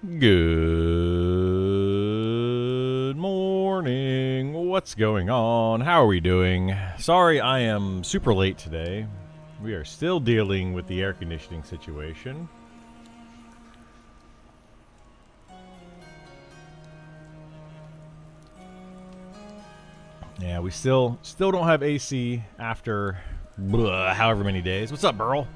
Good morning. What's going on? How are we doing? Sorry I am super late today. We are still dealing with the air conditioning situation. Yeah, we still don't have AC after however many days. What's up, Burl?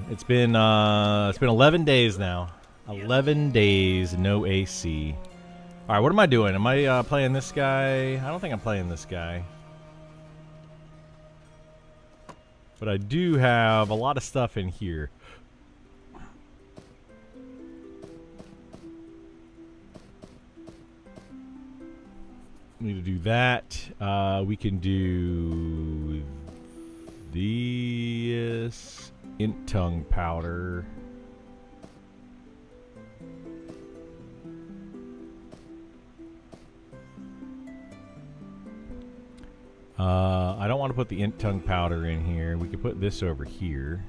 It's been 11 days now. 11 days, no AC. All right, what am I doing? Am I playing this guy? I don't think I'm playing this guy. But I do have a lot of stuff in here. Need to do that. We can do this int tongue powder. I don't want to put the int tongue powder in here. We could put this over here.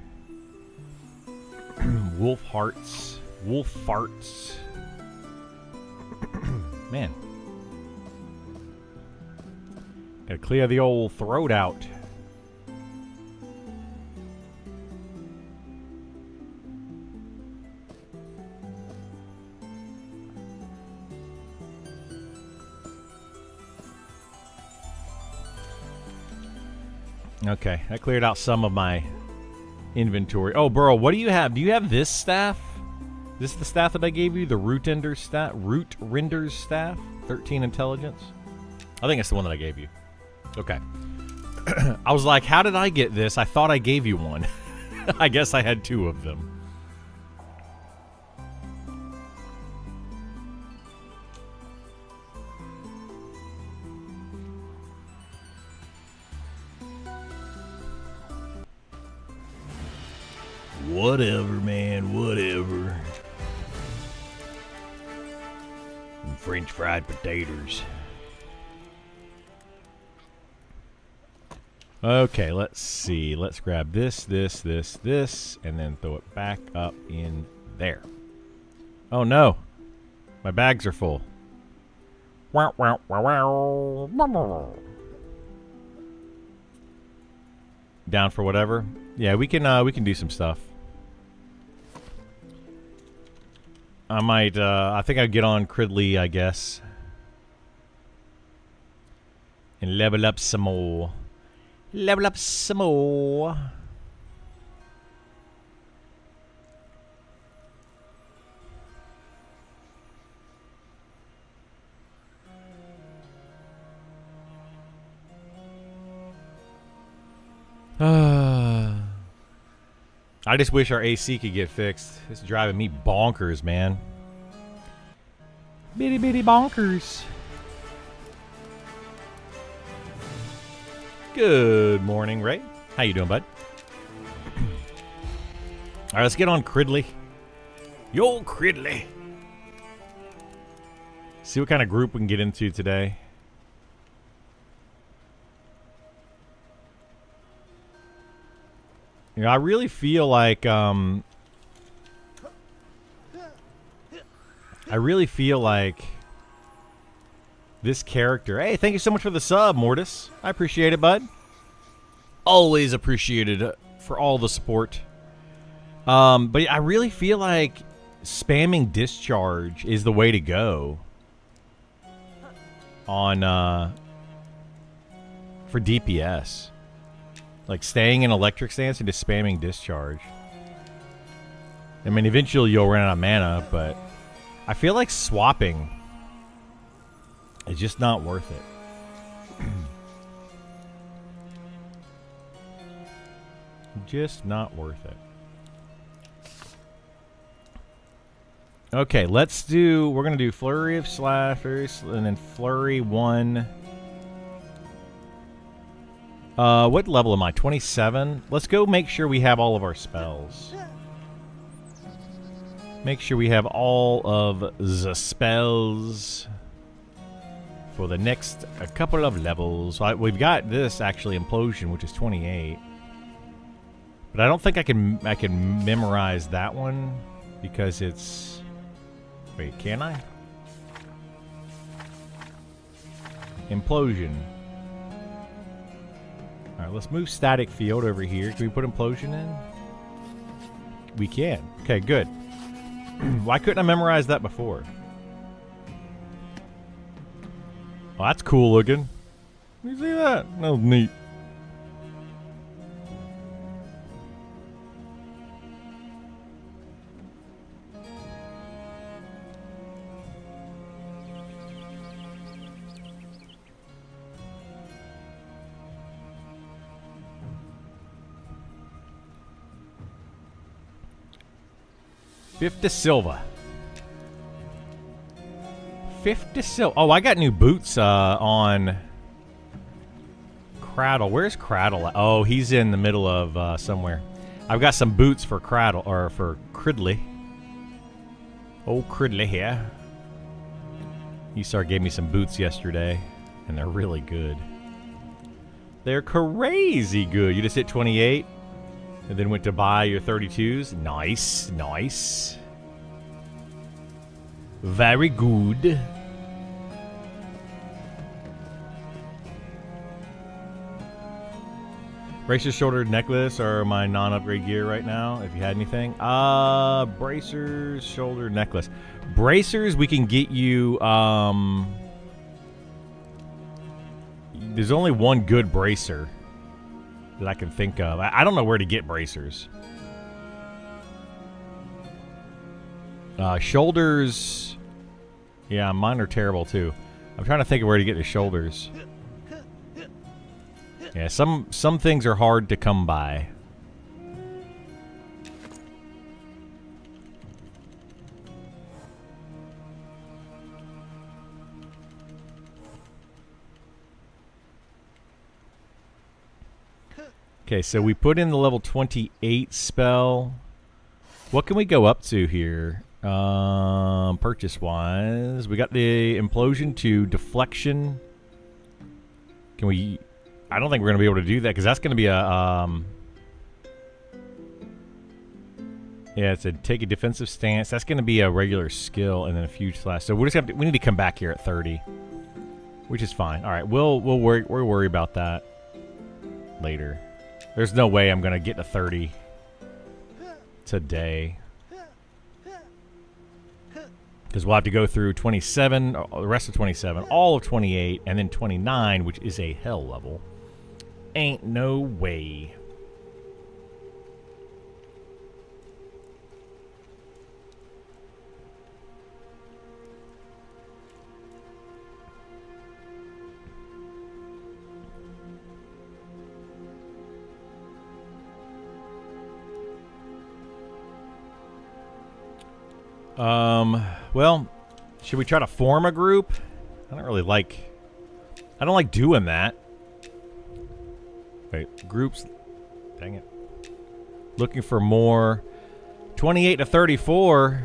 Wolf hearts. Wolf farts. Man. Gotta clear the old throat out. Okay, that cleared out some of my inventory. Oh, Burl, what do you have? Do you have this staff? This is the staff that I gave you? The Root Render's staff? 13 intelligence? I think it's the one that I gave you. Okay. I was like, how did I get this? I thought I gave you one. I guess I had two of them. Whatever, man, whatever. And French fried potatoes. Okay, let's see. Let's grab this, and then throw it back up in there. Oh no. My bags are full. Wow, wow, wow, wow. Down for whatever? Yeah, we can do some stuff. I might, I think I'd get on Cridley, I guess. And level up some more. Level up some more. I just wish our AC could get fixed. It's driving me bonkers, man. Bitty bitty bonkers. Good morning, Ray. How you doing, bud? All right, let's get on Cridley. Yo, Cridley. See what kind of group we can get into today. You know, I really feel like this character. Hey, thank you so much for the sub, Mortis. I appreciate it, bud. Always appreciated for all the support. But I really feel like spamming discharge is the way to go on for DPS. Like staying in electric stance and just spamming discharge. I mean, eventually you'll run out of mana, but I feel like swapping is just not worth it. Just not worth it. Okay, let's do... We're going to do Flurry of Slashers and then Flurry 1... what level am I? 27? Let's go make sure we have all of our spells. Make sure we have all of the spells for the next couple of levels. We've got this, actually, Implosion, which is 28. But I don't think I can memorize that one because it's... Wait, can I? Implosion. Alright, let's move static field over here. Can we put implosion in? We can. Okay, good. Why couldn't I memorize that before? Well, that's cool looking. You see that? That was neat. $50 silver. $50 silver. Oh, I got new boots on Cradle. Where's Cradle? Oh, he's in the middle of somewhere. I've got some boots for Cradle, or for Cridley. Oh, Cridley here. Esar gave me some boots yesterday, and they're really good. They're crazy good. You just hit 28? And then went to buy your 32s. Nice, nice. Very good. Bracers, shoulder, necklace are my non-upgrade gear right now. If you had anything. Bracers, shoulder, necklace. Bracers, we can get you, there's only one good bracer that I can think of. I don't know where to get bracers. Shoulders. Yeah, mine are terrible too. I'm trying to think of where to get the shoulders. Yeah, some things are hard to come by. Okay, so we put in the level 28 spell. What can we go up to here? Purchase-wise. We got the Implosion to Deflection. Can we... I don't think we're going to be able to do that, because that's going to be a... yeah, it's a take a defensive stance. That's going to be a regular skill, and then a huge slash. So we're just we need to come back here at 30. Which is fine. Alright, we'll worry about that later. There's no way I'm going to get to 30 today. Because we'll have to go through 27, the rest of 27, all of 28, and then 29, which is a hell level. Ain't no way. Well, should we try to form a group? I don't like doing that. Wait, groups. Dang it. Looking for more. 28 to 34.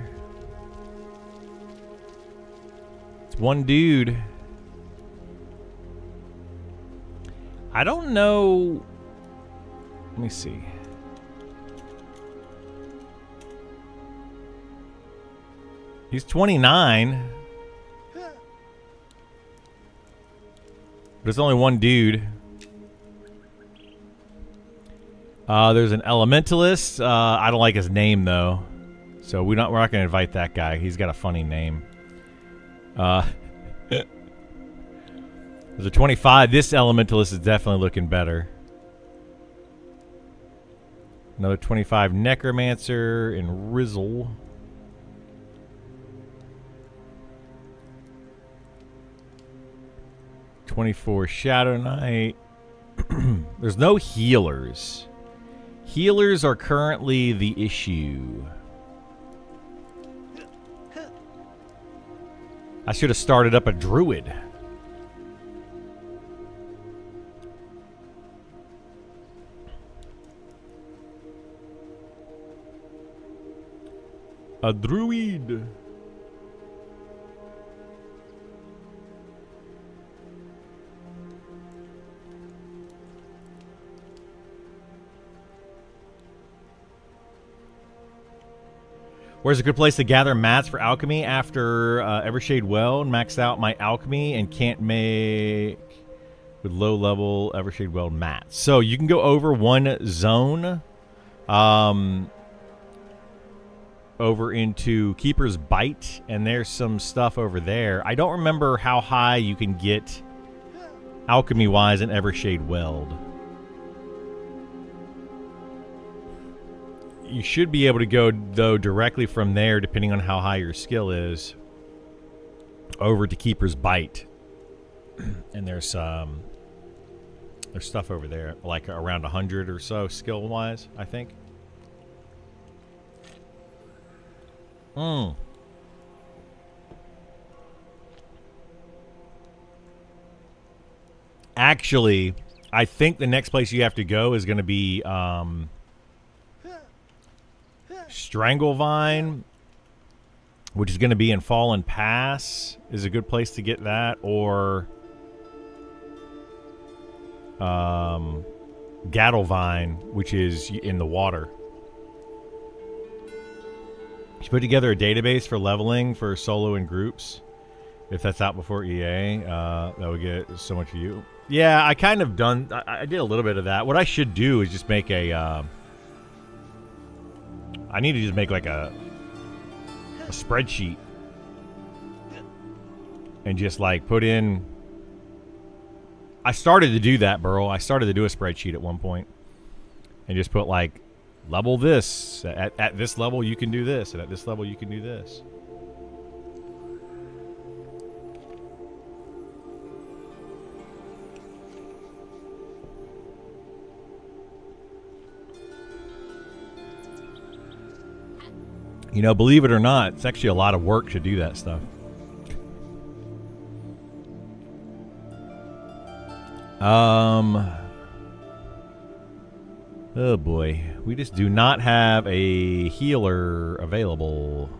It's one dude. I don't know. Let me see. He's 29. There's only one dude. There's an elementalist. I don't like his name though, so we're not gonna invite that guy. He's got a funny name. There's a 25. This elementalist is definitely looking better. Another 25 necromancer and Rizzle. 24 Shadow Knight. There's no healers. Healers are currently the issue. I should have started up a druid. A druid. Where's a good place to gather mats for alchemy after Evershade Weld? Maxed out my alchemy and can't make with low level Evershade Weld mats. So you can go over one zone, over into Keeper's Bite, and there's some stuff over there. I don't remember how high you can get alchemy wise in Evershade Weld. You should be able to go, though, directly from there, depending on how high your skill is, over to Keeper's Bite. And there's stuff over there, like around 100 or so skill-wise, I think. Actually, I think the next place you have to go is going to be Stranglevine, which is going to be in Fallen Pass, is a good place to get that, or Gattlevine, which is in the water. You put together a database for leveling for solo and groups. If that's out before EA, that would get so much view. Yeah, I kind of done. I did a little bit of that. What I should do is just make a. I need to just make like a spreadsheet and just like put in. I started to do that, Burl. I started to do a spreadsheet at one point and just put like level this at this level you can do this, and at this level you can do this. You know, believe it or not, it's actually a lot of work to do that stuff. Oh boy. We just do not have a healer available.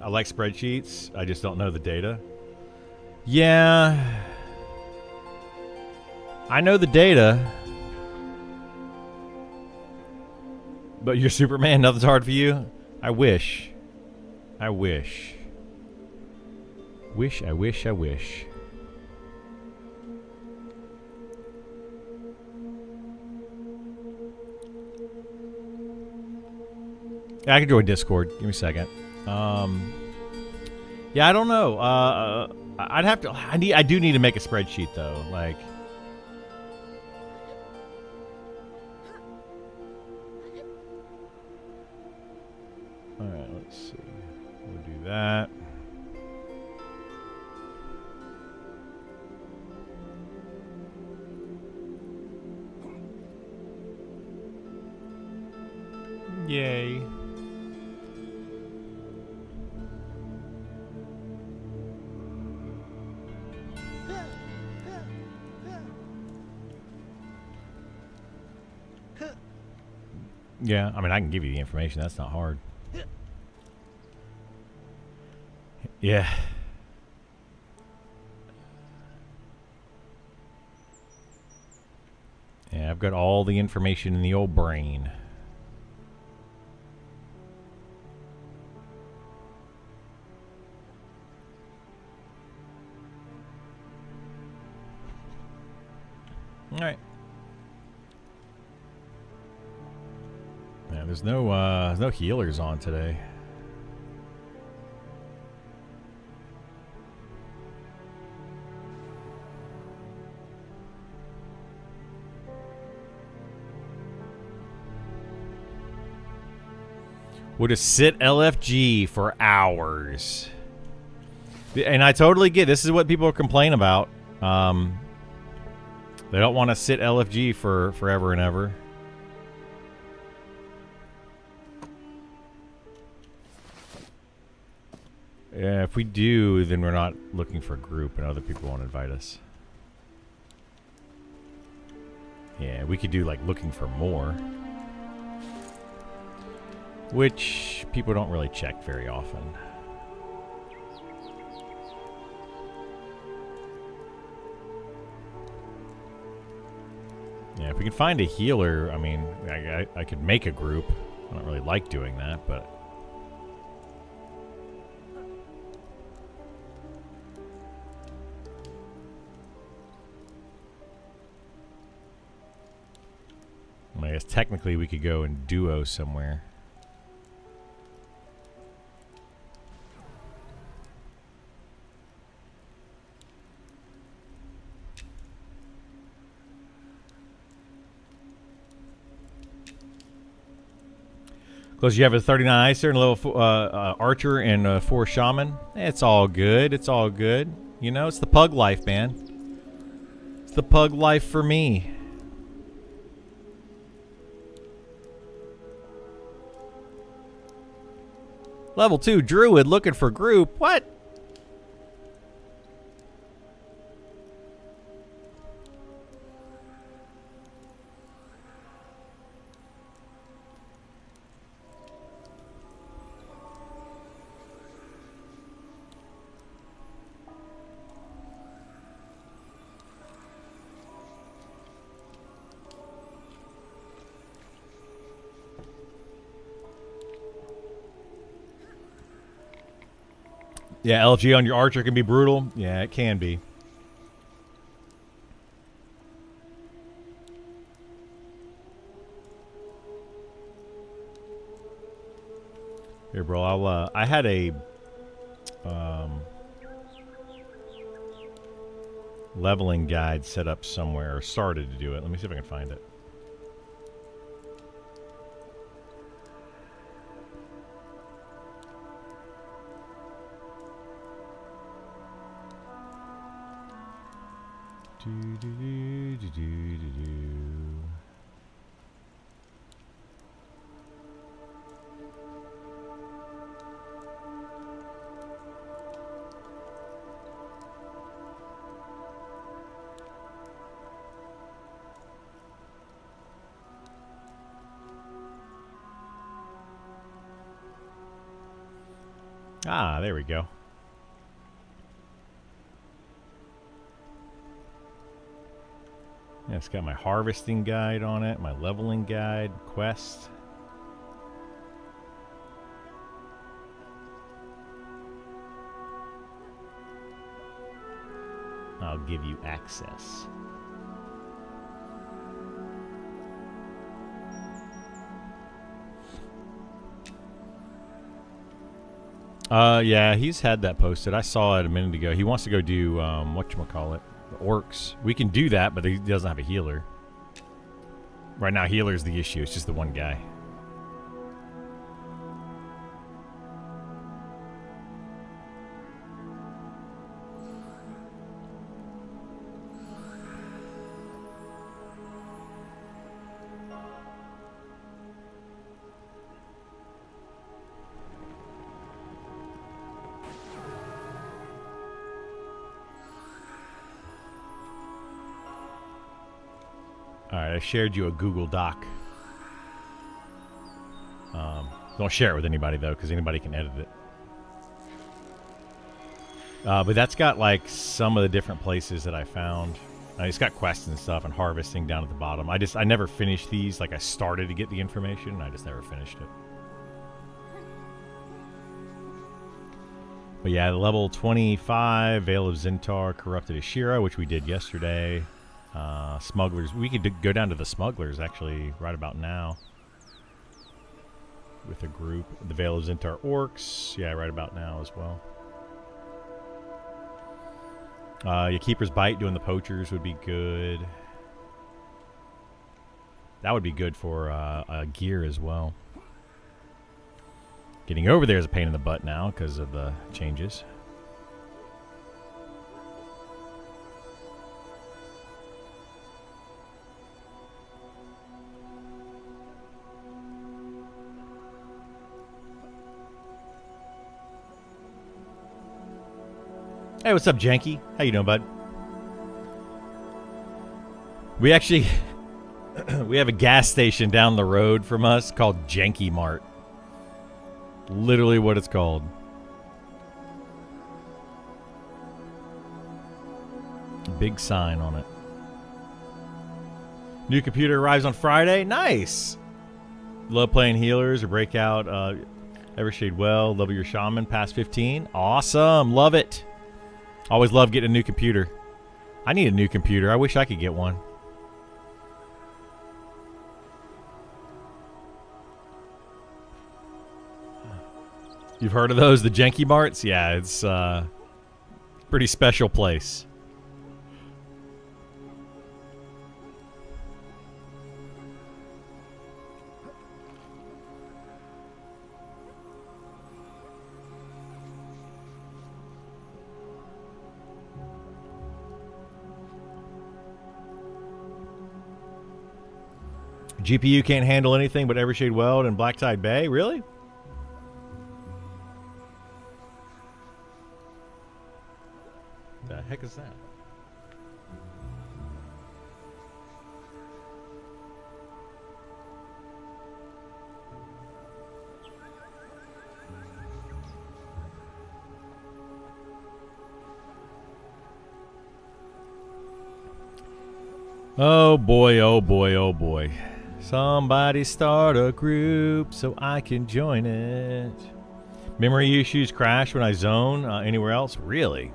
I like spreadsheets. I just don't know the data. Yeah. I know the data. But you're Superman, nothing's hard for you? I wish. I wish. I wish. Yeah, I can join Discord. Give me a second. Yeah, I don't know. I'd have to. I do need to make a spreadsheet though. Like, all right. Let's see. We'll do that. Yay. Yeah, I mean, I can give you the information. That's not hard. Yeah. Yeah, I've got all the information in the old brain. All right. Yeah, there's no healers on today. We'll just sit LFG for hours. And I totally get this is what people complain about. They don't want to sit LFG for forever and ever. Yeah, if we do, then we're not looking for a group and other people won't invite us. Yeah, we could do like looking for more. Which people don't really check very often. we can find a healer, I mean, I could make a group. I don't really like doing that, but... I guess technically we could go and duo somewhere. Because you have a 39 Icer and a level Archer and a 4 Shaman. It's all good. It's all good. You know, it's the pug life, man. It's the pug life for me. Level 2 Druid looking for group. What? Yeah, LG on your Archer can be brutal. Yeah, it can be. Here, bro. I had a leveling guide set up somewhere, or started to do it. Let me see if I can find it. Ah, there we go. Yeah, it's got my harvesting guide on it, my leveling guide, quest. I'll give you access. Yeah, he's had that posted. I saw it a minute ago. He wants to go do, whatchamacallit, the orcs. We can do that, but he doesn't have a healer. Right now, healer's the issue. It's just the one guy. Alright, I shared you a Google Doc. Don't share it with anybody, though, because anybody can edit it. But that's got, like, some of the different places that I found. It's got quests and stuff and harvesting down at the bottom. I never finished these. Like, I started to get the information, and I just never finished it. But yeah, level 25, Veil of Zintar, Corrupted Ashira, which we did yesterday. Smugglers. We could go down to the smugglers, actually, right about now. With a group. The Veil of Zintar Orcs. Yeah, right about now as well. Your Keeper's Bite doing the poachers would be good. That would be good for gear as well. Getting over there is a pain in the butt now because of the changes. Hey, what's up, Janky? How you doing, bud? We actually we have a gas station down the road from us called Janky Mart. Literally what it's called. Big sign on it. New computer arrives on Friday. Nice. Love playing healers or breakout. Evershade well. Love your shaman. Past 15. Awesome. Love it. Always love getting a new computer. I need a new computer. I wish I could get one. You've heard of those, the Janky Marts? Yeah, it's a pretty special place. GPU can't handle anything but Evershade Weld and Black Tide Bay? Really? The heck is that? Oh boy, oh boy, oh boy. Somebody start a group so I can join it. Memory issues crash when I zone anywhere else? Really?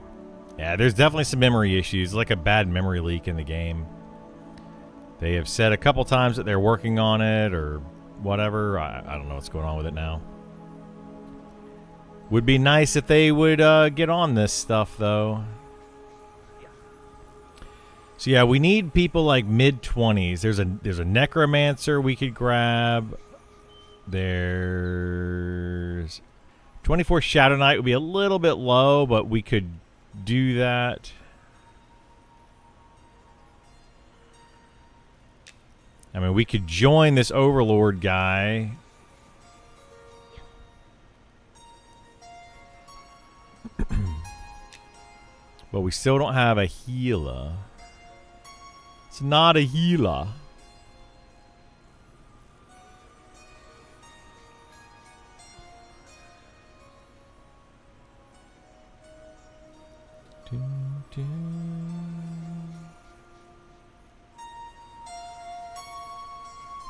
Yeah, there's definitely some memory issues, like a bad memory leak in the game. They have said a couple times that they're working on it or whatever. I don't know what's going on with it now. Would be nice if they would get on this stuff, though. So yeah, we need people like mid-20s. There's a necromancer we could grab. There's 24 Shadow Knight would be a little bit low, but we could do that. I mean, we could join this Overlord guy. But we still don't have a healer. It's not a healer.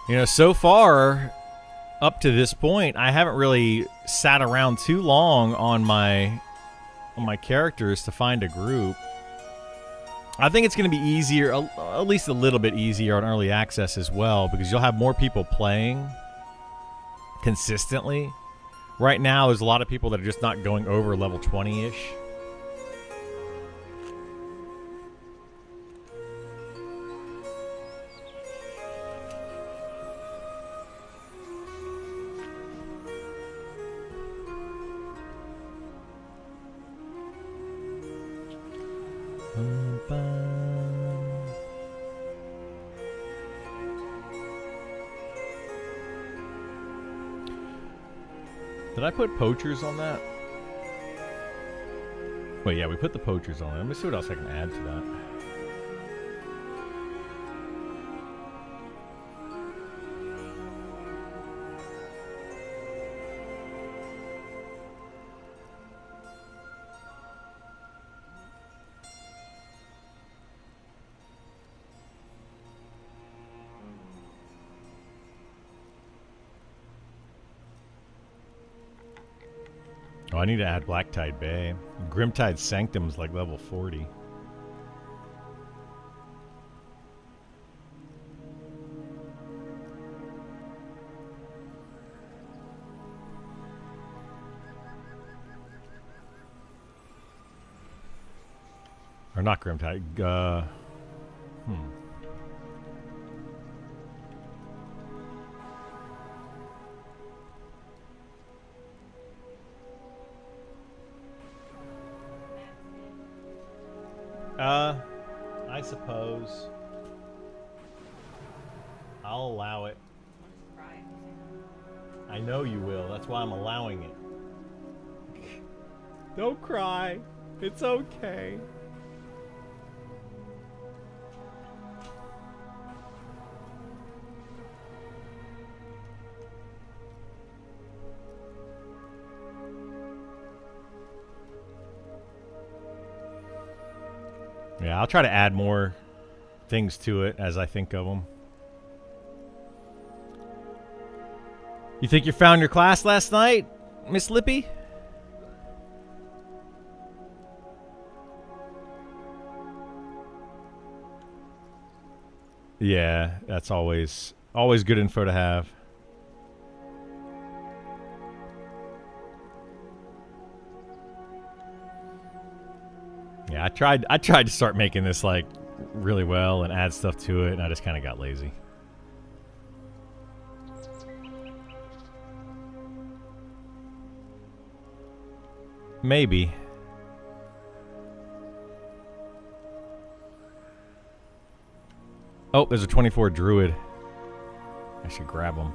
You know, so far up to this point, I haven't really sat around too long on my characters to find a group. I think it's going to be easier, at least a little bit easier on early access as well, because you'll have more people playing consistently. Right now, there's a lot of people that are just not going over level 20-ish. Did I put poachers on that? Wait, yeah, we put the poachers on it. Let me see what else I can add to that. Oh, I need to add Black Tide Bay. Grimtide Sanctum's like level 40. Or not Grimtide. I suppose. I'll allow it. I know you will. That's why I'm allowing it. Don't cry. It's okay. Yeah, I'll try to add more things to it as I think of them. You think you found your class last night, Miss Lippy? Yeah, that's always good info to have. Yeah, I tried to start making this like really well and add stuff to it, and I just kind of got lazy. Maybe. Oh, there's a 24 druid. I should grab him.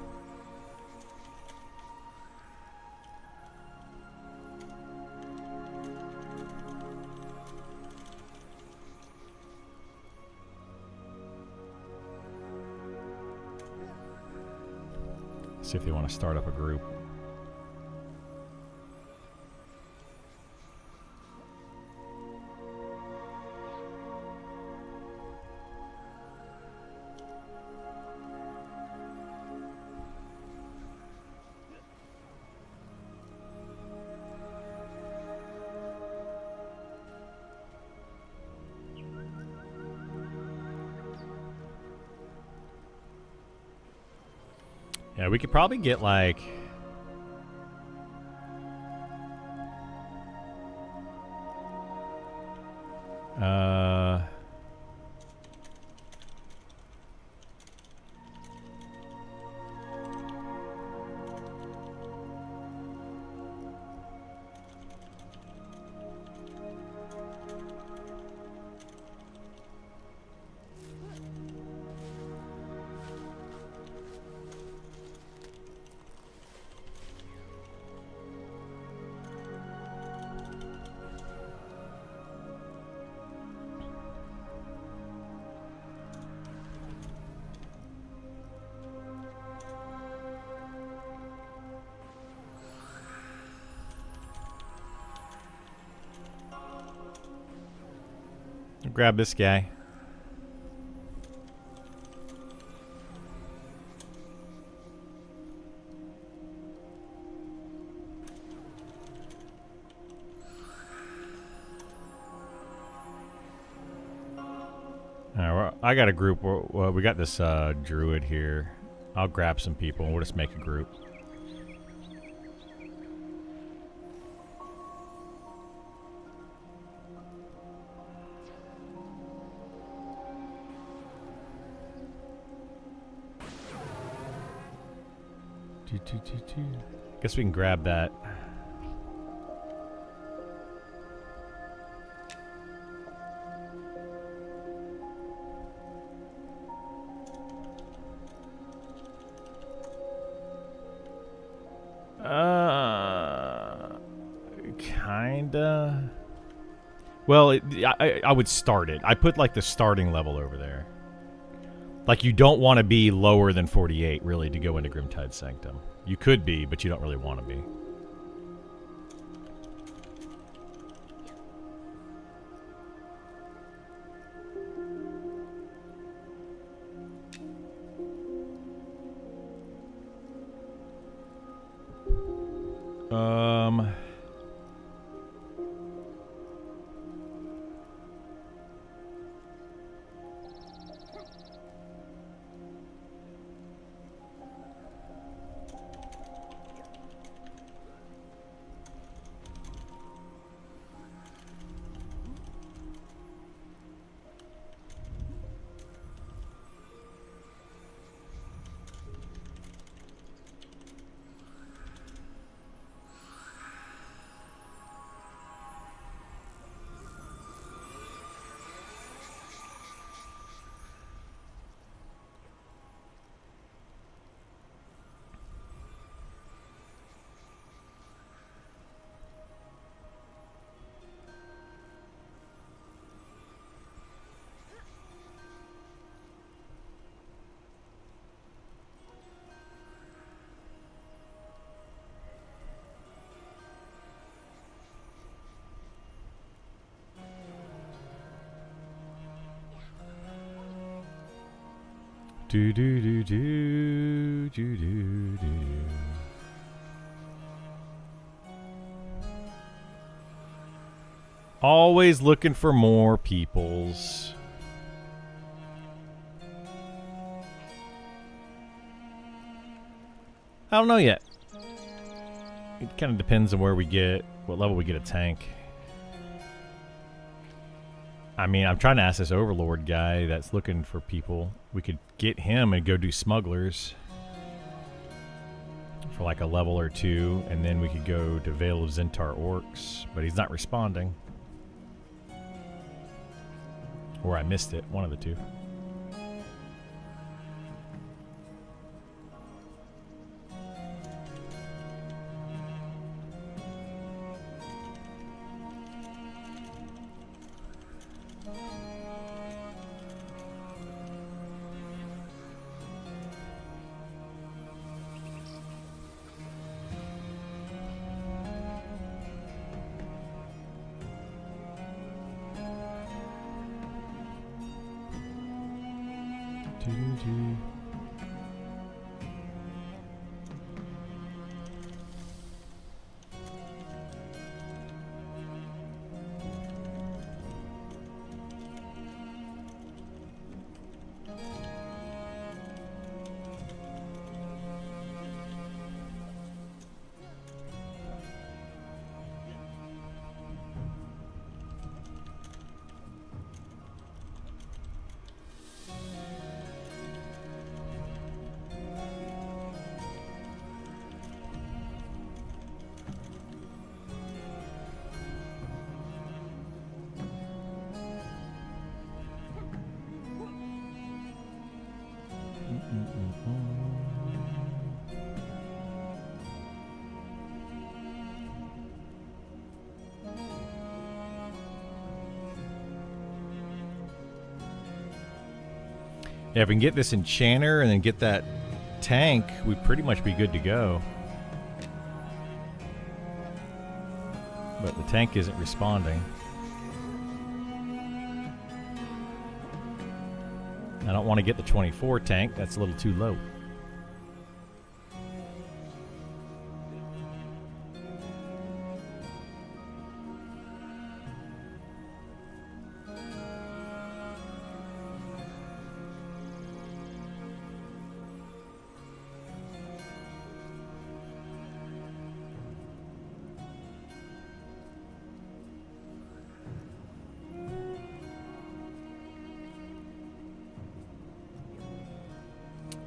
See if they want to start up a group. Yeah, we could probably get like... grab this guy. I got a group. Well, we got this druid here. I'll grab some people and we'll just make a group. Guess we can grab that. Kinda. Well, I would start it. I put like the starting level over there. Like you don't want to be lower than 48 really to go into Grimtide Sanctum. You could be, but you don't really want to be. Do do do do do do do. Always looking for more peoples. I don't know yet. It kind of depends on where we get, what level we get a tank. I mean, I'm trying to ask this Overlord guy that's looking for people. We could get him and go do smugglers for like a level or two, and then we could go to Vale of Zentar Orcs, but he's not responding. Or I missed it, one of the two. Yeah, if we can get this enchanter and then get that tank, we'd pretty much be good to go. But the tank isn't responding. I don't want to get the 24 tank. That's a little too low.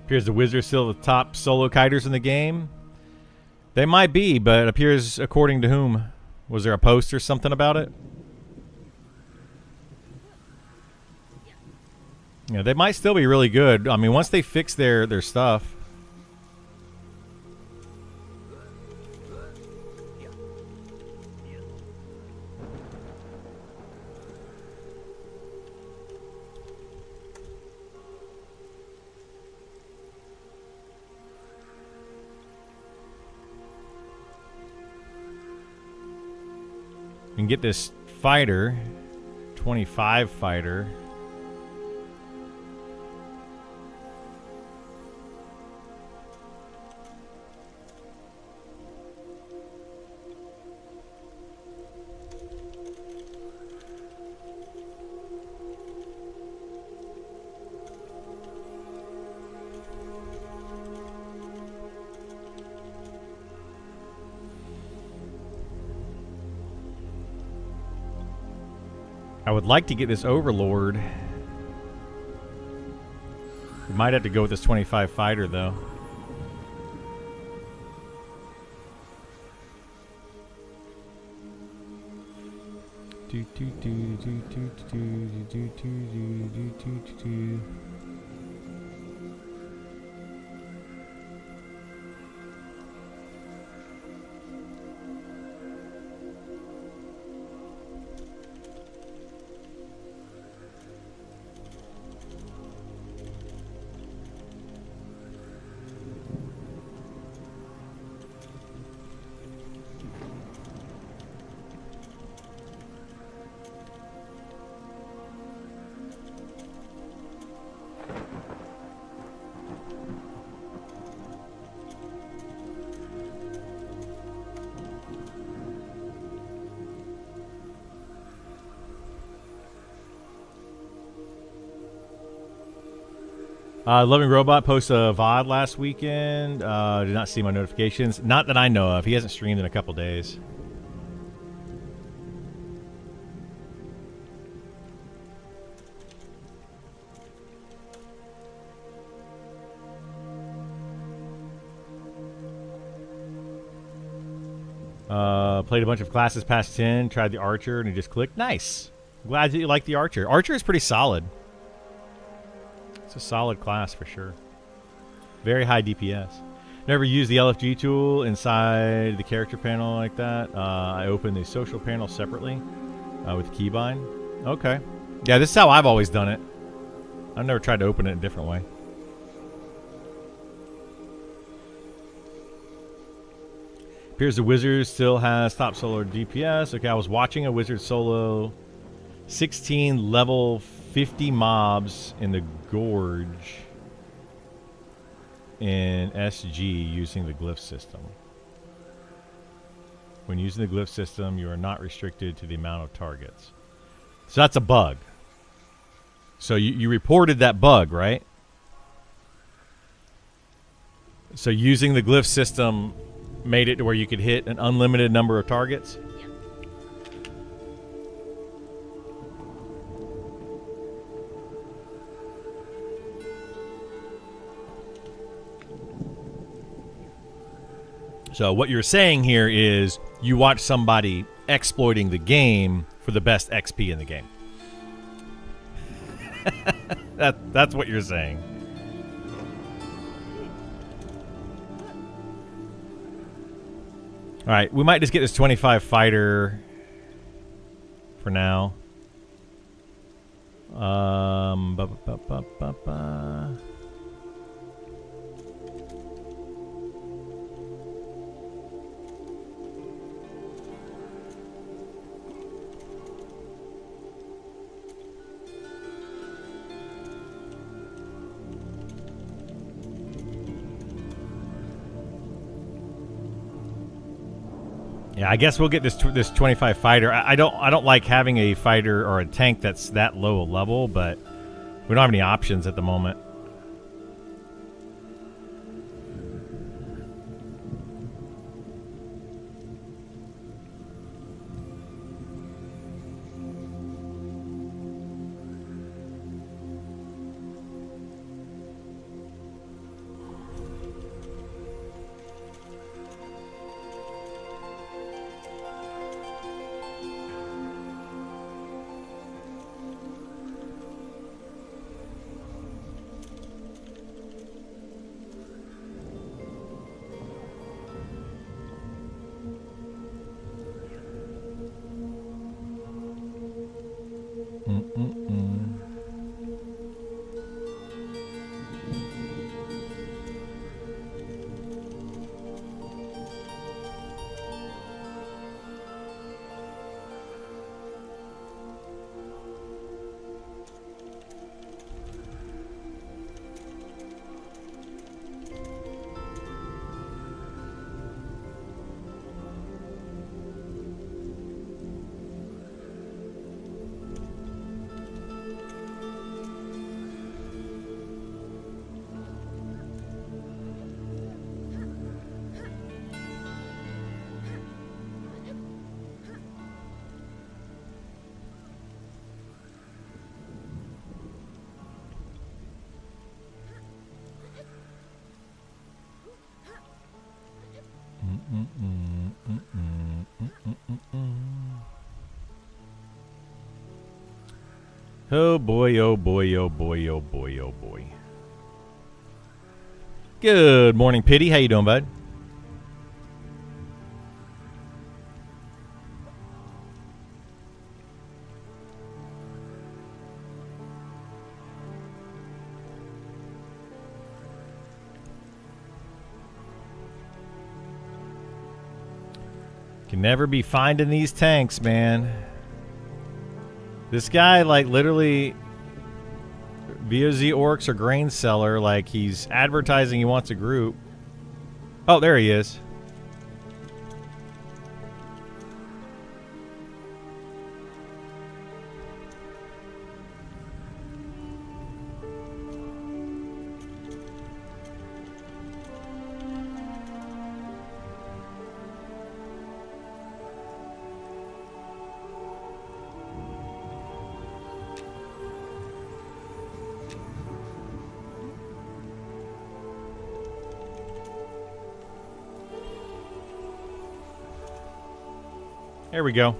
Appears the Wizards still the top solo kiters in the game. They might be, but it appears according to whom? Was there a post or something about it? Yeah, they might still be really good. I mean, once they fix their stuff. We can get this fighter, 25 fighter. I would like to get this Overlord. We might have to go with this 25 fighter, though. Loving Robot posted a VOD last weekend. Did not see my notifications. Not that I know of. He hasn't streamed in a couple days. Played a bunch of classes past 10. Tried the Archer and he just clicked. Nice. Glad that you like the Archer. Archer is pretty solid. It's a solid class for sure. Very high DPS. Never used the LFG tool inside the character panel like that. I opened the social panel separately with keybind. Okay. Yeah, this is how I've always done it. I've never tried to open it a different way. Appears the Wizard still has top solo DPS. Okay, I was watching a Wizard solo 16 level 50 mobs in the Gorge in SG using the glyph system. When using the glyph system, you are not restricted to the amount of targets. So that's a bug. So you reported that bug, right? So using the glyph system made it to where you could hit an unlimited number of targets? So what you're saying here is you watch somebody exploiting the game for the best XP in the game. That's what you're saying. All right, we might just get this 25 fighter for now. Yeah, I guess we'll get this 25 fighter. I don't like having a fighter or a tank that's that low a level, but we don't have any options at the moment. Oh boy, oh boy, oh boy, oh boy, oh boy. Good morning, Pity. How you doing, bud? Can never be finding these tanks, man. This guy, like, literally VOZ Orcs or Grain Seller, like, he's advertising he wants a group. Oh, there he is. There we go.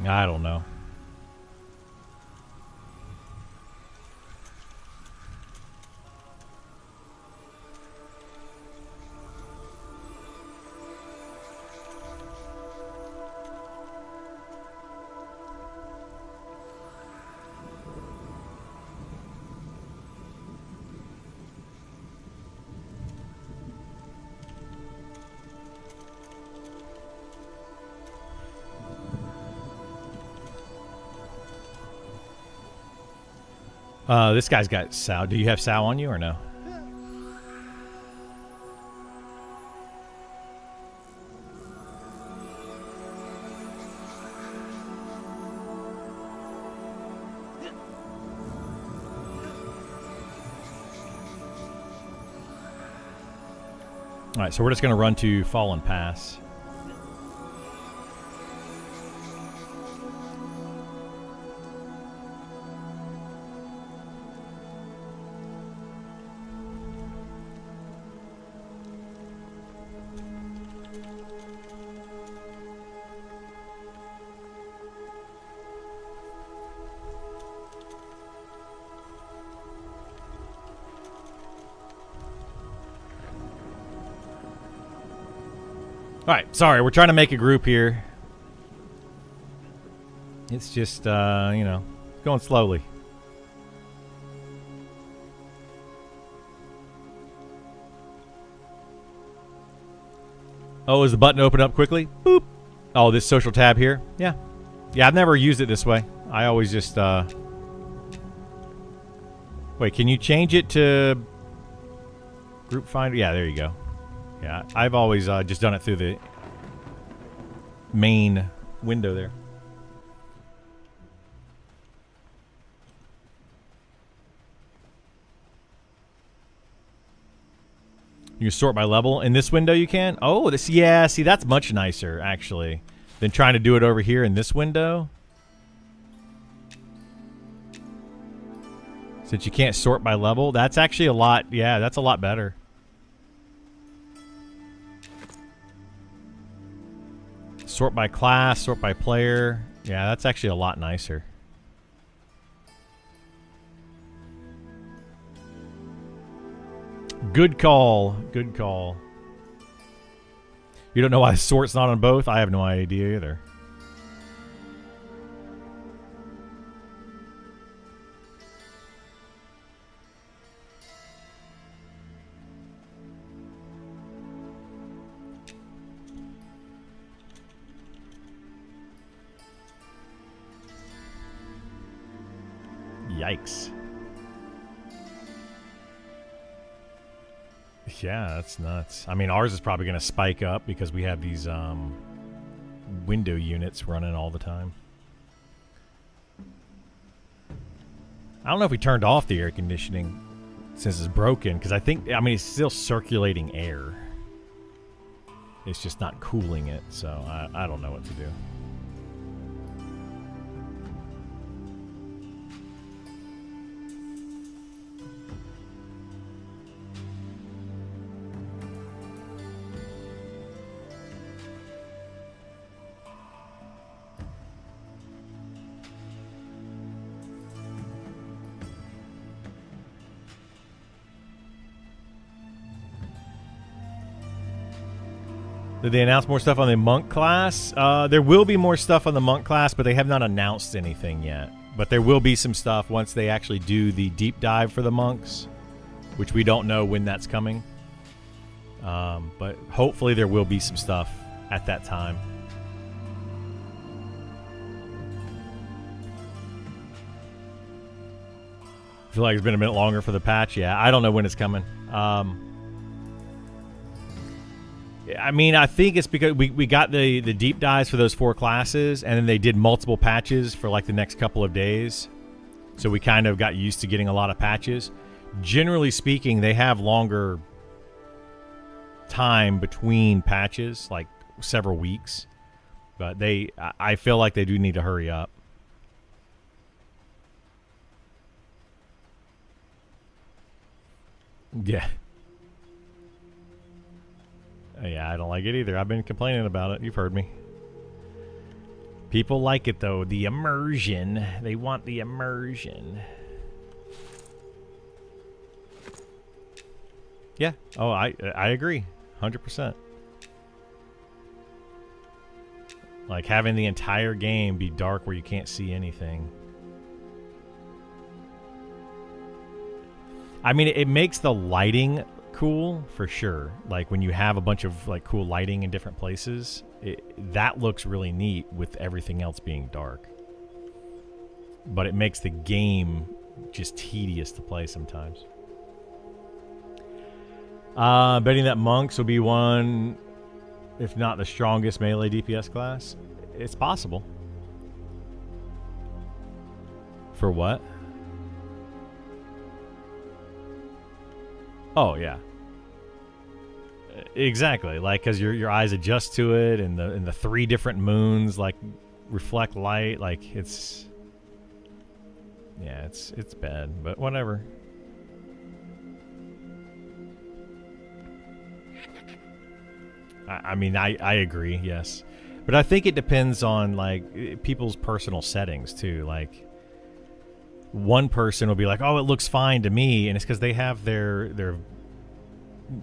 I don't know. This guy's got Sow. Do you have Sow on you or no? All right, so we're just going to run to Fallen Pass. Alright, sorry, we're trying to make a group here. It's just, you know, going slowly. Oh, is the button open up quickly? Boop. Oh, this social tab here? Yeah. Yeah, I've never used it this way. I always just, Wait, can you change it to Group Finder? Yeah, there you go. Yeah, I've always just done it through the main window there. You can sort by level. In this window you can? Oh, this, yeah, see, that's much nicer, actually, than trying to do it over here in this window. Since you can't sort by level, that's actually a lot, yeah, that's a lot better. Sort by class, sort by player. Yeah, that's actually a lot nicer. Good call. Good call. You don't know why the sort's not on both? I have no idea either. Yikes. Yeah, that's nuts. I mean, ours is probably going to spike up because we have these window units running all the time. I don't know if we turned off the air conditioning since it's broken, because I think, I mean, it's still circulating air. It's just not cooling it, so I don't know what to do. Did they announce more stuff on the monk class? There will be more stuff on the monk class, but they have not announced anything yet. But there will be some stuff once they actually do the deep dive for the monks, which we don't know when that's coming. But hopefully there will be some stuff at that time. I feel like it's been a minute longer for the patch. Yeah, I don't know when it's coming. I mean, I think it's because we got the deep dives for those 4 classes, and then they did multiple patches for like the next couple of days. So we kind of got used to getting a lot of patches. Generally speaking, they have longer time between patches, like several weeks. But I feel like they do need to hurry up. Yeah. Yeah, I don't like it either. I've been complaining about it. You've heard me. People like it, though. The immersion. They want the immersion. Yeah. Oh, I agree. 100%. Like, having the entire game be dark where you can't see anything. I mean, it makes the lighting cool for sure. Like when you have a bunch of like cool lighting in different places, that looks really neat with everything else being dark. But it makes the game just tedious to play sometimes. Betting that monks will be one, if not the strongest melee DPS class. It's possible. For what? Oh yeah. Exactly, like because your eyes adjust to it, and the 3 different moons like reflect light. Like it's bad, but whatever. I mean, I agree, yes, but I think it depends on like people's personal settings too. Like one person will be like, "Oh, it looks fine to me," and it's because they have their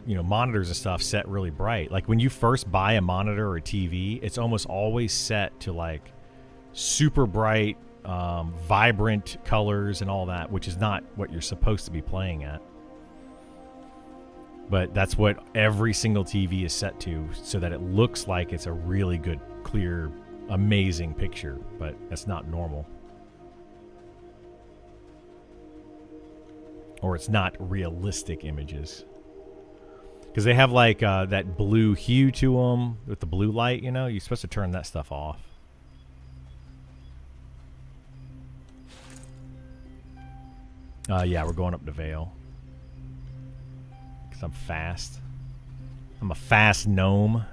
monitors and stuff set really bright. Like when you first buy a monitor or a TV, it's almost always set to like super bright, vibrant colors and all that, which is not what you're supposed to be playing at. But that's what every single TV is set to, so that it looks like it's a really good, clear, amazing picture, but that's not normal. Or it's not realistic images. Because they have like that blue hue to them with the blue light, you're supposed to turn that stuff off. Yeah, we're going up to Vale. Because I'm fast. I'm a fast gnome.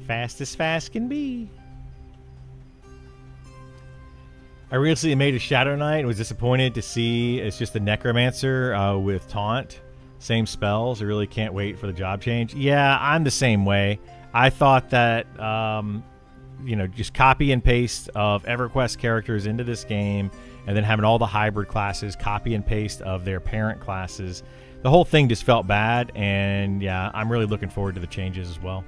Fast as fast can be. I recently made a Shadow Knight and was disappointed to see it's just a Necromancer with Taunt. Same spells. I really can't wait for the job change. Yeah, I'm the same way. I thought that, just copy and paste of EverQuest characters into this game, and then having all the hybrid classes, copy and paste of their parent classes. The whole thing just felt bad, and yeah, I'm really looking forward to the changes as well.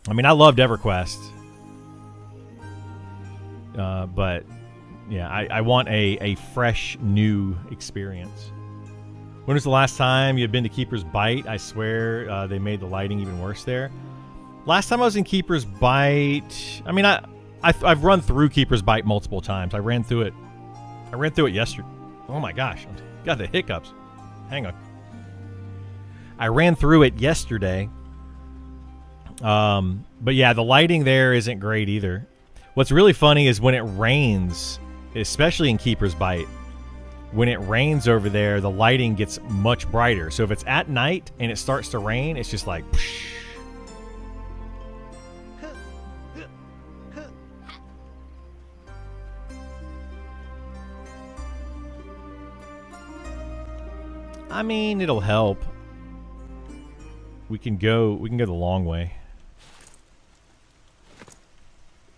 I mean, I loved EverQuest. But yeah, I want a fresh, new experience. When was the last time you've been to Keeper's Bite? I swear they made the lighting even worse there. Last time I was in Keeper's Bite, I mean, I've run through Keeper's Bite multiple times. I ran through it yesterday. Oh my gosh, I've got the hiccups. Hang on. I ran through it yesterday. But yeah, the lighting there isn't great either. What's really funny is when it rains, especially in Keeper's Bite, when it rains over there, the lighting gets much brighter. So if it's at night and it starts to rain, it's just like... Psh. I mean, it'll help. We can go the long way.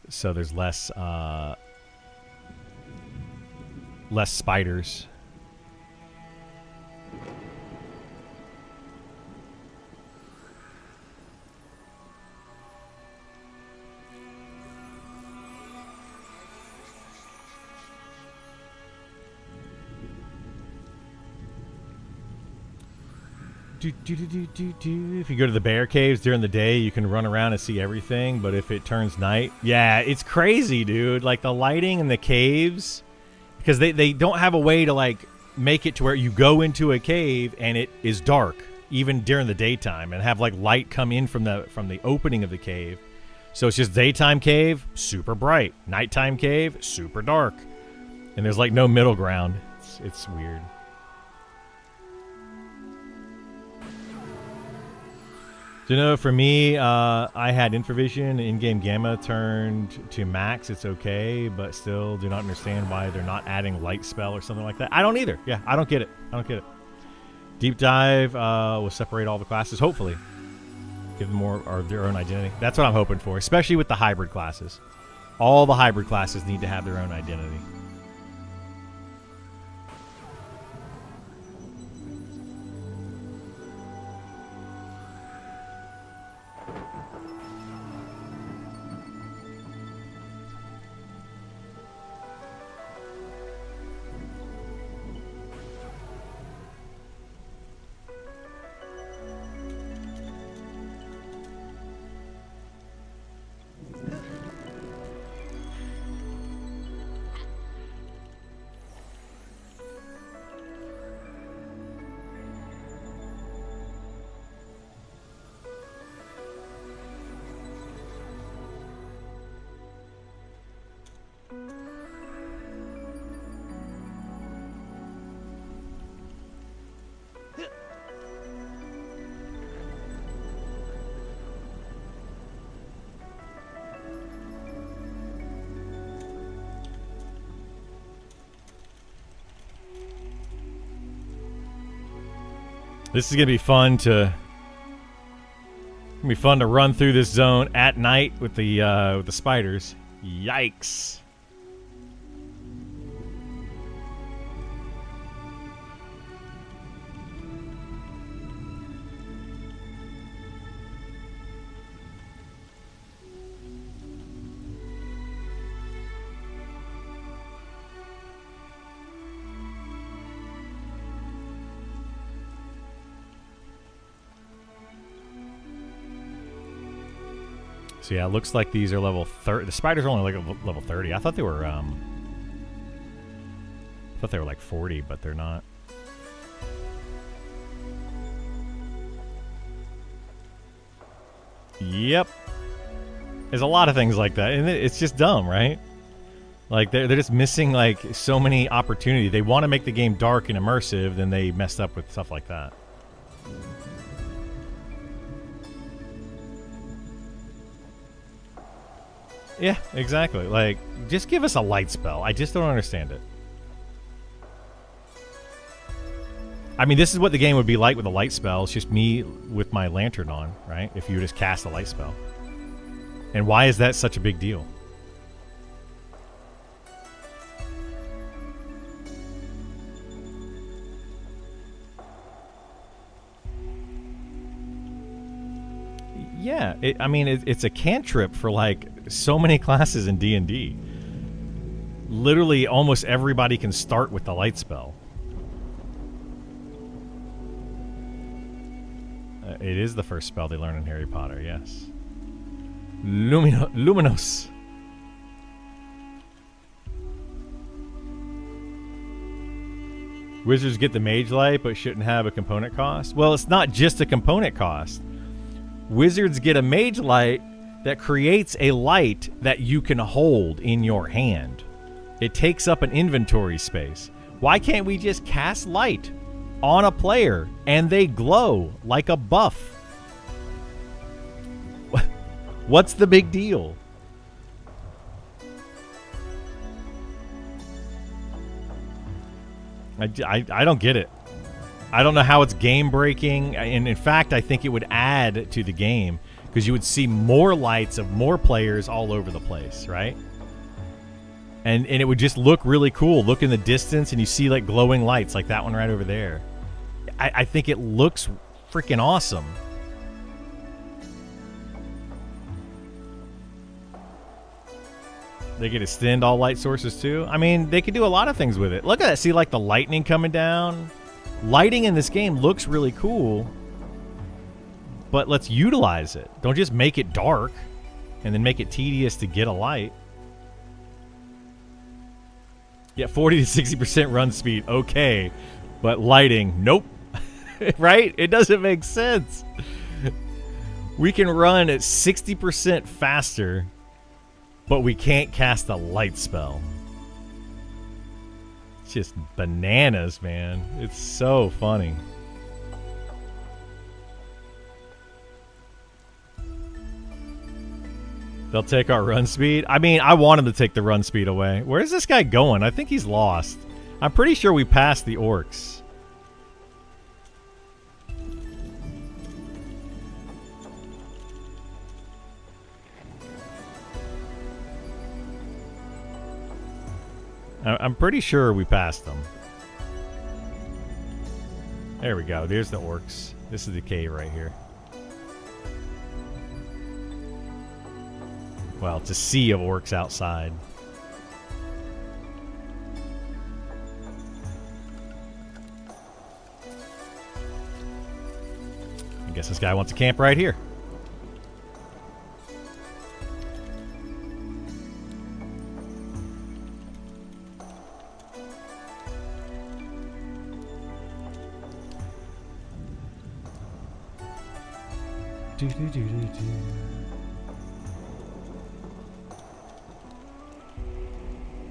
So there's less spiders. If you go to the bear caves during the day, you can run around and see everything, but if it turns night, yeah, it's crazy, dude. Like the lighting in the caves, because they don't have a way to like make it to where you go into a cave and it is dark even during the daytime, and have like light come in from the opening of the cave. So it's just daytime cave, super bright, nighttime cave, super dark, and there's like no middle ground. It's weird. So, for me, I had infravision, in-game gamma turned to max. It's okay, but still do not understand why they're not adding light spell or something like that. I don't either. Yeah, I don't get it. Deep dive will separate all the classes, hopefully. Give them more of their own identity. That's what I'm hoping for, especially with the hybrid classes. All the hybrid classes need to have their own identity. This is gonna be fun to run through this zone at night with the spiders. Yikes! So yeah, it looks like these are level 30. The spiders are only like level 30. I thought they were like 40, but they're not. Yep. There's a lot of things like that, and it's just dumb, right? Like they're just missing like so many opportunities. They want to make the game dark and immersive, then they messed up with stuff like that. Yeah, exactly. Like, just give us a light spell. I just don't understand it. I mean, this is what the game would be like with a light spell. It's just me with my lantern on, right? If you just cast a light spell. And why is that such a big deal? Yeah, I mean, it's a cantrip for like so many classes in D&D. Literally, almost everybody can start with the light spell. It is the first spell they learn in Harry Potter, yes. Luminos. Wizards get the mage light, but shouldn't have a component cost. Well, it's not just a component cost. Wizards get a mage light that creates a light that you can hold in your hand. It takes up an inventory space. Why can't we just cast light on a player and they glow like a buff? What's the big deal? I don't get it. I don't know how it's game breaking, and in fact I think it would add to the game because you would see more lights of more players all over the place, right? And it would just look really cool. Look in the distance and you see like glowing lights like that one right over there. I think it looks freaking awesome. They could extend all light sources too. I mean, they could do a lot of things with it. Look at that. See like the lightning coming down. Lighting in this game looks really cool, but let's utilize it. Don't just make it dark and then make it tedious to get a light. Yeah, 40 to 60% run speed, okay, but lighting, nope. Right? It doesn't make sense. We can run at 60% faster, but we can't cast a light spell. It's just bananas, man. It's so funny. They'll take our run speed. I mean, I want him to take the run speed away. Where's this guy going? I think he's lost. I'm pretty sure we passed the orcs. I'm pretty sure we passed them. There we go. There's the orcs. This is the cave right here. Well, it's a sea of orcs outside. I guess this guy wants to camp right here.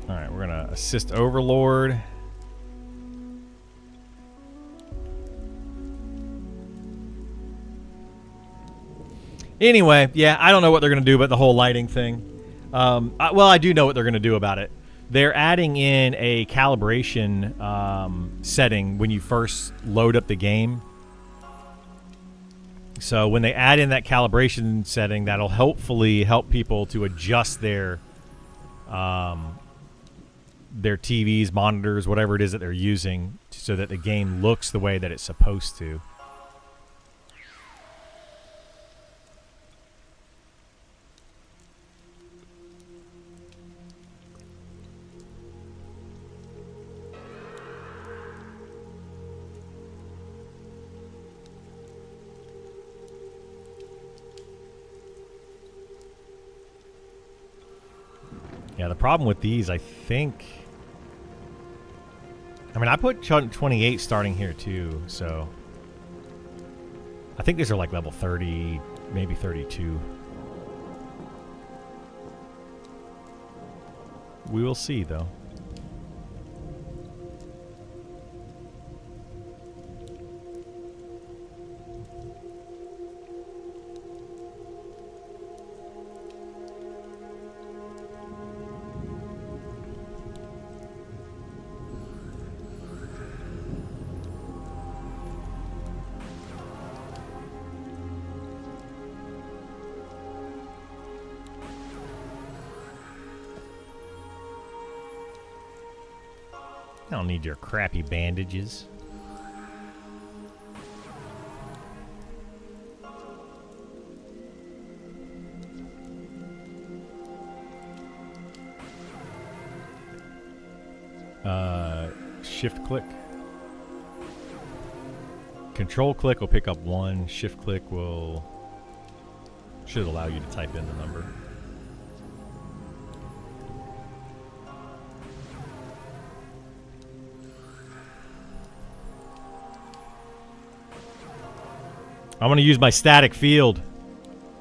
Alright, we're gonna assist Overlord. Anyway, yeah, I don't know what they're gonna do about the whole lighting thing. Well, I do know what they're gonna do about it. They're adding in a calibration setting when you first load up the game. So when they add in that calibration setting, that'll hopefully help people to adjust their TVs, monitors, whatever it is that they're using, so that the game looks the way that it's supposed to. Yeah, the problem with these, I think... I mean, I put 28 starting here too, so... I think these are like level 30, maybe 32. We will see, though. I don't need your crappy bandages. Shift click. Control click will pick up 1. Shift click should allow you to type in the number. I'm going to use my static field.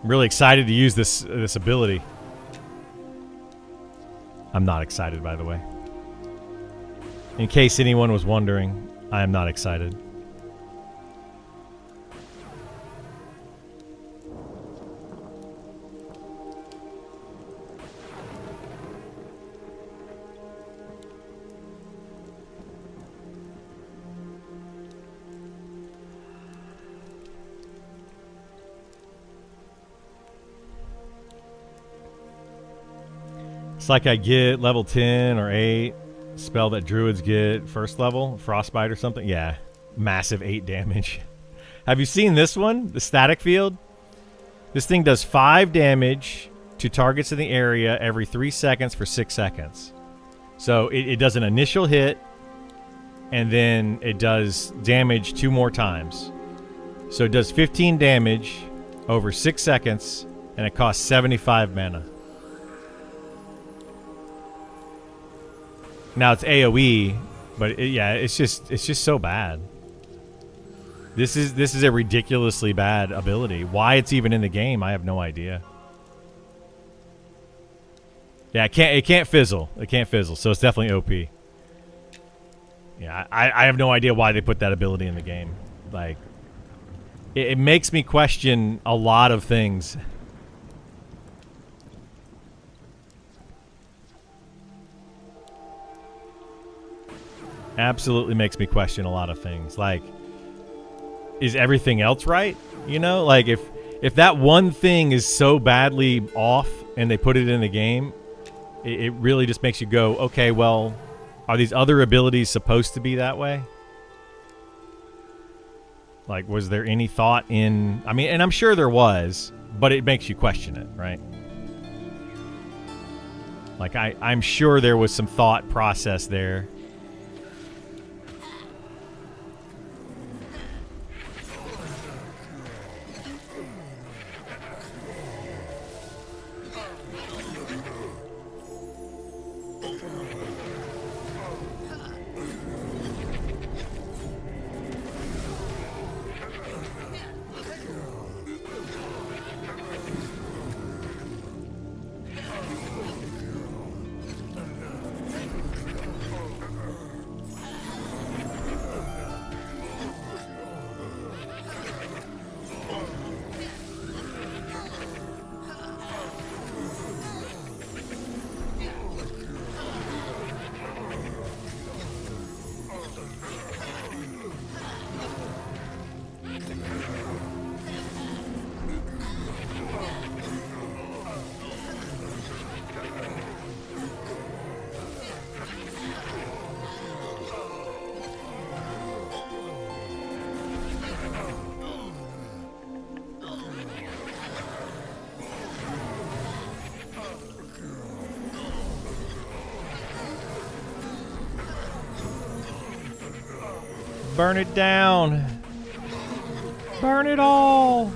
I'm really excited to use this ability. I'm not excited, by the way. In case anyone was wondering, I am not excited. It's like I get level 10 or 8 spell that druids get first level, frostbite or something. Yeah, massive 8 damage. Have you seen this one? The static field? This thing does 5 damage to targets in the area every 3 seconds for 6 seconds. So it does an initial hit, and then it does damage 2 more times. So it does 15 damage over 6 seconds, and it costs 75 mana. Now it's AoE, but yeah, it's just so bad. This is a ridiculously bad ability. Why it's even in the game, I have no idea. Yeah, it can't fizzle. It can't fizzle, so it's definitely OP. Yeah, I have no idea why they put that ability in the game. Like, it makes me question a lot of things. Absolutely makes me question a lot of things. Like, is everything else right? You know, like if that one thing is so badly off and they put it in the game, it really just makes you go, okay, well, are these other abilities supposed to be that way? Like, was there any thought in... I mean, and I'm sure there was, but it makes you question it, right? Like, I'm sure there was some thought process there. Burn it down. Burn it all.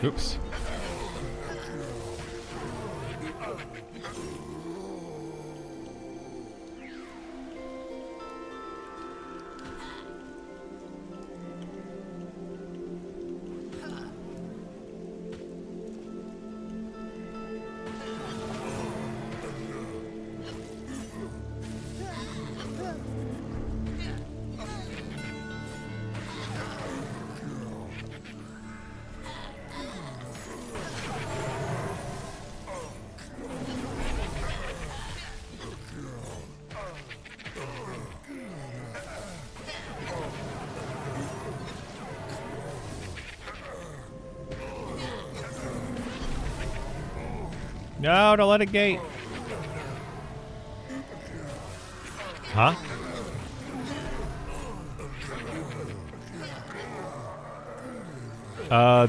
Oops. No, don't let it gate. Huh?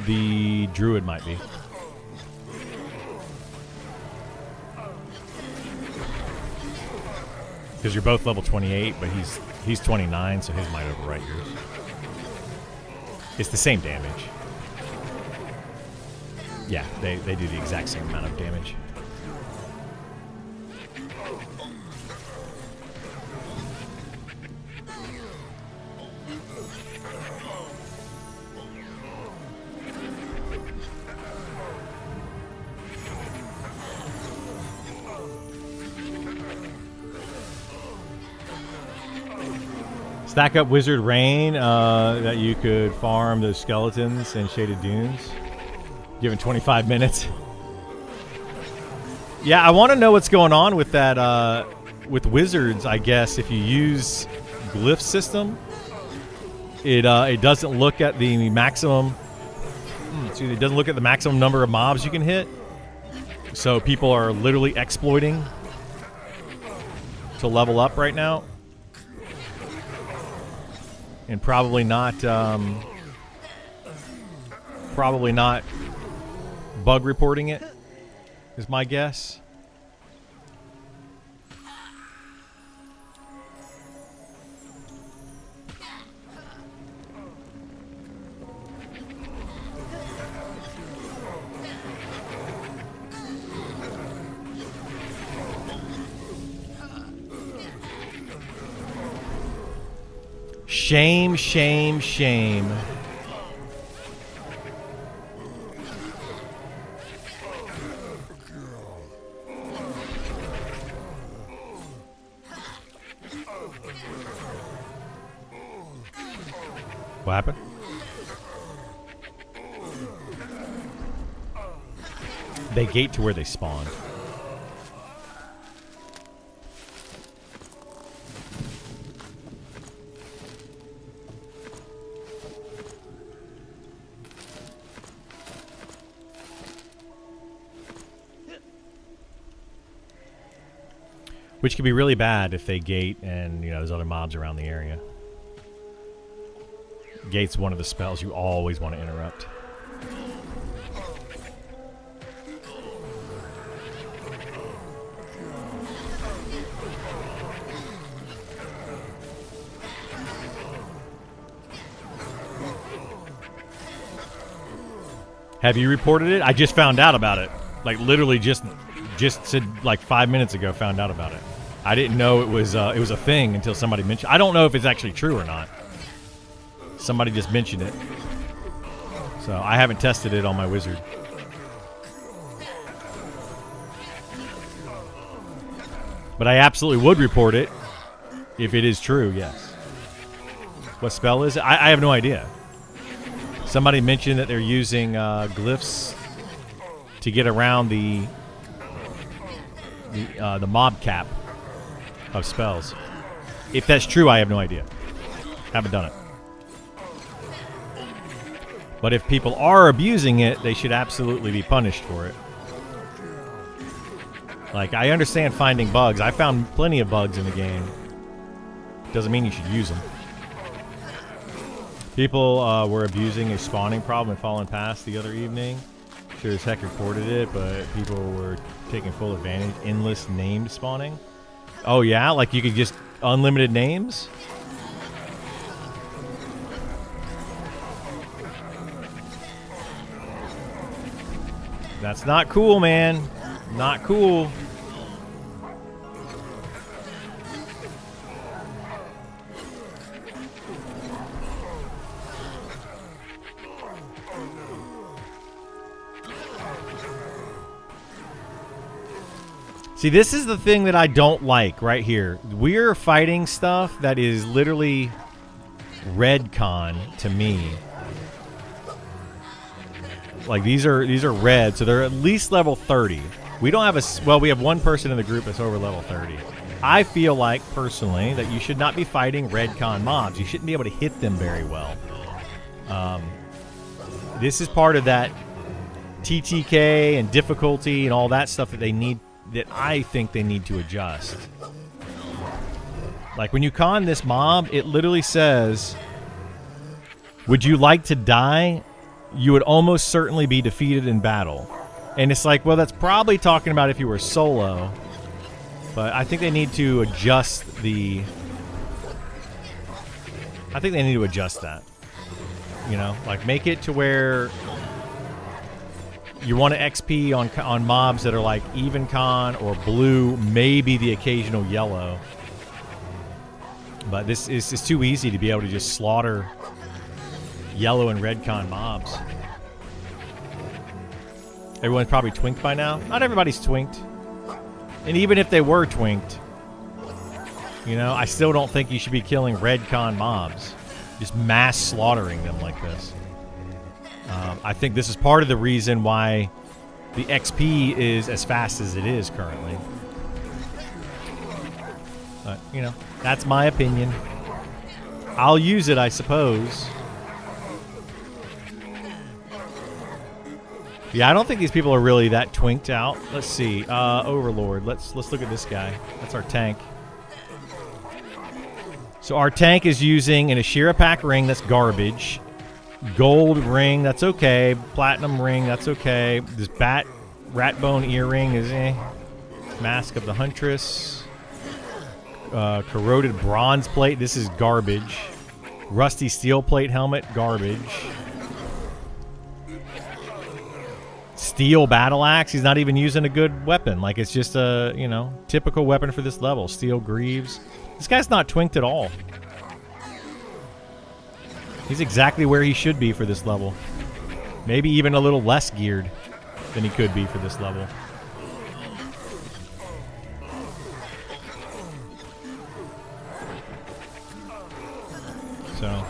The druid might be. Because you're both level 28, but he's 29, so his might overwrite yours. It's the same damage. Yeah, they do the exact same amount of damage. Stack up Wizard Rain that you could farm those skeletons in Shaded Dunes. Given 25 minutes. Yeah, I want to know what's going on with that, with wizards, I guess. If you use Glyph system, it doesn't look at the maximum, it doesn't look at the maximum number of mobs you can hit. So people are literally exploiting to level up right now. And probably not bug reporting it, is my guess. Shame, shame, shame. What happened? They gate to where they spawn. Which could be really bad if they gate and, you know, there's other mobs around the area. Gate's one of the spells you always want to interrupt. Have you reported it? I just found out about it. Like, literally just said, like, 5 minutes ago, found out about it. I didn't know it was a thing until somebody mentioned. I don't know if it's actually true or not. Somebody just mentioned it. So I haven't tested it on my wizard. But I absolutely would report it if it is true, yes. What spell is it? I have no idea. Somebody mentioned that they're using glyphs to get around the mob cap of spells. If that's true, I have no idea. Haven't done it. But if people are abusing it, they should absolutely be punished for it. Like, I understand finding bugs. I found plenty of bugs in the game. Doesn't mean you should use them. People were abusing a spawning problem in Fallen Pass the other evening. Sure as heck reported it, but people were taking full advantage. Endless named spawning. Oh yeah? Like you could just unlimited names? That's not cool, man. Not cool. See, this is the thing that I don't like right here. We're fighting stuff that is literally redcon to me. Like these are red, so they're at least level 30. We don't have we have one person in the group that's over level 30. I feel like personally that you should not be fighting redcon mobs. You shouldn't be able to hit them very well. This is part of that TTK and difficulty and all that stuff that they need. That I think they need to adjust. Like when you con this mob, it literally says, would you like to die? You would almost certainly be defeated in battle. And it's like, well, that's probably talking about if you were solo. But I think they need to adjust the... I think they need to adjust that. You know, like make it to where... you want to XP on mobs that are like even con or blue, maybe the occasional yellow. But this is too easy to be able to just slaughter yellow and red con mobs. Everyone's probably twinked by now. Not everybody's twinked. And even if they were twinked, you know, I still don't think you should be killing red con mobs. Just mass slaughtering them like this. I think this is part of the reason why the XP is as fast as it is currently. But, you know, that's my opinion. I'll use it, I suppose. Yeah, I don't think these people are really that twinked out. Let's see. Overlord. Let's look at this guy. That's our tank. So our tank is using an Ashira Pack ring. That's garbage. Gold ring, that's okay. Platinum ring, that's okay. This rat bone earring is eh. Mask of the Huntress. Corroded bronze plate, this is garbage. Rusty steel plate helmet, garbage. Steel battle axe, he's not even using a good weapon. Like it's just a, you know, typical weapon for this level. Steel greaves. This guy's not twinked at all. He's exactly where he should be for this level. Maybe even a little less geared than he could be for this level. So,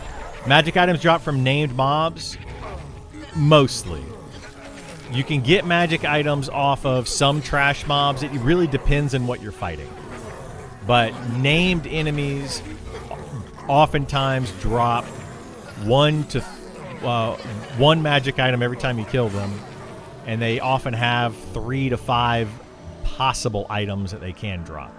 magic items drop from named mobs? Mostly. You can get magic items off of some trash mobs. It really depends on what you're fighting. But named enemies oftentimes drop one magic item every time you kill them, and they often have 3 to 5 possible items that they can drop.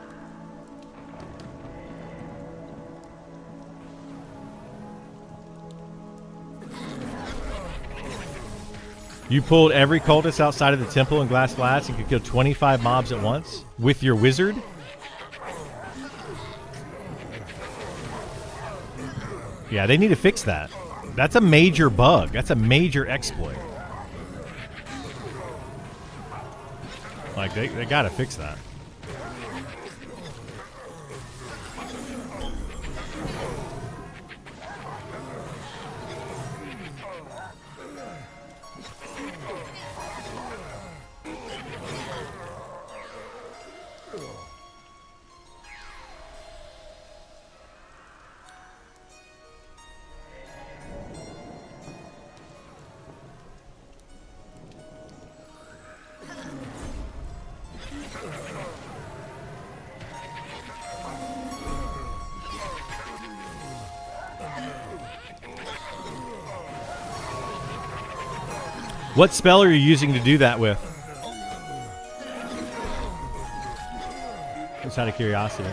You pulled every cultist outside of the temple in Glass Flats and could kill 25 mobs at once with your wizard? Yeah, they need to fix that. That's a major bug. That's a major exploit. Like, they gotta fix that. What spell are you using to do that with? Just out of curiosity.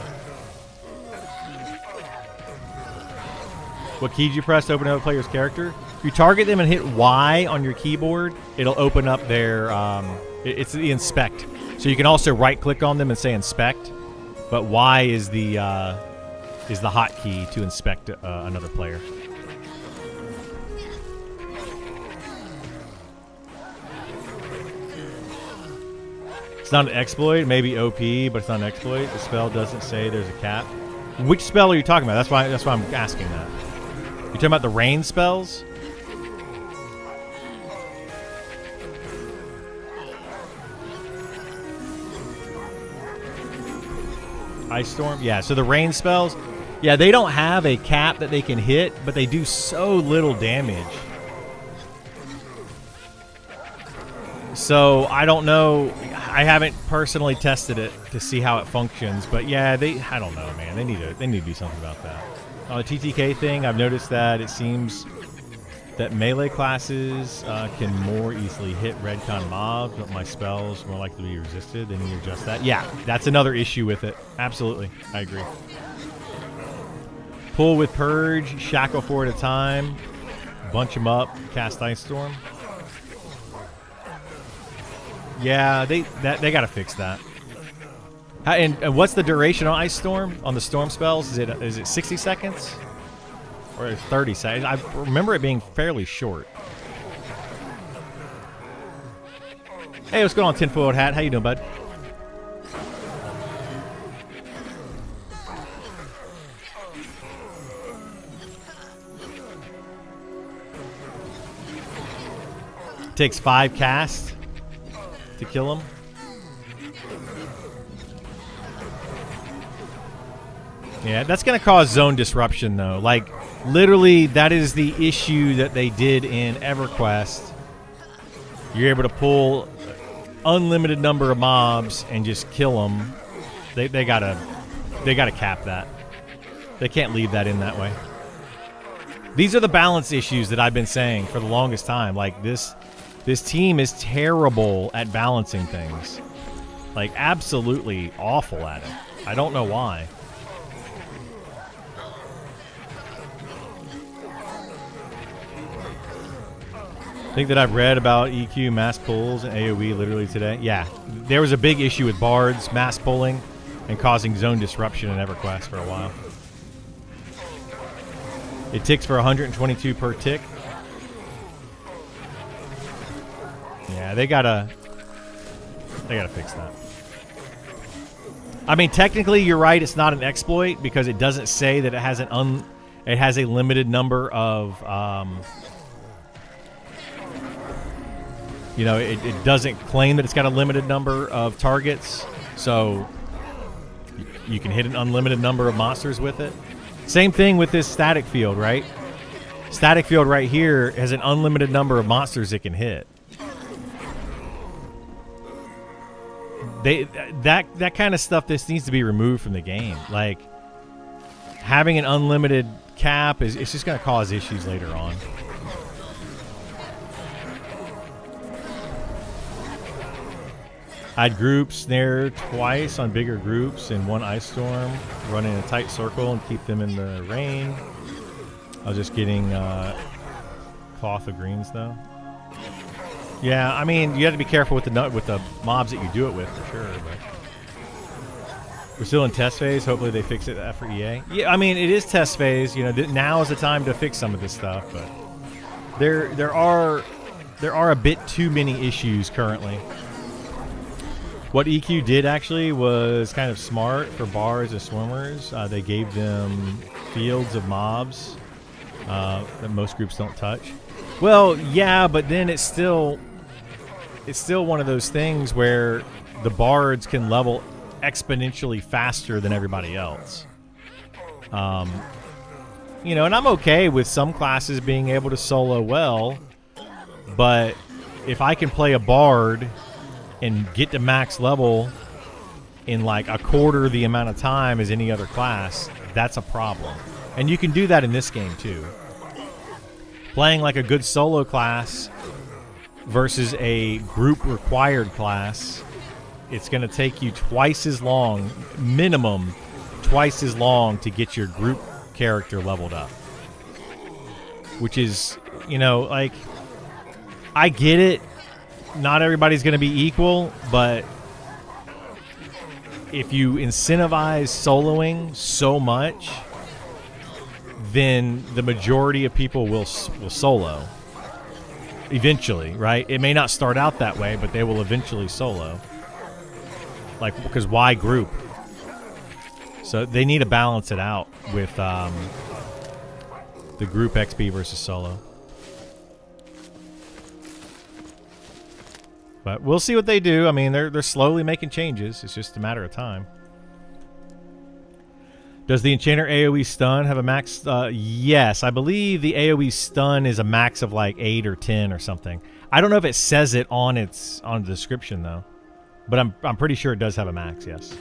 What key did you press to open up a player's character? If you target them and hit Y on your keyboard, it'll open up their... it's the inspect. So you can also right-click on them and say inspect. But Y is the hotkey to inspect another player. It's not an exploit. Maybe OP, but it's not an exploit. The spell doesn't say there's a cap. Which spell are you talking about? That's why I'm asking that. You talking about the rain spells? Ice Storm? Yeah, so the rain spells, yeah, they don't have a cap that they can hit, but they do so little damage. So I don't know. I haven't personally tested it to see how it functions, but yeah, I don't know, man. They need to do something about that. On the TTK thing, I've noticed that it seems that melee classes can more easily hit redcon mobs, but my spells more likely to be resisted. They need to adjust that. Yeah, that's another issue with it. Absolutely, I agree. Pull with Purge, shackle 4 at a time, bunch them up, cast Ice Storm. Yeah, they got to fix that. And what's the duration on Ice Storm, on the Storm spells? Is it 60 seconds? Or 30 seconds? I remember it being fairly short. Hey, what's going on, Tinfoiled Hat? How you doing, bud? Takes 5 casts to kill him. Yeah, that's going to cause zone disruption, though. Like, literally, that is the issue that they did in EverQuest. You're able to pull unlimited number of mobs and just kill them. They gotta cap that. They can't leave that in that way. These are the balance issues that I've been saying for the longest time. Like, this team is terrible at balancing things. Like, absolutely awful at it. I don't know why. Think that I've read about EQ mass pulls and AoE literally today. Yeah, there was a big issue with bards mass pulling and causing zone disruption in EverQuest for a while. It ticks for 122 per tick. Yeah, they gotta fix that. I mean, technically, you're right. It's not an exploit because it doesn't say that it has it has a limited number of. You know, it doesn't claim that it's got a limited number of targets, so you can hit an unlimited number of monsters with it. Same thing with this static field, right? Static field right here has an unlimited number of monsters it can hit. That kind of stuff, this needs to be removed from the game. Like, having an unlimited cap it's just going to cause issues later on. I'd group snare twice on bigger groups in one Ice Storm, run in a tight circle and keep them in the rain. I was just getting cloth of greens though. Yeah, I mean, you have to be careful with the mobs that you do it with for sure. But we're still in test phase. Hopefully they fix it for EA. Yeah, I mean, it is test phase. You know, now is the time to fix some of this stuff. But there are a bit too many issues currently. What EQ did actually was kind of smart for bars and swimmers. They gave them fields of mobs that most groups don't touch. Well, yeah, but then it's still one of those things where the bards can level exponentially faster than everybody else. You know, and I'm okay with some classes being able to solo well, but if I can play a bard and get to max level in like a quarter the amount of time as any other class, that's a problem. And you can do that in this game too. Playing like a good solo class versus a group required class, it's going to take you twice as long, minimum twice as long, to get your group character leveled up. Which is, you know, like, I get it. Not everybody's going to be equal, but if you incentivize soloing so much, then the majority of people will solo eventually, right? It may not start out that way, but they will eventually solo. Like, because why group? So they need to balance it out with the group XP versus solo. But we'll see what they do. I mean, they're slowly making changes. It's just a matter of time. Does the Enchanter AoE stun have a max? Yes, I believe the AoE stun is a max of like 8 or 10 or something. I don't know if it says it on the description though, but I'm pretty sure it does have a max. Yes.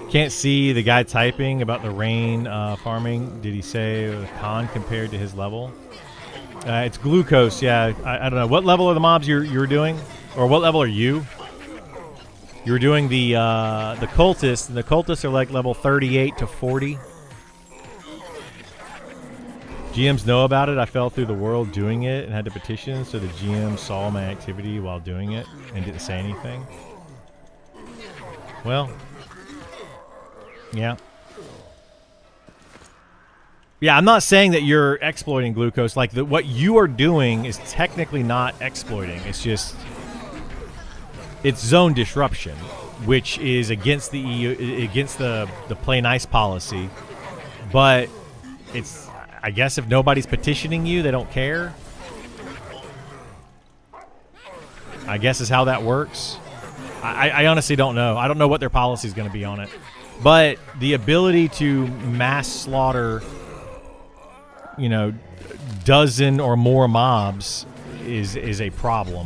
Can't see the guy typing about the rain farming. Did he say con compared to his level? It's glucose. Yeah, I don't know. What level are the mobs you're doing, or what level are you? You were doing the cultists, and the cultists are like level 38 to 40. GMs know about it. I fell through the world doing it and had to petition, so the GM saw my activity while doing it and didn't say anything. Well. Yeah. Yeah, I'm not saying that you're exploiting glucose. Like, what you are doing is technically not exploiting. It's just... it's zone disruption, which is against the EU, against the play nice policy. But it's... I guess if nobody's petitioning you, they don't care. I guess is how that works. I honestly don't know. I don't know what their policy is going to be on it. But the ability to mass slaughter, you know, dozen or more mobs is a problem.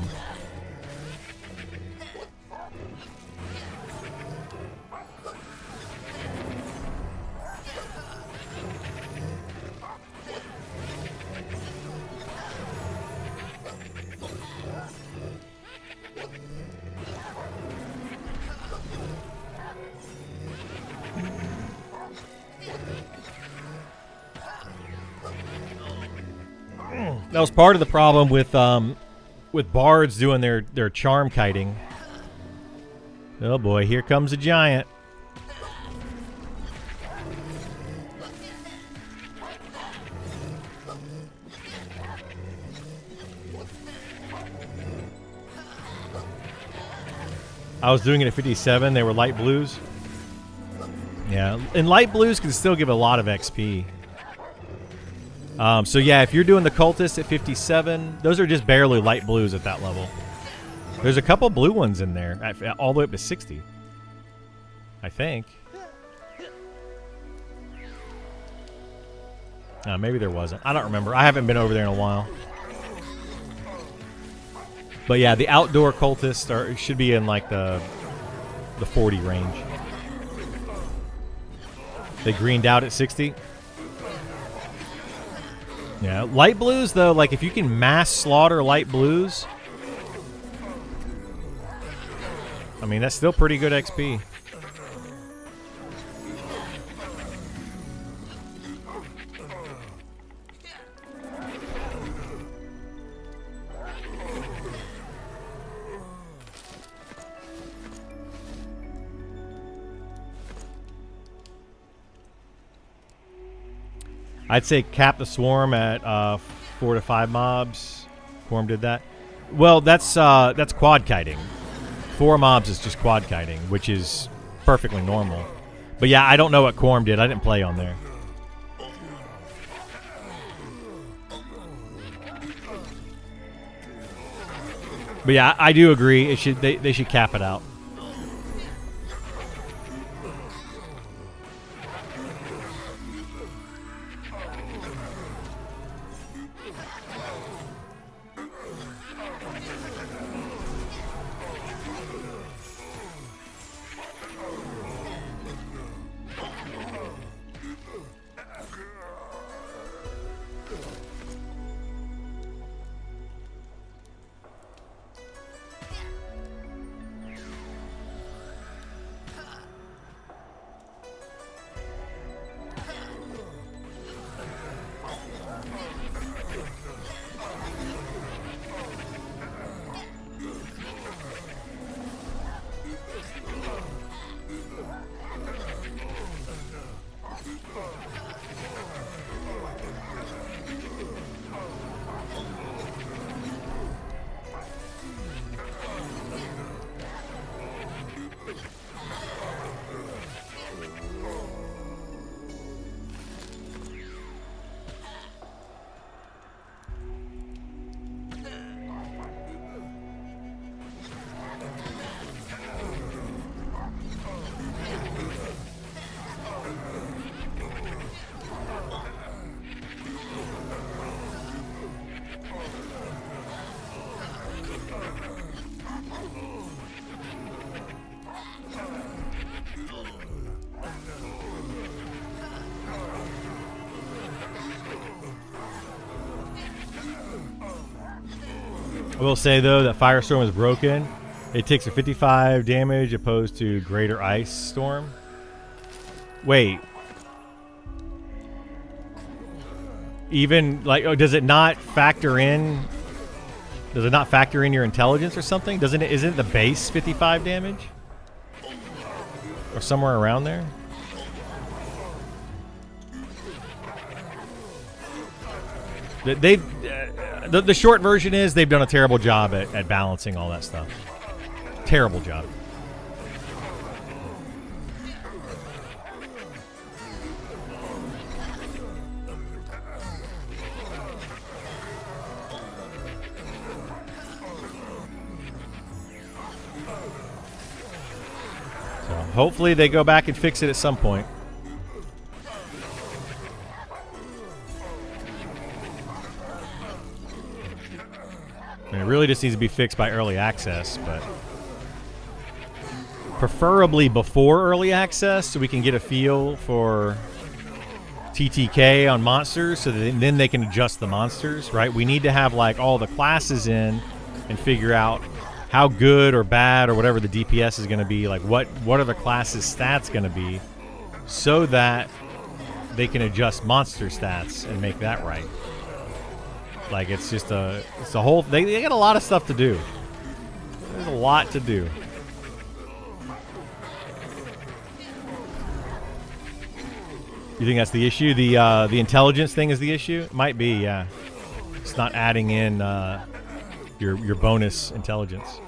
That was part of the problem with bards doing their charm kiting. Oh boy, here comes a giant. I was doing it at 57. They were light blues. Yeah, and light blues can still give a lot of XP. So yeah, if you're doing the cultist at 57, those are just barely light blues at that level. There's a couple blue ones in there, all the way up to 60. I think. Maybe there wasn't. I don't remember. I haven't been over there in a while. But yeah, the outdoor cultists should be in like the 40 range. They greened out at 60. Yeah, light blues though, like if you can mass slaughter light blues, I mean that's still pretty good XP. I'd say cap the swarm at 4 to 5 mobs. Quorum did that. Well, that's quad kiting. 4 mobs is just quad kiting, which is perfectly normal. But yeah, I don't know what Quorum did. I didn't play on there. But yeah, I do agree. They should cap it out. I will say, though, that Firestorm is broken. It takes a 55 damage opposed to Greater Ice Storm. Wait. Even, like, does it not factor in... Does it not factor in your intelligence or something? Isn't it the base 55 damage? Or somewhere around there? The short version is they've done a terrible job at balancing all that stuff. Terrible job. So hopefully they go back and fix it at some point. I mean, it really just needs to be fixed by early access, but preferably before early access so we can get a feel for TTK on monsters so that then they can adjust the monsters, right? We need to have like all the classes in and figure out how good or bad or whatever the DPS is going to be, like what are the classes' stats going to be so that they can adjust monster stats and make that right. Like it's a whole, they got a lot of stuff to do. There's a lot to do. You think that's the issue? The intelligence thing is the issue? It might be, yeah. It's not adding in your bonus intelligence.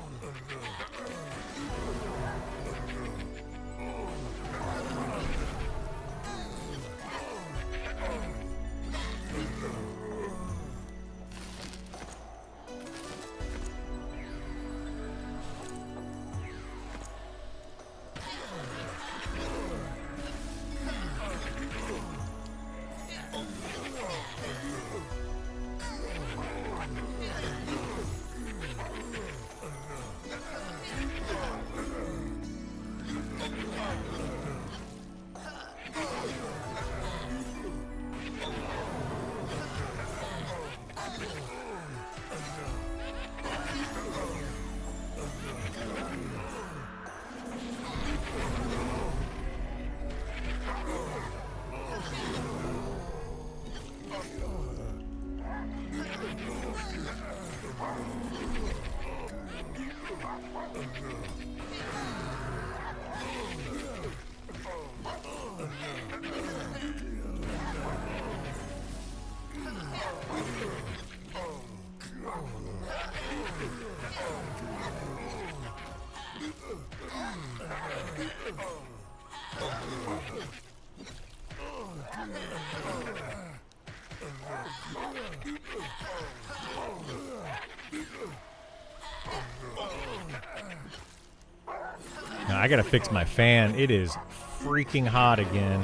Now, I gotta fix my fan. It is freaking hot again.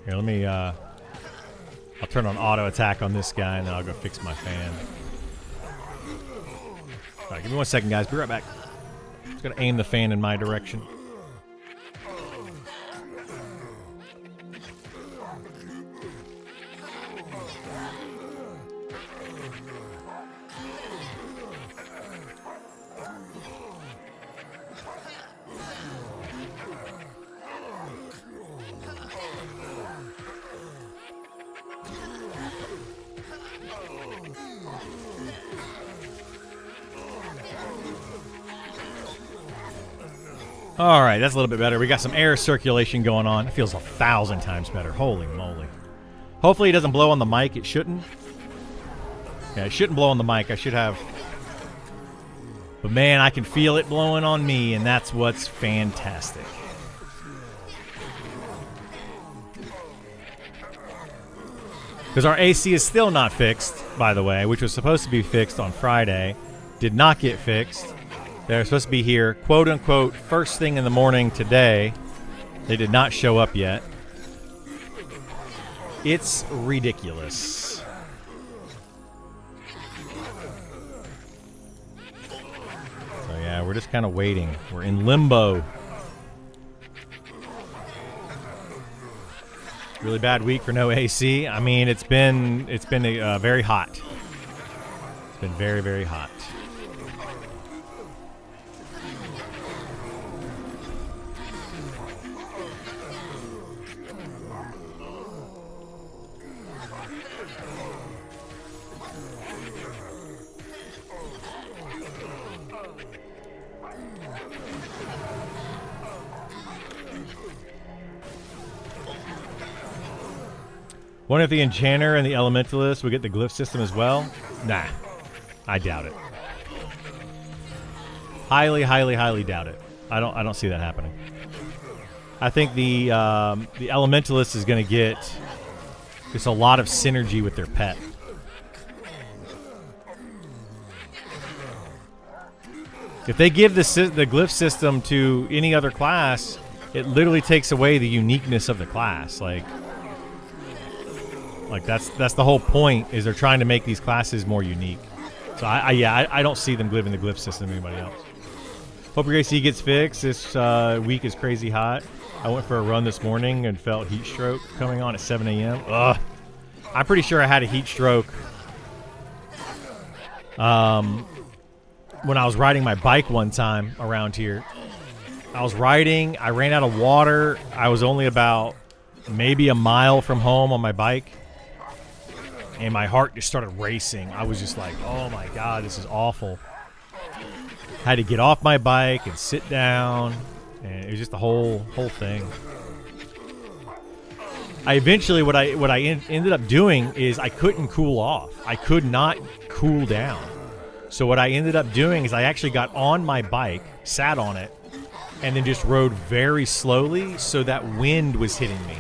Here, let me, I'll turn on auto attack on this guy and then I'll go fix my fan. Alright, give me 1 second, guys. Be right back. Just gonna aim the fan in my direction. Alright, that's a little bit better. We got some air circulation going on. It feels 1,000 times better. Holy moly. Hopefully it doesn't blow on the mic. It shouldn't. Yeah, it shouldn't blow on the mic. I should have... But man, I can feel it blowing on me, and that's what's fantastic. Because our AC is still not fixed, by the way, which was supposed to be fixed on Friday. Did not get fixed. They're supposed to be here, quote-unquote, first thing in the morning today. They did not show up yet. It's ridiculous. So yeah, we're just kind of waiting. We're in limbo. Really bad week for no AC. I mean, it's been very hot. It's been very, very hot. Wonder if the Enchanter and the Elementalist would get the glyph system as well? Nah, I doubt it. Highly, highly, highly doubt it. I don't see that happening. I think the Elementalist is going to get just a lot of synergy with their pet. If they give the glyph system to any other class, it literally takes away the uniqueness of the class. Like that's the whole point, is they're trying to make these classes more unique. So I don't see them giving the glyph system to anybody else. Hope your AC gets fixed. This week is crazy hot. I went for a run this morning and felt heat stroke coming on at 7 a.m. Ugh. I'm pretty sure I had a heat stroke when I was riding my bike one time around here. I was riding. I ran out of water. I was only about maybe a mile from home on my bike. And my heart just started racing. I was just like, oh my God, this is awful. Had to get off my bike and sit down. And it was just the whole thing. I eventually, what I ended up doing is I couldn't cool off. I could not cool down. So what I ended up doing is I actually got on my bike, sat on it, and then just rode very slowly so that wind was hitting me.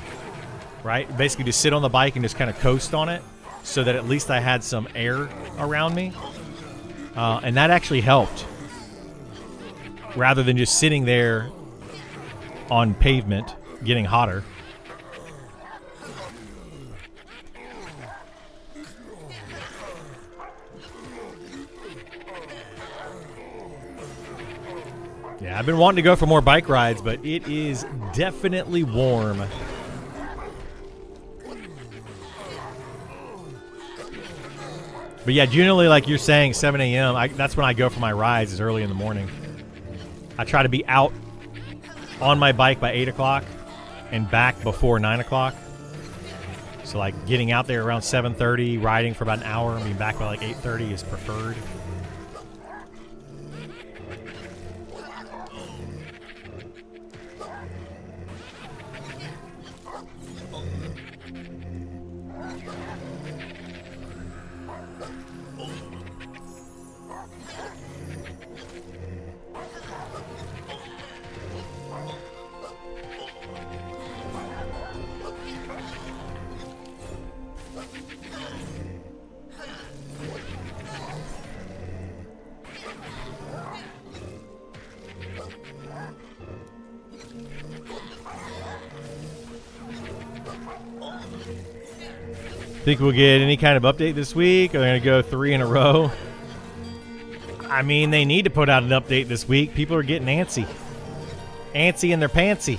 Right? Basically just sit on the bike and just kind of coast on it, so that at least I had some air around me. And that actually helped. Rather than just sitting there on pavement, getting hotter. Yeah, I've been wanting to go for more bike rides, but it is definitely warm. But yeah, generally, like you're saying, 7 a.m., that's when I go for my rides, is early in the morning. I try to be out on my bike by 8 o'clock and back before 9 o'clock. So like getting out there around 7:30, riding for about an hour, and being back by like 8:30 is preferred. Think we'll get any kind of update this week? Are they going to go 3 in a row? I mean, they need to put out an update this week. People are getting antsy. Antsy in their pantsy.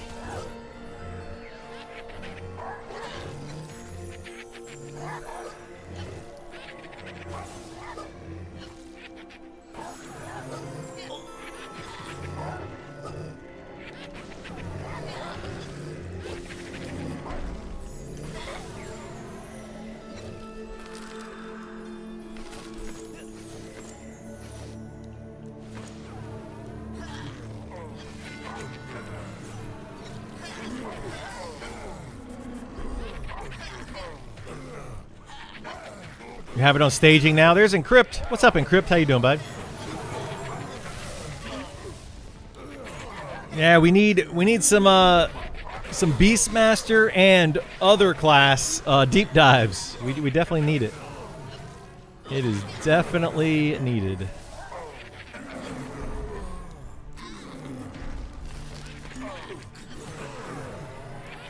You have it on staging now. There's Encrypt. What's up, Encrypt? How you doing, bud? Yeah, we need some Beastmaster and other class deep dives. We definitely need it. It is definitely needed.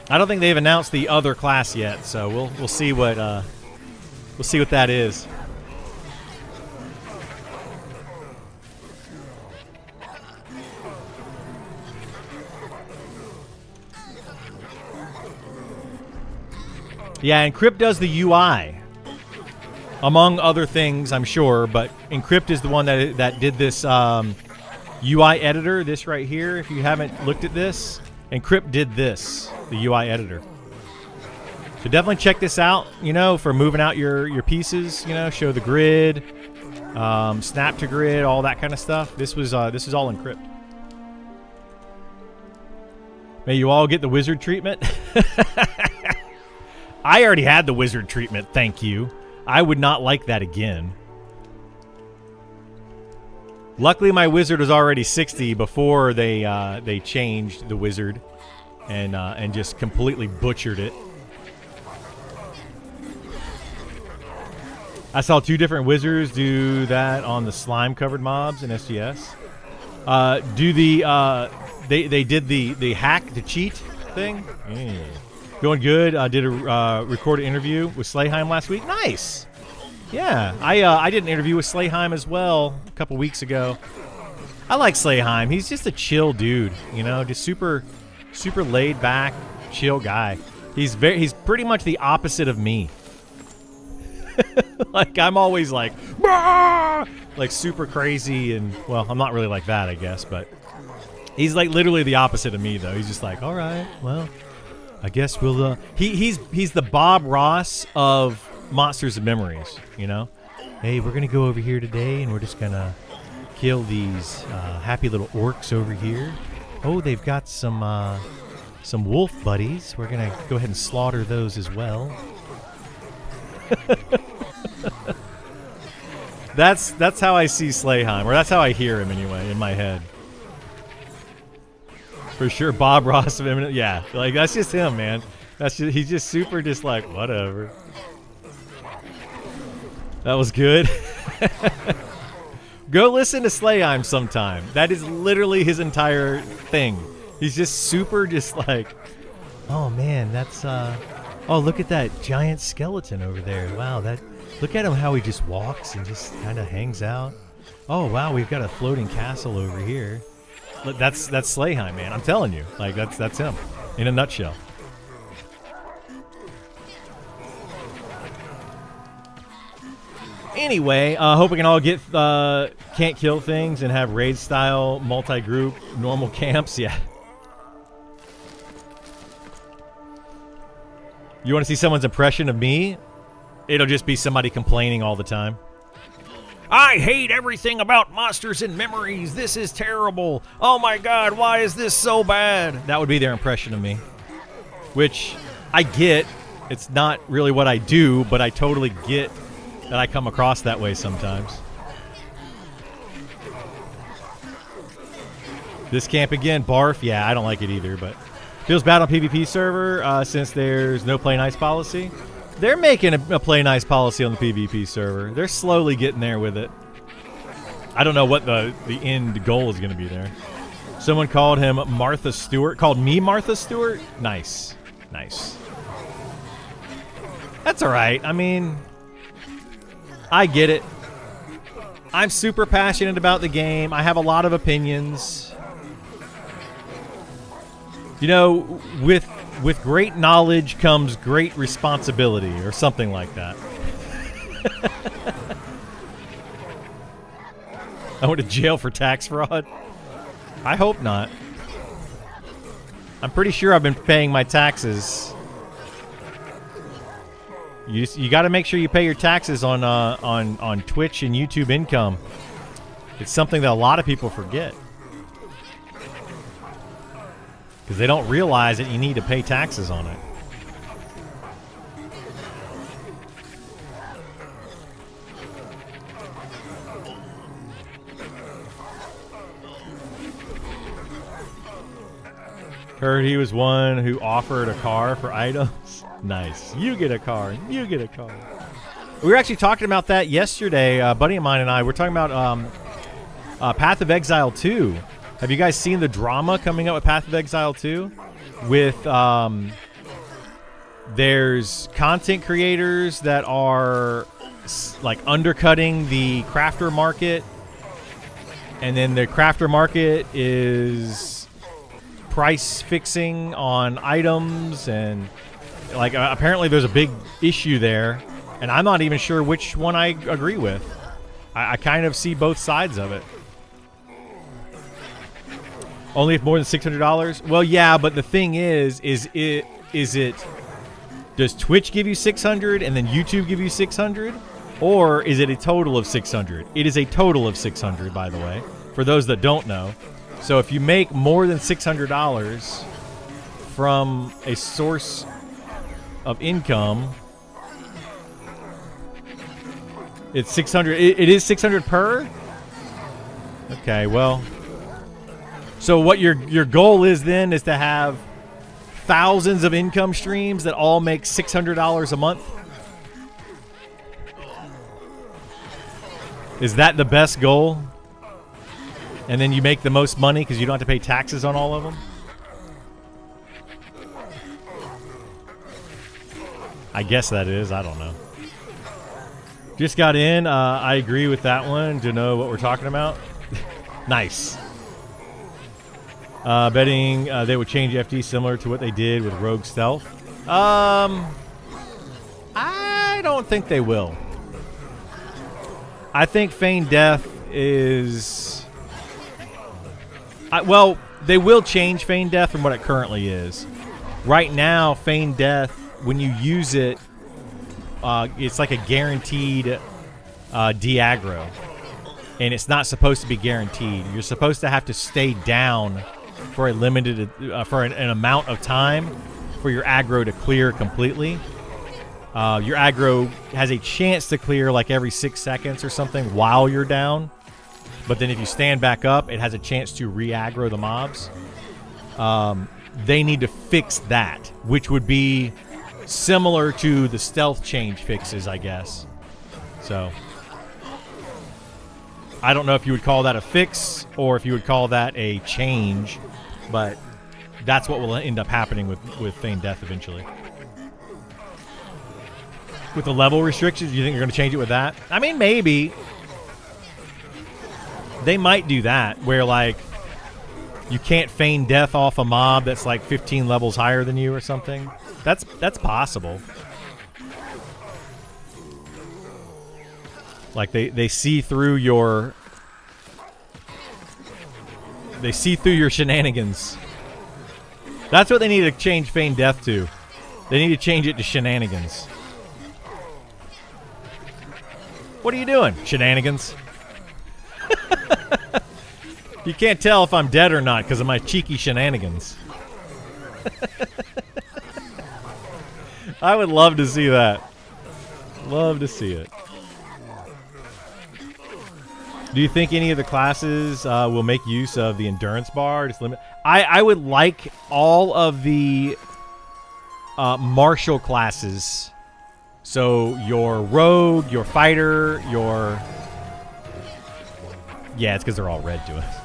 I don't think they've announced the other class yet, so we'll see what that is. Yeah, Encrypt does the UI, among other things, I'm sure. But Encrypt is the one that did this UI editor. This right here. If you haven't looked at this, Encrypt did this, the UI editor. So definitely check this out. You know, for moving out your pieces. You know, show the grid, snap to grid, all that kind of stuff. This is all Encrypt. May you all get the wizard treatment. I already had the wizard treatment, thank you. I would not like that again. Luckily, my wizard was already 60 before they changed the wizard and just completely butchered it. I saw 2 different wizards do that on the slime-covered mobs in SGS. They did the hack, the cheat thing. Going good. Did a recorded interview with Slayheim last week. Nice. Yeah, I did an interview with Slayheim as well a couple weeks ago. I like Slayheim. He's just a chill dude, you know, just super laid back, chill guy. He's pretty much the opposite of me. Like I'm always like super crazy and well, I'm not really like that, I guess, but he's like literally the opposite of me though. He's just like, all right, well, I guess we'll. He's the Bob Ross of Monsters and Memories, you know. Hey, we're gonna go over here today, and we're just gonna kill these happy little orcs over here. Oh, they've got some wolf buddies. We're gonna go ahead and slaughter those as well. That's how I see Slayheim, or that's how I hear him anyway in my head. For sure, Bob Ross of Eminent. Yeah, like that's just him, man. He's just super, just like whatever. That was good. Go listen to Slayheim sometime. That is literally his entire thing. He's just super, just like, oh man, that's oh look at that giant skeleton over there. Wow, look at him how he just walks and just kind of hangs out. Oh wow, we've got a floating castle over here. That's Slayheim, man. I'm telling you, like that's him in a nutshell. Anyway, hope we can all get can't kill things and have raid style multi-group normal camps. Yeah. You want to see someone's impression of me? It'll just be somebody complaining all the time. I hate everything about Monsters and Memories. This is terrible. Oh my god, why is this so bad? That would be their impression of me. Which I get. It's not really what I do, but I totally get that I come across that way sometimes. This camp again, barf. Yeah, I don't like it either, but feels bad on PvP server since there's no play nice policy. They're making a play nice policy on the PvP server. They're slowly getting there with it. I don't know what the end goal is going to be there. Someone called him Martha Stewart. Called me Martha Stewart? Nice. Nice. That's all right. I mean, I get it. I'm super passionate about the game. I have a lot of opinions. You know, with great knowledge comes great responsibility, or something like that. I went to jail for tax fraud. I hope not. I'm pretty sure I've been paying my taxes. You got to make sure you pay your taxes on Twitch and YouTube income. It's something that a lot of people forget. Because they don't realize that you need to pay taxes on it. Heard he was one who offered a car for items. Nice. You get a car. You get a car. We were actually talking about that yesterday. A buddy of mine and I were talking about Path of Exile 2. Have you guys seen the drama coming up with Path of Exile 2? With, there's content creators that are, like, undercutting the crafter market. And then the crafter market is price fixing on items. And Like, apparently there's a big issue there, and I'm not even sure which one I agree with. I kind of see both sides of it. Only if more than $600? Well, yeah, but the thing is it does Twitch give you 600 and then YouTube give you 600? Or is it a total of 600? It is a total of 600, by the way, for those that don't know. So if you make more than $600 from a source of income, it's 600. It is 600 per? Okay, well. So what your goal is then is to have thousands of income streams that all make $600 a month? Is that the best goal? And then you make the most money because you don't have to pay taxes on all of them? I guess that is. I don't know. Just got in. I agree with that one. Do you know what we're talking about? Nice. Betting they would change FD similar to what they did with Rogue Stealth. I don't think they will. I think Feigned Death is... well, they will change Feigned Death from what it currently is. Right now, Feigned Death, when you use it, it's like a guaranteed de-aggro. And it's not supposed to be guaranteed. You're supposed to have to stay down for a limited, for an amount of time for your aggro to clear completely. Your aggro has a chance to clear like every 6 seconds or something while you're down. But then if you stand back up, it has a chance to re-aggro the mobs. They need to fix that, which would be similar to the stealth change fixes, I guess. So I don't know if you would call that a fix or if you would call that a change, but that's what will end up happening with Feigned Death eventually. With the level restrictions, you think you're going to change it with that? I mean, maybe. They might do that, where, like, you can't feign death off a mob that's, like, 15 levels higher than you or something. That's possible. Like, they see through your... They see through your shenanigans. That's what they need to change Feigned Death to. They need to change it to shenanigans. What are you doing? Shenanigans. You can't tell if I'm dead or not because of my cheeky shenanigans. I would love to see that. Love to see it. Do you think any of the classes will make use of the endurance bar? Just limit. I would like all of the martial classes. So your rogue, your fighter, your... Yeah, it's because they're all red to us.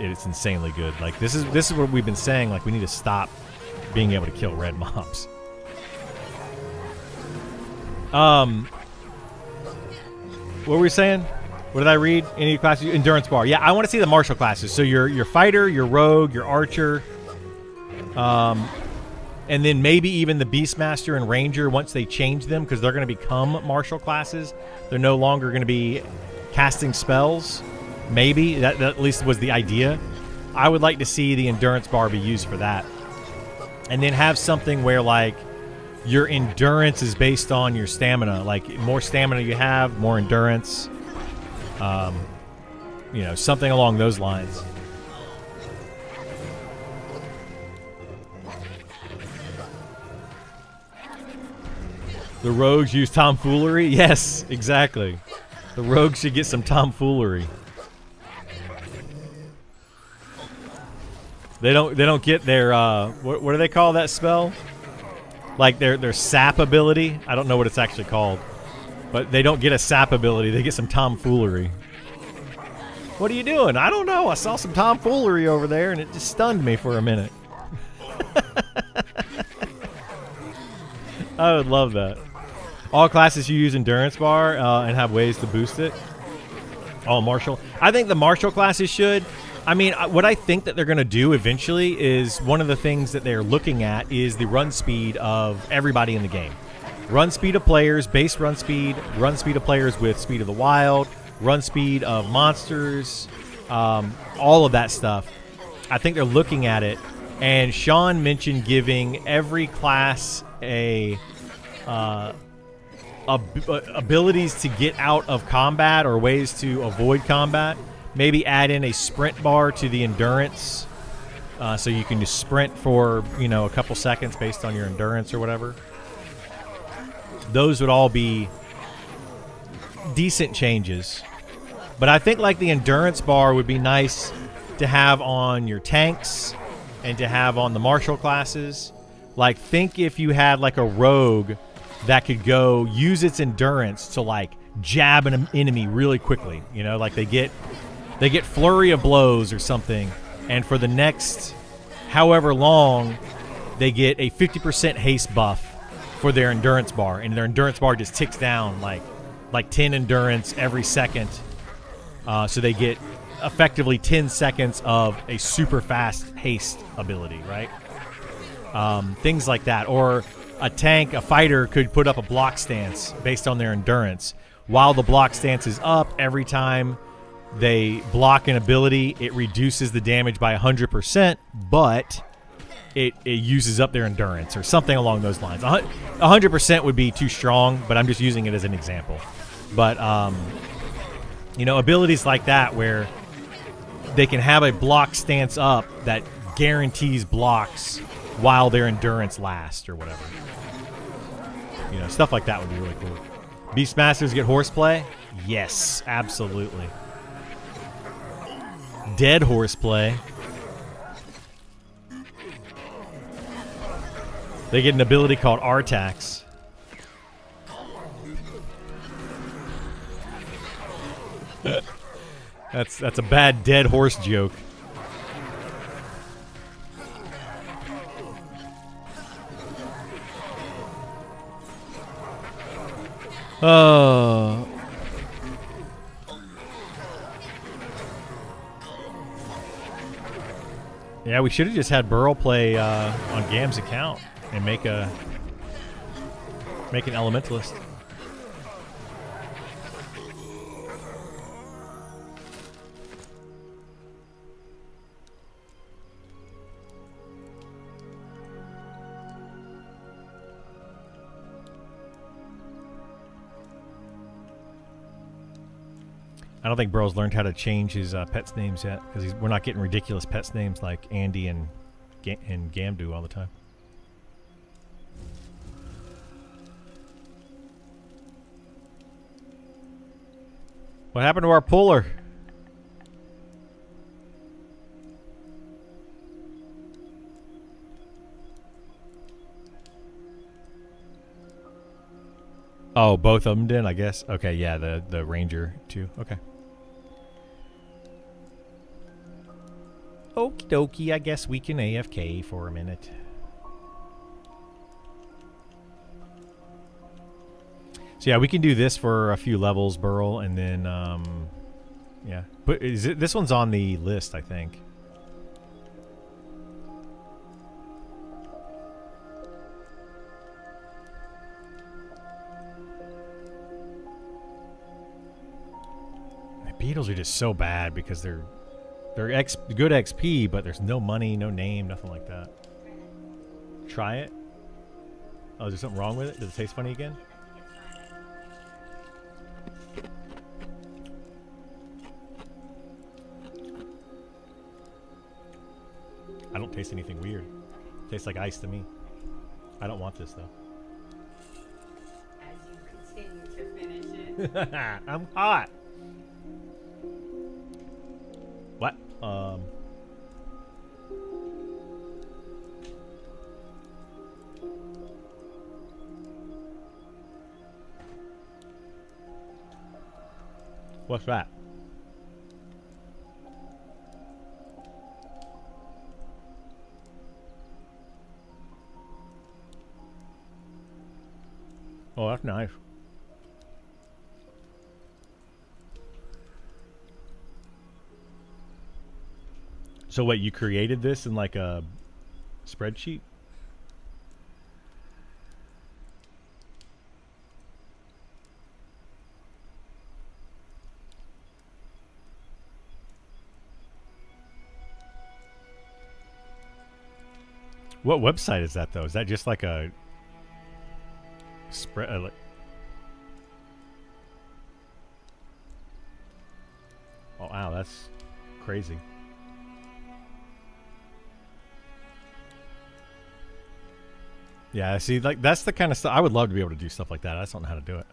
It's insanely good. Like, this is what we've been saying. Like, we need to stop being able to kill red mobs. What were we saying? What did I read? Any classes? Endurance bar. Yeah, I want to see the martial classes. So your fighter, your rogue, your archer, and then maybe even the Beastmaster and Ranger once they change them, because they're going to become martial classes. They're no longer going to be casting spells. Maybe. That at least was the idea. I would like to see the endurance bar be used for that. And then have something where, like, your endurance is based on your stamina. Like, more stamina you have, more endurance. You know, something along those lines. The rogues use tomfoolery? Yes, exactly. The rogues should get some tomfoolery. They don't get their what do they call that spell? Like their sap ability. I don't know what it's actually called. But they don't get a sap ability, they get some tomfoolery. What are you doing? I don't know. I saw some tomfoolery over there and it just stunned me for a minute. I would love that. All classes you use endurance bar and have ways to boost it. All martial. I think the martial classes should. I mean, what I think that they're going to do eventually is one of the things that they're looking at is the run speed of everybody in the game. Run speed of players, base run speed of players with Speed of the Wild, run speed of monsters, all of that stuff. I think they're looking at it, and Sean mentioned giving every class abilities to get out of combat or ways to avoid combat. Maybe add in a sprint bar to the endurance, so you can just sprint for a couple seconds based on your endurance or whatever. Those would all be decent changes. But I think like the endurance bar would be nice to have on your tanks and to have on the martial classes. Like, think if you had like a rogue that could go use its endurance to like jab an enemy really quickly. Like they get flurry of blows or something, and for the next however long, they get a 50% haste buff for their endurance bar, and their endurance bar just ticks down like 10 endurance every second. So they get effectively 10 seconds of a super fast haste ability, right? Things like that. Or a fighter could put up a block stance based on their endurance. While the block stance is up, every time they block an ability, it reduces the damage by 100%, but it uses up their endurance or something along those lines. 100% would be too strong, but I'm just using it as an example. But, abilities like that where they can have a block stance up that guarantees blocks while their endurance lasts or whatever. Stuff like that would be really cool. Beastmasters get horseplay? Yes, absolutely. Dead horseplay. They get an ability called Artax. That's a bad dead horse joke. Oh. Yeah, we should have just had Burl play on Gam's account and make an elementalist. I don't think Burl's learned how to change his pets' names yet, because we're not getting ridiculous pets' names like Andy and Gam do all the time. What happened to our puller? Oh, both of them did, I guess. Okay, yeah, the Ranger too. Okay. Okie dokie, I guess we can AFK for a minute. So yeah, we can do this for a few levels, Burl, and then yeah. But this one's on the list, I think. The Beetles are just so bad because they're good XP, but there's no money, no name, nothing like that. Try it? Oh, is there something wrong with it? Does it taste funny again? I don't taste anything weird. It tastes like ice to me. I don't want this, though. As you continue to finish it. I'm hot. What? What's that? Oh, that's nice. So what, you created this in like a spreadsheet? What website is that though? Is that just like a spread? Oh wow, that's crazy. Yeah, see, like that's the kind of stuff I would love to be able to do stuff like that. I just don't know how to do it.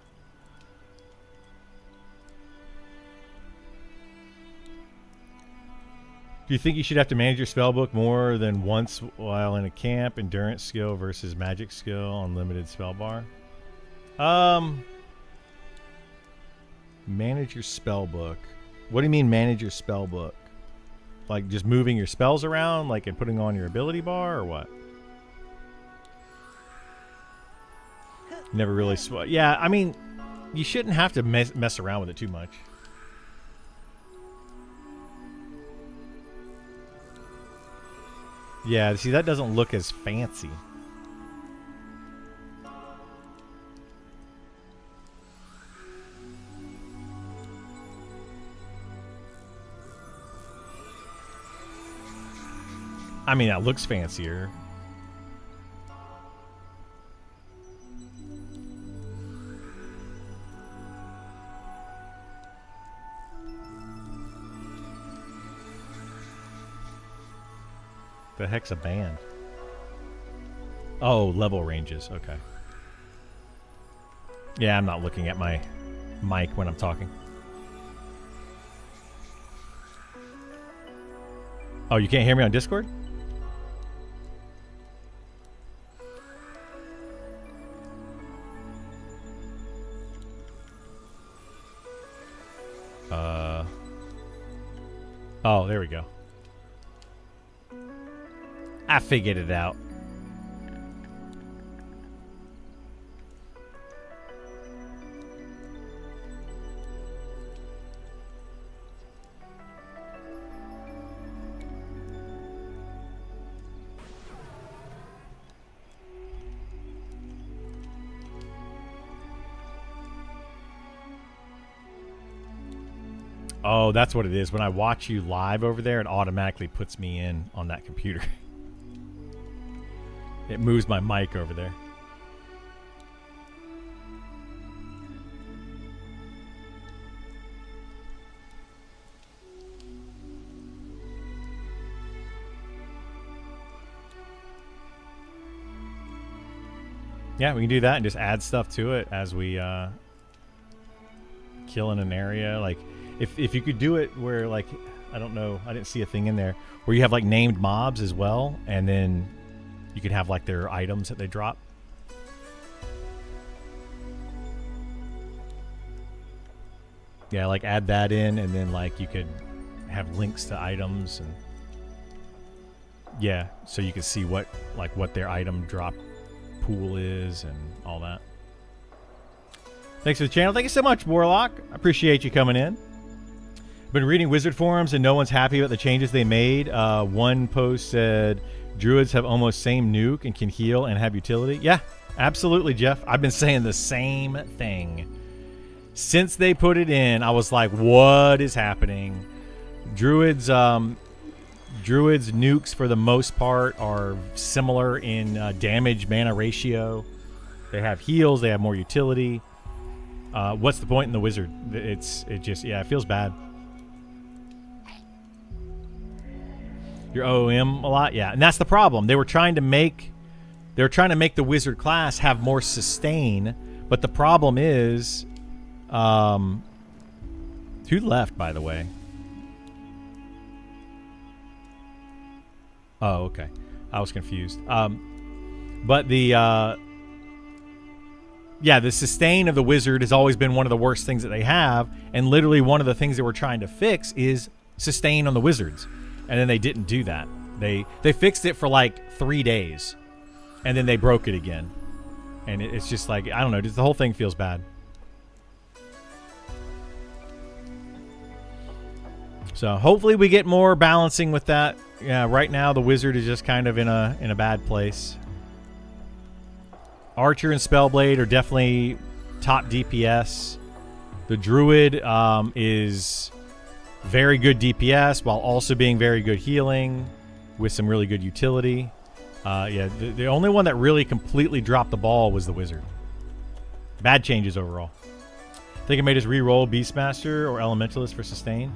Do you think you should have to manage your spell book more than once while in a camp? Endurance skill versus magic skill, unlimited spell bar. Manage your spell book. What do you mean manage your spell book? Like just moving your spells around, like and putting on your ability bar, or what? Never really yeah, I mean, you shouldn't have to mess around with it too much. Yeah, see, that doesn't look as fancy. I mean, that looks fancier. The heck's a band? Oh, level ranges. Okay. Yeah, I'm not looking at my mic when I'm talking. Oh, you can't hear me on Discord? Oh, there we go. I figured it out. Oh, that's what it is. When I watch you live over there, it automatically puts me in on that computer. It moves my mic over there. Yeah, we can do that and just add stuff to it as we kill in an area. Like, if you could do it where, like, I don't know, I didn't see a thing in there, where you have, like, named mobs as well, and then you could have, like, their items that they drop. Yeah, like, add that in, and then, like, you could have links to items, and yeah, so you can see what, like, what their item drop pool is and all that. Thanks for the channel. Thank you so much, Warlock. I appreciate you coming in. Been reading Wizard forums and no one's happy about the changes they made. One post said druids have almost same nuke and can heal and have utility. Yeah, absolutely, Jeff. I've been saying the same thing since they put it in. I was like, what is happening? Druids nukes for the most part are similar in damage mana ratio. They have heals. They have more utility. What's the point in the wizard? It feels bad. Your OM a lot, yeah, and that's the problem. They were trying to make the wizard class have more sustain, but the problem is, who left, by the way? Oh, okay, I was confused. But the the sustain of the wizard has always been one of the worst things that they have, and literally one of the things that we're trying to fix is sustain on the wizards. And then they didn't do that. They fixed it for like 3 days, and then they broke it again. And it's just like, I don't know, just the whole thing feels bad. So hopefully we get more balancing with that Yeah, right now the wizard is just kind of in a bad place. Archer and Spellblade are definitely top DPS. The druid is very good DPS while also being very good healing with some really good utility. Yeah, the only one that really completely dropped the ball was the wizard. Bad changes overall. I think I may just re-roll Beastmaster or Elementalist for sustain.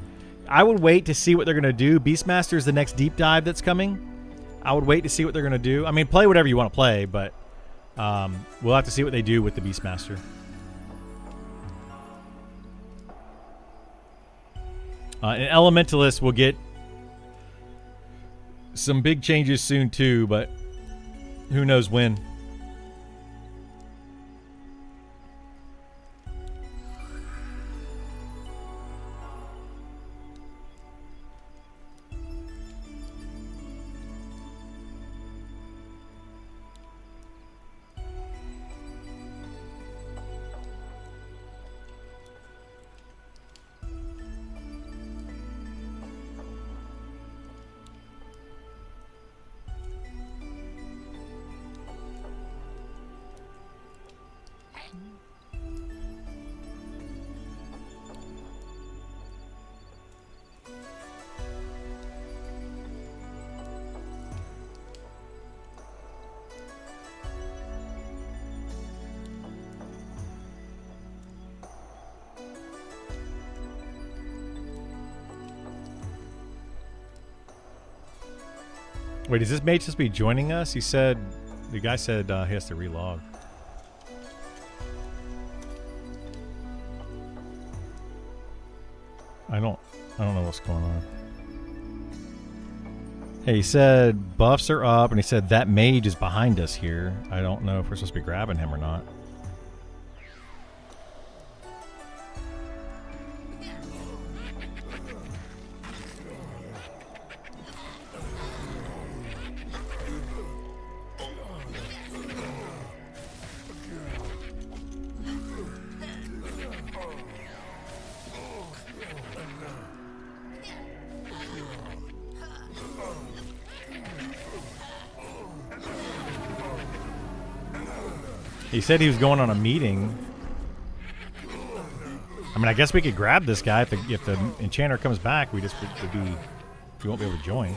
I would wait to see what they're going to do. Beastmaster is the next deep dive that's coming. I would wait to see what they're going to do. I mean, play whatever you want to play, but we'll have to see what they do with the Beastmaster. And Elementalist will get some big changes soon too, but who knows when. Wait, is this mate just be joining us? He said, the guy said he has to relog. I don't know what's going on. Hey, he said buffs are up, and he said that mage is behind us here. I don't know if we're supposed to be grabbing him or not. He said he was going on a meeting. I mean, I guess we could grab this guy if the enchanter comes back. We won't be able to join.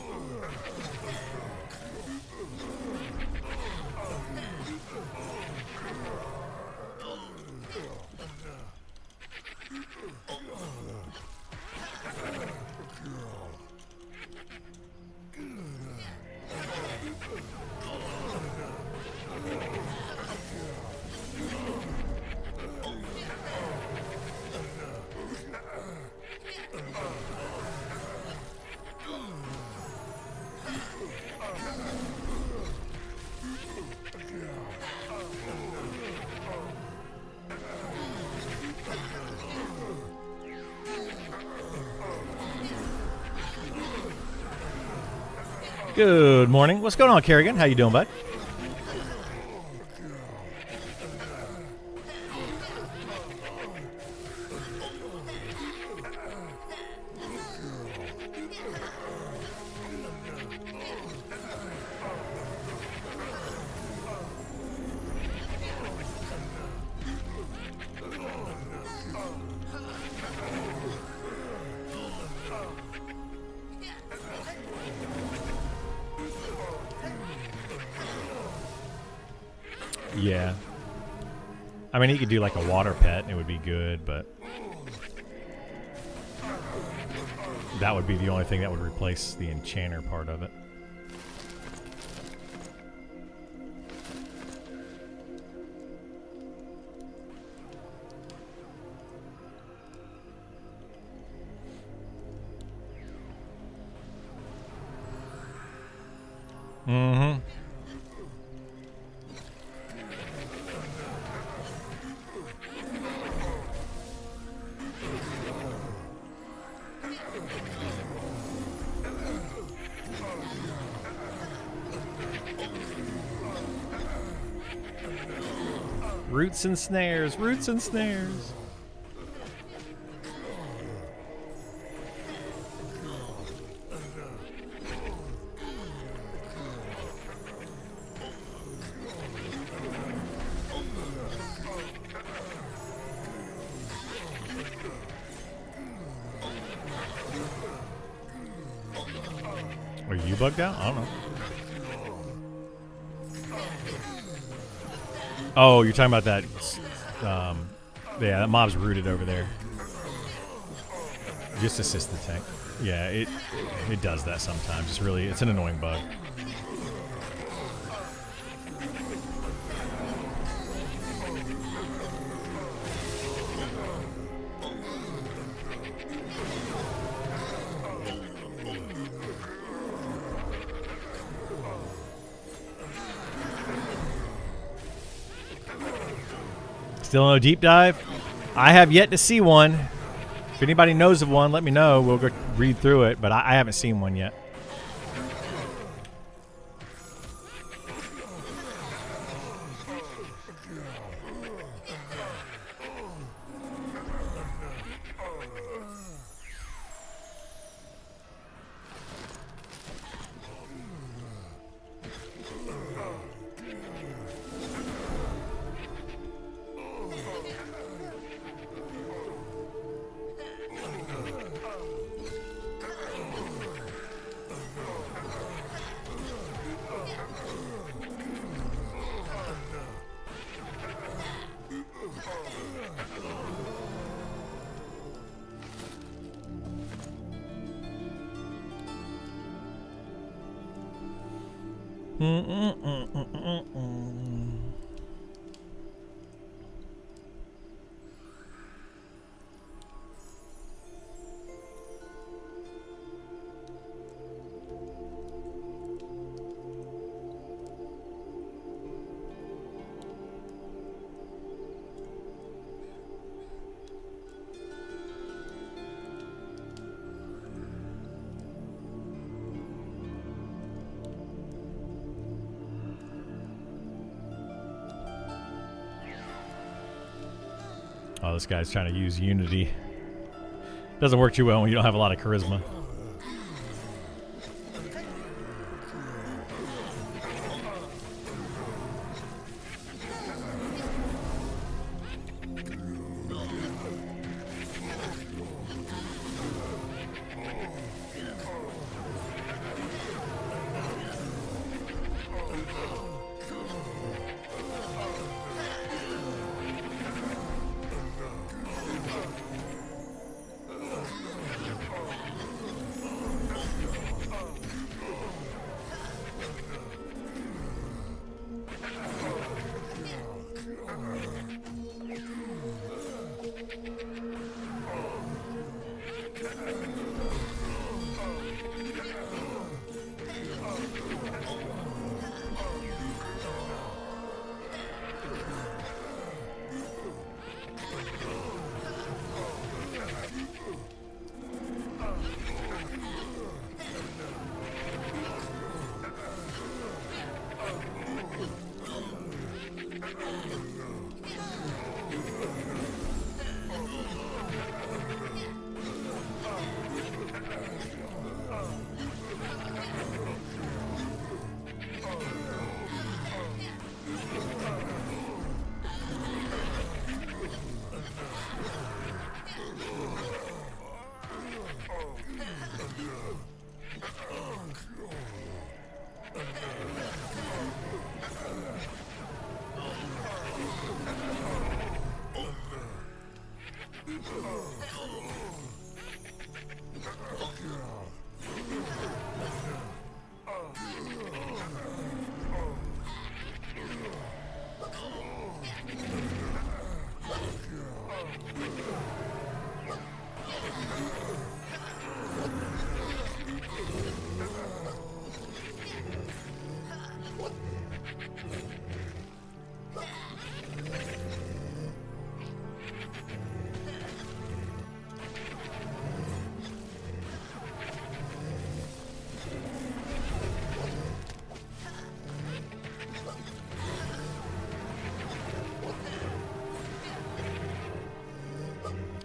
Good morning. What's going on, Kerrigan? How you doing, bud? Yeah. I mean, he could do like a water pet and it would be good, but that would be the only thing that would replace the enchanter part of it. Mm-hmm. Roots and snares, roots and snares. bugged out? I don't know. Oh, you're talking about that. Yeah, that mob's rooted over there. Just assist the tank. Yeah, it does that sometimes. It's an annoying bug. Still no deep dive? I have yet to see one. If anybody knows of one, let me know. We'll go read through it, but I haven't seen one yet. Oh, this guy's trying to use Unity. Doesn't work too well when you don't have a lot of charisma.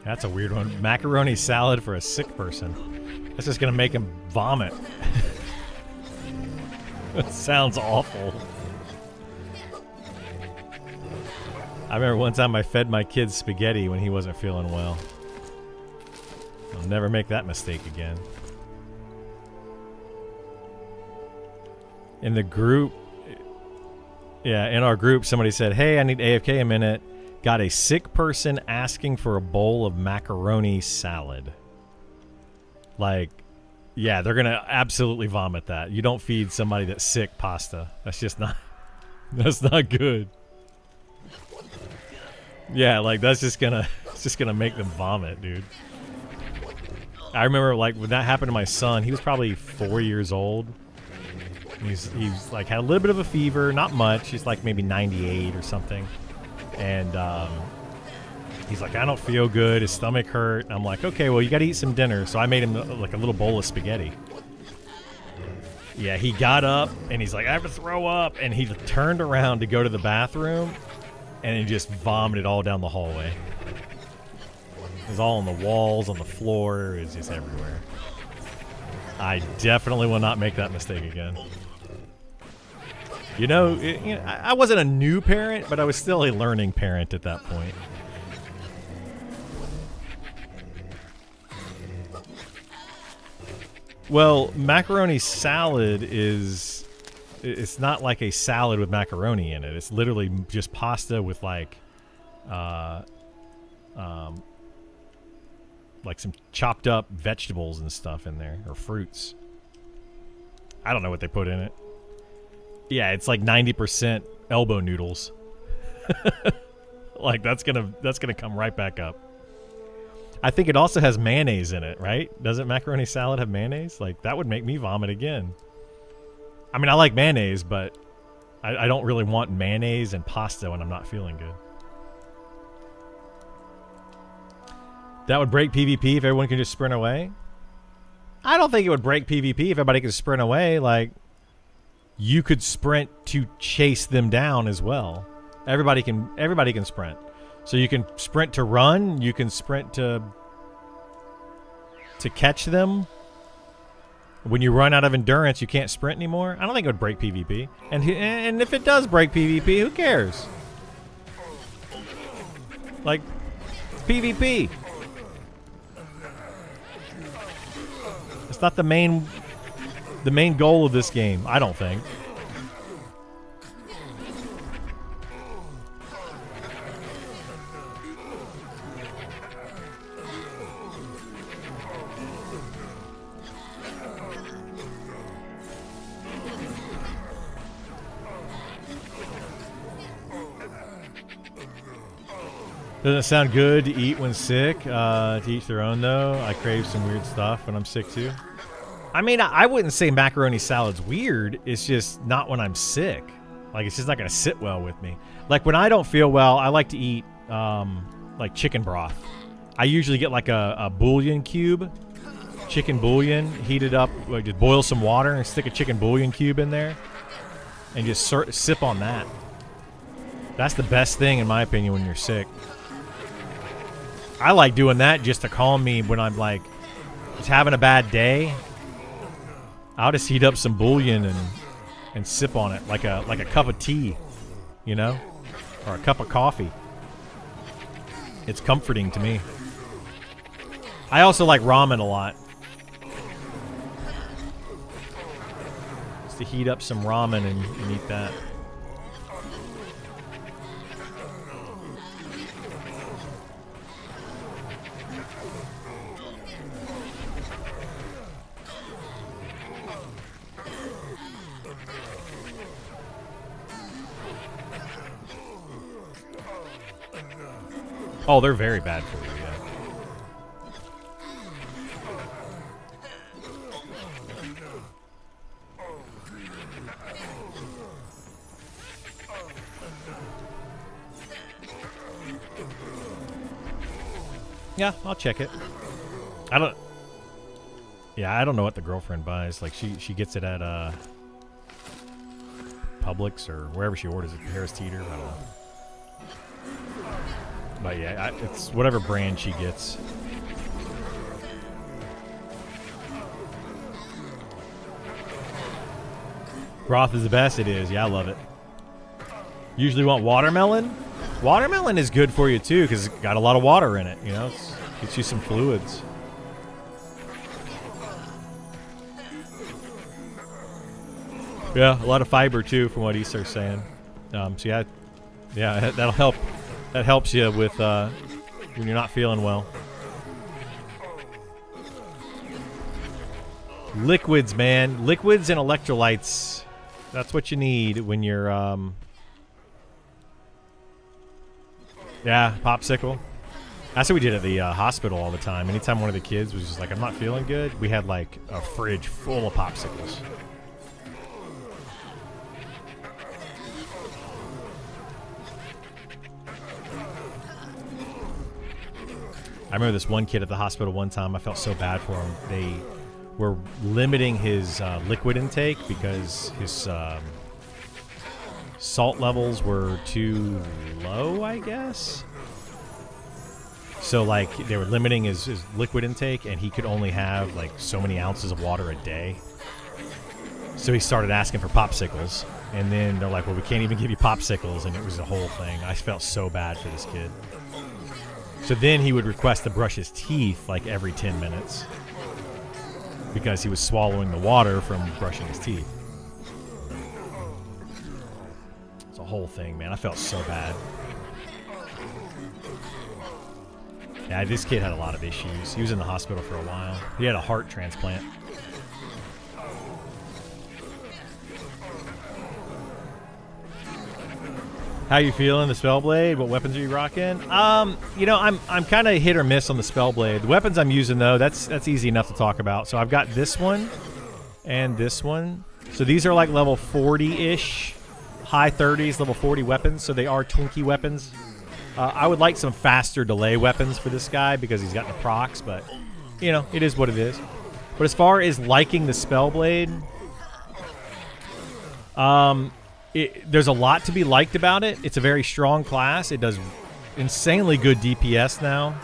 That's a weird one. Macaroni salad for a sick person. That's just gonna make him vomit. That sounds awful. I remember one time I fed my kid spaghetti when he wasn't feeling well. I'll never make that mistake again. In the group, yeah, in our group, somebody said, "Hey, I need AFK a minute. Got a sick person asking for a bowl of macaroni salad." Like, yeah, they're gonna absolutely vomit that. You don't feed somebody that's sick pasta. That's just not. That's not good. Yeah, like that's just gonna. It's just gonna make them vomit, dude. I remember like when that happened to my son. He was probably 4 years old. He's like had a little bit of a fever, not much. He's like maybe 98 or something, and he's like, I don't feel good. His stomach hurt. I'm like, okay, well you got to eat some dinner. So I made him like a little bowl of spaghetti. Yeah, he got up and he's like, I have to throw up, and he turned around to go to the bathroom, and he just vomited all down the hallway. It was all on the walls, on the floor. It was just everywhere. I definitely will not make that mistake again. You know, I wasn't a new parent, but I was still a learning parent at that point. Well, macaroni salad is... It's not like a salad with macaroni in it. It's literally just pasta with like some chopped up vegetables and stuff in there, or fruits. I don't know what they put in it. Yeah, it's like 90% elbow noodles. Like that's gonna come right back up. I think it also has mayonnaise in it, right? Doesn't macaroni salad have mayonnaise? Like that would make me vomit again. I mean, I like mayonnaise, but I don't really want mayonnaise and pasta when I'm not feeling good. That would break PvP if everyone could just sprint away? I don't think it would break PvP if everybody could sprint away. Like, you could sprint to chase them down as well. Everybody can sprint. So you can sprint to run, you can sprint to catch them. When you run out of endurance, you can't sprint anymore. I don't think it would break PvP. And if it does break PvP, who cares? Like, it's PvP. It's not the main goal of this game, I don't think. Doesn't sound good to eat when sick. To each their own, though. I crave some weird stuff when I'm sick, too. I mean, I wouldn't say macaroni salad's weird. It's just not when I'm sick. Like, it's just not going to sit well with me. Like, when I don't feel well, I like to eat, like, chicken broth. I usually get, like, a bouillon cube. Chicken bouillon. Heat it up. Like, just boil some water and stick a chicken bouillon cube in there. And just sip on that. That's the best thing, in my opinion, when you're sick. I like doing that just to calm me when I'm like just having a bad day. I'll just heat up some bouillon and sip on it like a cup of tea, you know, or a cup of coffee. It's comforting to me. I also like ramen a lot. Just to heat up some ramen and eat that. Oh, they're very bad for you, yeah. Yeah, I'll check it. I don't know what the girlfriend buys. Like she gets it at Publix or wherever she orders it. Harris Teeter, I don't know. But yeah, it's whatever brand she gets. Broth is the best. It is. Yeah, I love it. Usually want watermelon. Watermelon is good for you too because it's got a lot of water in it. You know, it gets you some fluids. Yeah, a lot of fiber too, from what Isar's saying. So yeah, that'll help. That helps you with when you're not feeling well. Liquids, man, liquids and electrolytes. That's what you need when you're yeah, popsicle. That's what we did at the hospital all the time. Anytime one of the kids was just like, I'm not feeling good, we had like a fridge full of popsicles. I remember this one kid at the hospital one time. I felt so bad for him. They were limiting his liquid intake because his salt levels were too low, I guess. So, like, they were limiting his liquid intake, and he could only have, like, so many ounces of water a day. So he started asking for popsicles. And then they're like, well, we can't even give you popsicles. And it was a whole thing. I felt so bad for this kid. So then he would request to brush his teeth, like, every 10 minutes. Because he was swallowing the water from brushing his teeth. It's a whole thing, man. I felt so bad. Yeah, this kid had a lot of issues. He was in the hospital for a while. He had a heart transplant. How you feeling? The Spellblade? What weapons are you rocking? You know, I'm kind of hit or miss on the Spellblade. The weapons I'm using though, that's easy enough to talk about. So I've got this one and this one. So these are like level 40-ish, high 30s, level 40 weapons. So they are Twinkie weapons. I would like some faster delay weapons for this guy because he's got the procs, but, you know, it is what it is. But as far as liking the Spellblade, there's a lot to be liked about it. It's a very strong class. It does insanely good DPS now.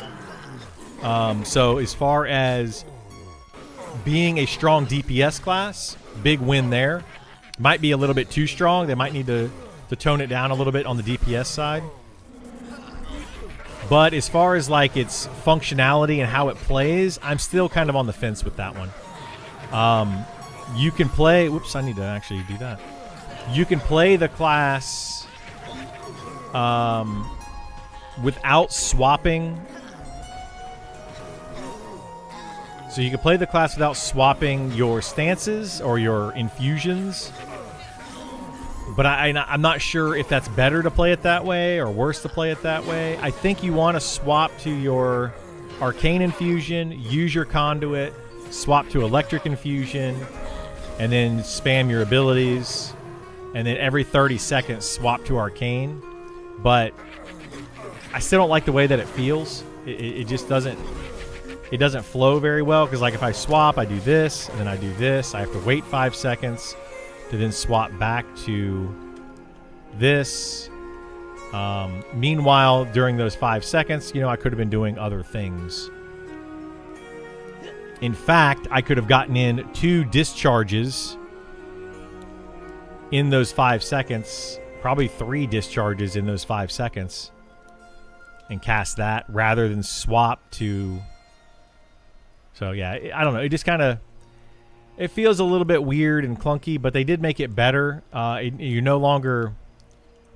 So as far as being a strong DPS class, big win there. Might be a little bit too strong. They might need to tone it down a little bit on the DPS side. But as far as like its functionality and how it plays, I'm still kind of on the fence with that one. You can play... Whoops, I need to actually do that. You can play the class without swapping. So you can play the class without swapping your stances or your infusions. But I'm not sure if that's better to play it that way or worse to play it that way. I think you want to swap to your arcane infusion, use your conduit, swap to electric infusion, and then spam your abilities. And then every 30 seconds swap to arcane. But I still don't like the way that it feels. It just doesn't... It doesn't flow very well because, like, if I swap, I do this, and then I do this. I have to wait 5 seconds to then swap back to this. Meanwhile, during those 5 seconds, you know, I could have been doing other things. In fact, I could have gotten in 2 discharges in those 5 seconds, probably 3 discharges in those 5 seconds, and cast that rather than swap to... So, yeah, I don't know. It just kind of... It feels a little bit weird and clunky, but they did make it better. You no longer...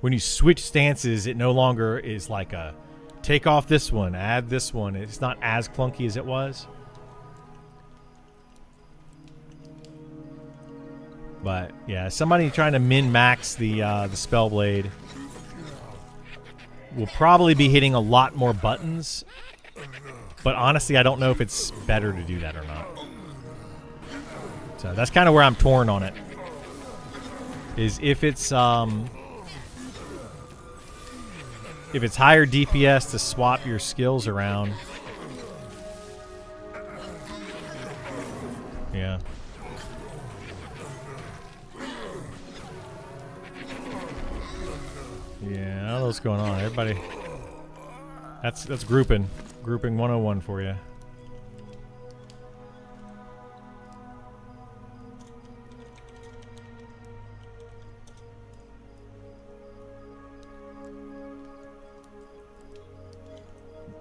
When you switch stances, it no longer is like a... Take off this one, add this one. It's not as clunky as it was. But, yeah, somebody trying to min-max the Spellblade will probably be hitting a lot more buttons. But honestly, I don't know if it's better to do that or not. So that's kind of where I'm torn on it. Is if it's higher DPS to swap your skills around. Yeah. Yeah, I don't know what's going on. Everybody, that's grouping 101 for you.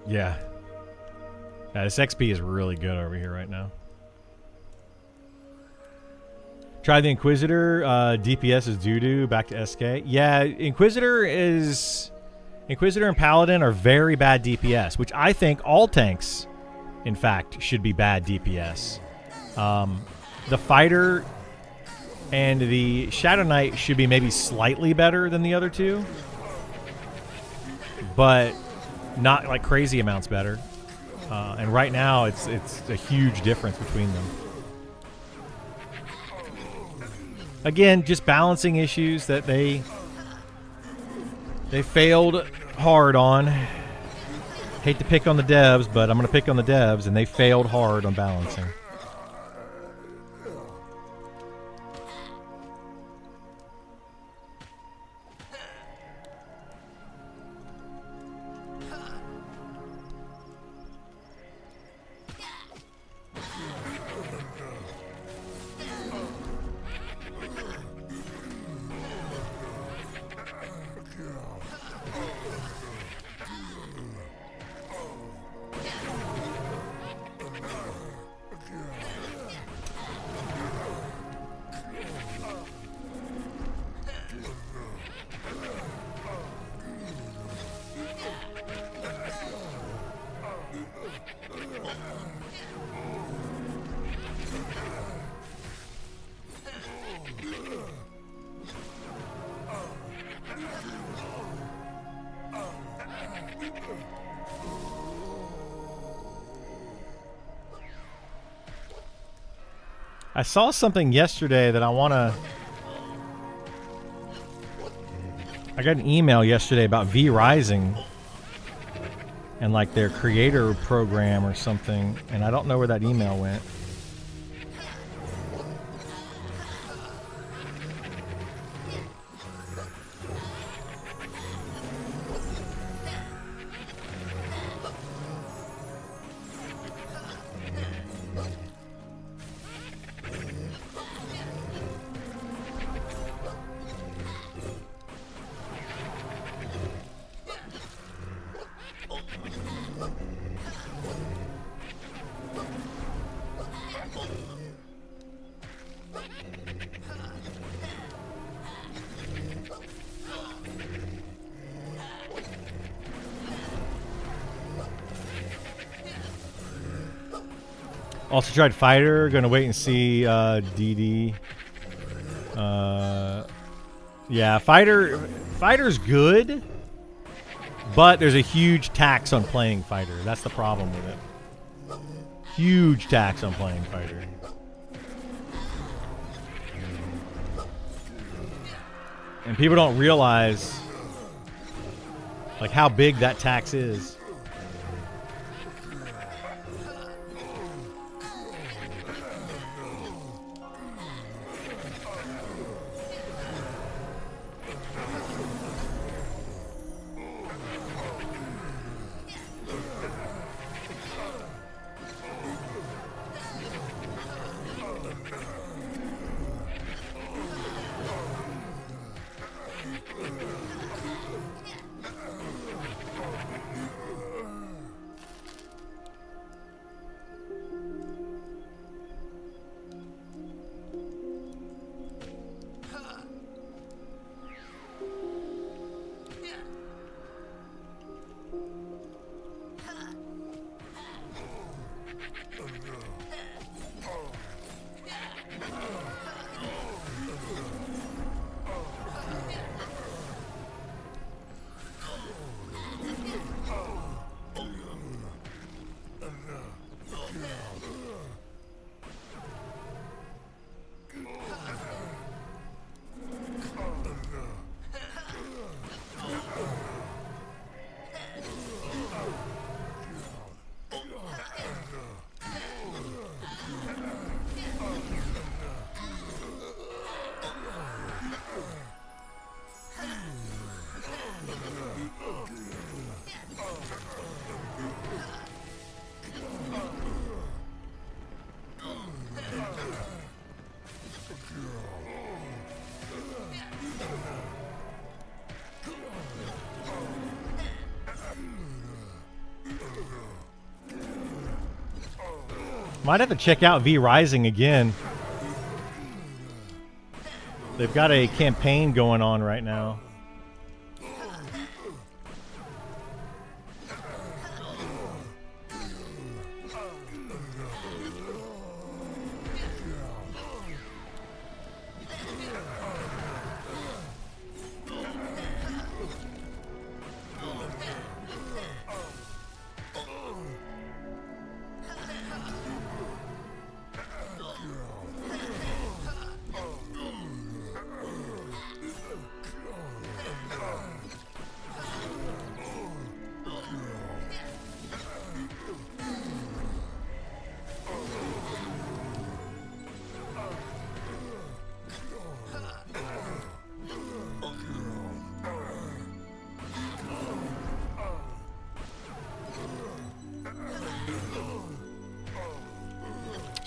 Yeah. Yeah, this XP is really good over here right now. Try the Inquisitor. DPS is doo-doo. Back to SK. Yeah, Inquisitor and Paladin are very bad DPS, which I think all tanks, in fact, should be bad DPS. The Fighter and the Shadow Knight should be maybe slightly better than the other two, but not like crazy amounts better. And right now, it's a huge difference between them. Again, just balancing issues that they failed hard on. Hate to pick on the devs, but I'm going to pick on the devs, and they failed hard on balancing. I saw something yesterday that I got an email yesterday about V-Rising and like their creator program or something, and I don't know where that email went. Also tried Fighter. Gonna wait and see DD. Yeah, Fighter's good, but there's a huge tax on playing Fighter. That's the problem with it. Huge tax on playing Fighter. And people don't realize like how big that tax is. Might have to check out V-Rising again. They've got a campaign going on right now.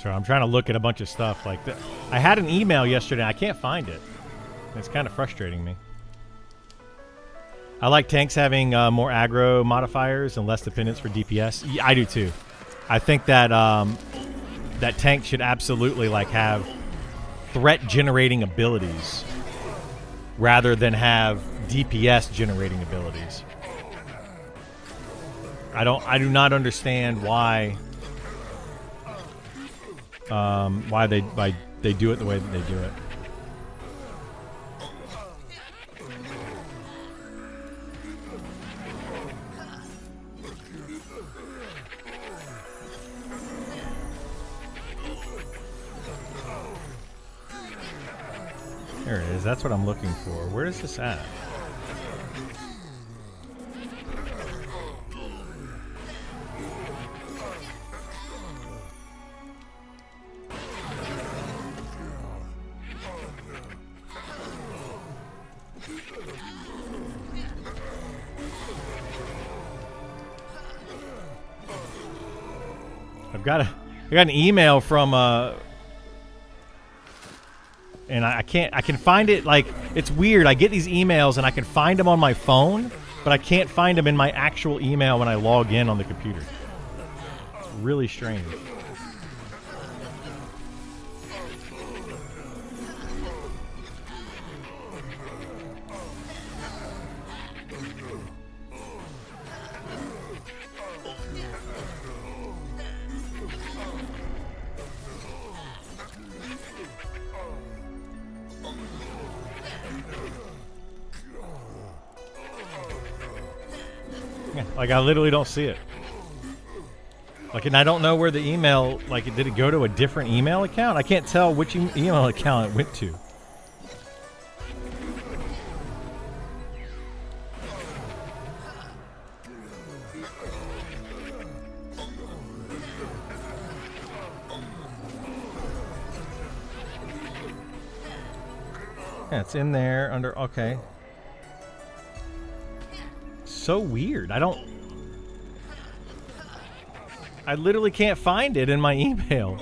So I'm trying to look at a bunch of stuff like that. I had an email yesterday. I can't find it. It's kind of frustrating me. I like tanks having more aggro modifiers and less dependence for DPS. Yeah, I do too. I think that that tank should absolutely like have threat generating abilities rather than have DPS generating abilities. I do not understand why they do it the way that they do it. There it is. That's what I'm looking for. Where is this at? I got an email from and I can find it. Like, it's weird. I get these emails and I can find them on my phone, but I can't find them in my actual email when I log in on the computer. It's really strange. Like, I literally don't see it. Like, and I don't know where the email, like, did it go to a different email account? I can't tell which email account it went to. Yeah, it's in there under, okay. So weird. I literally can't find it in my email.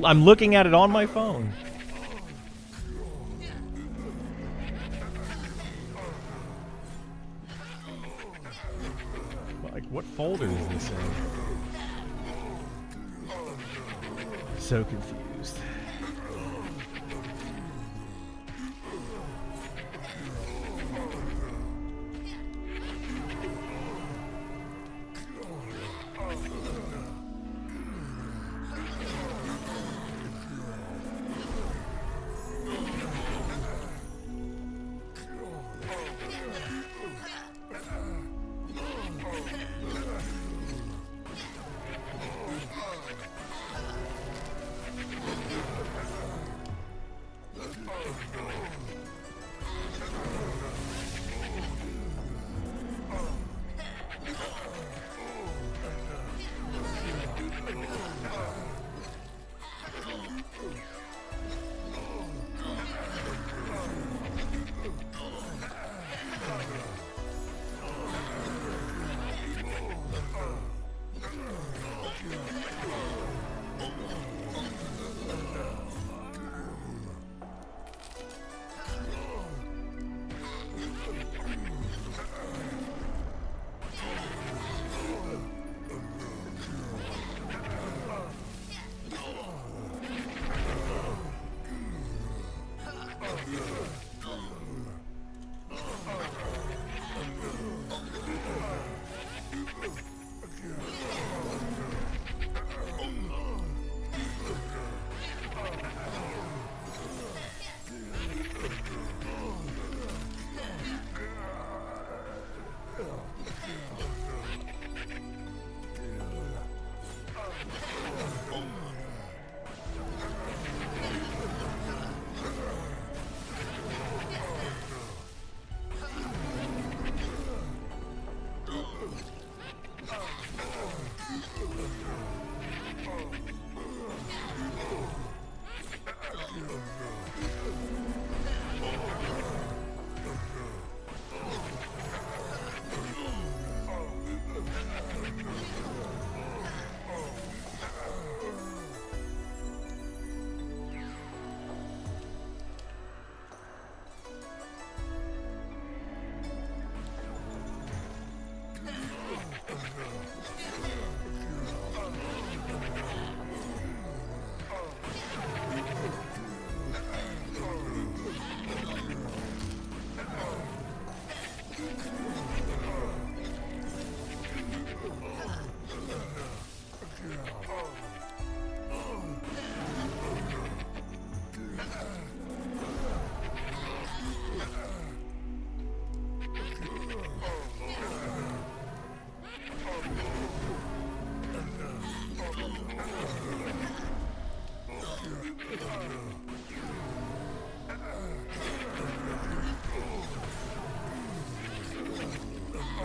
I'm looking at it on my phone. Like, what folder is this in? So confused.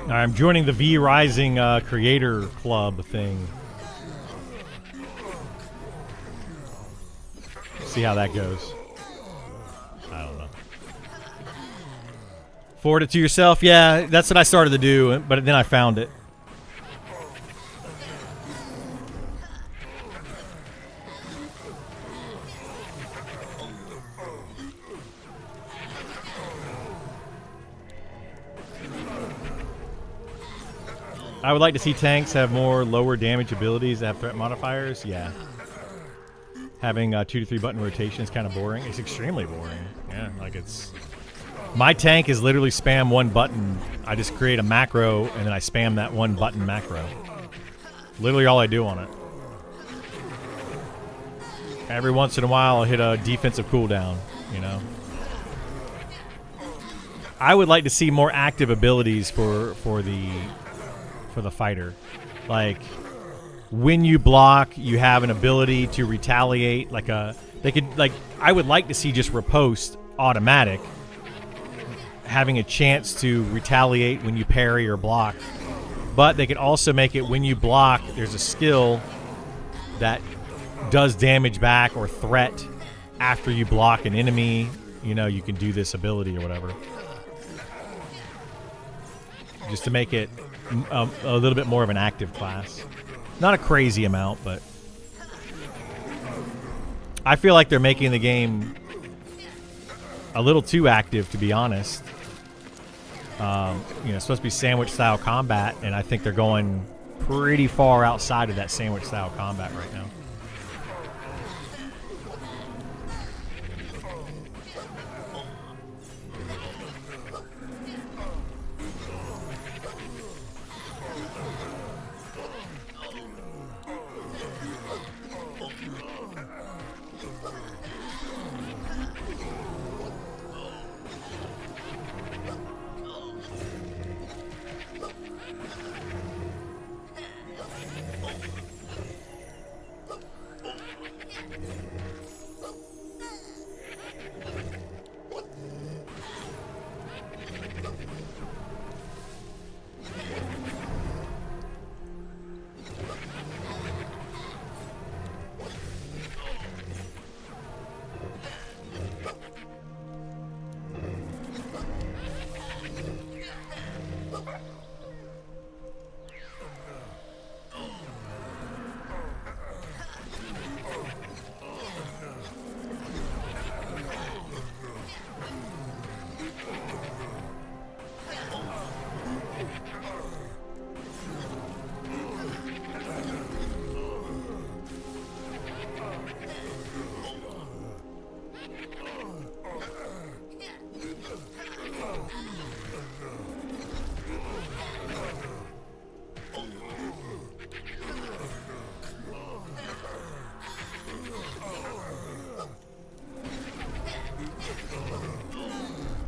I'm joining the V Rising creator club thing. See how that goes. I don't know. Forward it to yourself. Yeah, that's what I started to do, but then I found it. I would like to see tanks have more lower damage abilities that have threat modifiers. Yeah. Having 2 to 3 button rotation is kind of boring. It's extremely boring. Yeah, like it's... My tank is literally spam one button. I just create a macro, and then I spam that one button macro. Literally all I do on it. Every once in a while, I'll hit a defensive cooldown, you know? I would like to see more active abilities for the fighter. Like, when you block, you have an ability to retaliate. I would like to see just riposte automatic, having a chance to retaliate when you parry or block. But they could also make it when you block, there's a skill that does damage back or threat after you block an enemy. You know, you can do this ability or whatever. Just to make it a little bit more of an active class. Not a crazy amount, but I feel like they're making the game a little too active, to be honest. It's supposed to be sandwich-style combat, and I think they're going pretty far outside of that sandwich-style combat right now.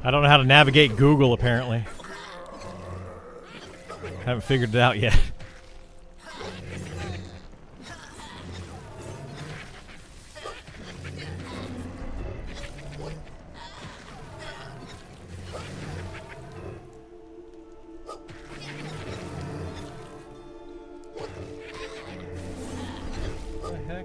I don't know how to navigate Google, apparently. Haven't figured it out yet. What the heck?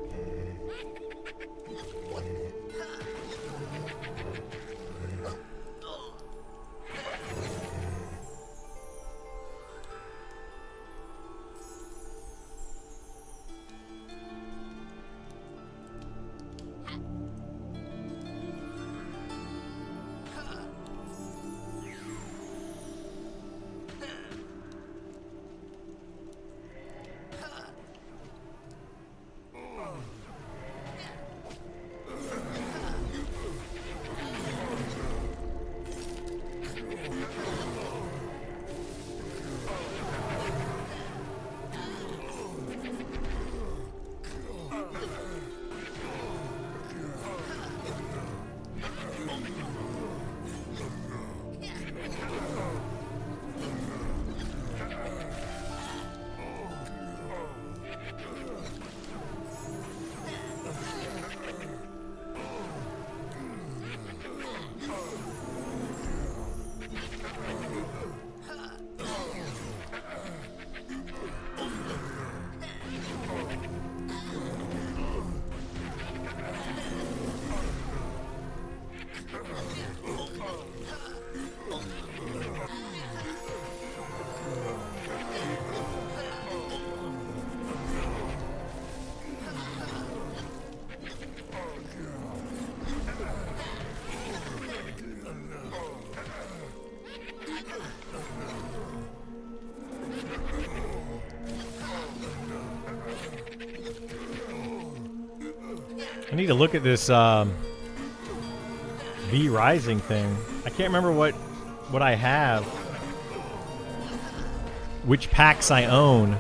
I need to look at this V Rising thing. I can't remember what I have. Which packs I own.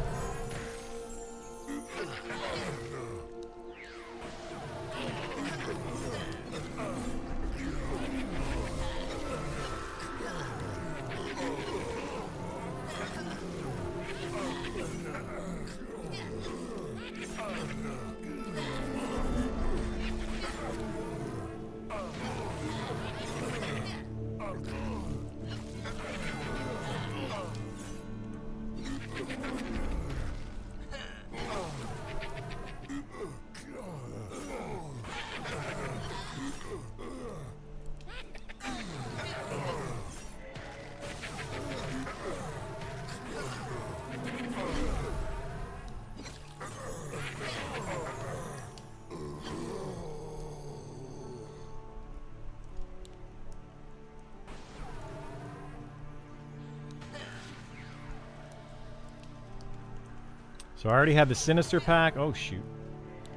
So I already have the Sinister pack. Oh, shoot.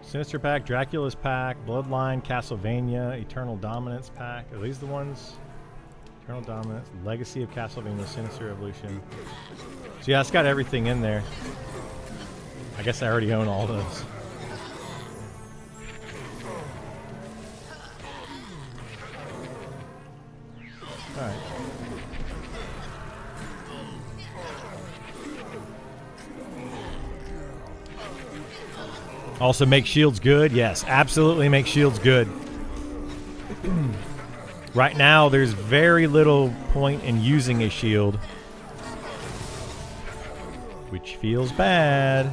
Sinister pack, Dracula's pack, Bloodline, Castlevania, Eternal Dominance pack. Are these the ones? Eternal Dominance, Legacy of Castlevania, Sinister Evolution. So yeah, it's got everything in there. I guess I already own all those. Alright. Also make shields good. Yes, absolutely make shields good. Right now, there's very little point in using a shield, which feels bad.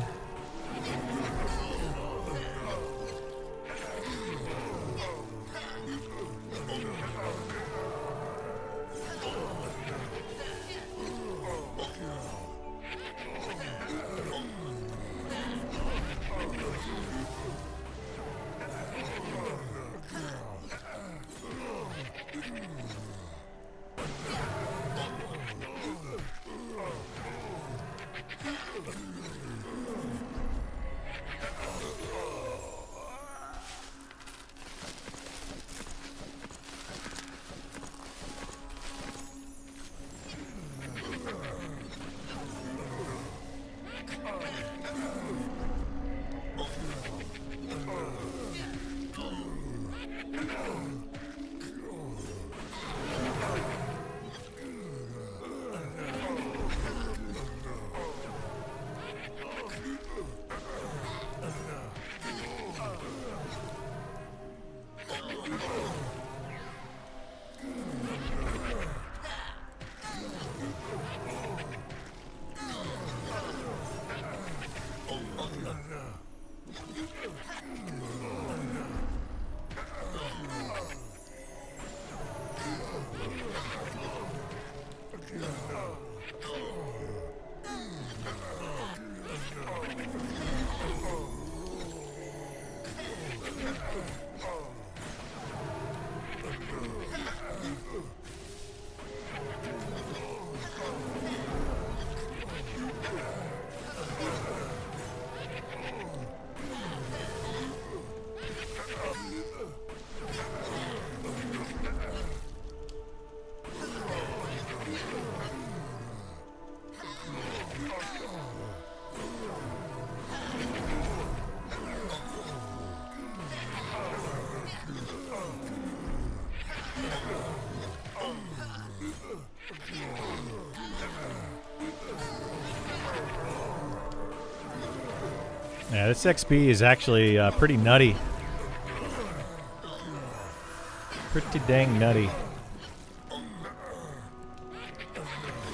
Yeah, this XP is actually pretty nutty. Pretty dang nutty.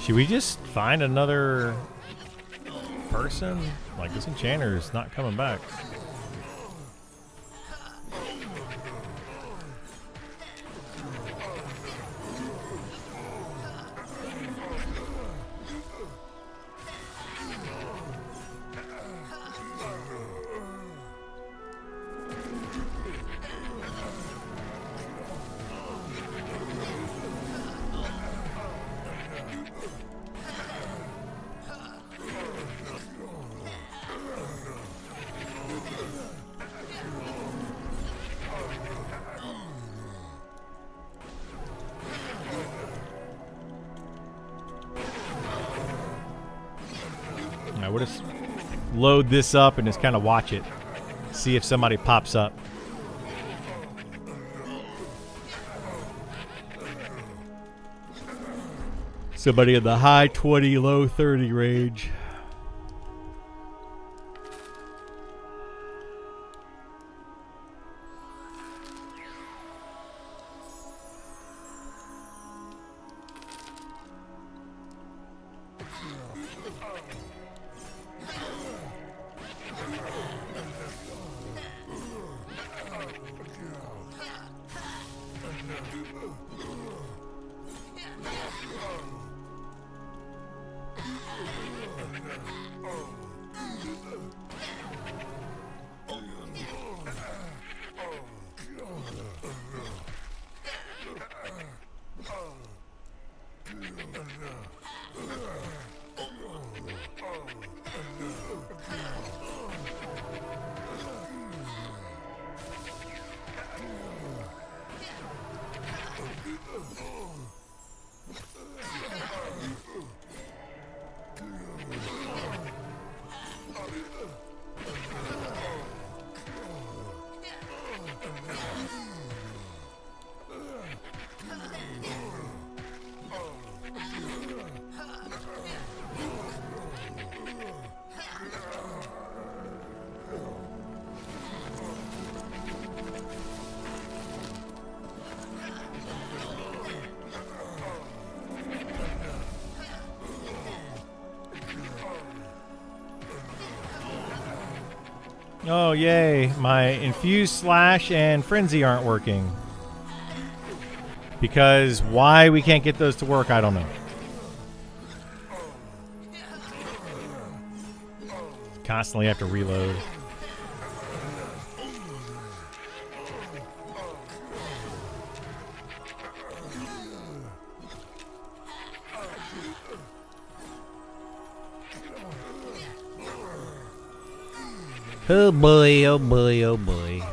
Should we just find another person? Like, this enchanter is not coming back. We'll just load this up and just kind of watch it. See if somebody pops up. Somebody in the high 20, low 30 range. Oh, yay. My Infuse, Slash, and Frenzy aren't working. Because why we can't get those to work, I don't know. Constantly have to reload. Oh boy, oh boy, oh boy.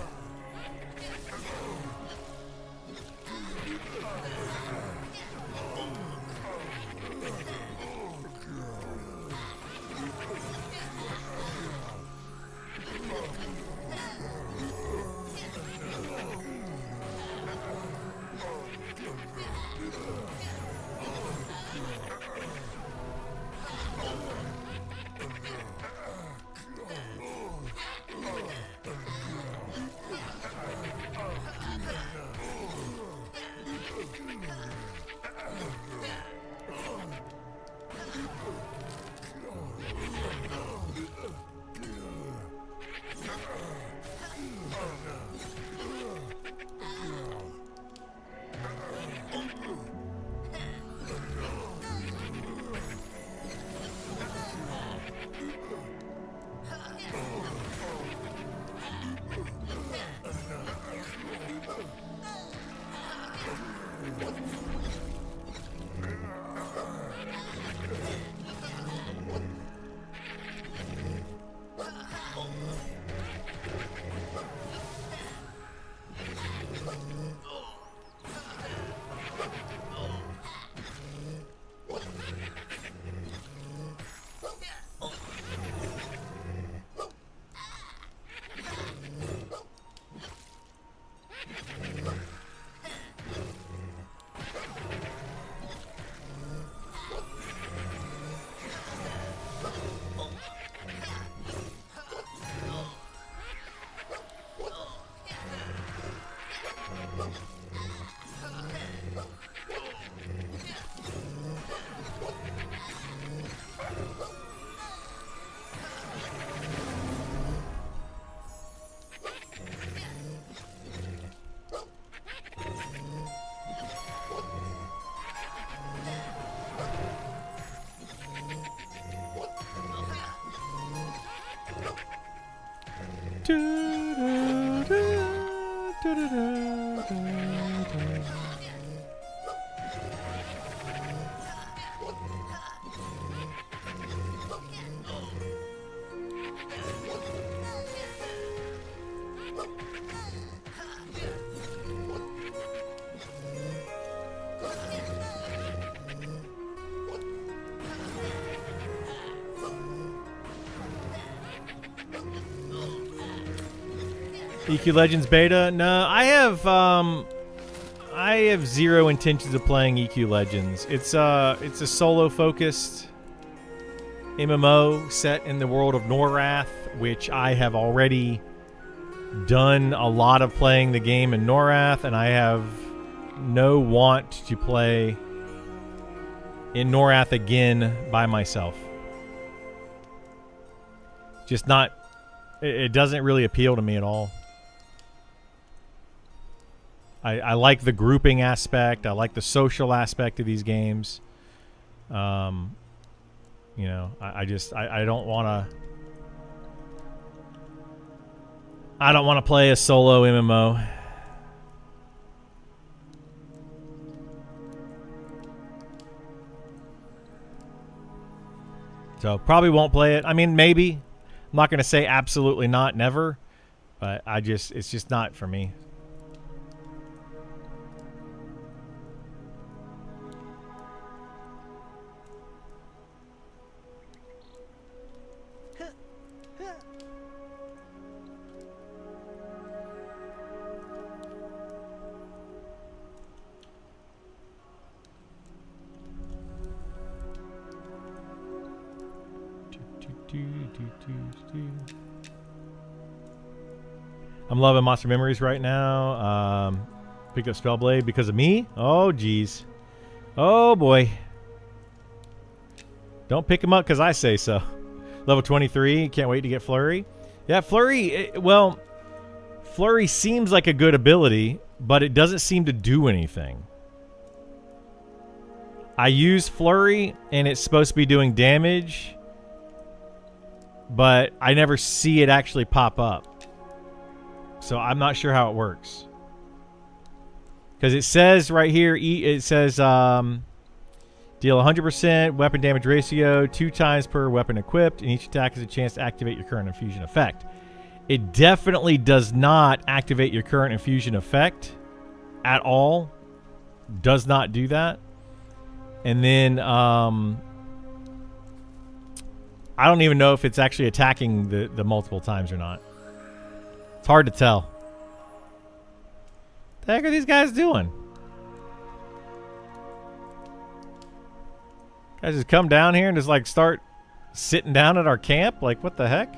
EQ Legends beta? No, I have zero intentions of playing EQ Legends. It's a solo focused MMO set in the world of Norrath, which I have already done a lot of playing the game in Norrath, and I have no want to play in Norrath again by myself. Just not, it doesn't really appeal to me at all. I like the grouping aspect. I like the social aspect of these games. You know, I don't want to. I don't want to play a solo MMO. So probably won't play it. I mean, maybe. I'm not going to say absolutely not, never. But it's just not for me. I'm loving Monster Memories right now. Picked up Spellblade because of me. Oh, geez. Oh, boy. Don't pick him up because I say so. Level 23. Can't wait to get Flurry. Yeah, Flurry. Well, Flurry seems like a good ability, but it doesn't seem to do anything. I use Flurry, and it's supposed to be doing damage, but I never see it actually pop up. So I'm not sure how it works. Because it says right here, it says deal 100% weapon damage ratio 2 times per weapon equipped, and each attack has a chance to activate your current infusion effect. It definitely does not activate your current infusion effect at all. Does not do that. And then I don't even know if it's actually attacking the multiple times or not. It's hard to tell. What the heck are these guys doing? Guys just come down here and just like start sitting down at our camp? Like, what the heck?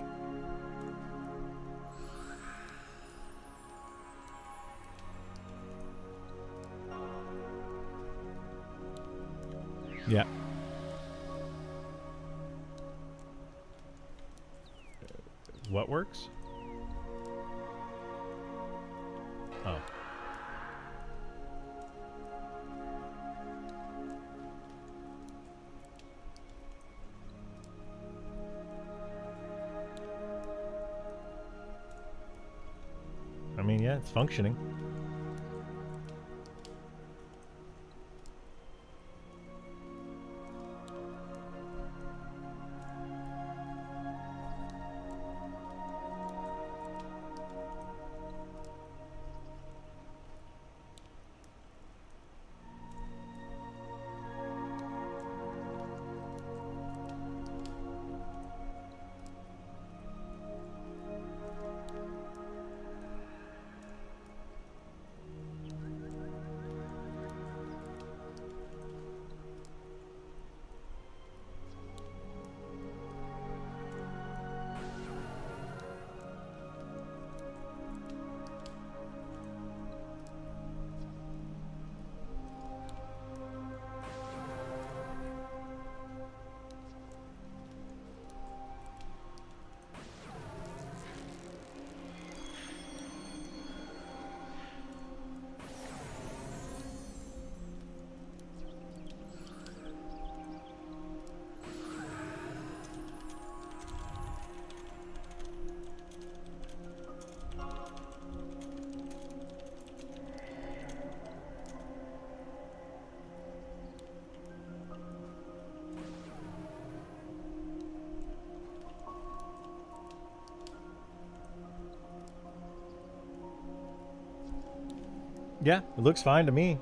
Yeah. What works? Oh. I mean, yeah, it's functioning. Yeah, it looks fine to me.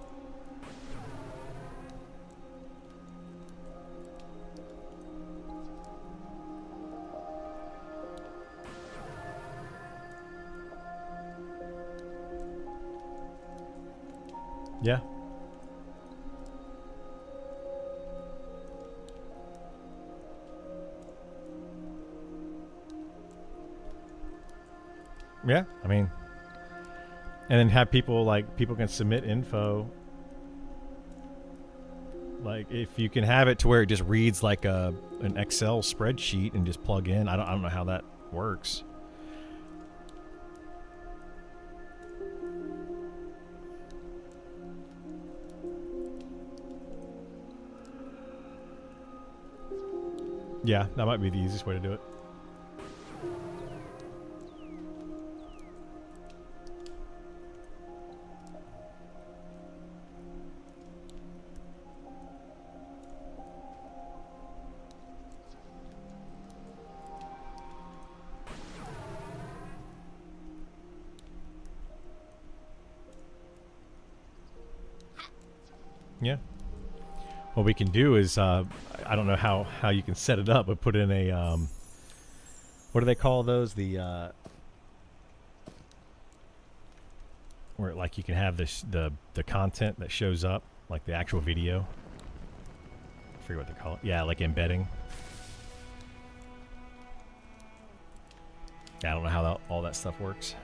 Yeah. Yeah, I mean, and then have people people can submit info. Like if you can have it to where it just reads like an Excel spreadsheet and just plug in. I don't know how that works. Yeah, that might be the easiest way to do it. Yeah. What we can do is, I don't know how you can set it up, but put in a, what do they call those? The, where like you can have this, the content that shows up, like the actual video. I forget what they call it. Yeah, like embedding. I don't know how all that stuff works.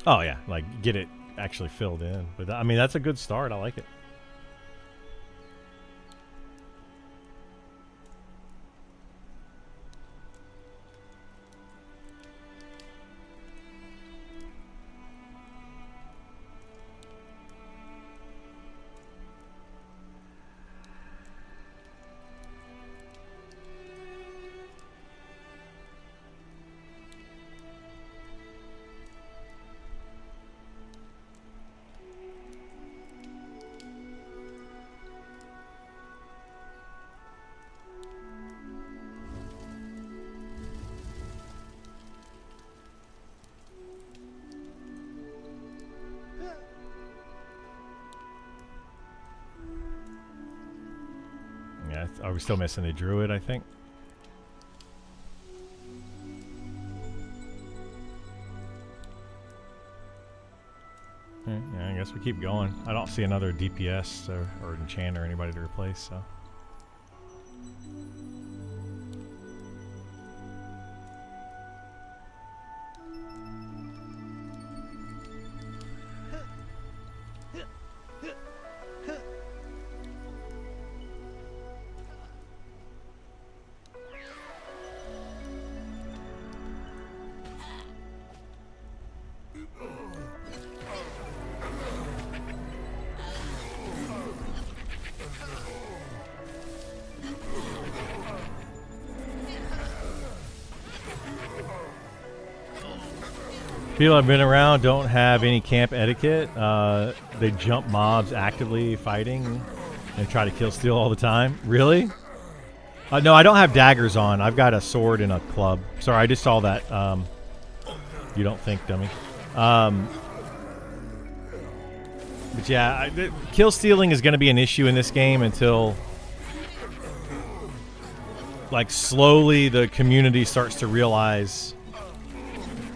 Oh yeah, like get it actually filled in. But I mean, that's a good start. I like it. Yeah, are we still missing a druid, I think? Yeah, I guess we keep going. I don't see another DPS or enchanter or anybody to replace, so. People I've been around don't have any camp etiquette. They jump mobs actively fighting and try to kill steal all the time. Really? No, I don't have daggers on. I've got a sword and a club. Sorry, I just saw that. You don't think, dummy. But yeah, kill stealing is going to be an issue in this game until, like, slowly the community starts to realize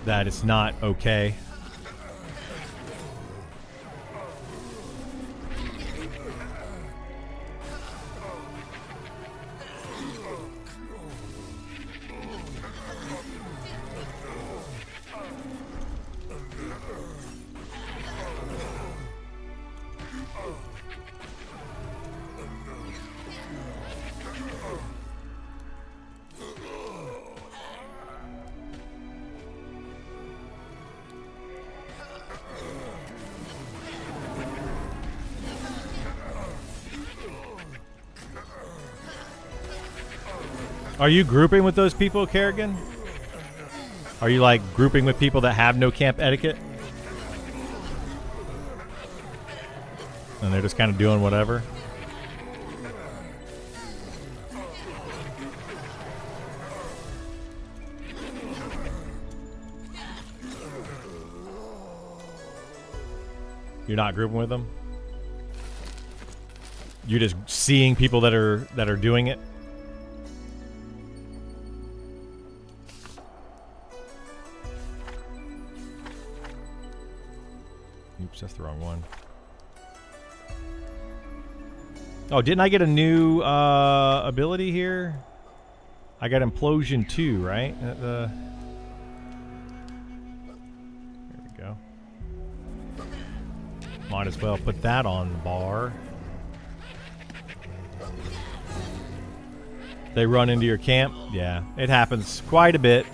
that it's not okay. Are you grouping with those people, Kerrigan? Are you like grouping with people that have no camp etiquette? And they're just kind of doing whatever? You're not grouping with them? You're just seeing people that are doing it? Oops, that's the wrong one. Oh, didn't I get a new ability here? I got Implosion 2, right? There we go. Might as well put that on the bar. They run into your camp? Yeah, it happens quite a bit.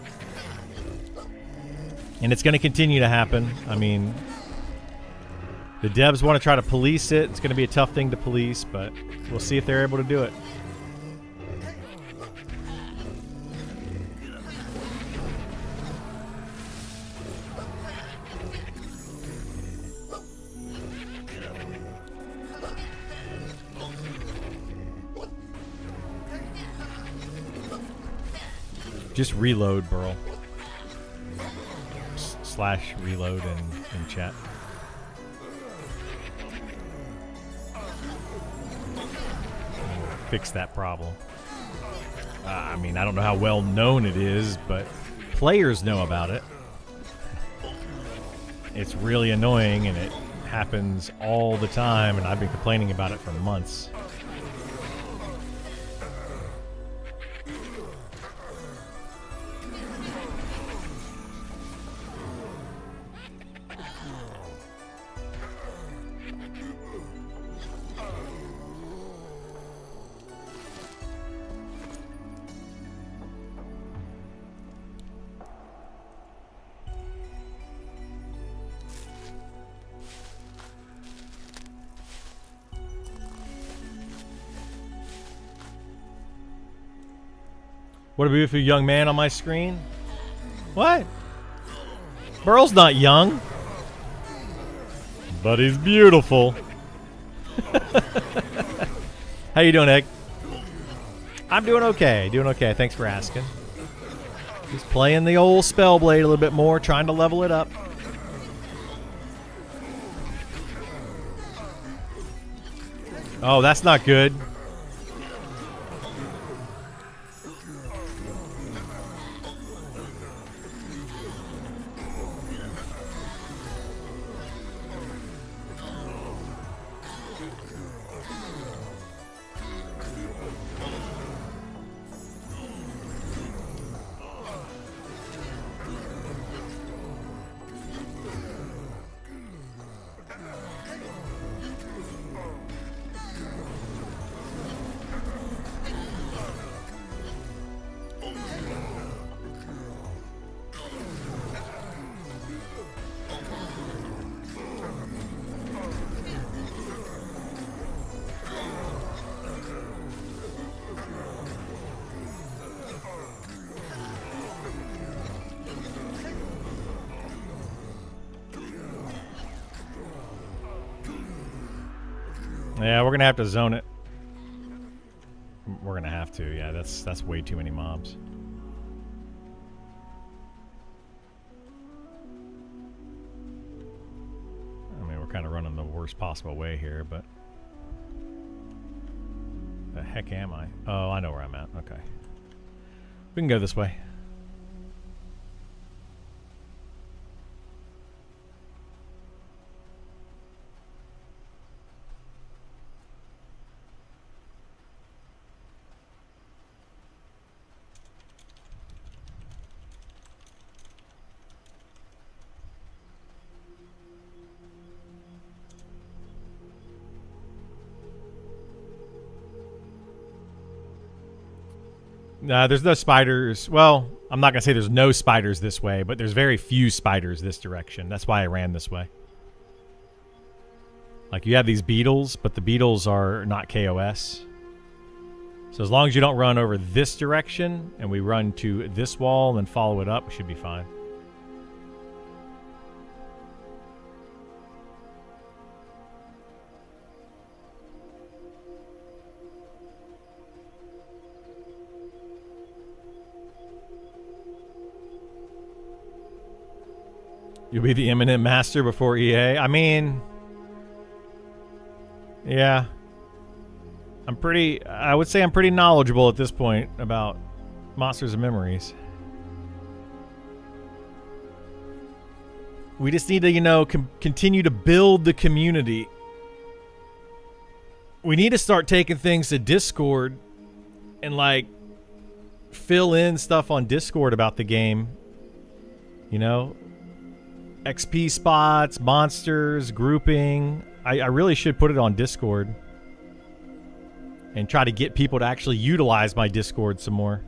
And it's going to continue to happen. I mean, the devs want to try to police it. It's going to be a tough thing to police, but we'll see if they're able to do it. Just reload, Burl. Slash reload in chat. Fix that problem. I mean, I don't know how well known it is, but players know about it. It's really annoying, and it happens all the time, and I've been complaining about it for months. What a beautiful young man on my screen. What? Burl's not young. But he's beautiful. How you doing, Egg? I'm doing okay. Doing okay. Thanks for asking. Just playing the old Spellblade a little bit more, trying to level it up. Oh, that's not good. Yeah, we're gonna have to zone it. We're gonna have to. Yeah, that's way too many mobs. I mean, we're kind of running the worst possible way here, but the heck am I? Oh, I know where I'm at. Okay, we can go this way. There's no spiders. Well, I'm not going to say there's no spiders this way, but there's very few spiders this direction. That's why I ran this way. Like, you have these beetles, but the beetles are not KOS. So as long as you don't run over this direction, and we run to this wall and then follow it up, we should be fine. You'll be the imminent master before EA. I mean, yeah. I would say I'm pretty knowledgeable at this point about Monsters and Memories. We just need to, you know, continue to build the community. We need to start taking things to Discord and, like, fill in stuff on Discord about the game. You know? XP spots, monsters, grouping. I really should put it on Discord. And try to get people to actually utilize my Discord some more.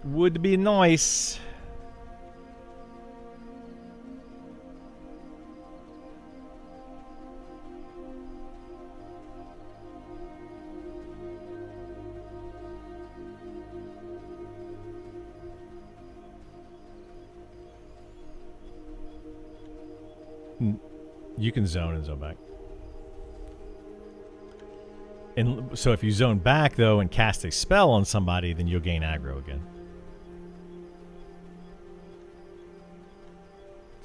Would be nice. You can zone and zone back. And so if you zone back, though, and cast a spell on somebody, then you'll gain aggro again.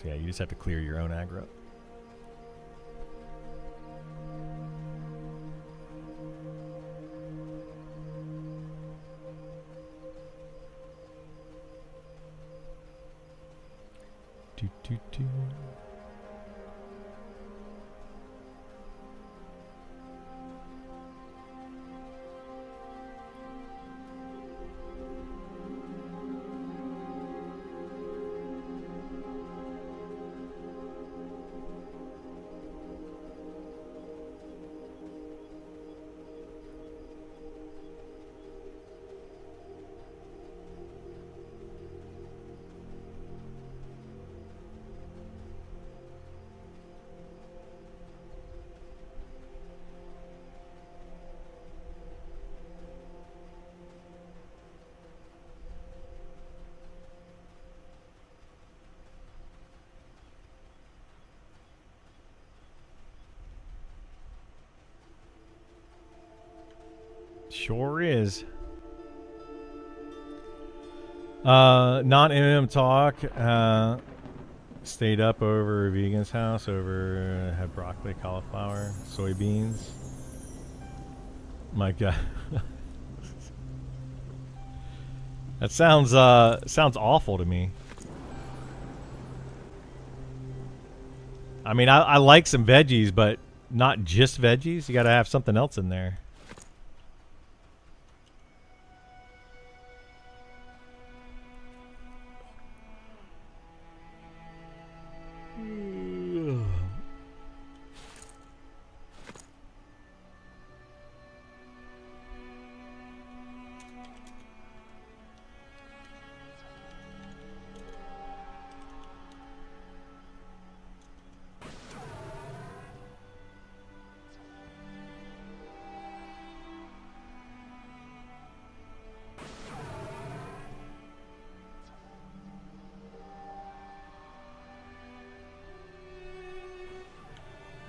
So yeah, you just have to clear your own aggro. Do, do, do. Sure is. Non-MM talk. Stayed up over a vegan's house. Had broccoli, cauliflower, soybeans. My God. That sounds awful to me. I mean, I like some veggies, but not just veggies. You got to have something else in there.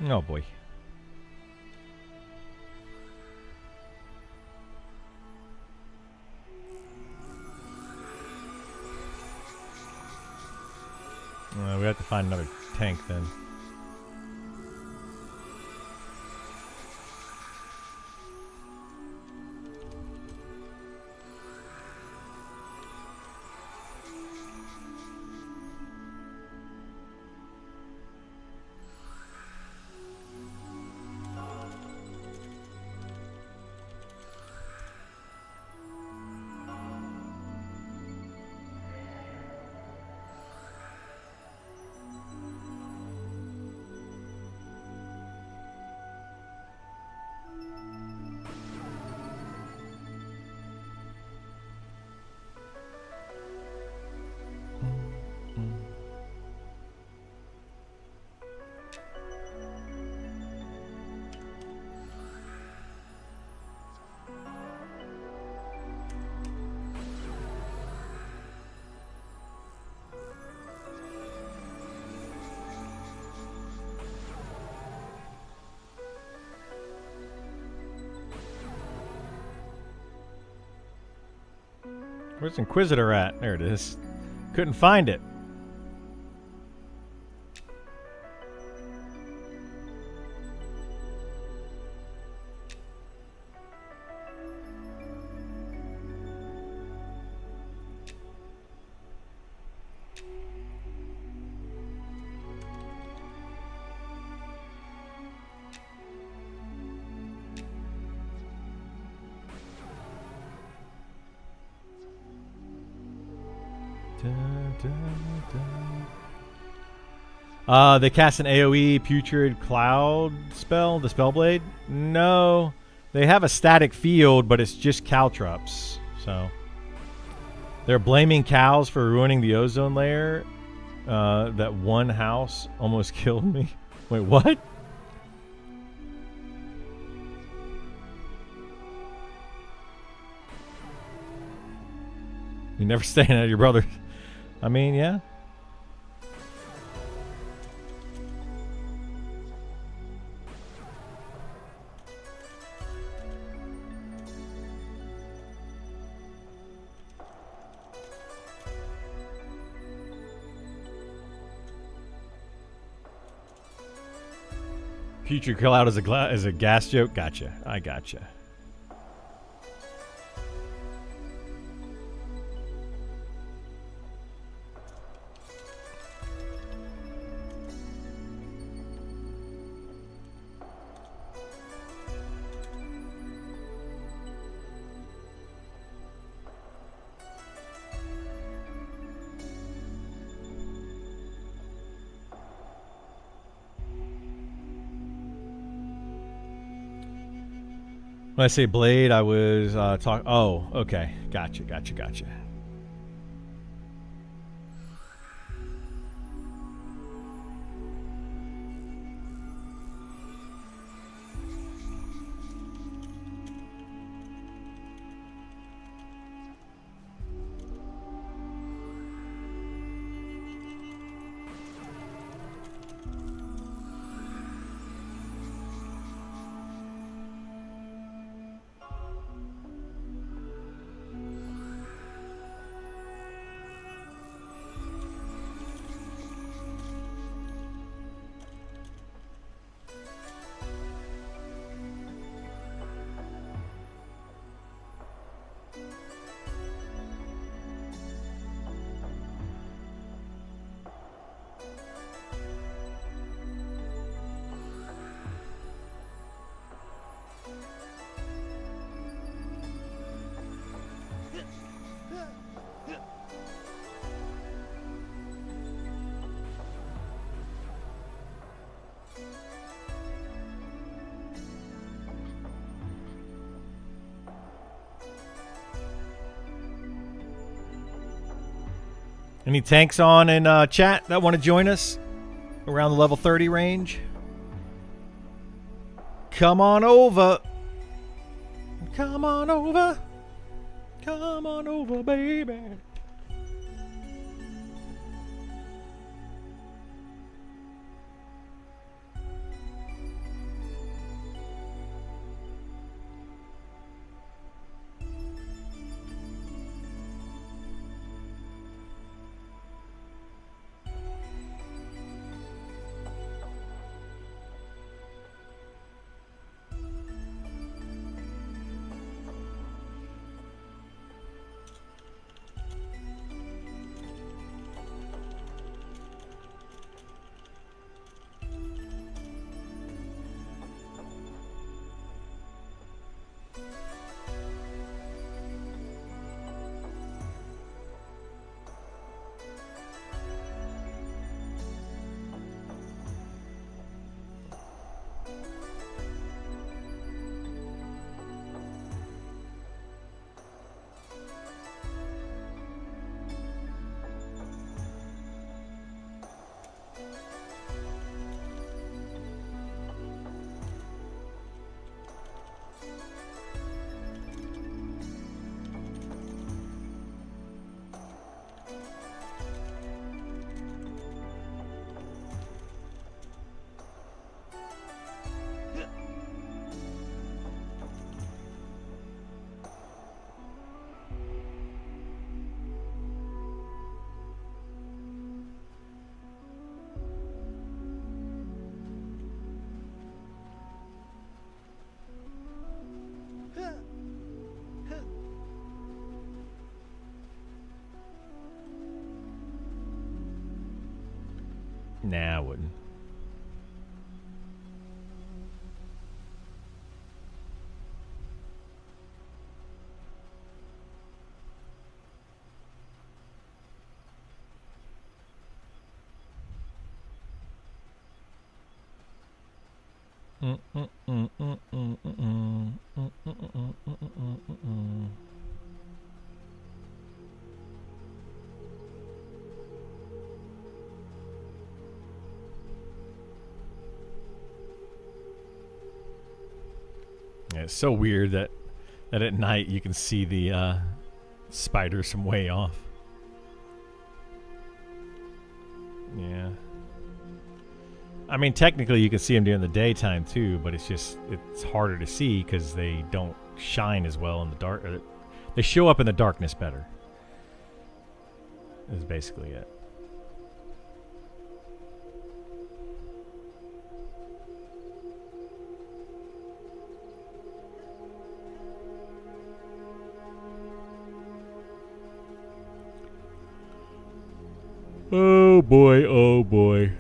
Oh boy. We have to find another tank then. Where's Inquisitor at? There it is. Couldn't find it. They cast an AoE Putrid Cloud spell, the Spellblade? No. They have a static field, but it's just caltrops. So they're blaming cows for ruining the ozone layer. That one house almost killed me. Wait, what? You never staying at your brother's. I mean, yeah. Future kill out as a gas joke. Gotcha. I gotcha. When I say blade, I was talking. Oh, okay. Gotcha. Any tanks on in chat that want to join us around the level 30 range? Come on over. Come on over. Come on over, baby. Nah, I wouldn't. Yeah, it's so weird that at night you can see the spiders from way off. Yeah. I mean, technically you can see them during the daytime too, but it's harder to see because they don't shine as well in the dark. They show up in the darkness better. Is basically it. Oh boy, oh boy.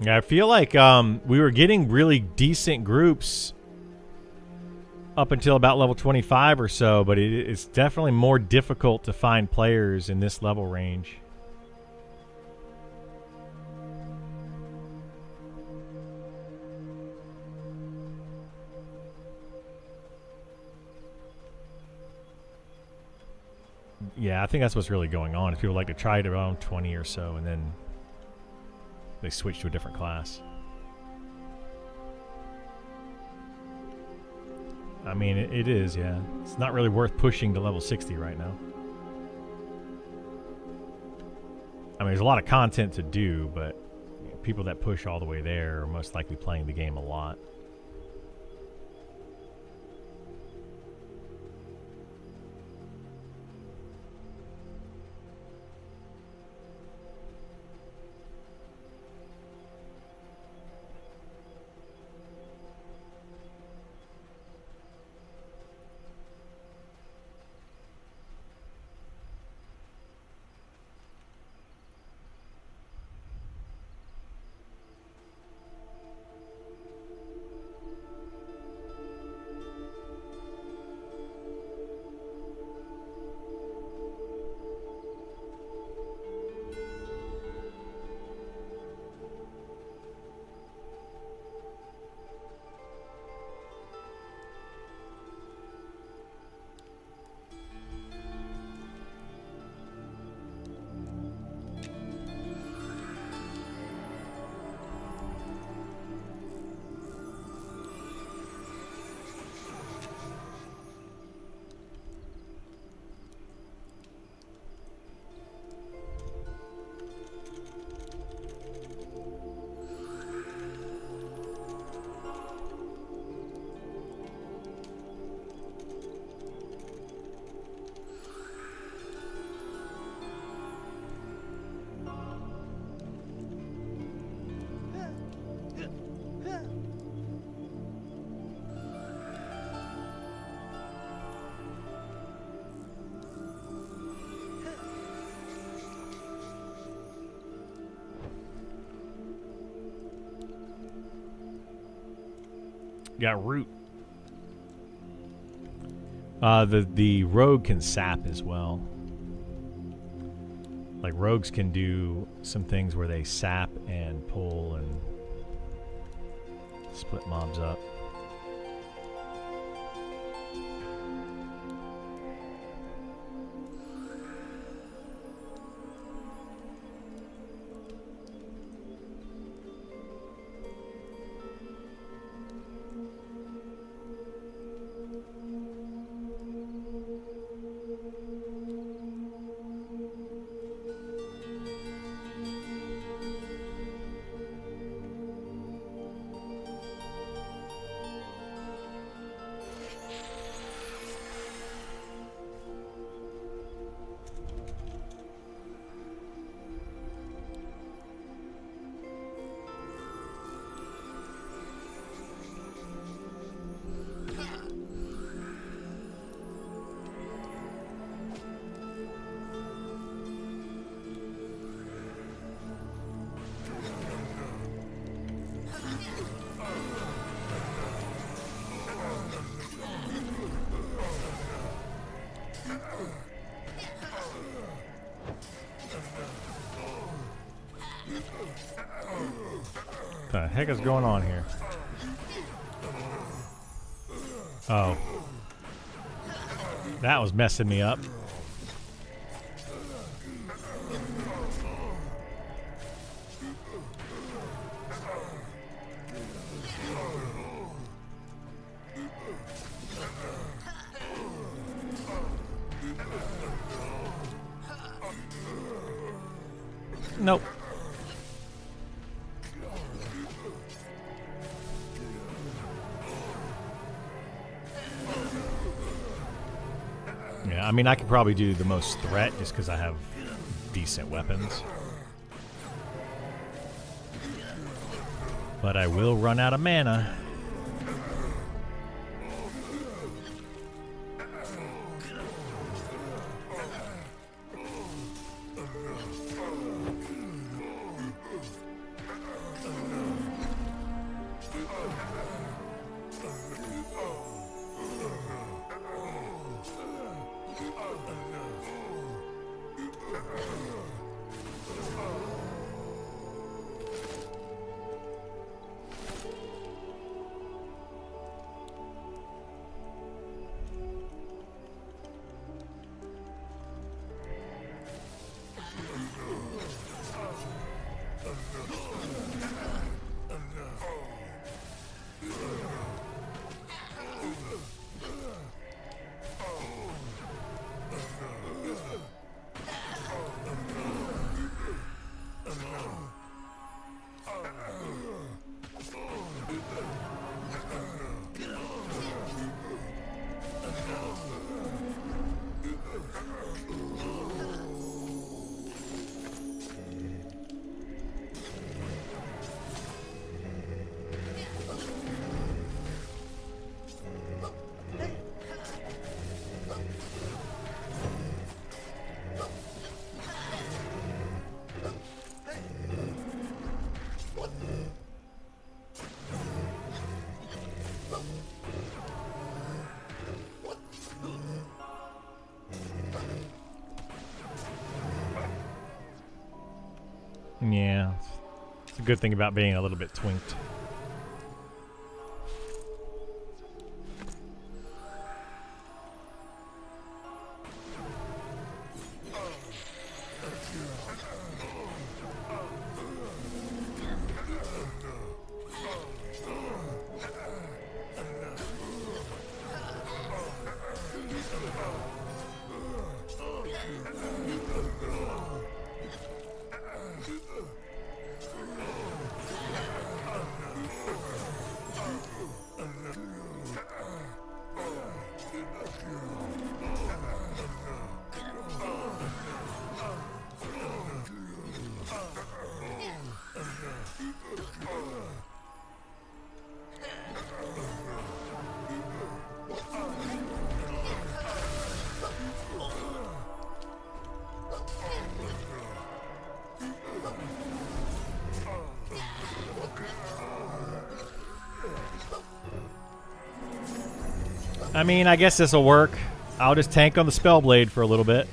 Yeah, I feel like we were getting really decent groups up until about level 25 or so, but it's definitely more difficult to find players in this level range. Yeah, I think that's what's really going on. People like to try it around 20 or so, and then they switch to a different class. I mean, it is, yeah. It's not really worth pushing to level 60 right now. I mean, there's a lot of content to do, but people that push all the way there are most likely playing the game a lot. Got root. The rogue can sap as well. Like rogues can do some things where they sap and pull and split mobs up. What the heck is going on here? Oh. That was messing me up. Nope. Yeah, I mean, I could probably do the most threat just because I have decent weapons. But I will run out of mana. Yeah, it's a good thing about being a little bit twinked. I mean, I guess this will work. I'll just tank on the Spellblade for a little bit.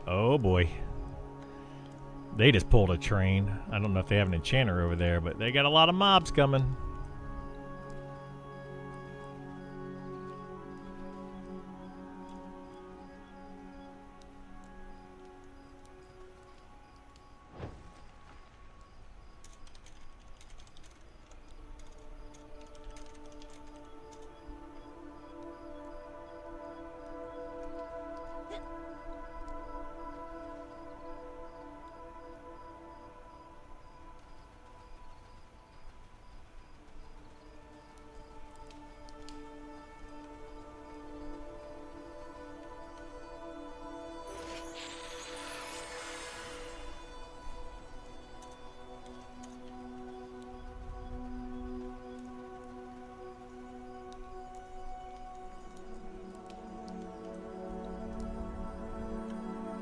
Oh boy. They just pulled a train. I don't know if they have an enchanter over there, but they got a lot of mobs coming.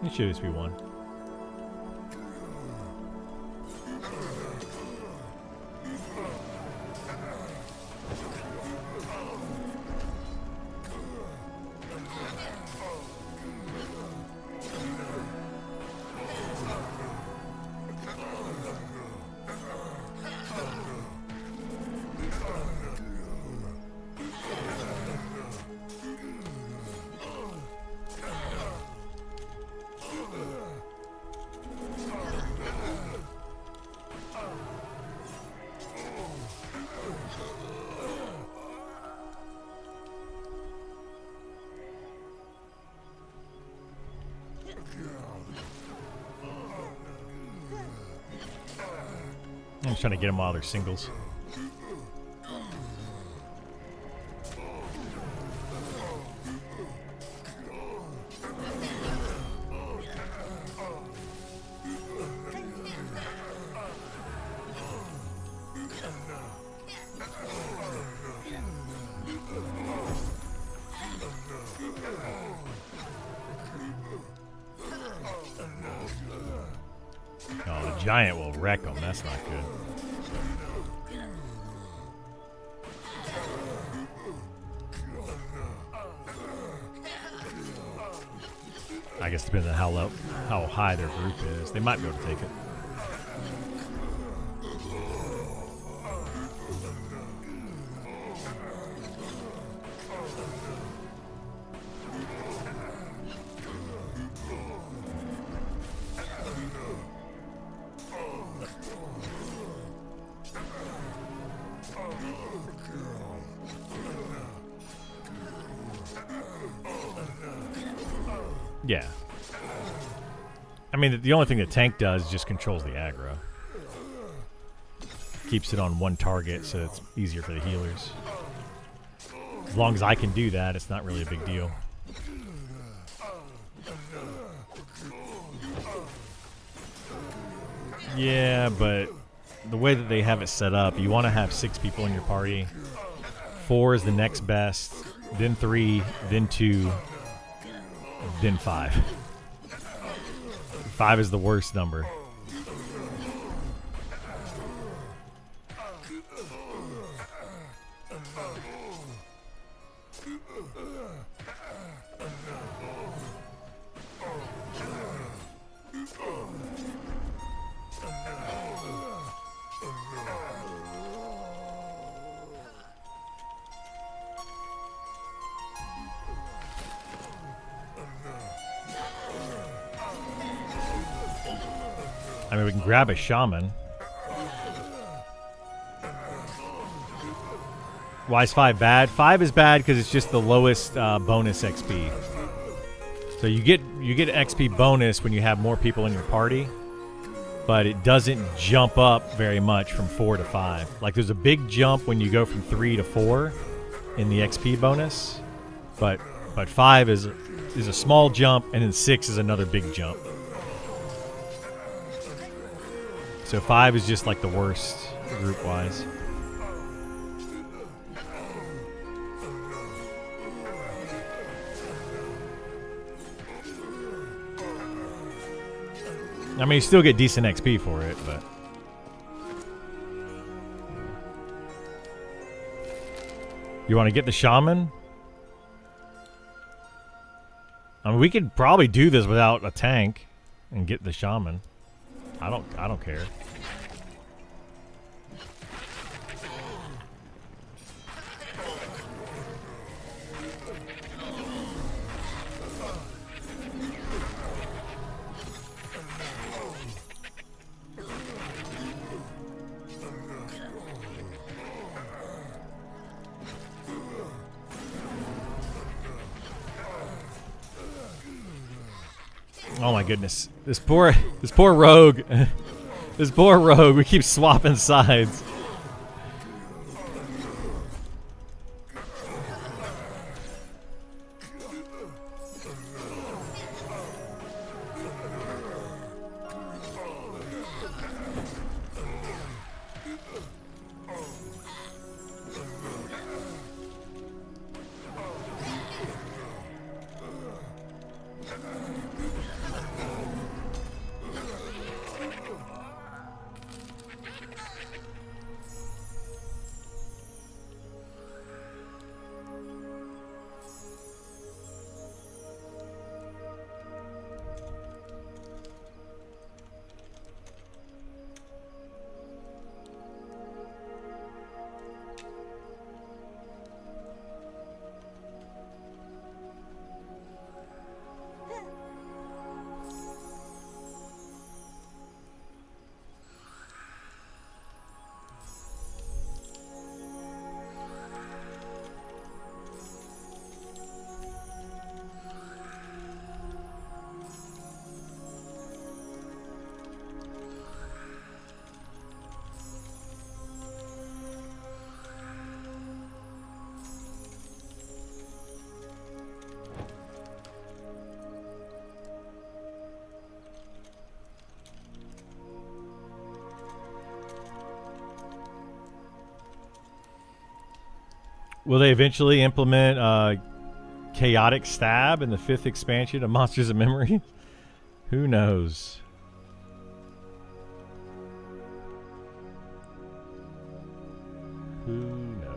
It should just be one. I'm just trying to get them while they're singles. Oh, the giant will wreck them. That's not good. I guess depending on how high their group is, they might be able to take it. Yeah. I mean, the only thing the tank does is just controls the aggro. Keeps it on one target so it's easier for the healers. As long as I can do that, it's not really a big deal. Yeah, but the way that they have it set up, you want to have 6 people in your party. 4 is the next best, then 3, then 2, then 5. 5 is the worst number. I mean, we can grab a shaman. Why is 5 bad? 5 is bad because it's just the lowest bonus XP. So you get XP bonus when you have more people in your party, but it doesn't jump up very much from 4 to 5. Like there's a big jump when you go from 3 to 4 in the XP bonus, but 5 is a small jump, and then 6 is another big jump. So 5 is just like the worst group-wise. I mean, you still get decent XP for it, but... You want to get the shaman? I mean, we could probably do this without a tank and get the shaman. I don't care. Oh my goodness. This poor rogue. This poor rogue. We keep swapping sides. Will they eventually implement Chaotic Stab in the 5th expansion of Monsters of Memory? Who knows? Who knows?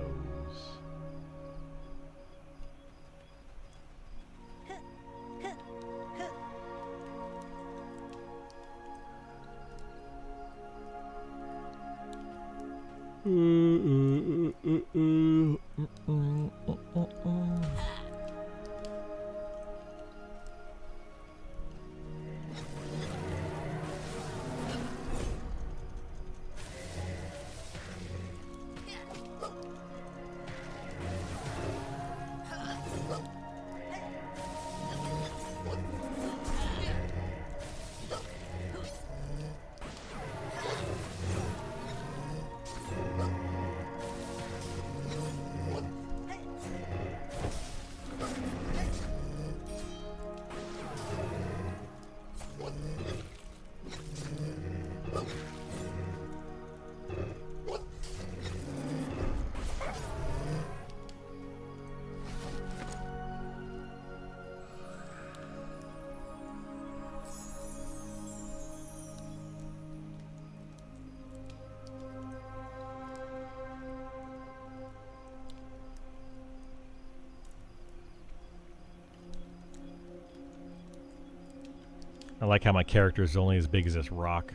I like how my character is only as big as this rock.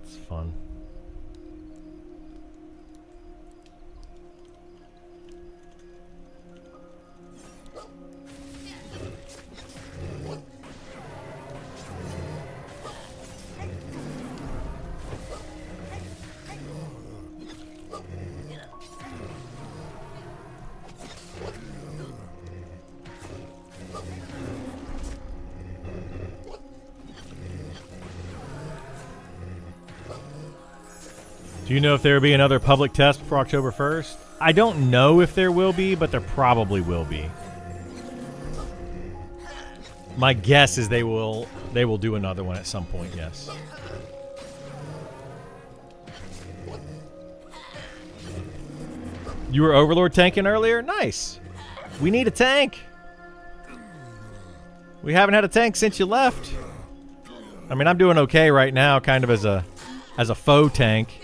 It's fun. Do you know if there will be another public test before October 1st? I don't know if there will be, but there probably will be. My guess is they will do another one at some point, yes. You were Overlord tanking earlier? Nice. We need a tank. We haven't had a tank since you left. I mean, I'm doing okay right now, kind of as a faux tank.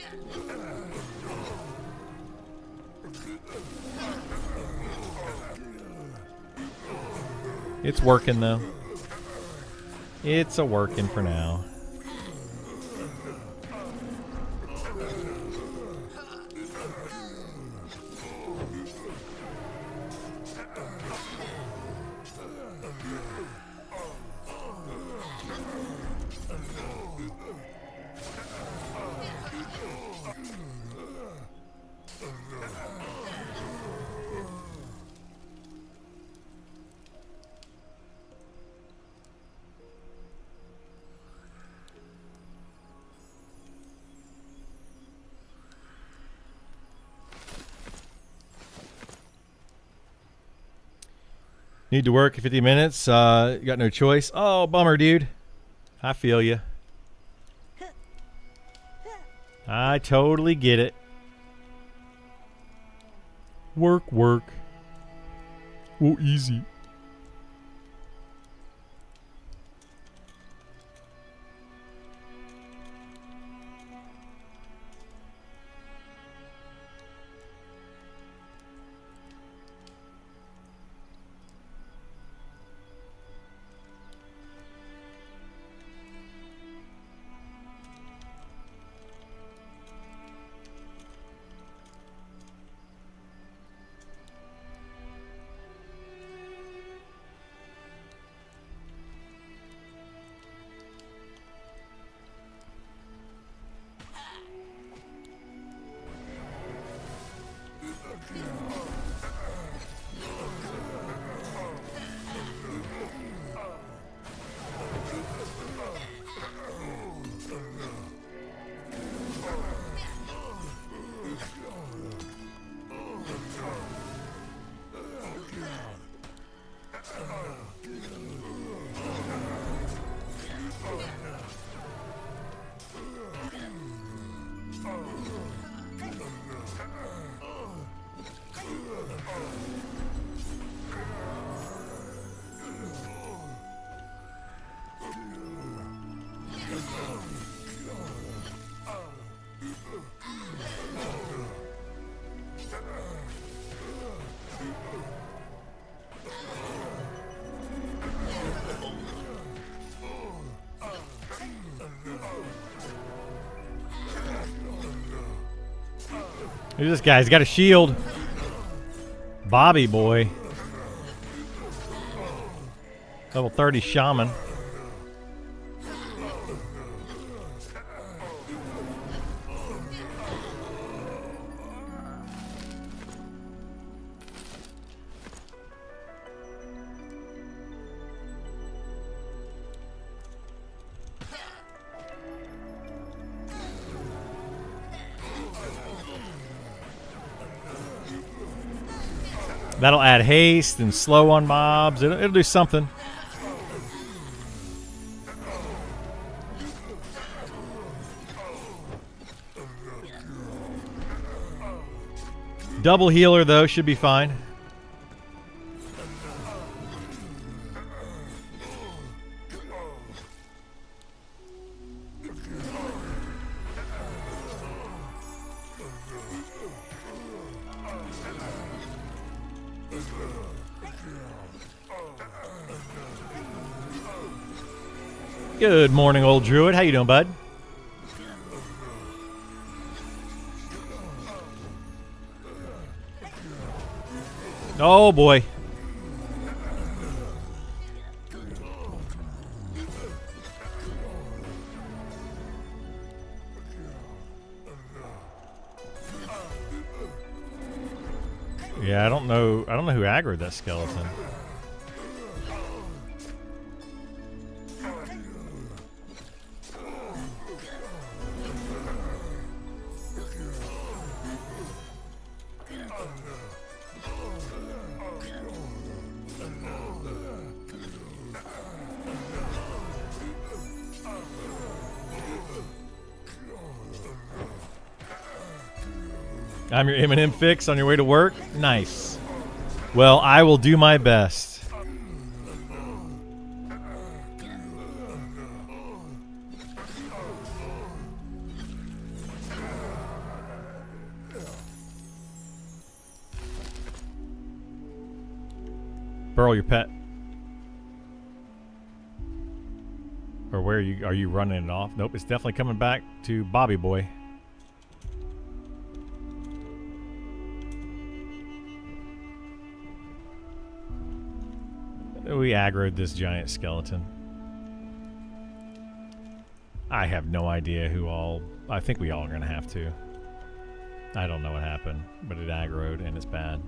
It's working though. It's a working for now. Need to work in 50 minutes. Got no choice. Oh, bummer, dude. I feel you. I totally get it. Work. Oh, easy. Who's this guy? He's got a shield. Bobby boy. Level 30 shaman. That'll add haste and slow on mobs. It'll do something. Double healer, though, should be fine. Good morning, old druid. How you doing, bud? Oh, boy. Yeah, I don't know who aggroed that skeleton. I'm your M&M fix on your way to work? Nice. Well, I will do my best. Burl, your pet. Or where are you running it off? Nope, it's definitely coming back to Bobby Boy. We aggroed this giant skeleton. I have no idea who all... I think we all are going to have to. I don't know what happened, but it aggroed and it's bad.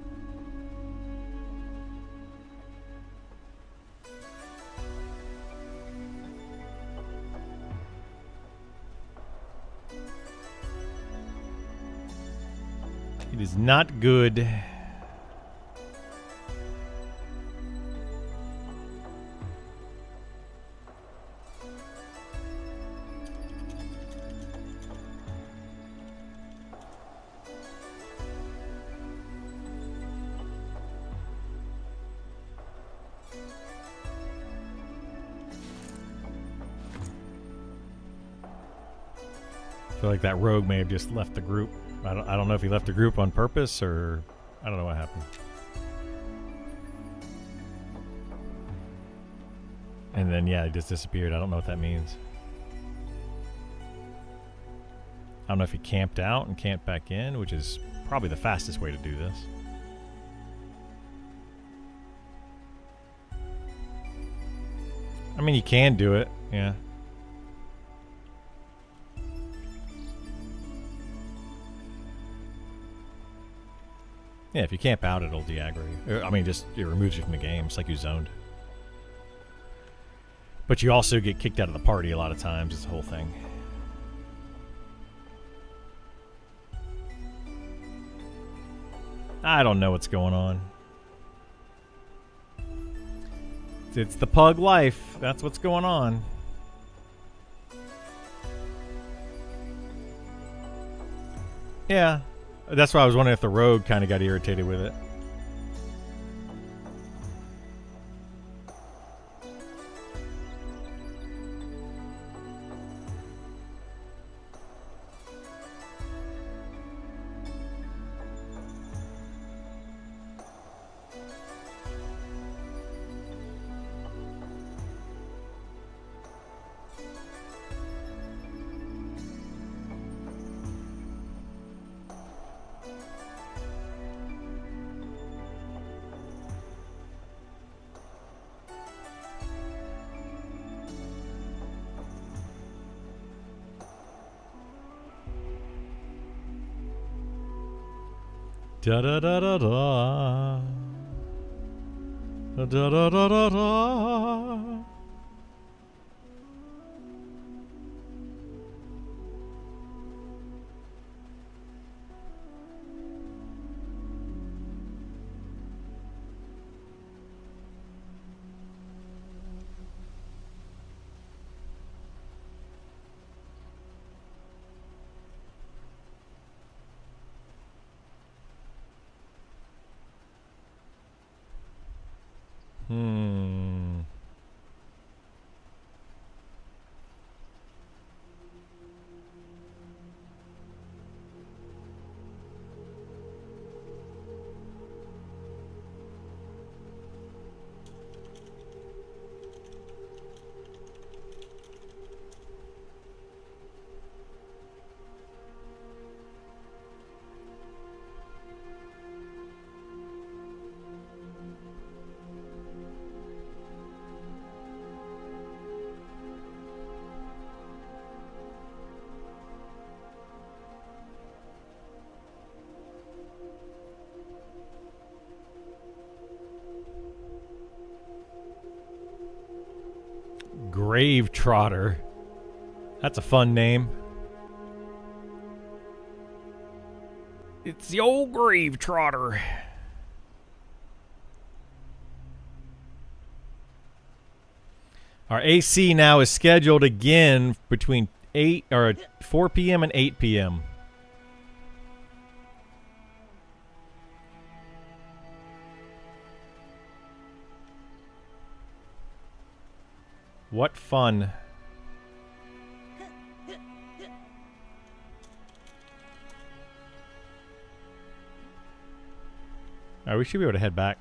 It is not good. I feel like that rogue may have just left the group. I don't know if he left the group on purpose or I don't know what happened. And then yeah, he just disappeared. I don't know what that means. I don't know if he camped out and camped back in, which is probably the fastest way to do this. I mean, you can do it, yeah. Yeah, if you camp out, it'll de-aggro you. I mean, just it removes you from the game. It's like you zoned. But you also get kicked out of the party a lot of times. It's the whole thing. I don't know what's going on. It's the pug life. That's what's going on. Yeah. That's why I was wondering if the rogue kind of got irritated with it. Da da da da da. Da da da da da da. Grave Trotter. That's a fun name. It's the old Grave Trotter. Our AC now is scheduled again between 4 p.m. and 8 p.m. What fun. Alright, we should be able to head back.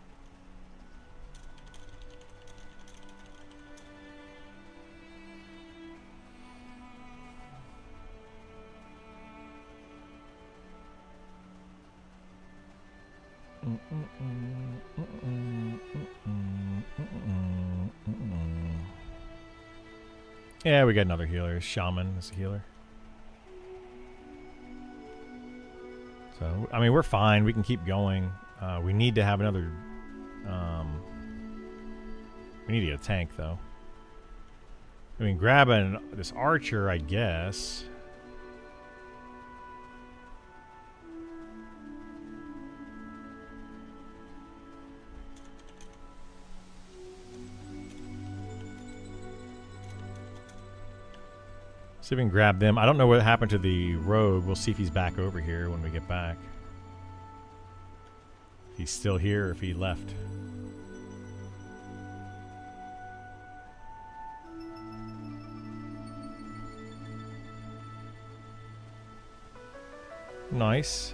Yeah, we got another healer. Shaman is a healer. So, I mean, we're fine. We can keep going. We need to have another... we need to get a tank, though. I mean, grabbing this archer, I guess. See if we can grab them. I don't know what happened to the rogue. We'll see if he's back over here when we get back. If he's still here or if he left. Nice.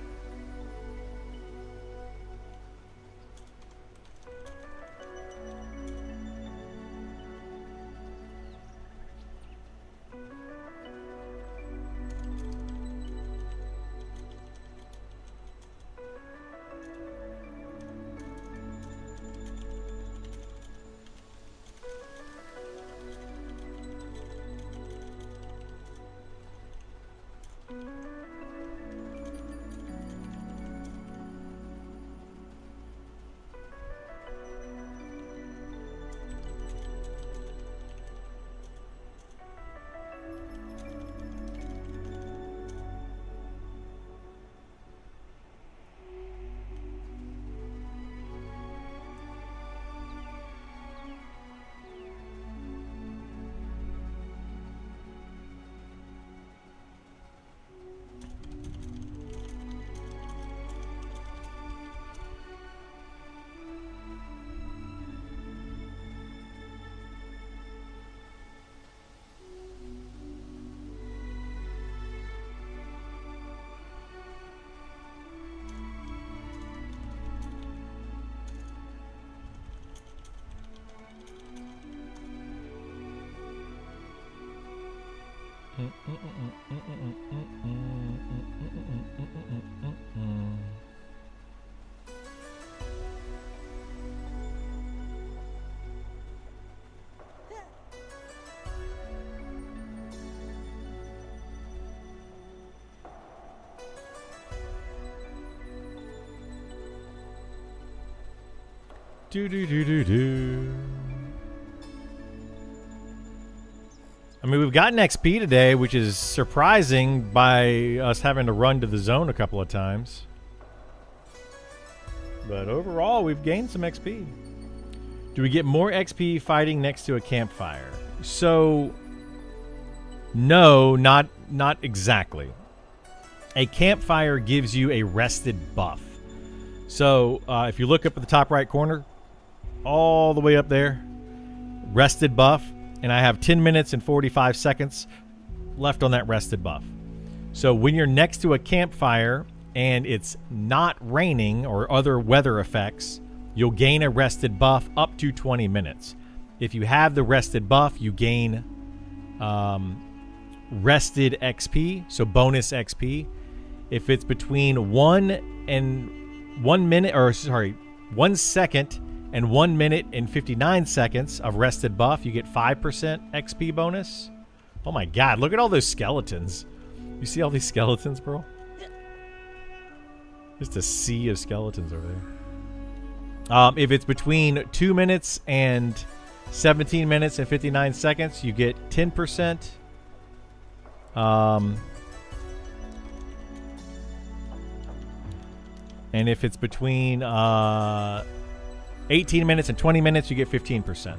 Do do do do do. I mean, we've gotten XP today, which is surprising by us having to run to the zone a couple of times. But overall, we've gained some XP. Do we get more XP fighting next to a campfire? So, no, not exactly. A campfire gives you a rested buff. So, if you look up at the top right corner, all the way up there, rested buff. And I have 10 minutes and 45 seconds left on that rested buff. So when you're next to a campfire and it's not raining or other weather effects, you'll gain a rested buff up to 20 minutes. If you have the rested buff, you gain rested XP, so bonus XP. If it's between 1 second and 1 minute and 59 seconds of rested buff, you get 5% XP bonus. Oh my god, look at all those skeletons. You see all these skeletons, bro? Just a sea of skeletons over there. If it's between 2 minutes and 17 minutes and 59 seconds, you get 10%. And if it's between 18 minutes and 20 minutes, you get 15%.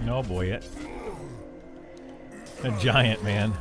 No boy, yet. A giant man.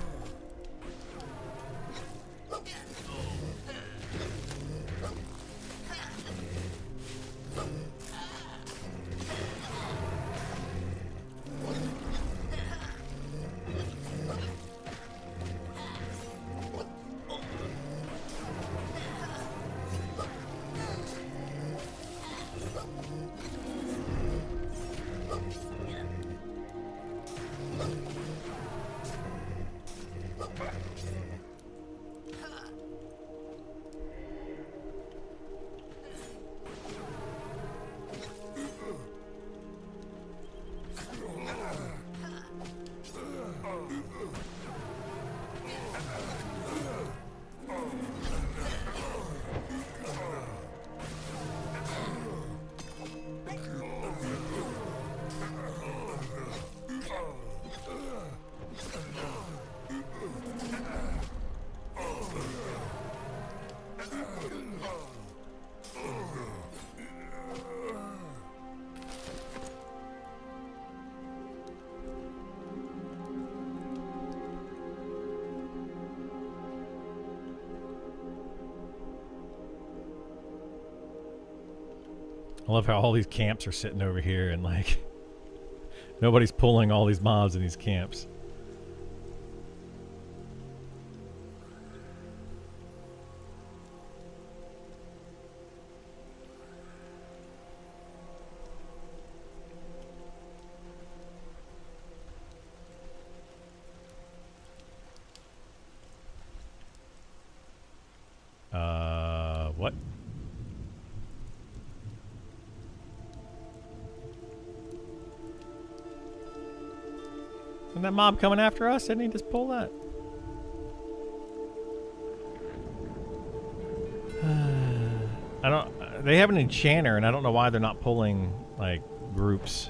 I love how all these camps are sitting over here and like nobody's pulling all these mobs in these camps. What? Isn't that mob coming after us? Didn't he just pull that? I don't... They have an enchanter, and I don't know why they're not pulling, like, groups.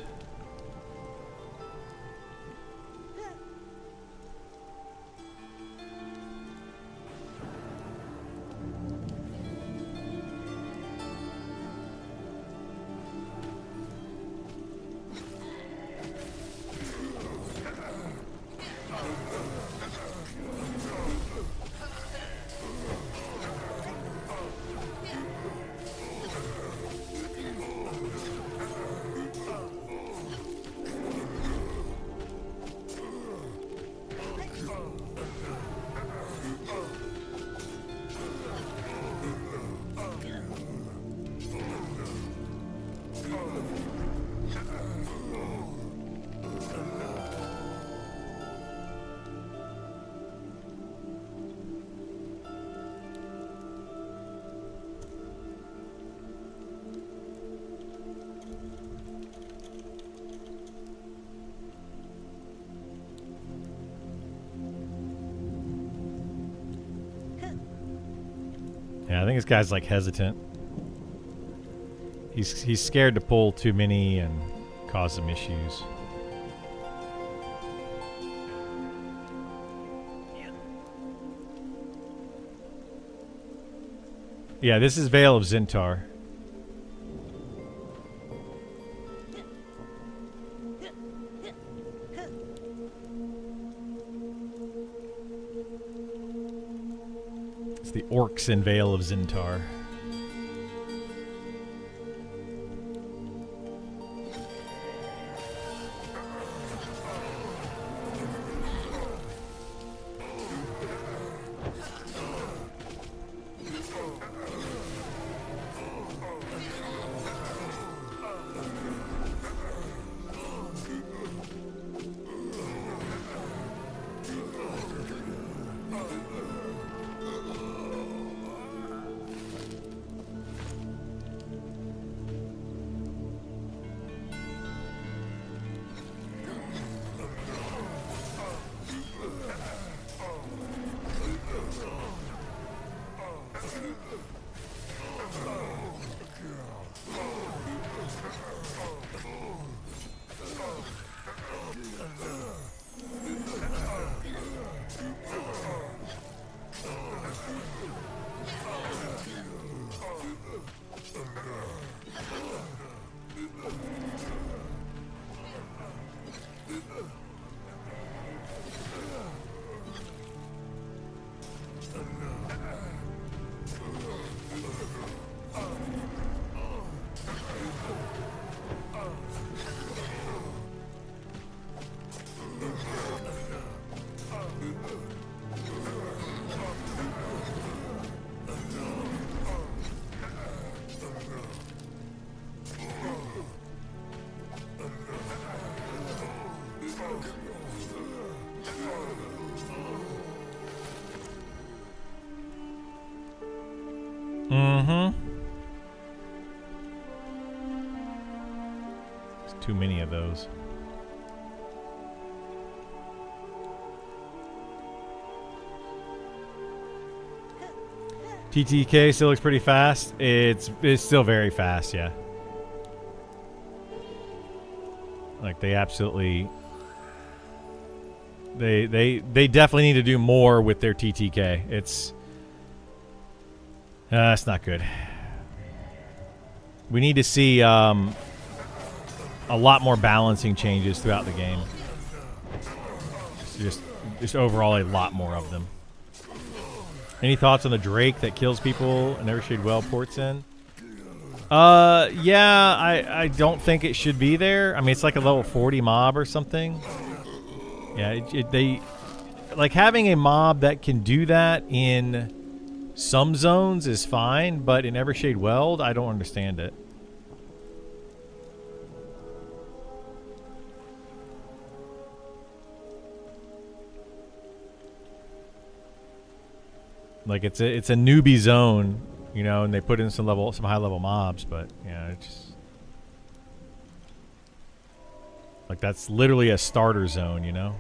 Yeah, I think this guy's like hesitant. He's scared to pull too many and cause some issues. Yeah, this is Veil of Zintar. It's the orcs in Veil of Zintar. Mm-hmm. There's too many of those. TTK still looks pretty fast. It's still very fast, yeah. Like they absolutely they definitely need to do more with their TTK. It's not good. We need to see a lot more balancing changes throughout the game. Just overall a lot more of them. Any thoughts on the Drake that kills people and Evershade Well ports in? Yeah, I don't think it should be there. I mean, it's like a level 40 mob or something. Yeah, they like having a mob that can do that in some zones is fine, but in Evershade Weld, I don't understand it. Like it's a newbie zone, you know, and they put in some high level mobs, but yeah, it's just like that's literally a starter zone, you know.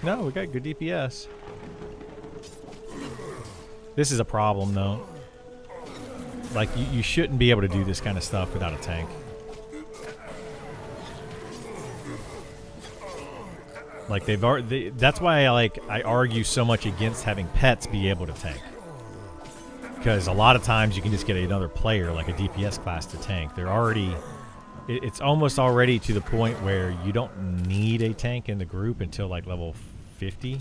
No, we got good DPS. This is a problem, though. Like, you shouldn't be able to do this kind of stuff without a tank. Like, that's why I argue so much against having pets be able to tank. Because a lot of times you can just get another player, like a DPS class, to tank. They're already... It's almost already to the point where you don't need a tank in the group until, like, level 50.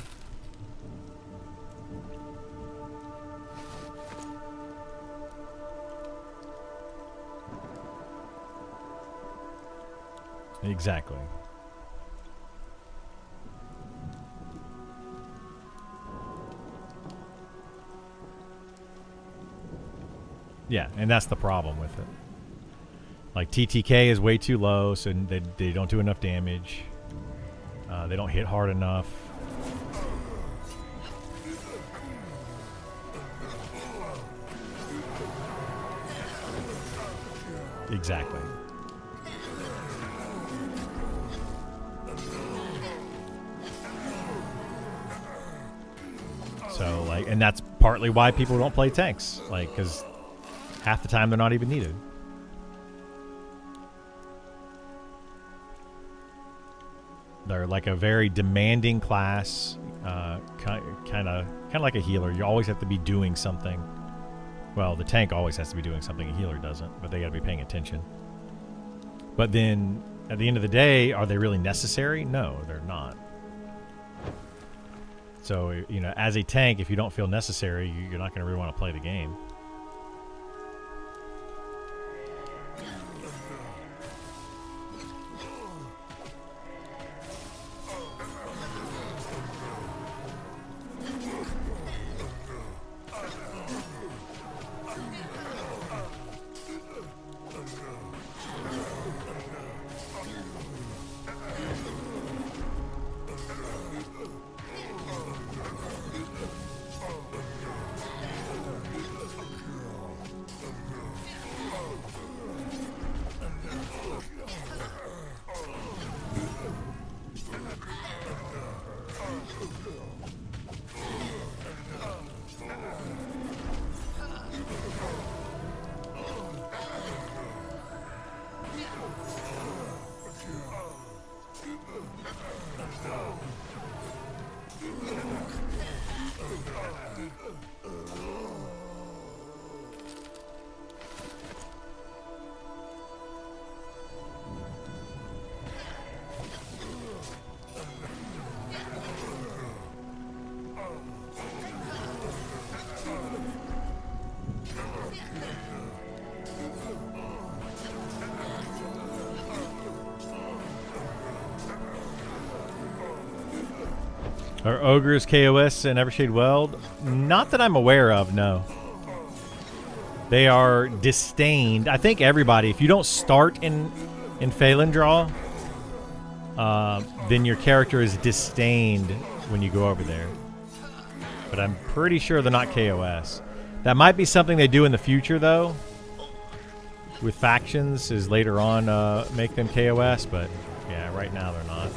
Exactly. Yeah, and that's the problem with it. Like, TTK is way too low, so they don't do enough damage. They don't hit hard enough. Exactly. So, like, and that's partly why people don't play tanks. Like, because half the time they're not even needed. They're like a very demanding class, kind of like a healer. You always have to be doing something. Well, the tank always has to be doing something. A healer doesn't, but they got to be paying attention. But then, at the end of the day, are they really necessary? No, they're not. So, you know, as a tank, if you don't feel necessary, you're not going to really want to play the game. Are ogres KOS in Evershade Weld? Not that I'm aware of, no. They are disdained. I think everybody, if you don't start in Phalandraw, then your character is disdained when you go over there. But I'm pretty sure they're not KOS. That might be something they do in the future, though. With factions, is later on make them KOS, but yeah, right now they're not.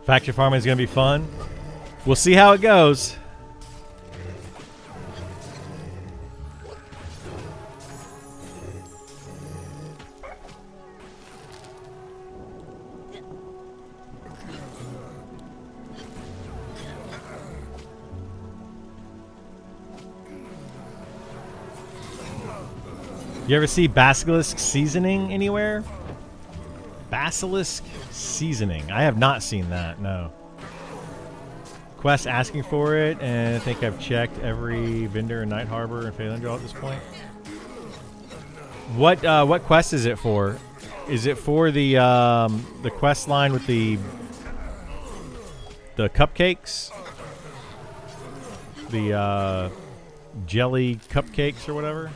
Faction farming is going to be fun. We'll see how it goes. You ever see Basilisk seasoning anywhere? Basilisk seasoning. I have not seen that, no. Quest asking for it, and I think I've checked every vendor in Night Harbor and Phalandraw at this point. What quest is it for? Is it for the quest line with the cupcakes? The jelly cupcakes or whatever?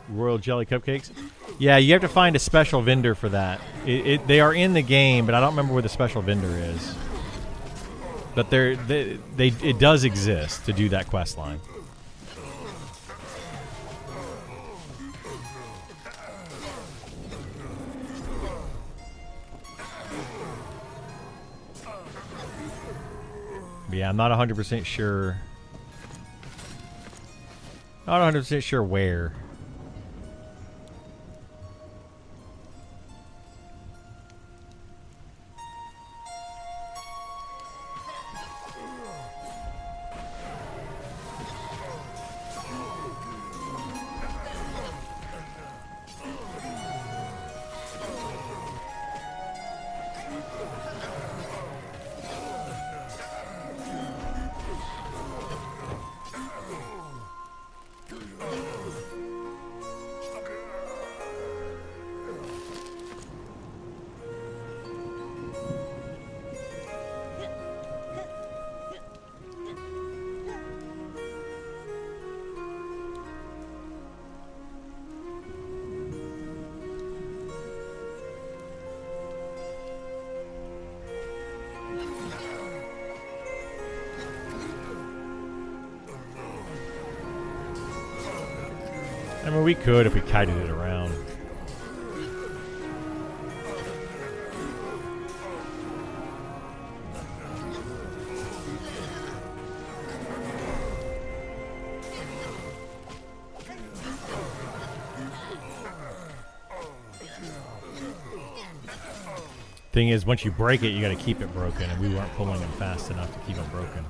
Royal jelly cupcakes? Yeah, you have to find a special vendor for that. They are in the game, but I don't remember where the special vendor is. But it does exist to do that quest line. But yeah, I'm not 100% sure. Not 100% sure where. I mean, we could if we kited it around. Thing is, once you break it, you got to keep it broken, and we weren't pulling them fast enough to keep them broken.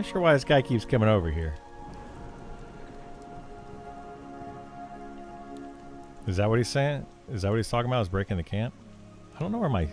Not sure why this guy keeps coming over here. Is that what he's saying? Is that what he's talking about? Is breaking the camp? I don't know where my...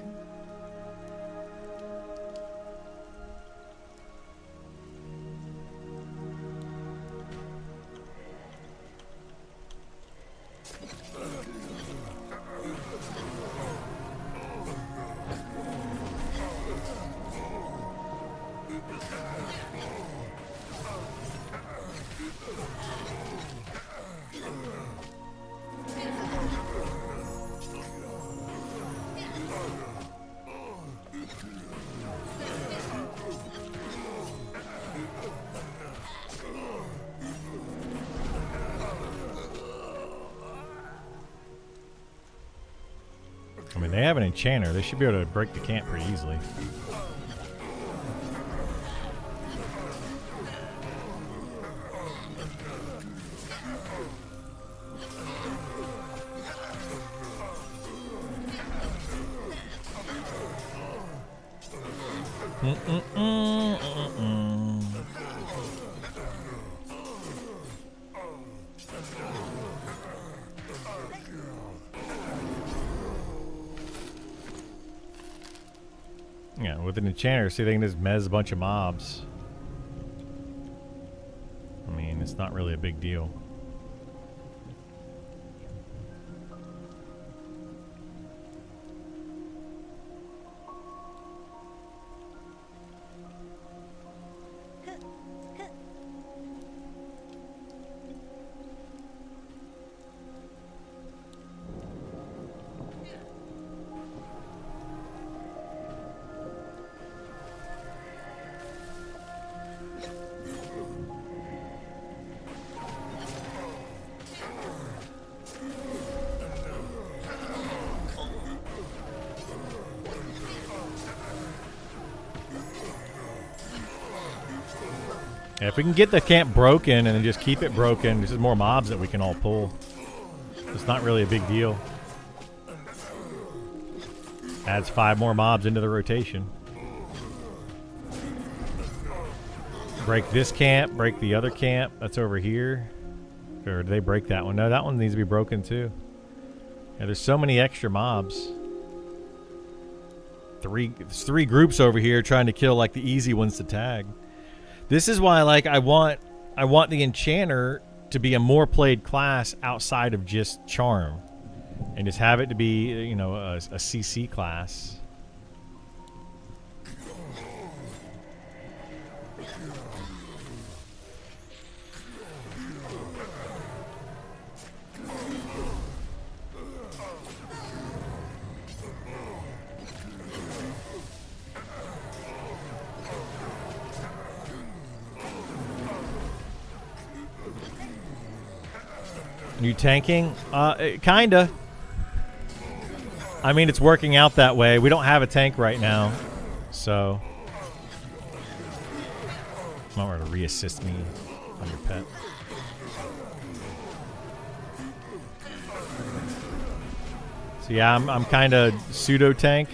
I mean, they have an enchanter. They should be able to break the camp pretty easily. Yeah, with an enchanter, see, they can just mez a bunch of mobs. I mean, it's not really a big deal. Yeah, if we can get the camp broken and then just keep it broken, this is more mobs that we can all pull. It's not really a big deal. Adds 5 more mobs into the rotation. Break this camp, break the other camp. That's over here. Or did they break that one? No, that one needs to be broken too. Yeah, there's so many extra mobs. There's 3 groups over here trying to kill like the easy ones to tag. This is why, like, I want the enchanter to be a more played class outside of just charm, and just have it to be, you know, a CC class. You tanking? Kinda. I mean, it's working out that way. We don't have a tank right now, so. Might want to reassist me on your pet. So yeah, I'm kind of pseudo tank.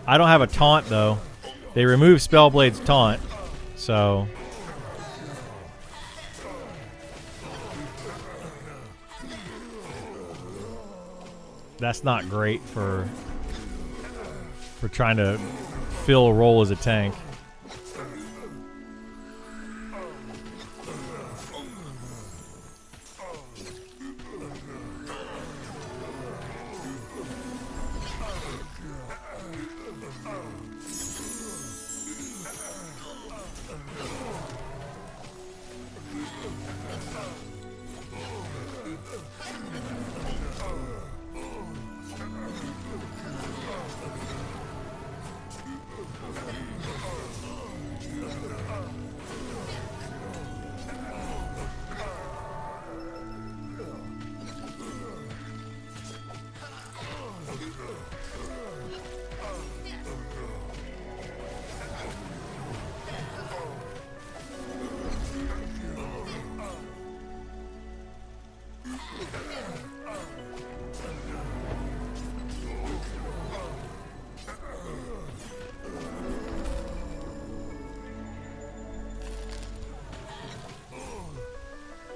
I don't have a taunt, though. They removed Spellblade's taunt, so... That's not great for trying to fill a role as a tank.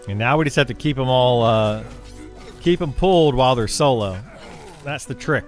And now we just have to keep them all, keep them pulled while they're solo. That's the trick.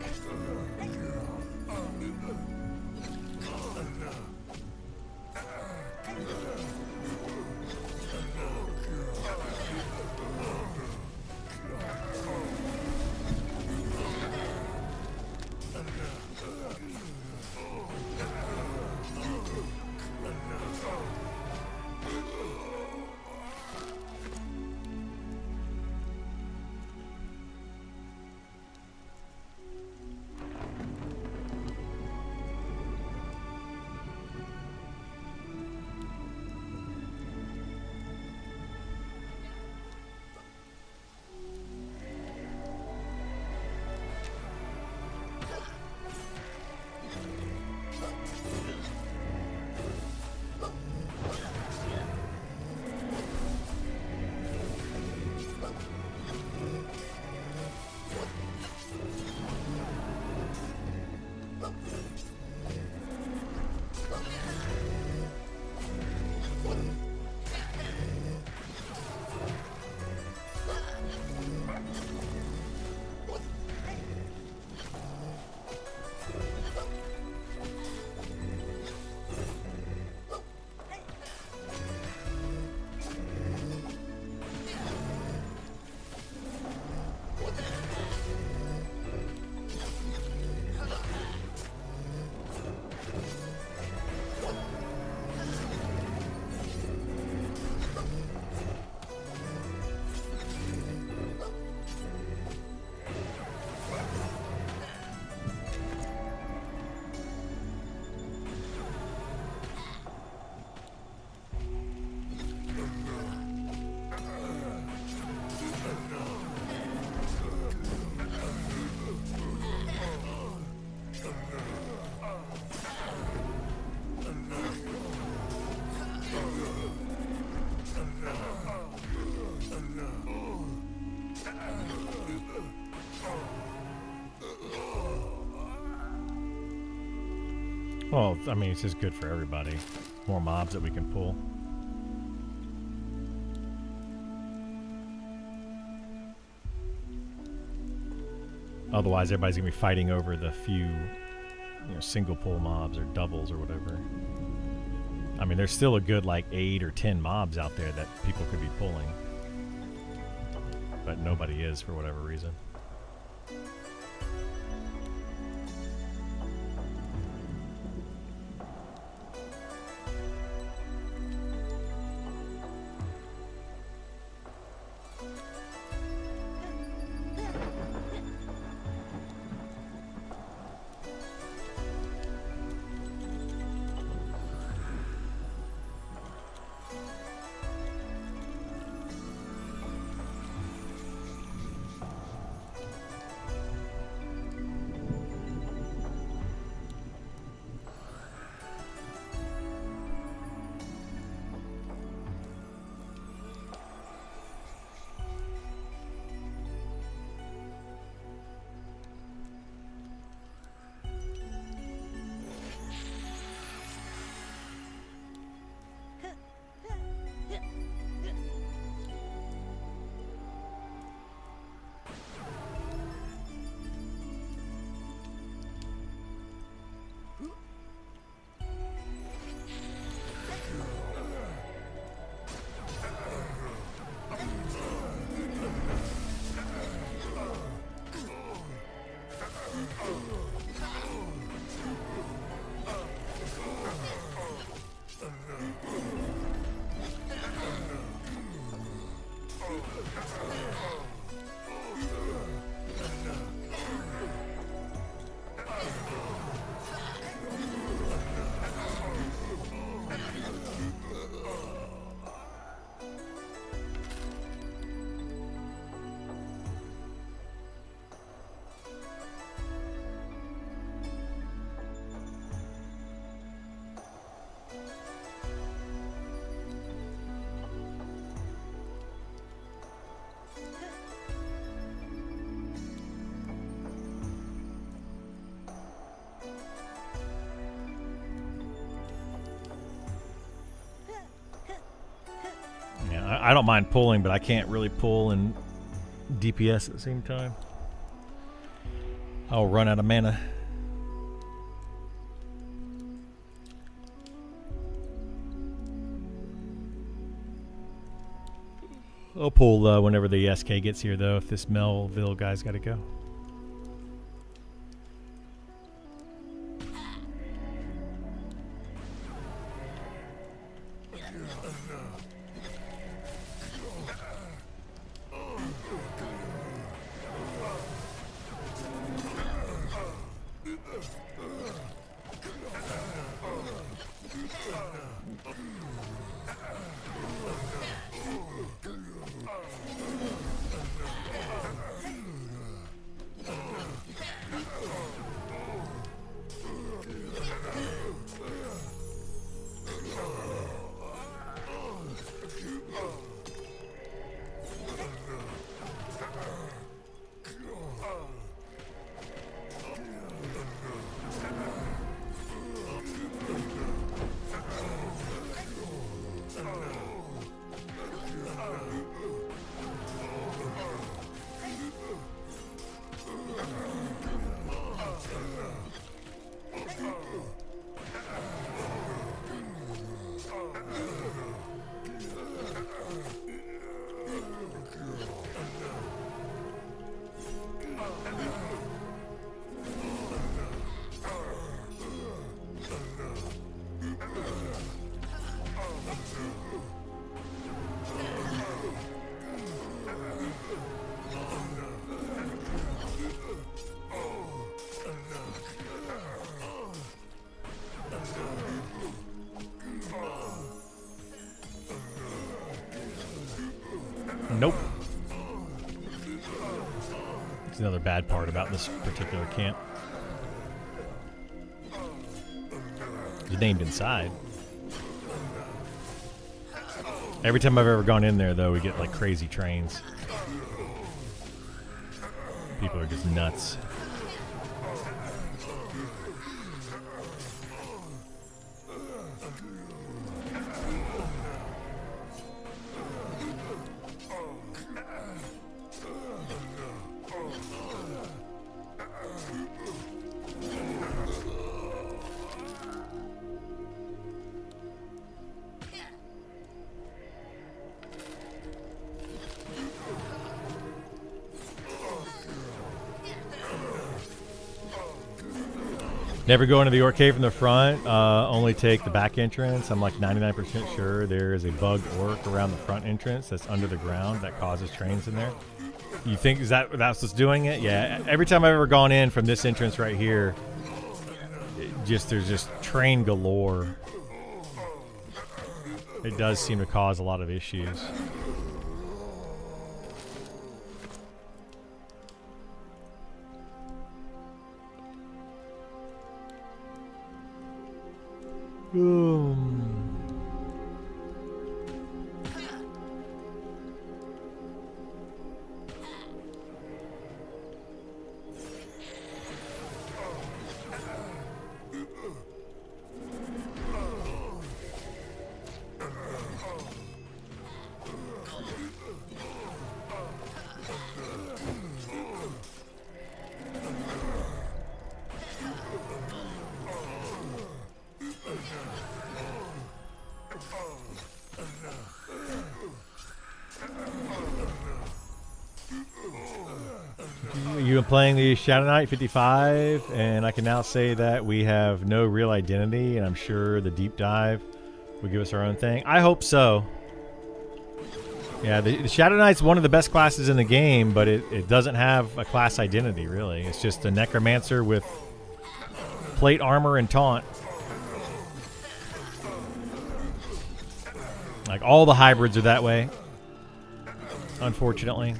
Well, I mean, it's just good for everybody. More mobs that we can pull. Otherwise, everybody's gonna be fighting over the few, single pull mobs or doubles or whatever. I mean, there's still a good like 8 or 10 mobs out there that people could be pulling, but nobody is for whatever reason. I don't mind pulling, but I can't really pull and DPS at the same time. I'll run out of mana. I'll pull whenever the SK gets here, though, if this Melville guy's got to go. Nope. That's another bad part about this particular camp. It's named inside. Every time I've ever gone in there, though, we get like crazy trains. People are just nuts. Never go into the Orc Cave from the front, only take the back entrance. I'm like 99% sure there is a bugged orc around the front entrance that's under the ground that causes trains in there. You think that's what's doing it? Yeah, every time I've ever gone in from this entrance right here, there's just train galore. It does seem to cause a lot of issues. You've been playing the Shadow Knight 55, and I can now say that we have no real identity, and I'm sure the deep dive will give us our own thing. I hope so. Yeah, the Shadow Knight's one of the best classes in the game, but it doesn't have a class identity, really. It's just a Necromancer with plate armor and taunt. Like, all the hybrids are that way, unfortunately.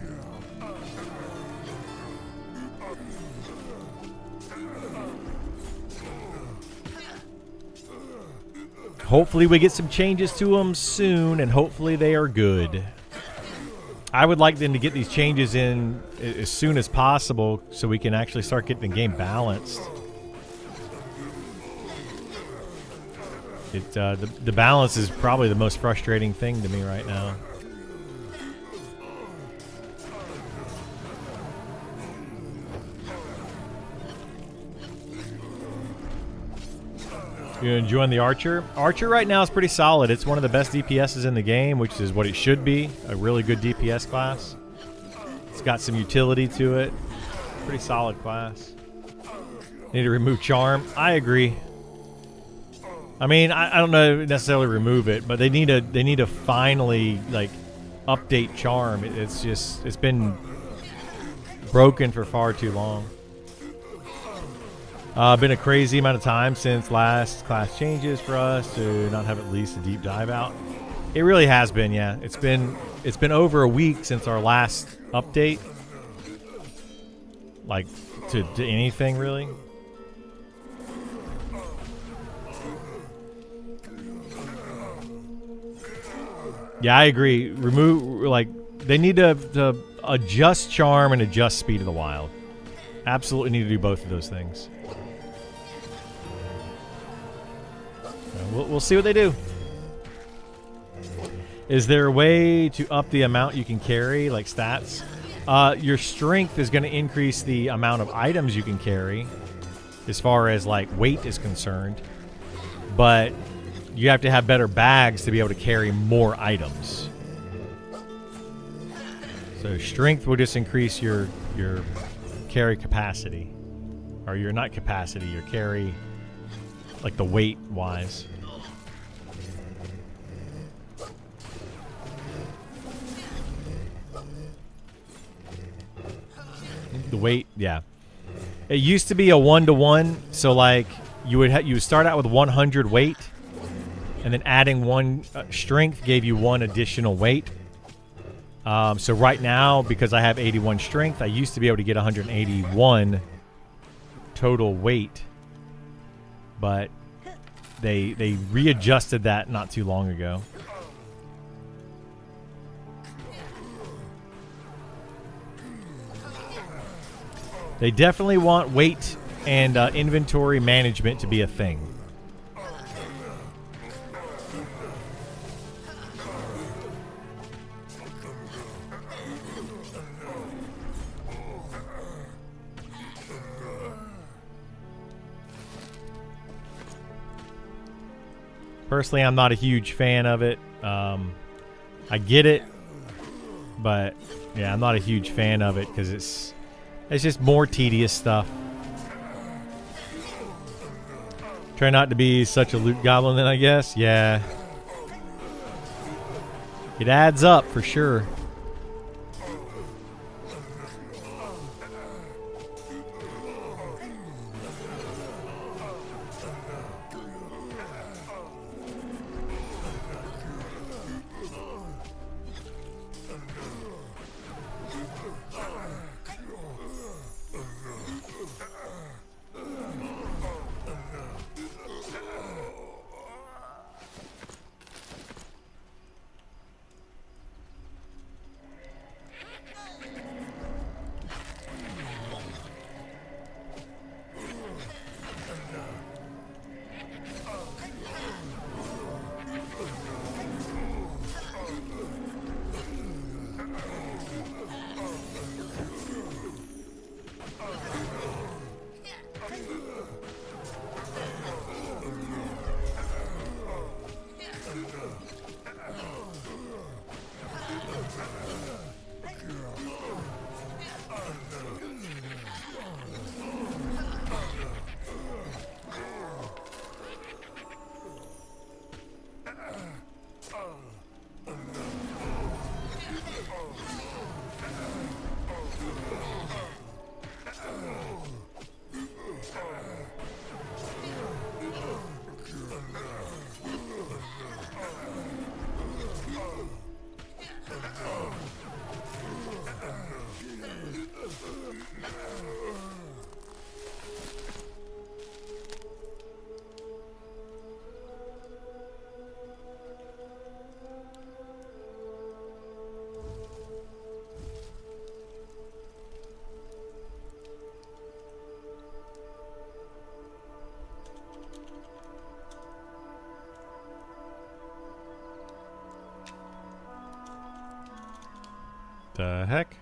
Hopefully we get some changes to them soon, and hopefully they are good. I would like them to get these changes in as soon as possible so we can actually start getting the game balanced. The balance is probably the most frustrating thing to me right now. You enjoying the Archer? Archer right now is pretty solid. It's one of the best DPSs in the game, which is what it should be. A really good DPS class. It's got some utility to it. Pretty solid class. Need to remove Charm. I agree. I mean, I don't know necessarily remove it, but they need to finally like update Charm. It's been broken for far too long. Been a crazy amount of time since last class changes for us to not have at least a deep dive out. It really has been, yeah. It's been over a week since our last update. Like to anything really. Yeah, I agree. Remove, like, they need to adjust Charm and adjust Speed of the Wild. Absolutely need to do both of those things. We'll see what they do. Is there a way to up the amount you can carry, like stats? Your strength is going to increase the amount of items you can carry, as far as like weight is concerned. But you have to have better bags to be able to carry more items. So strength will just increase your carry capacity, or your not capacity, your carry, like the weight wise. The weight, yeah. It used to be a 1-to-1, so like you would start out with 100 weight, and then adding one strength gave you one additional weight. So right now, because I have 81 strength, I used to be able to get 181 total weight, but they readjusted that not too long ago. They definitely want weight and inventory management to be a thing. Personally, I'm not a huge fan of it. I get it, but yeah, I'm not a huge fan of it because it's just more tedious stuff. Try not to be such a loot goblin then, I guess. Yeah. It adds up for sure. The heck?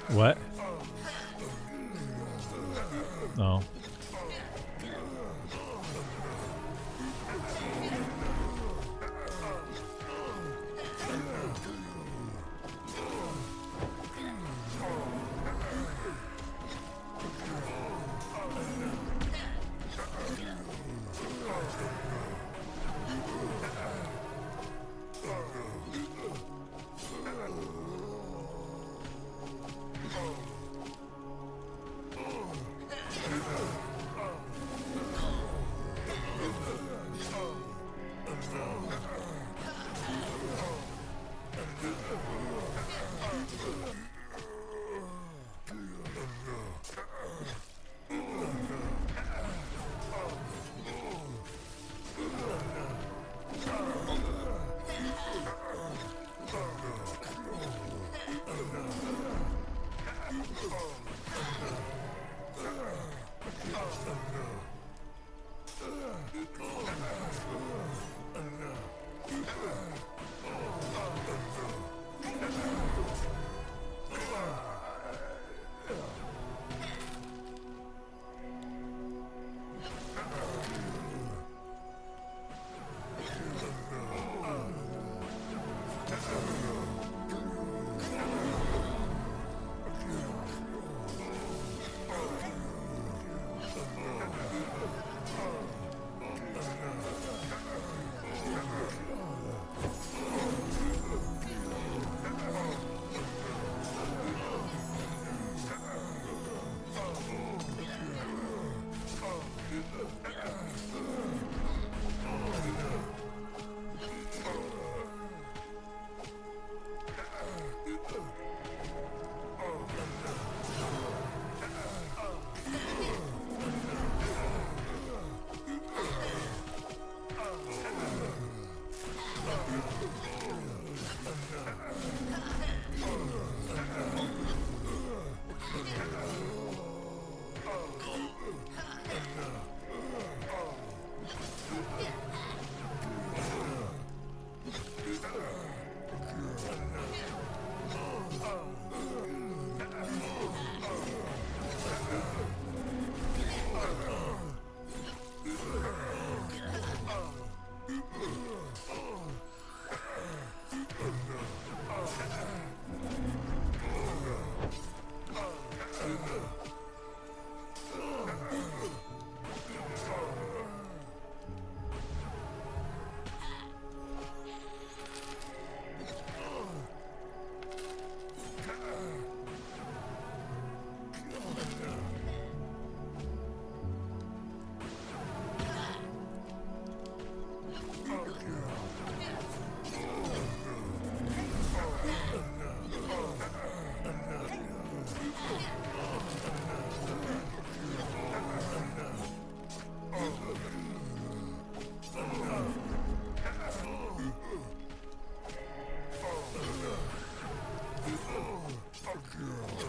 What? Oh.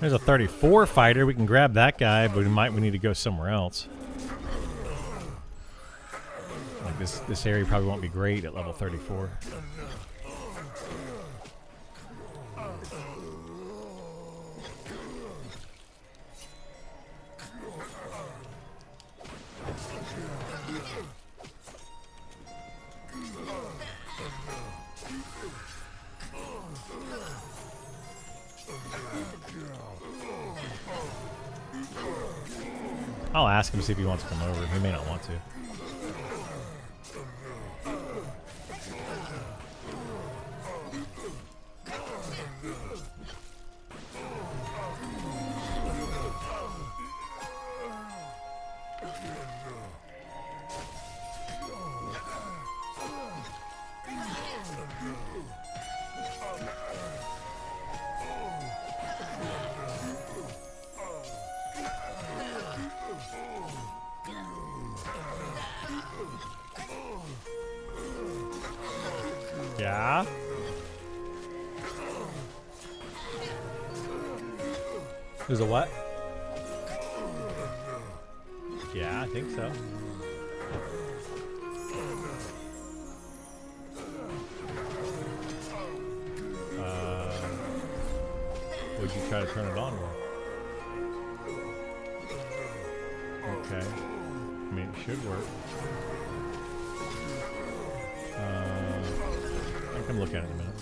There's a 34 fighter. We can grab that guy, but we need to go somewhere else. Like this area probably won't be great at level 34. I'll ask him, see if he wants to come over. He may not want to. Yeah? There's a what? Yeah, I think so. Would you try to turn it on with? Okay. I mean, it should work. I can look at it in a minute.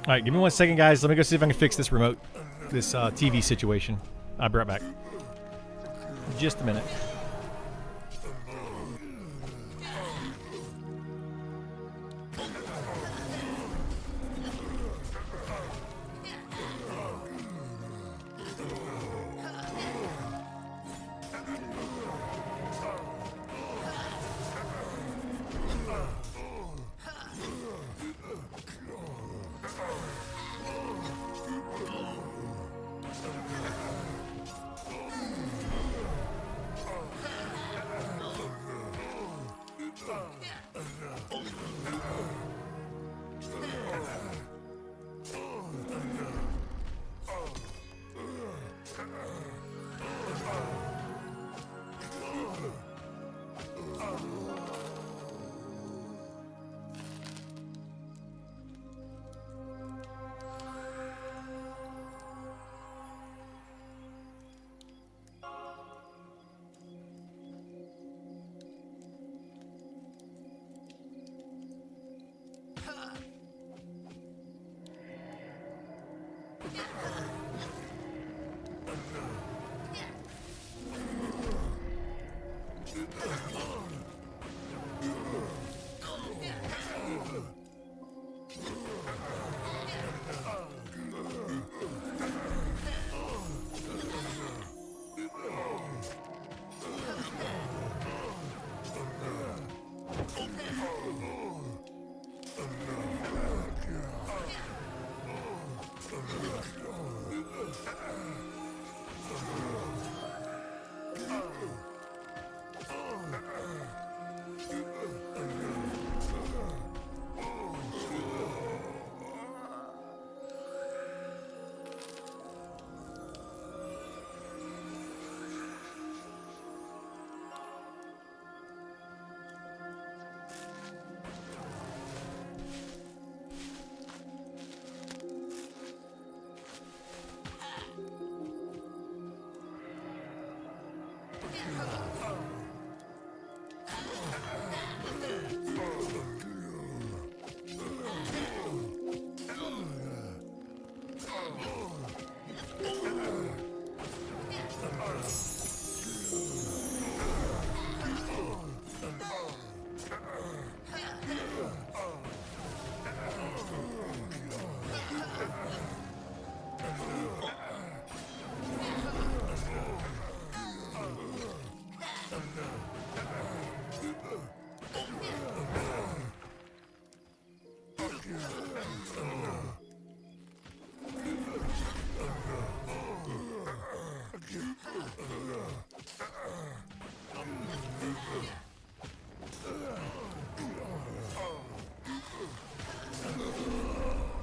All right, give me 1 second, guys. Let me go see if I can fix this remote, this TV situation. I'll be right back. Just a minute.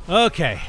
Okay.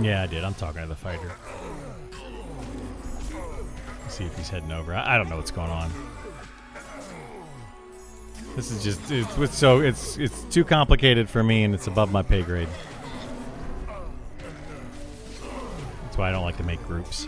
Yeah, I did. I'm talking to the fighter. See if he's heading over. I don't know what's going on. This is just it's too complicated for me, and it's above my pay grade. That's why I don't like to make groups.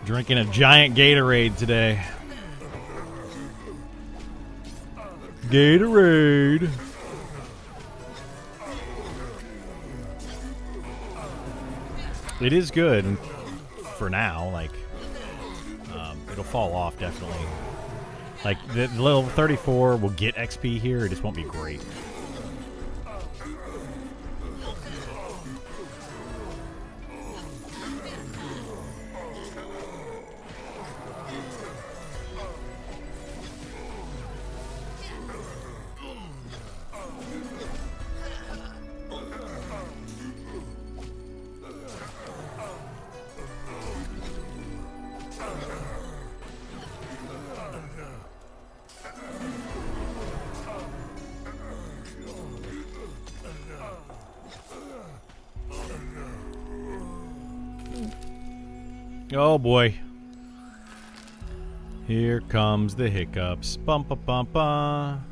Drinking a giant Gatorade today. Gatorade. It is good for now. Like, it'll fall off definitely. Like the level 34 will get XP here. It just won't be great. Oh boy. Here comes the hiccups. Bum ba bum ba.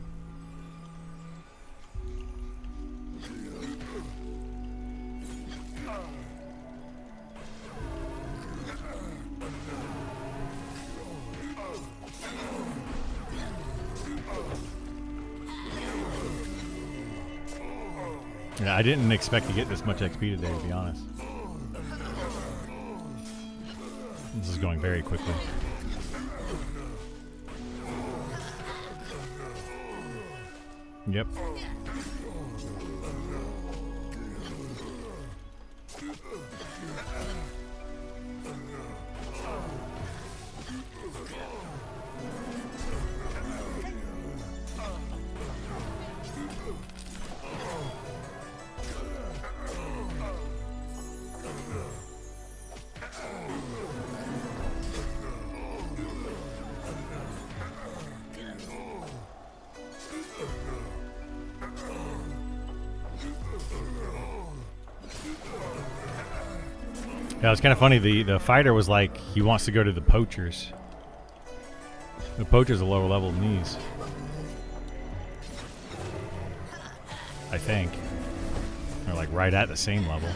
Yeah, I didn't expect to get this much XP today, to be honest. This is going very quickly. Yep. Yeah, it's kind of funny. The fighter was like, he wants to go to the poachers. The poachers are lower level than these. I think. They're like right at the same level.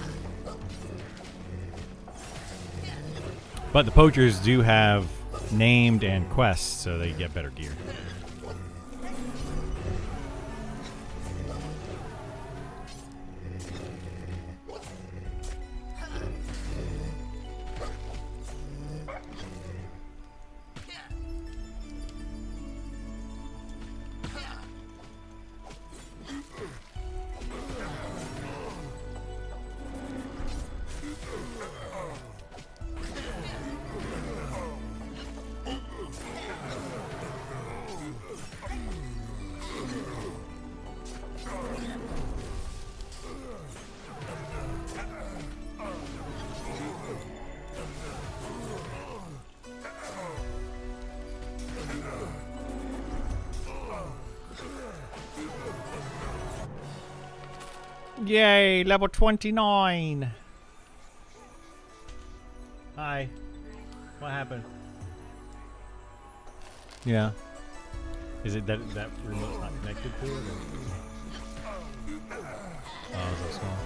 But the poachers do have named and quests, so they get better gear. Yay, level 29. Hi. What happened? Yeah. Is it that remote's not connected to it? Oh, is that small?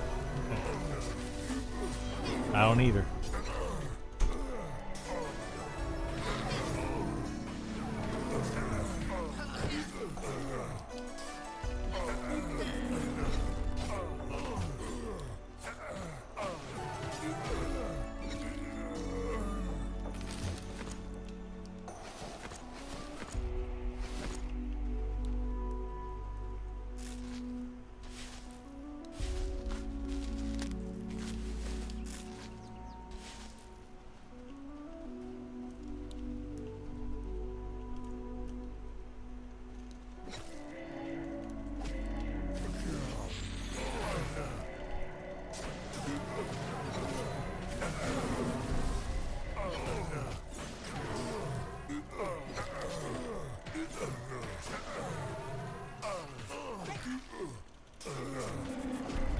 I don't either.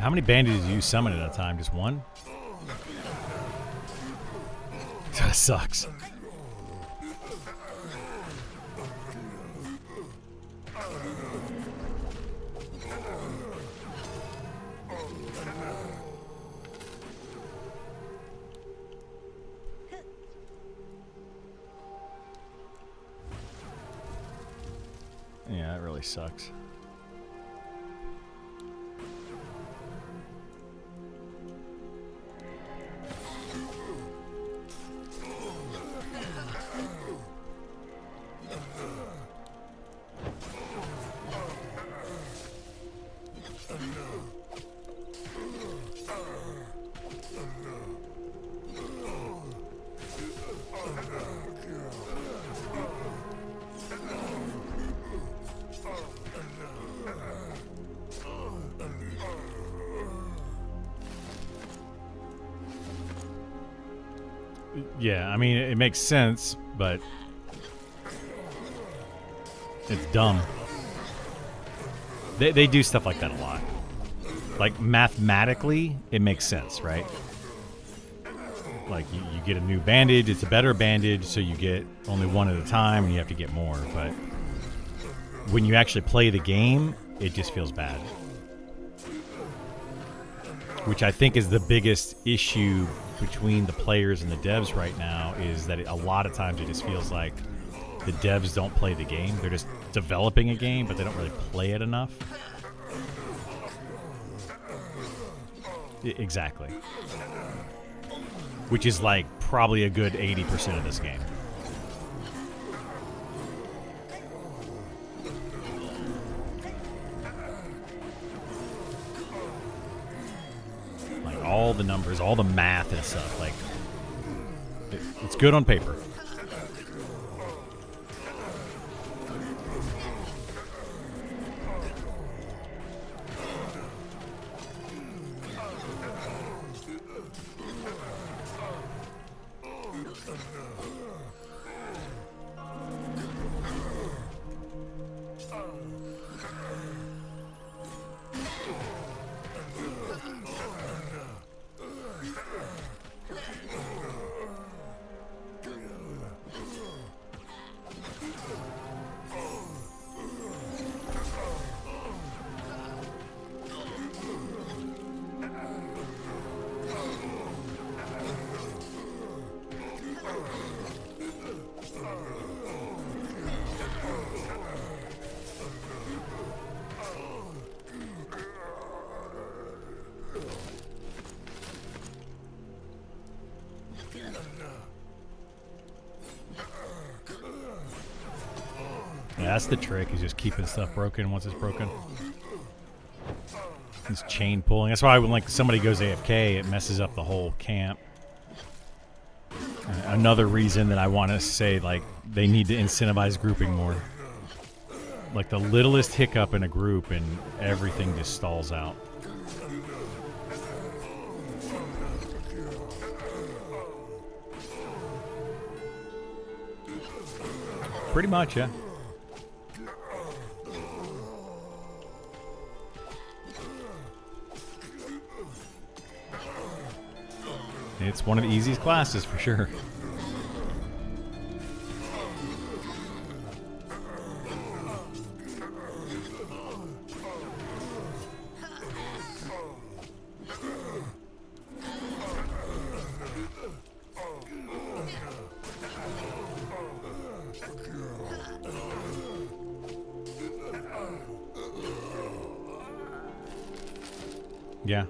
How many bandages do you summon at a time? Just one? That sucks. Yeah, that really sucks. Yeah, I mean, it makes sense, but it's dumb. They do stuff like that a lot. Like, mathematically, it makes sense, right? Like, you get a new bandage, it's a better bandage, so you get only one at a time, and you have to get more. But when you actually play the game, it just feels bad. Which I think is the biggest issue between the players and the devs right now, is that a lot of times it just feels like the devs don't play the game. They're just developing a game, but they don't really play it enough. Exactly. Which is like probably a good 80% of this game. Like all the numbers, all the math and stuff, like it's good on paper. Yeah, that's the trick, is just keeping stuff broken once it's broken. This chain pulling. That's why when like somebody goes AFK, it messes up the whole camp. Another reason that I want to say, like, they need to incentivize grouping more. Like, the littlest hiccup in a group and everything just stalls out. Pretty much, yeah. It's one of the easiest classes for sure. Yeah.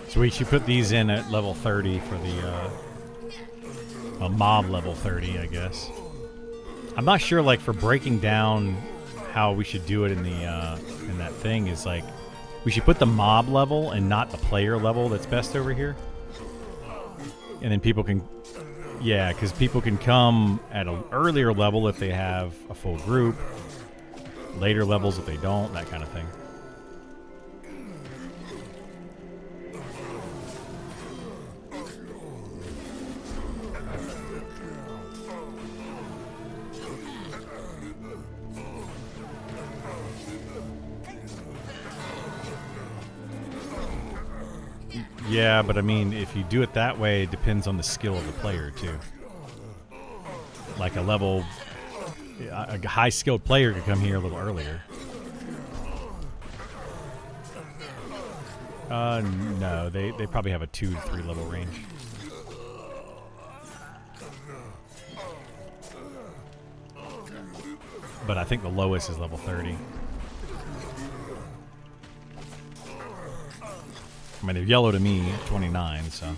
So we should put these in at level 30 for the mob level 30, I guess. I'm not sure, like, for breaking down how we should do it in the in that thing is like we should put the mob level and not the player level that's best over here, and then people can, yeah, because people can come at an earlier level if they have a full group, later levels if they don't, that kind of thing. Yeah, but I mean, if you do it that way, it depends on the skill of the player, too. Like a high-skilled player could come here a little earlier. No, they probably have a 2 to 3 level range. But I think the lowest is level 30. I mean, they're yellow to me, 29, so.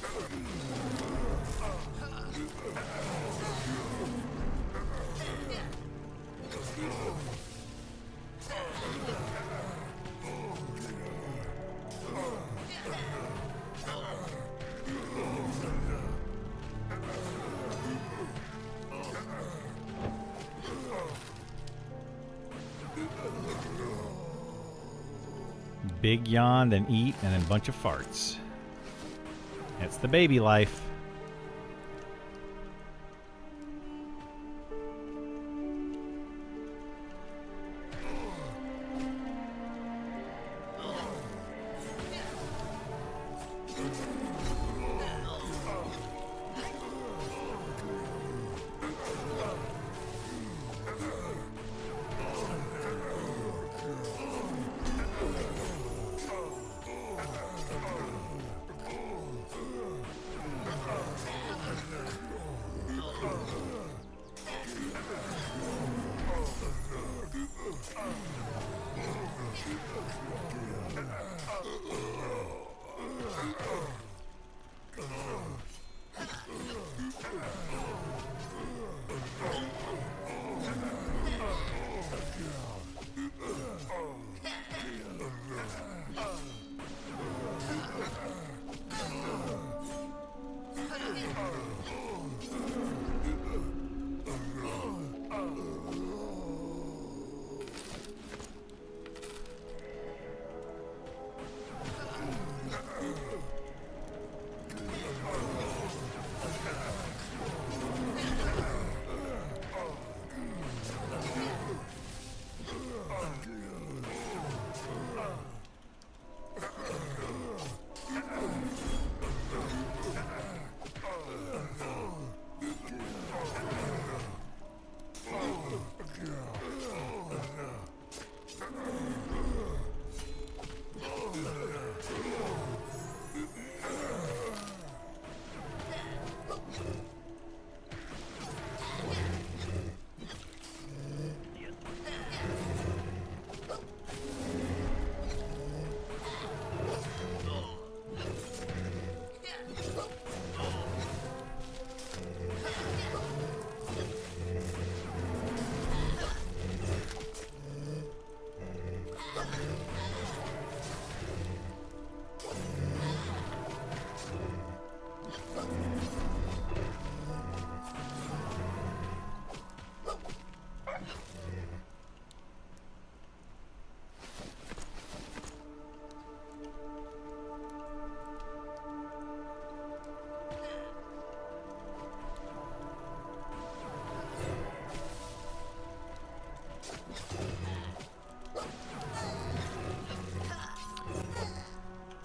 Big yawn, then eat, and then a bunch of farts. That's the baby life.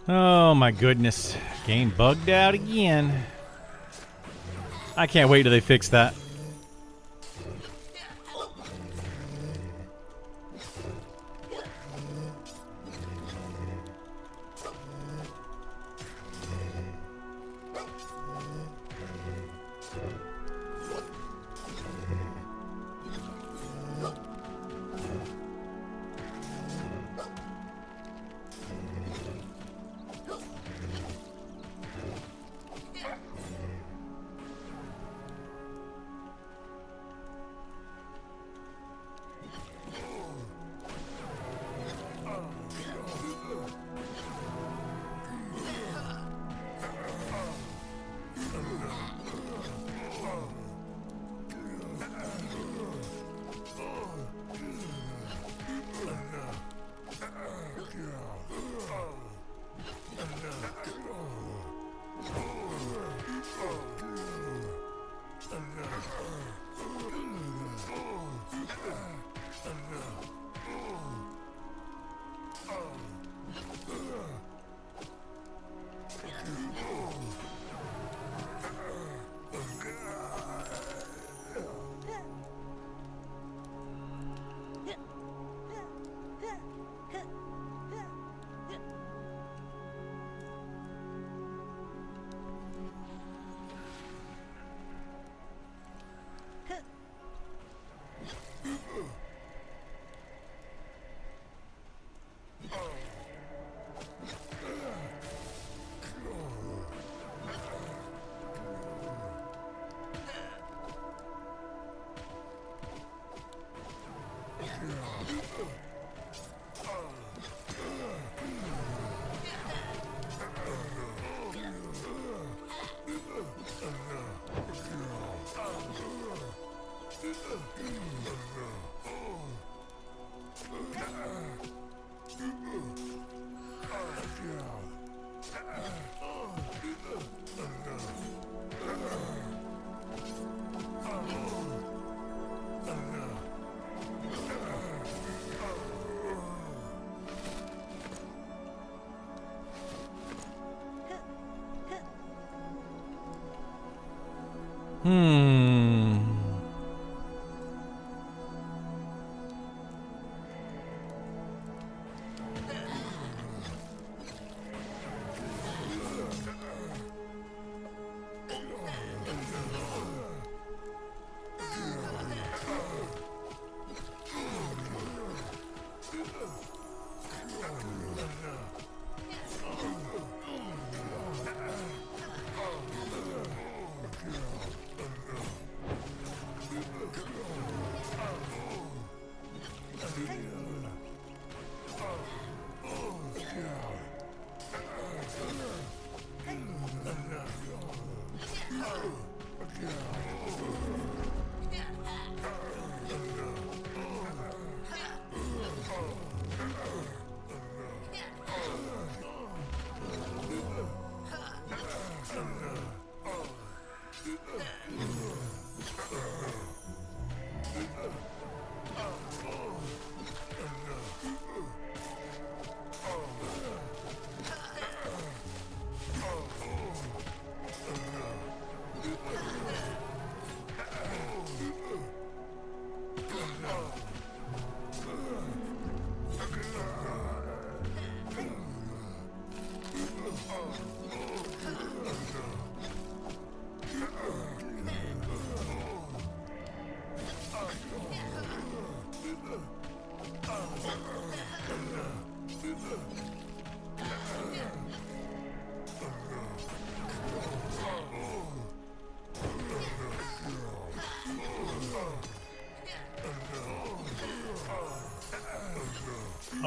Oh my goodness. Game bugged out again. I can't wait till they fix that.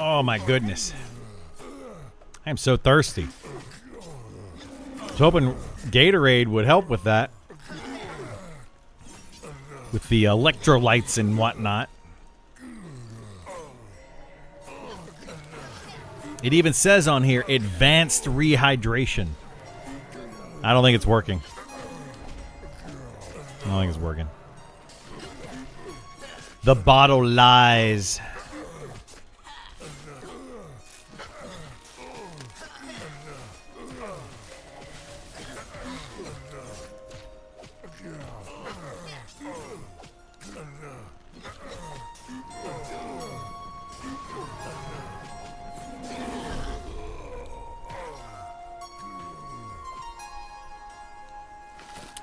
Oh my goodness. I am so thirsty. I was hoping Gatorade would help with that. With the electrolytes and whatnot. It even says on here, advanced rehydration. I don't think it's working. I don't think it's working. The bottle lies.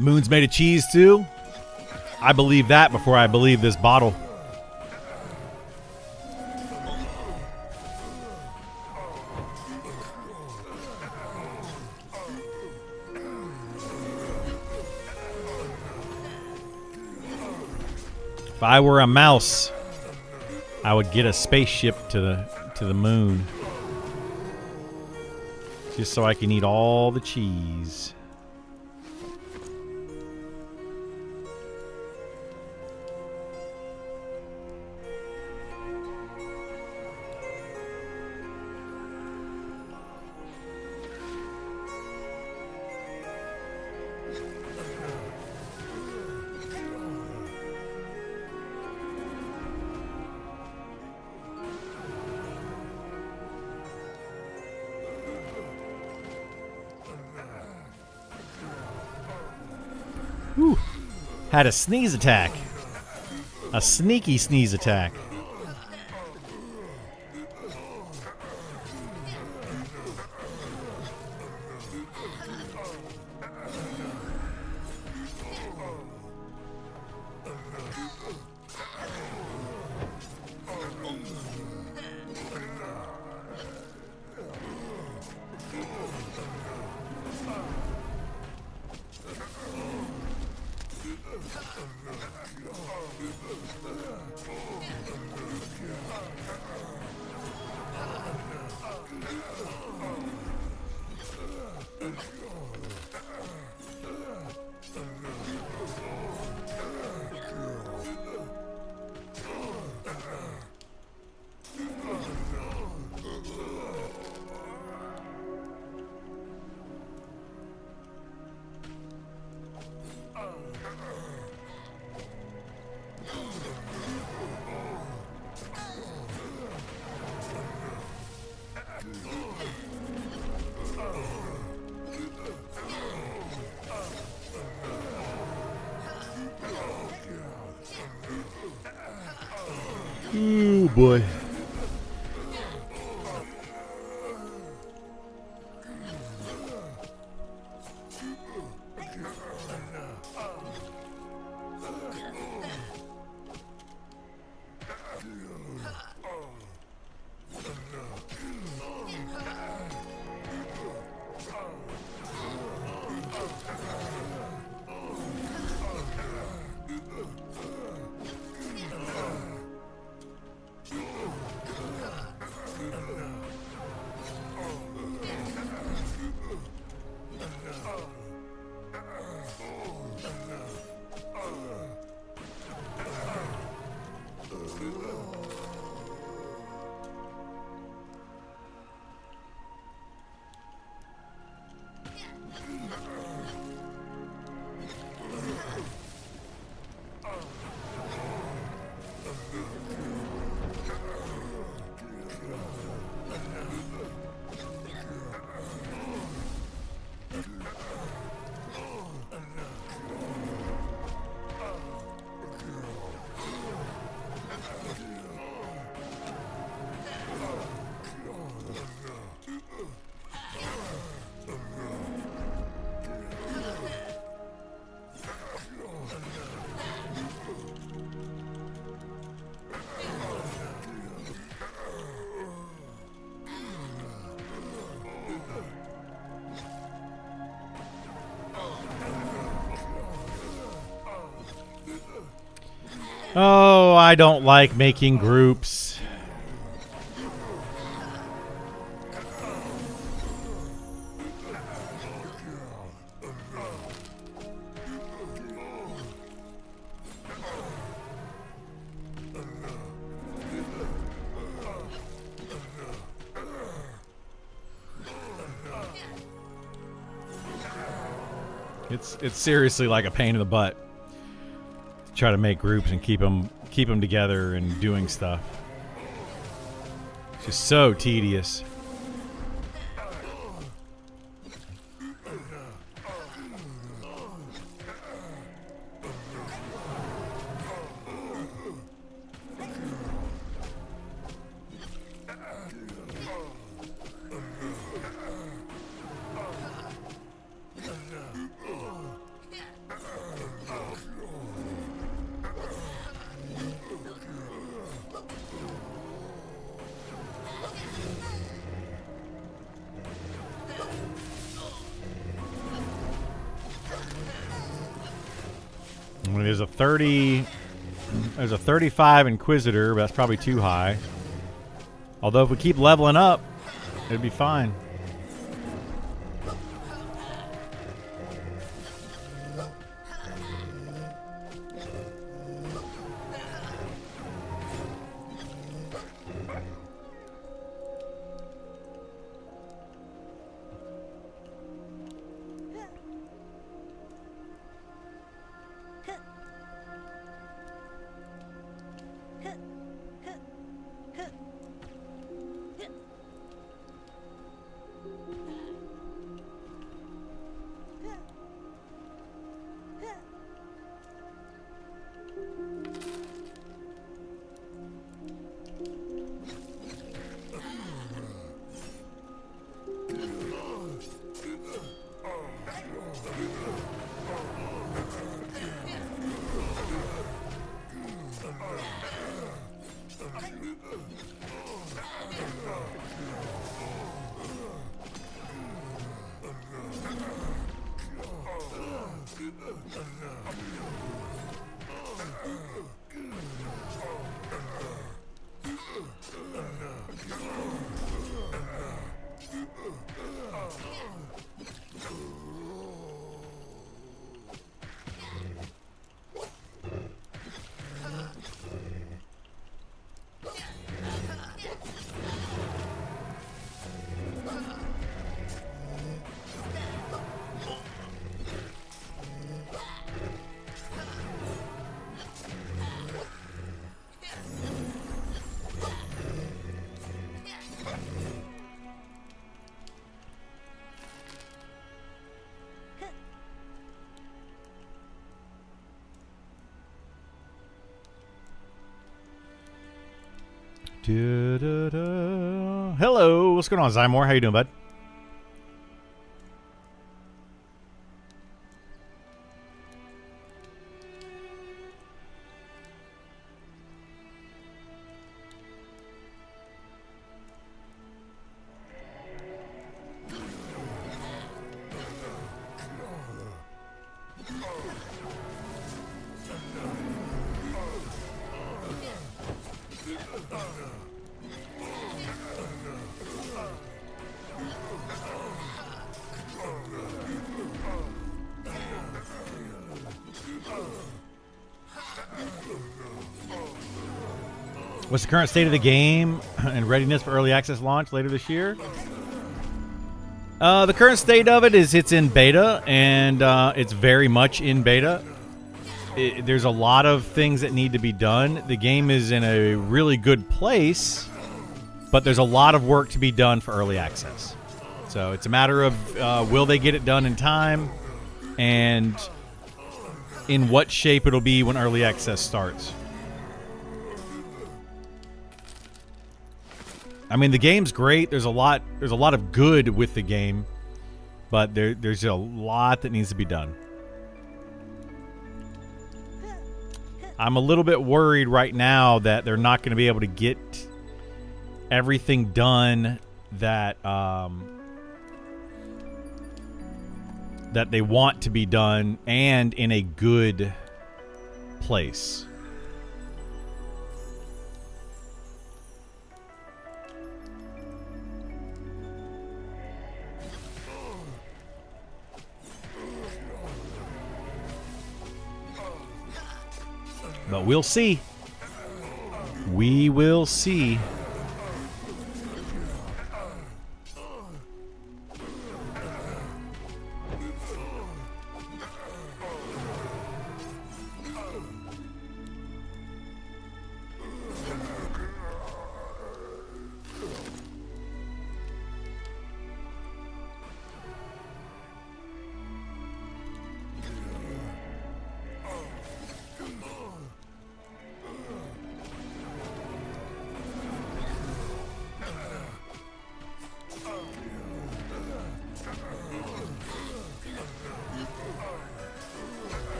Moon's made of cheese too? I believe that before I believe this bottle. If I were a mouse, I would get a spaceship to the moon. Just so I can eat all the cheese. Whew. Had a sneeze attack. A sneaky sneeze attack. Oh boy. Oh, I don't like making groups. It's seriously like a pain in the butt. Try to make groups and keep them together and doing stuff. It's just so tedious. I mean, there's a 30. There's a 35 Inquisitor, but that's probably too high. Although if we keep leveling up, it'd be fine. Da-da-da. Hello, what's going on, Zymore? How you doing, bud? What's the current state of the game and readiness for early access launch later this year? The current state of it is it's in beta, and it's very much in beta. There's a lot of things that need to be done. The game is in a really good place, but there's a lot of work to be done for early access. So it's a matter of will they get it done in time, and in what shape it'll be when early access starts. I mean, the game's great. There's a lot of good with the game, but there's a lot that needs to be done. I'm a little bit worried right now that they're not going to be able to get everything done that that they want to be done and in a good place. But we'll see. We will see.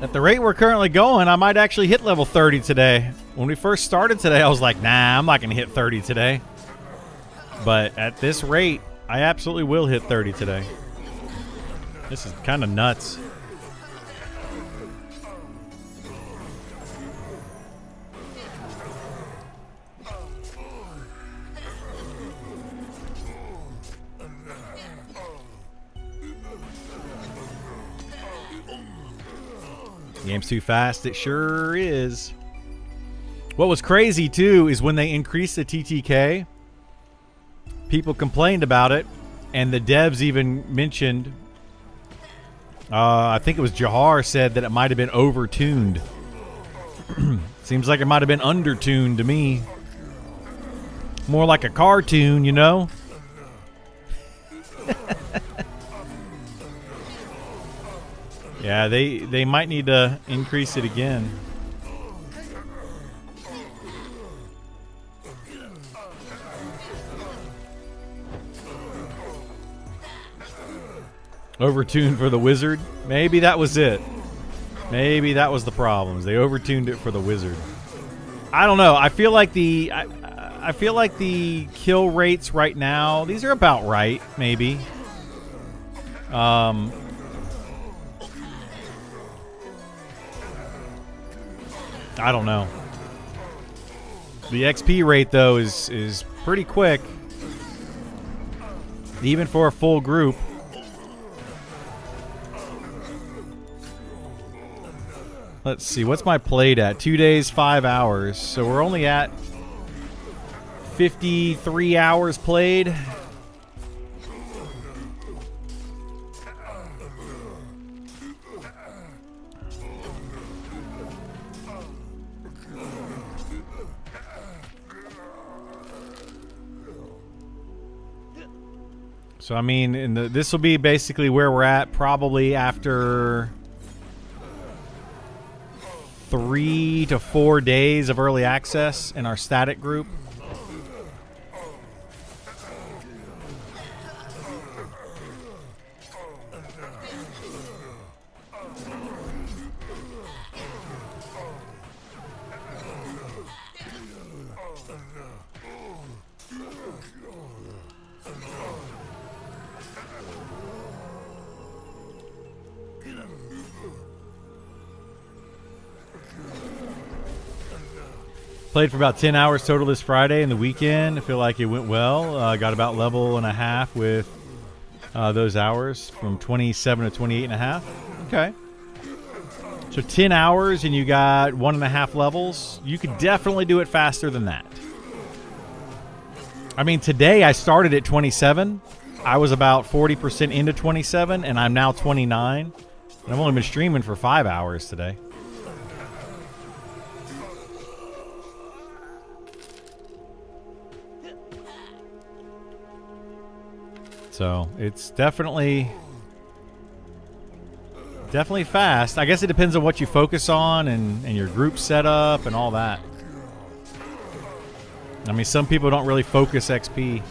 At the rate we're currently going, I might actually hit level 30 today. When we first started today, I was like, nah, I'm not going to hit 30 today. But at this rate, I absolutely will hit 30 today. This is kind of nuts. Game's too fast. It sure is. What was crazy, too, is when they increased the TTK, people complained about it, and the devs even mentioned, I think it was Jahar said that it might have been overtuned. Seems like it might have been undertuned to me. More like a cartoon, you know? Yeah, they might need to increase it again. Overtuned for the wizard? Maybe that was it. Maybe that was the problems. They overtuned it for the wizard. I don't know. I feel like the I feel like the kill rates right now, these are about right, maybe. I don't know. The XP rate, though, is pretty quick. Even for a full group. Let's see. What's my played at? 2 days, 5 hours. So we're only at 53 hours played. So I mean, this will be basically where we're at probably after 3 to 4 days of early access in our static group. Played for about 10 hours total this Friday and the weekend. I feel like it went well. Got about level and a half with those hours from 27 to 28 and a half. Okay. So 10 hours and you got 1.5 levels. You could definitely do it faster than that. I mean, today I started at 27. I was about 40% into 27 and I'm now 29. And I've only been streaming for 5 hours today. So it's definitely Definitely fast. I guess it depends on what you focus on and your group setup and all that. I mean, some people don't really focus XP.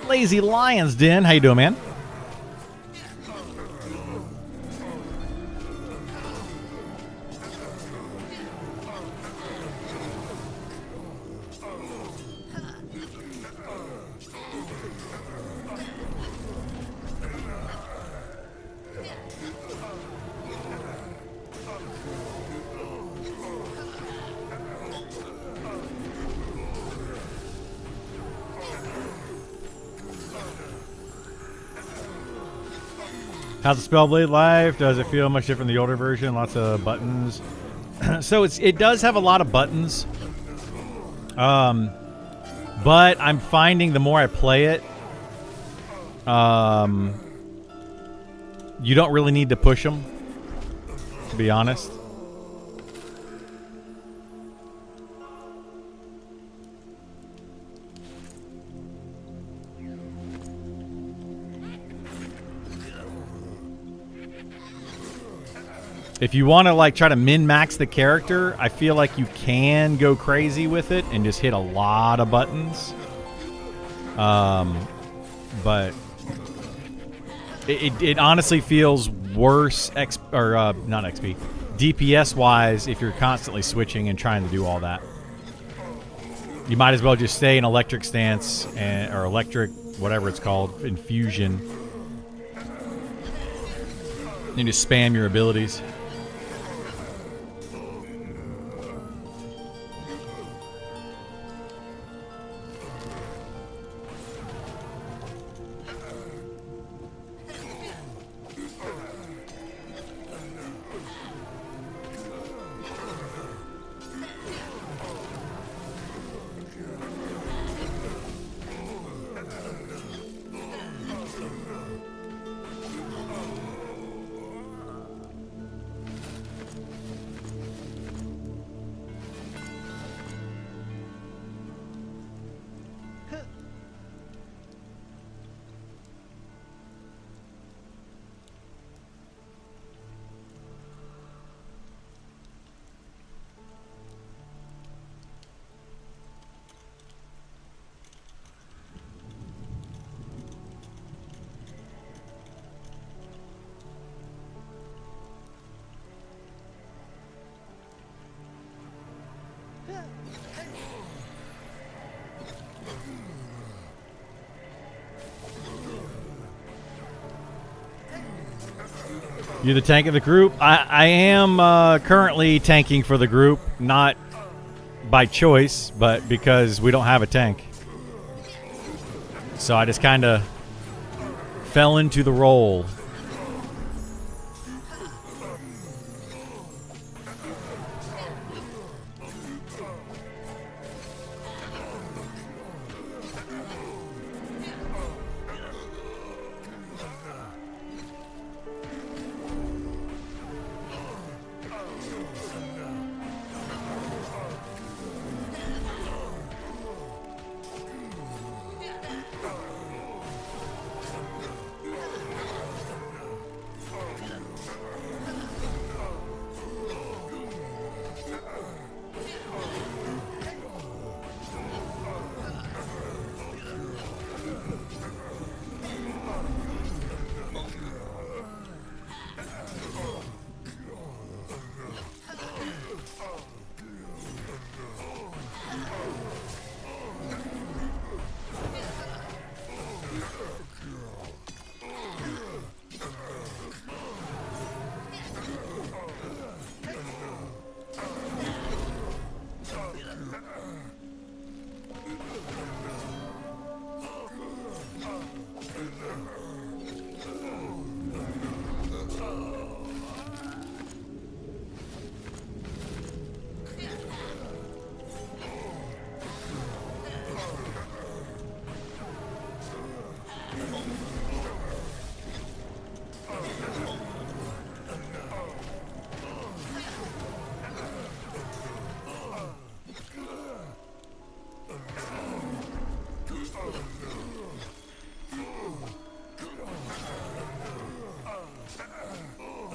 Lazy Lion's Den. How you doing, man? How's the Spellblade Life? Does it feel much different than the older version? Lots of buttons. So it does have a lot of buttons. But I'm finding the more I play it, you don't really need to push them, to be honest. If you want to like try to min-max the character, I feel like you can go crazy with it and just hit a lot of buttons. But it honestly feels worse not XP, DPS wise if you're constantly switching and trying to do all that. You might as well just stay in electric stance or electric whatever it's called, infusion, and just spam your abilities. You're the tank of the group. I am currently tanking for the group, not by choice, but because we don't have a tank. So I just kind of fell into the role.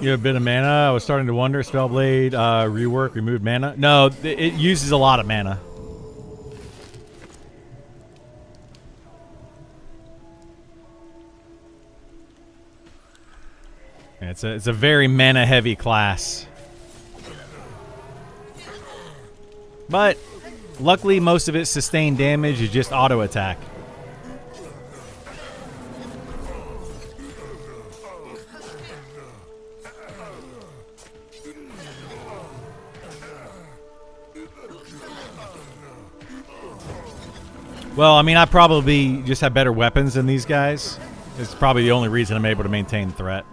You have a bit of mana. I was starting to wonder. Spellblade rework removed mana. No, it uses a lot of mana. Yeah, it's a very mana heavy class. But luckily, most of its sustained damage is just auto attack. Well, I mean, I probably just have better weapons than these guys. It's probably the only reason I'm able to maintain threat.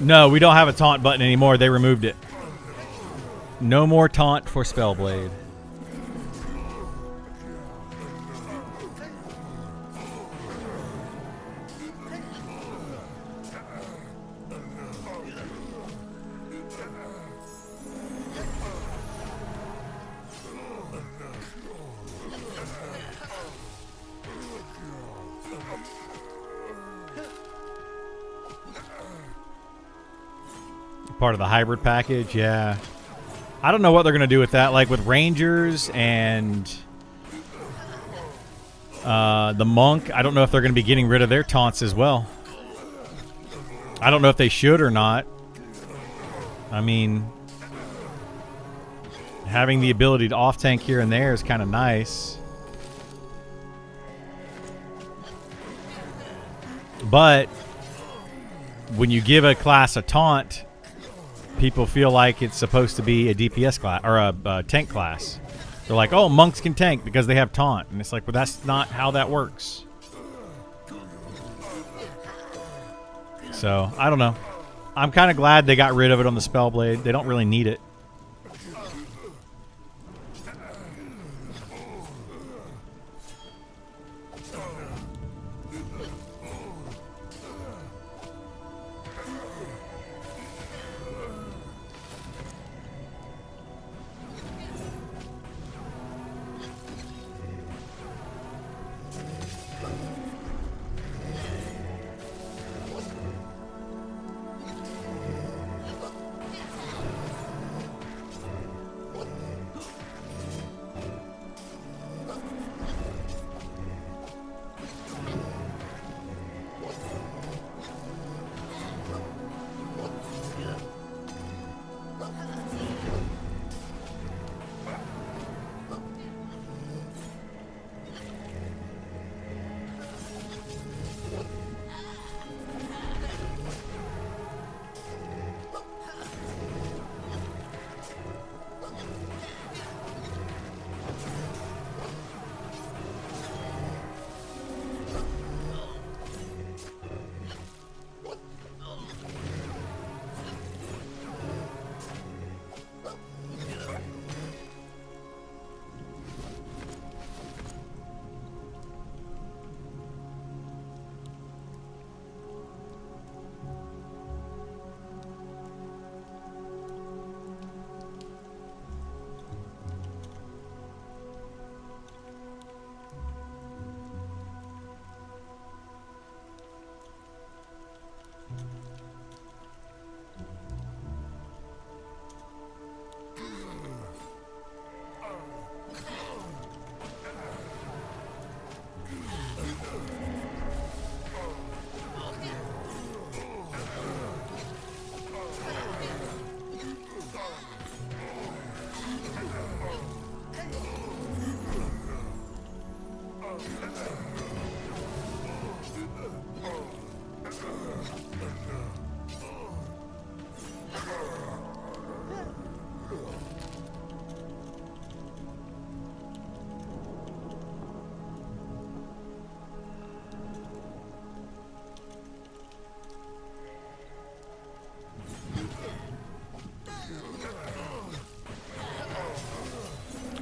No, we don't have a taunt button anymore. They removed it. No more taunt for Spellblade. Part of the hybrid package, yeah. I don't know what they're going to do with that. Like with Rangers and the Monk, I don't know if they're going to be getting rid of their taunts as well. I don't know if they should or not. I mean, having the ability to off-tank here and there is kind of nice. But when you give a class a taunt, people feel like it's supposed to be a DPS class or a tank class. They're like, oh, monks can tank because they have taunt. And it's like, well, that's not how that works. So, I don't know. I'm kind of glad they got rid of it on the Spellblade. They don't really need it.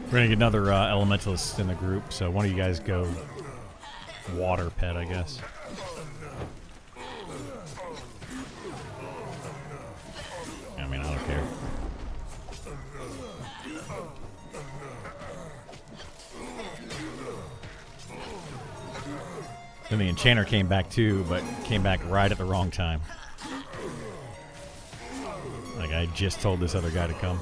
We're gonna get another elementalist in the group, so one of you guys go water pet, I guess. I mean, I don't care. Then the enchanter came back too, but came back right at the wrong time. Like, I just told this other guy to come.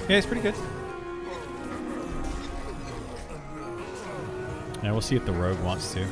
Yeah, it's pretty good. Yeah, we'll see if the rogue wants to.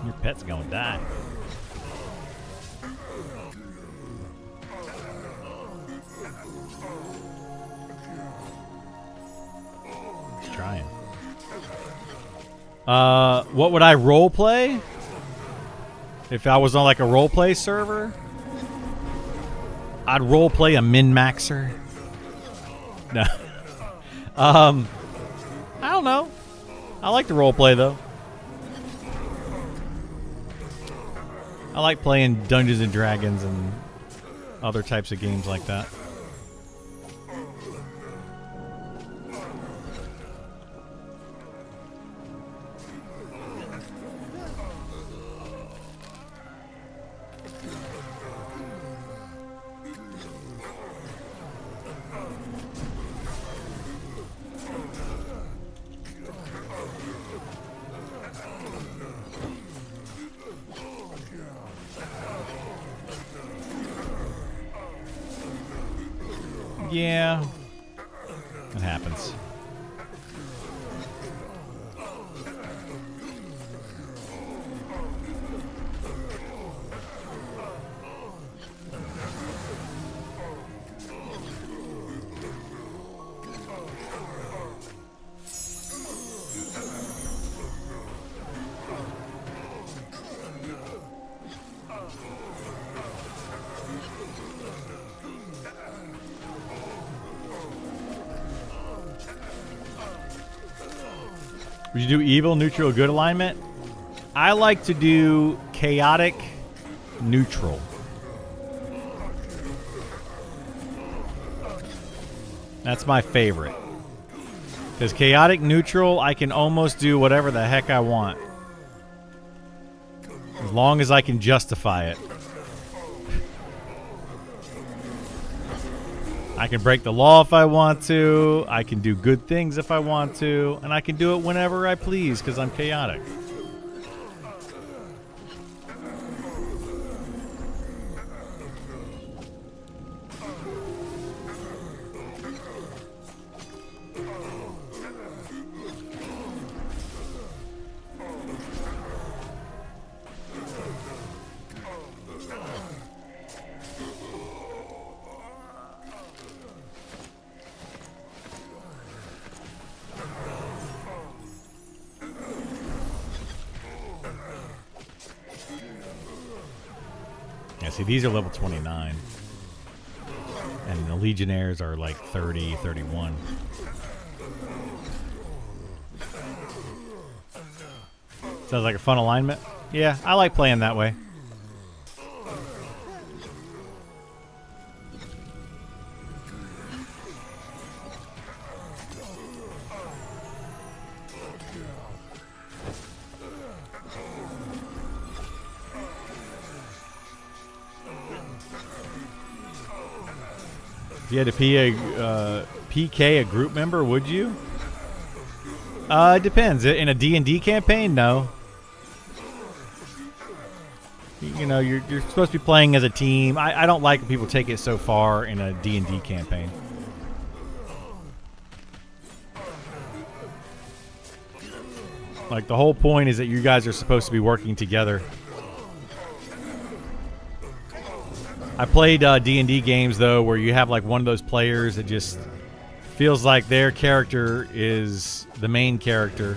Your pet's gonna die. He's trying. What would I role play? If I was on like a role play server? I'd role play a min-maxer. No. I don't know. I like to role play though. I like playing Dungeons and Dragons and other types of games like that. Yeah, it happens. Would you do evil, neutral, good alignment? I like to do chaotic, neutral. That's my favorite. Because chaotic, neutral, I can almost do whatever the heck I want. As long as I can justify it. I can break the law if I want to. I can do good things if I want to. And I can do it whenever I please because I'm chaotic. See, these are level 29. And the Legionnaires are like 30, 31. Sounds like a fun alignment. Yeah, I like playing that way. If you had to PK a group member, would you? It depends. In a D&D campaign, no. You know, you're supposed to be playing as a team. I don't like when people take it so far in a D&D campaign. Like, the whole point is that you guys are supposed to be working together. I played D&D games, though, where you have, like, one of those players that just feels like their character is the main character.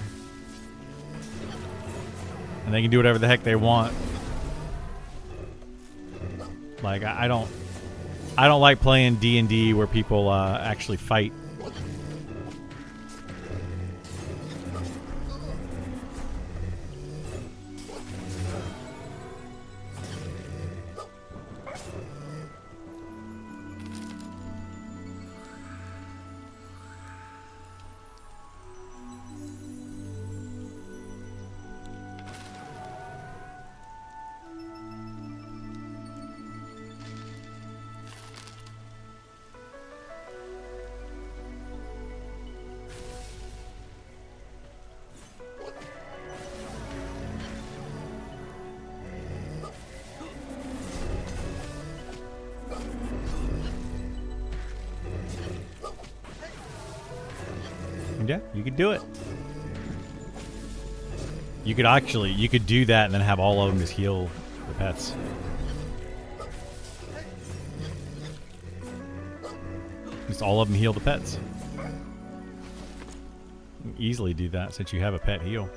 And they can do whatever the heck they want. Like, I don't like playing D&D where people actually fight. Yeah, you could do it. You could do that and then have all of them just heal the pets. Just all of them heal the pets. You can easily do that since you have a pet heal.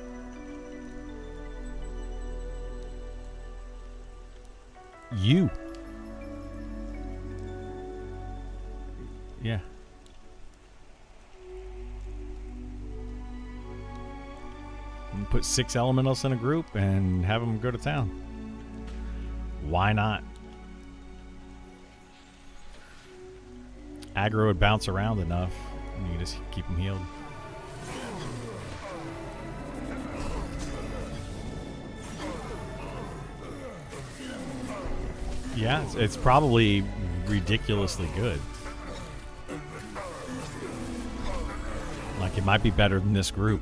You. Yeah. And put 6 elementals in a group and have them go to town. Why not? Aggro would bounce around enough, and you just keep them healed. Yeah, it's probably ridiculously good. Like, it might be better than this group.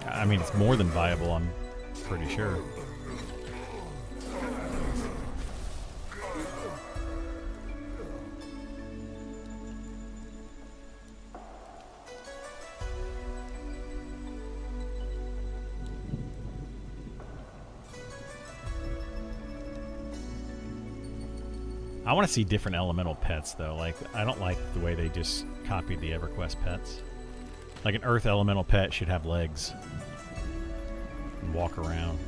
I mean, it's more than viable, I'm pretty sure. I want to see different elemental pets, though. Like, I don't like the way they just copied the EverQuest pets. Like, an earth elemental pet should have legs and walk around.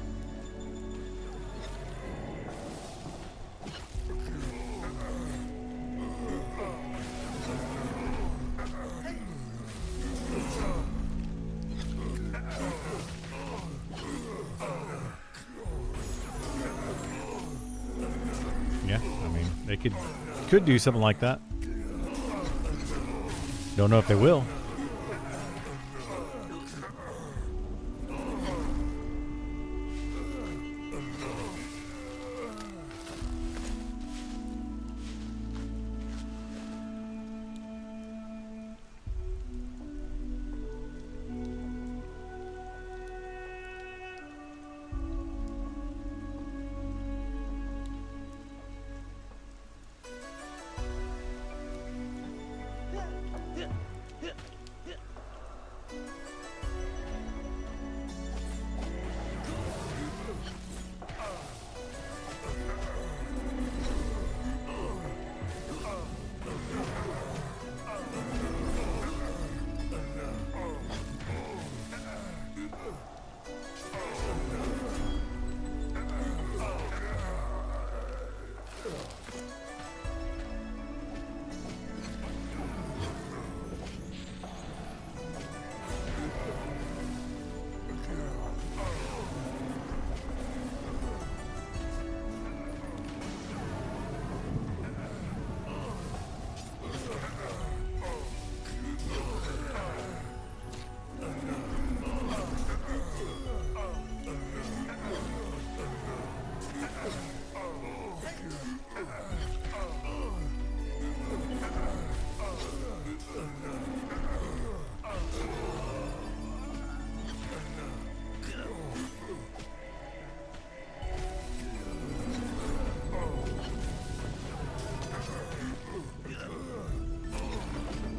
Yeah, I mean, they could do something like that. Don't know if they will.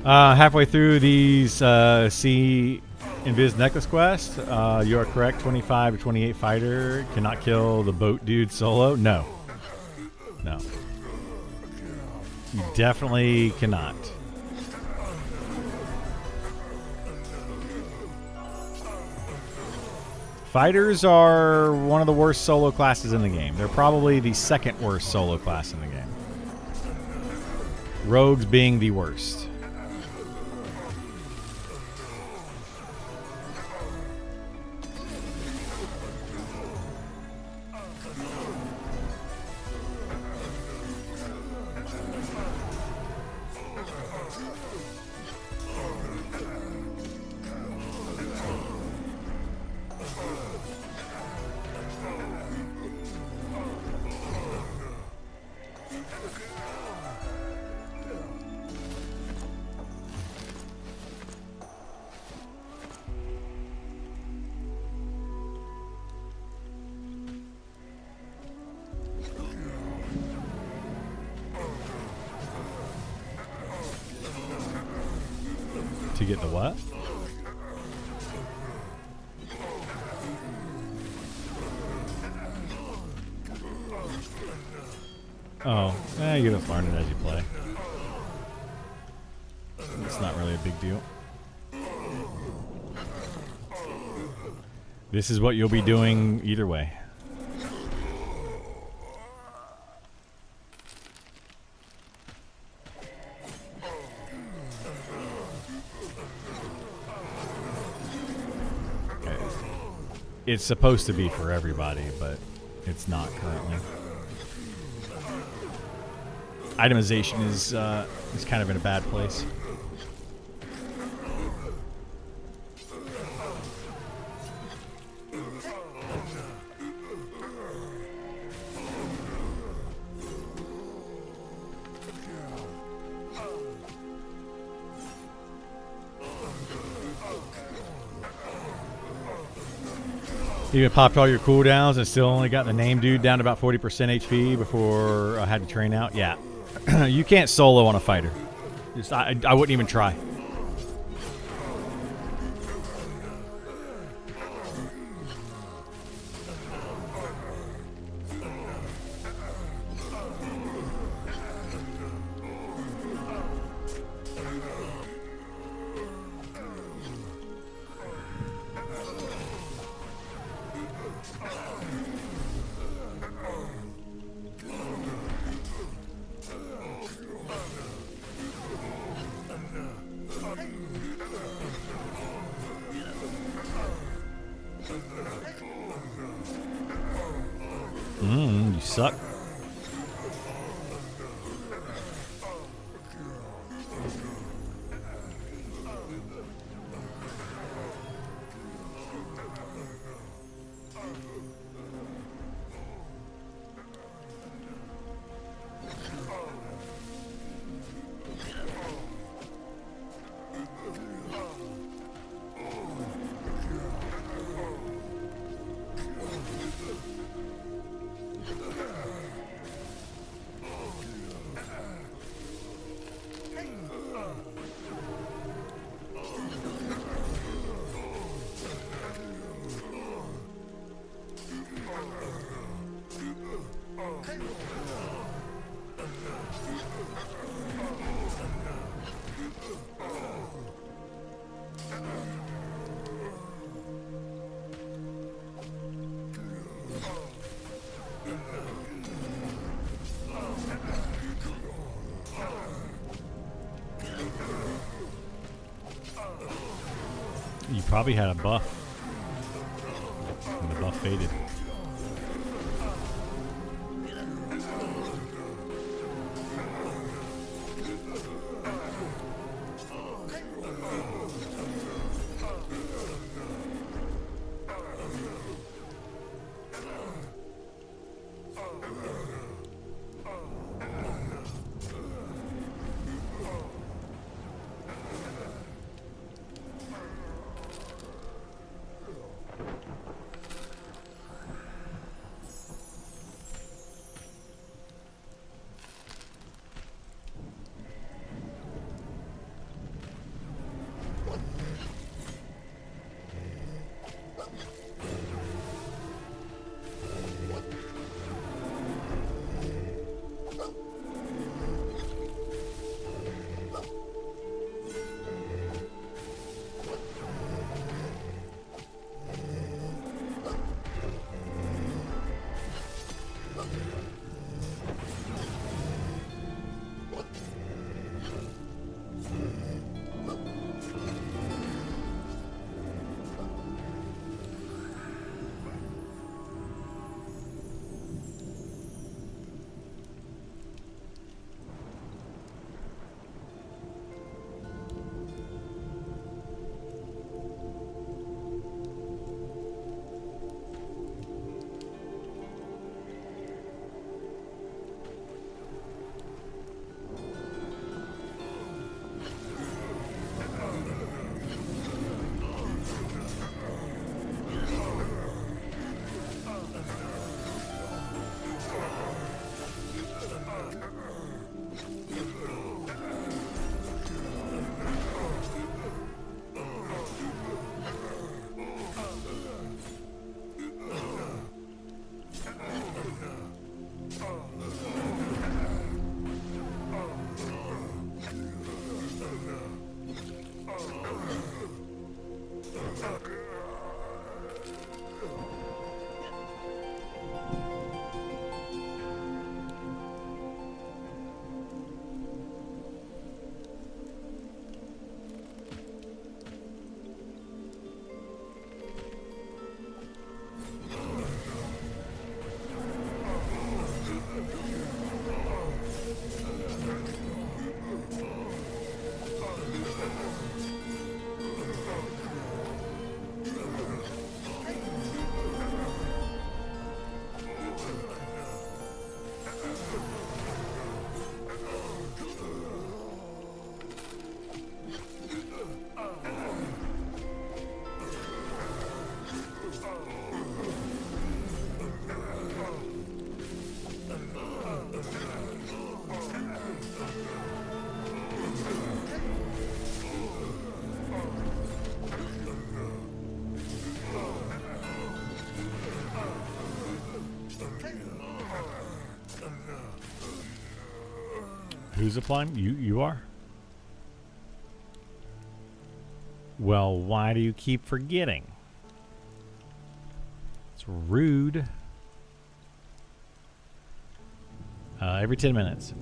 Halfway through these C Invis necklace quest, you are correct. 25 to 28 fighter cannot kill the boat dude solo. No. No. You definitely cannot. Fighters are one of the worst solo classes in the game. They're probably the second worst solo class in the game. Rogues being the worst. To get the what? Oh, you just learn it as you play. It's not really a big deal. This is what you'll be doing either way. It's supposed to be for everybody, but it's not currently. Itemization is kind of in a bad place. You even popped all your cooldowns and still only got the name dude down to about 40% HP before I had to train out? Yeah. You can't solo on a fighter. Just, I wouldn't even try. You suck. You probably had a buff. And the buff faded. Who's applying? You are? Well, why do you keep forgetting? It's rude. Every 10 minutes.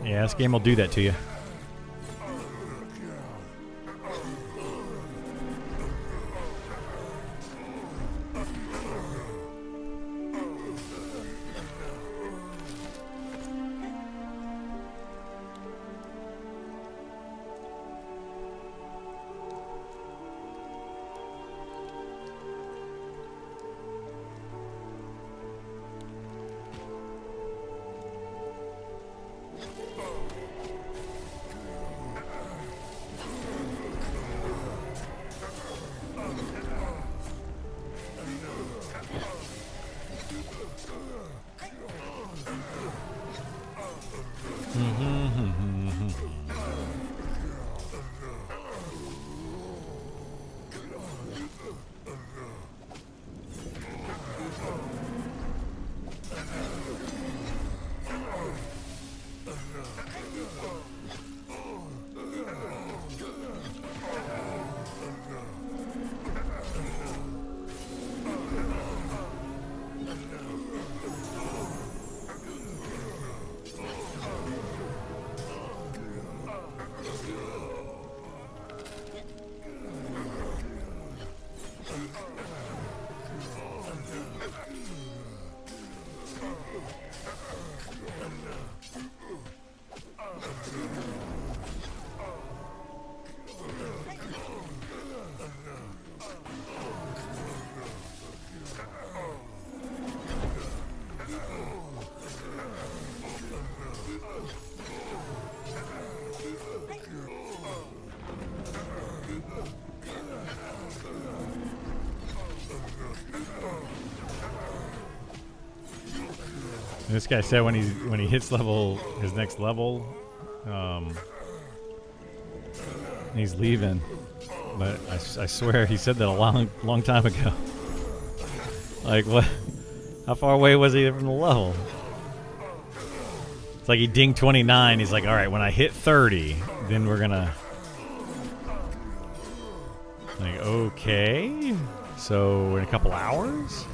Yeah, this game will do that to you. This guy said when he hits his next level, he's leaving. But I swear he said that a long time ago. Like what? How far away was he from the level? It's like he dinged 29. He's like, all right, when I hit 30, then we're gonna. Like, okay, so in a couple hours.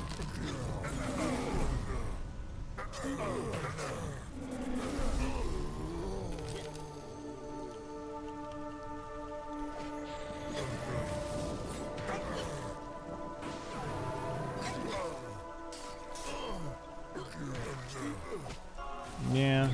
Yeah.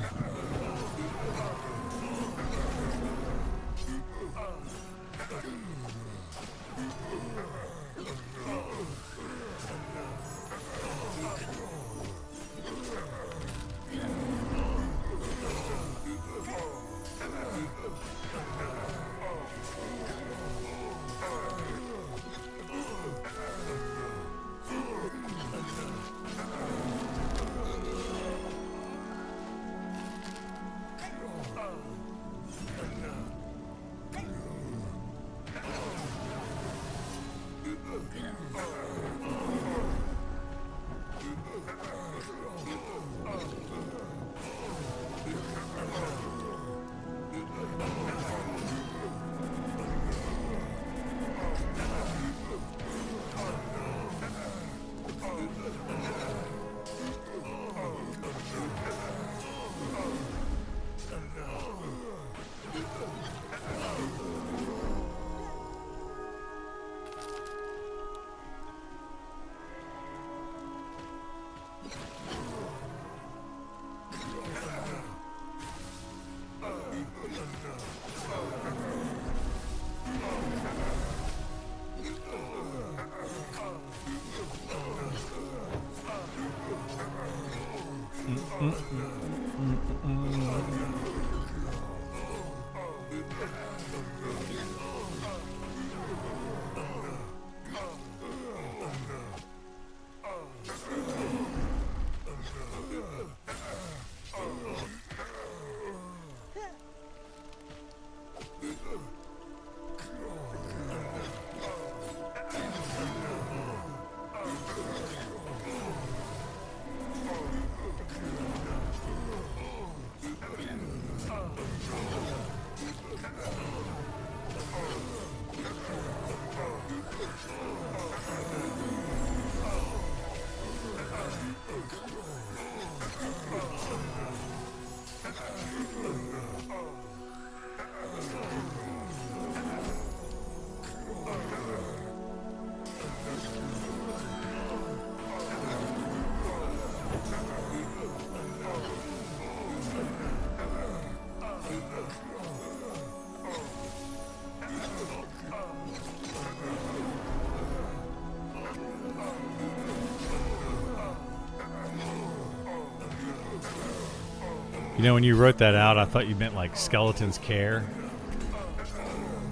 You know, when you wrote that out, I thought you meant like skeletons care,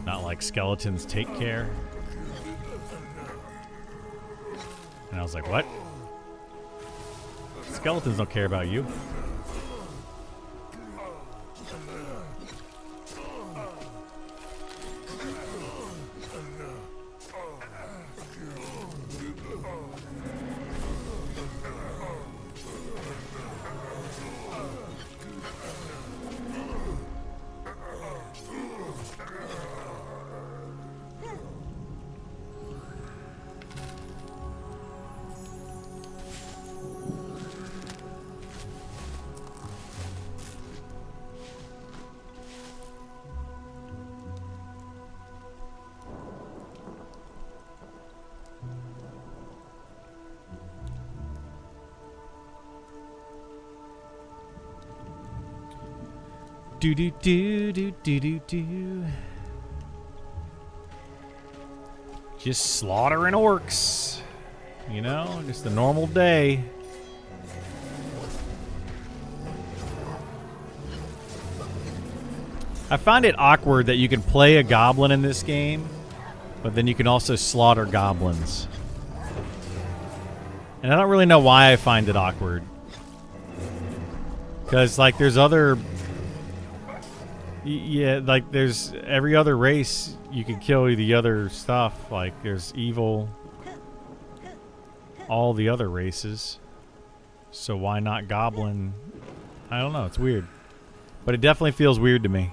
not like skeletons take care. And I was like, what? Skeletons don't care about you. Do do do do do do do. Just slaughtering orcs. You know, just a normal day. I find it awkward that you can play a goblin in this game, but then you can also slaughter goblins. And I don't really know why I find it awkward. Because, like, there's other... Yeah, like, there's every other race you can kill the other stuff. Like, there's evil, all the other races. So why not goblin? I don't know, it's weird. But it definitely feels weird to me.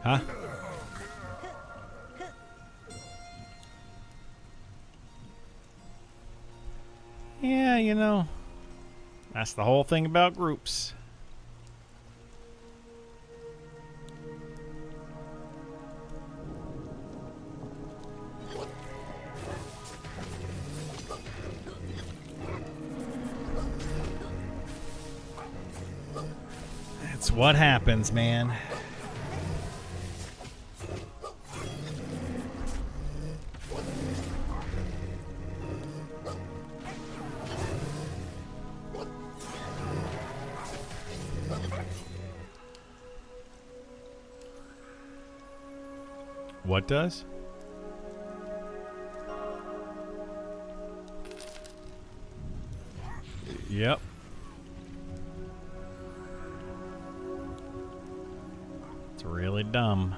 Huh? Yeah, you know, that's the whole thing about groups. That's what happens, man. What does? Yep. It's really dumb.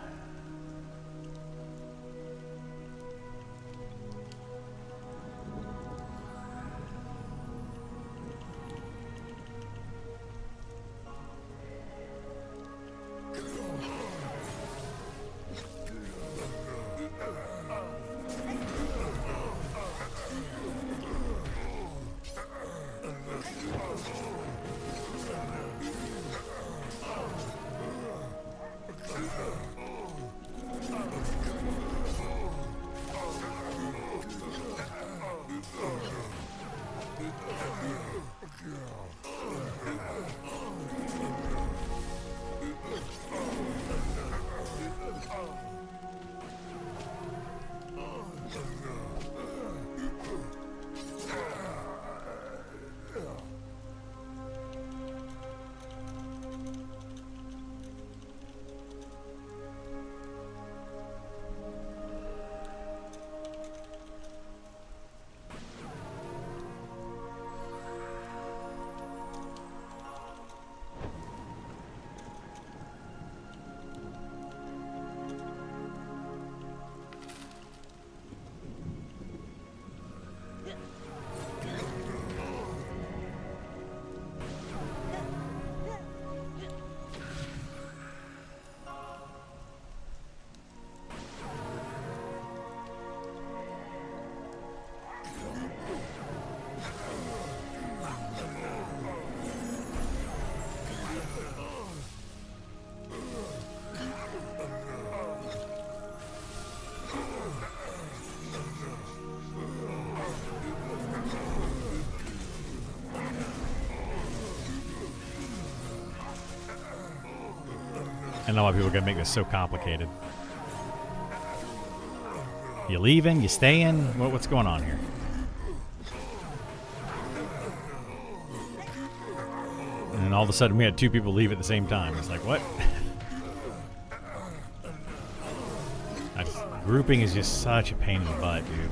don't know why people gotta make this so complicated. You leaving? You staying? What's going on here? And then all of a sudden we had 2 people leave at the same time. It's like, what? Grouping is just such a pain in the butt, dude.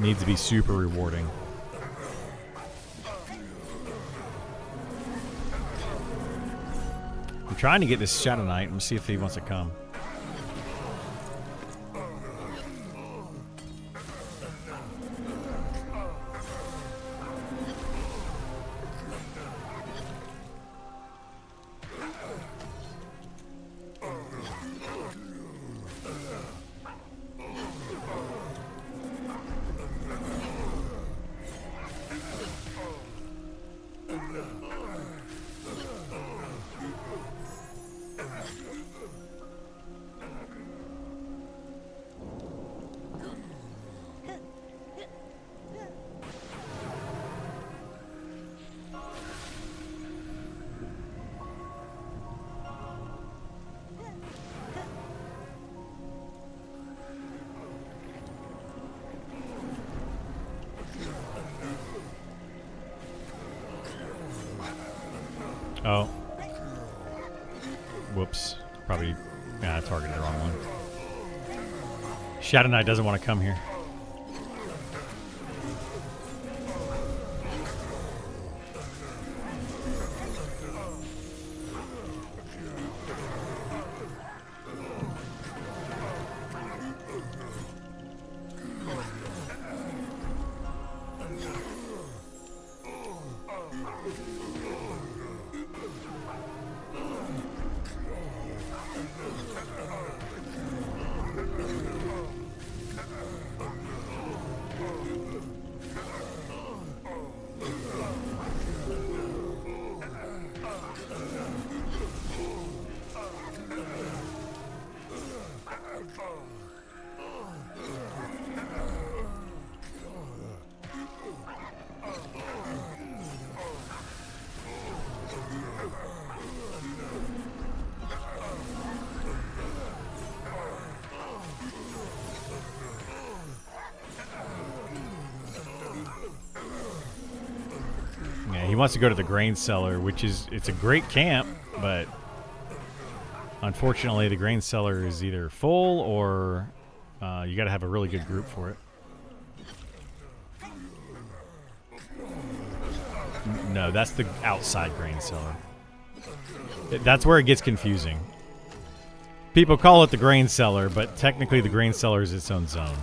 Needs to be super rewarding. I'm trying to get this Shadow Knight and see if he wants to come. Oh. Whoops. Probably targeted the wrong one. Shadow Knight doesn't want to come here. He wants to go to the grain cellar, which it's a great camp, but unfortunately the grain cellar is either full or you got to have a really good group for it. No, that's the outside grain cellar. That's where it gets confusing. People call it the grain cellar, but technically the grain cellar is its own zone.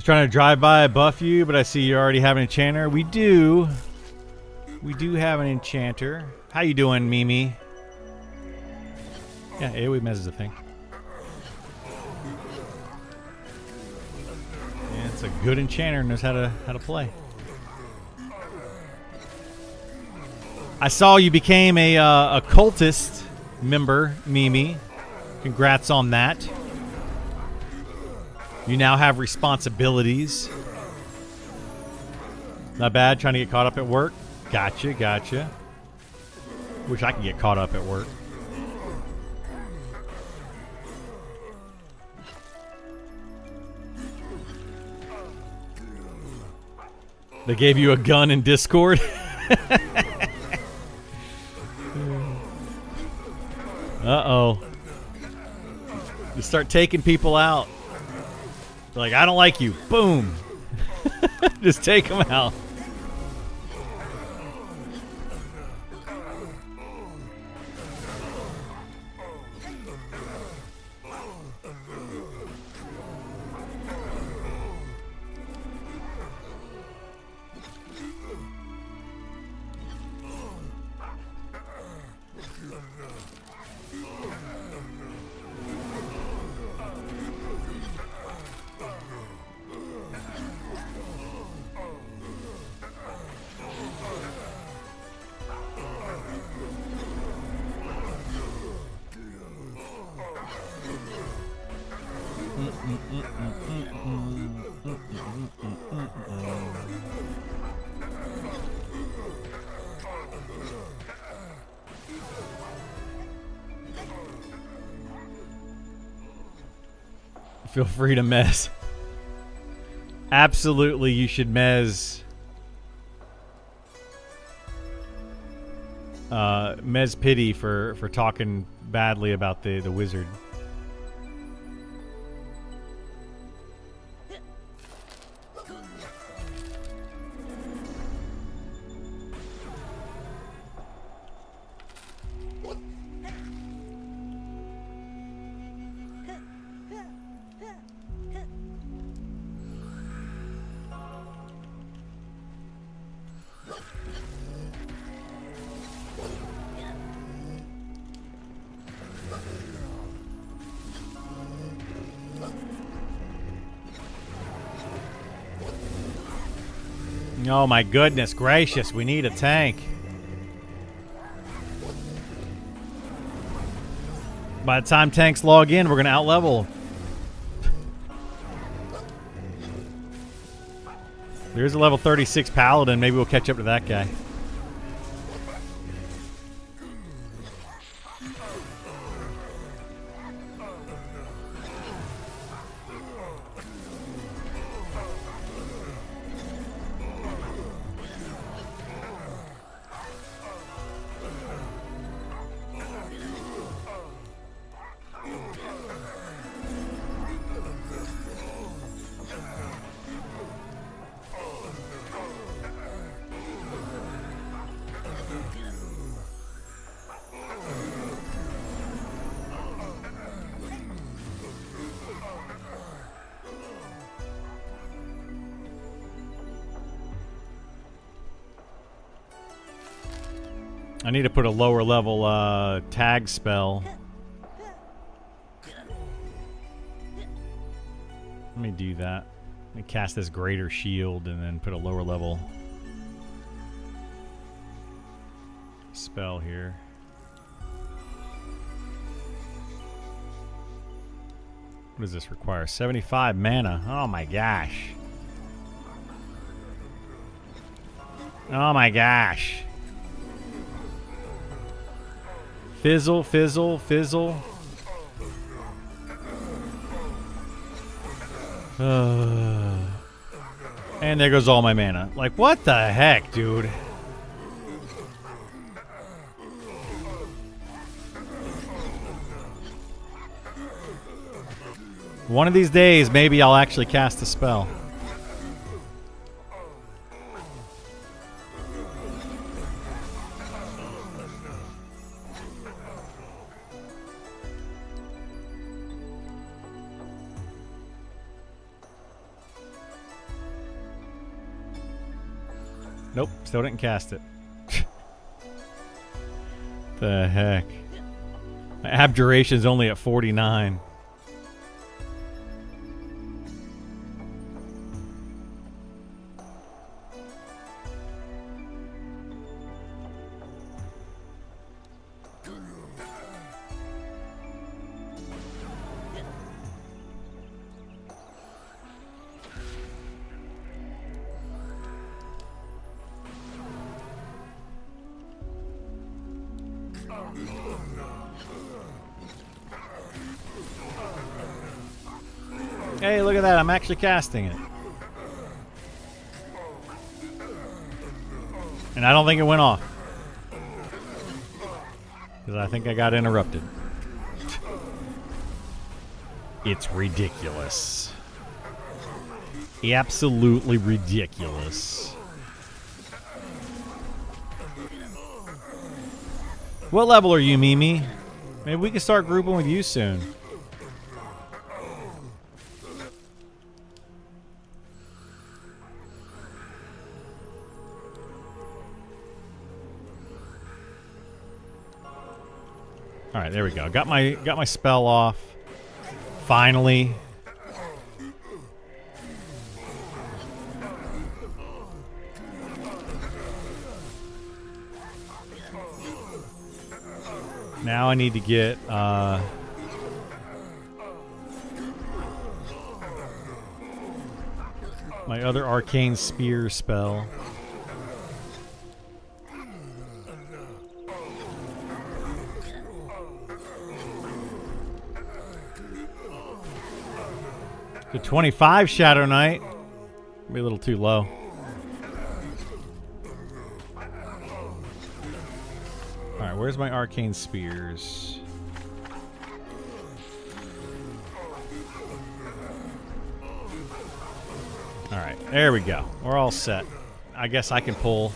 Trying to drive by, buff you, but I see you already have an enchanter. We do have an enchanter. How you doing, Mimi? Yeah, AoE Mez is a thing. Yeah, it's a good enchanter, knows how to play. I saw you became a cultist member, Mimi. Congrats on that. You now have responsibilities. Not bad. Trying to get caught up at work. Gotcha, gotcha. Wish I could get caught up at work. They gave you a gun in Discord? Uh-oh. You start taking people out. They're like, I don't like you. Boom. Just take them out. Feel free to mez. Absolutely, you should mez. Mez pity for talking badly about the wizard. Oh my goodness gracious, we need a tank. By the time tanks log in, we're going to outlevel. There's a level 36 paladin. Maybe we'll catch up to that guy. I need to put a lower level tag spell. Let me do that. Let me cast this greater shield and then put a lower level spell here. What does this require? 75 mana. Oh my gosh. Oh my gosh. Fizzle, fizzle, fizzle. And there goes all my mana. Like, what the heck, dude? One of these days, maybe I'll actually cast a spell. Nope, still didn't cast it. The heck? My abjuration's only at 49. Hey, look at that. I'm actually casting it. And I don't think it went off. Because I think I got interrupted. It's ridiculous. Absolutely ridiculous. What level are you, Mimi? Maybe we can start grouping with you soon. All right, there we go. Got my spell off. Finally. Now I need to get my other arcane spear spell. The 25 Shadow Knight. Be a little too low. Alright, where's my arcane spears? Alright, there we go. We're all set. I guess I can pull.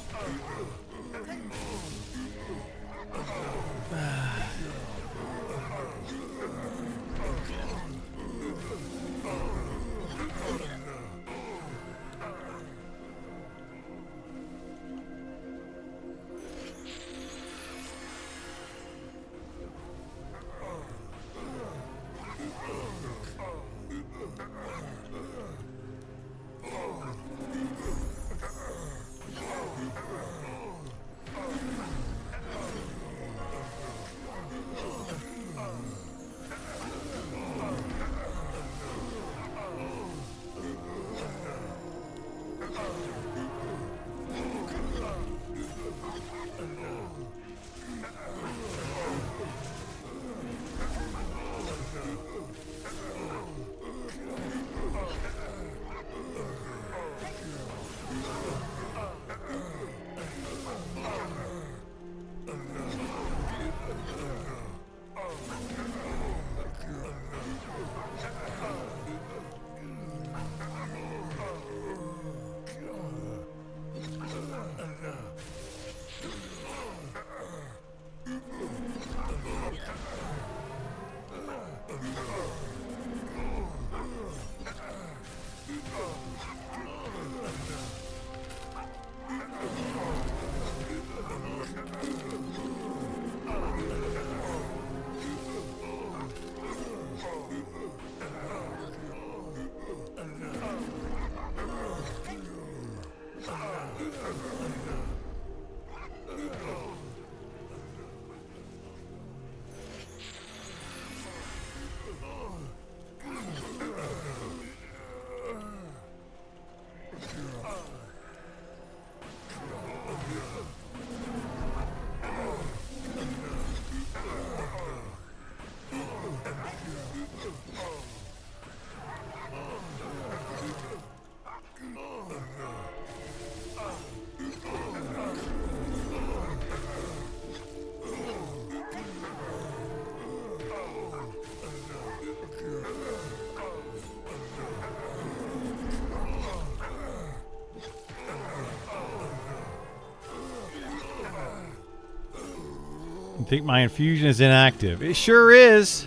I think my infusion is inactive. It sure is.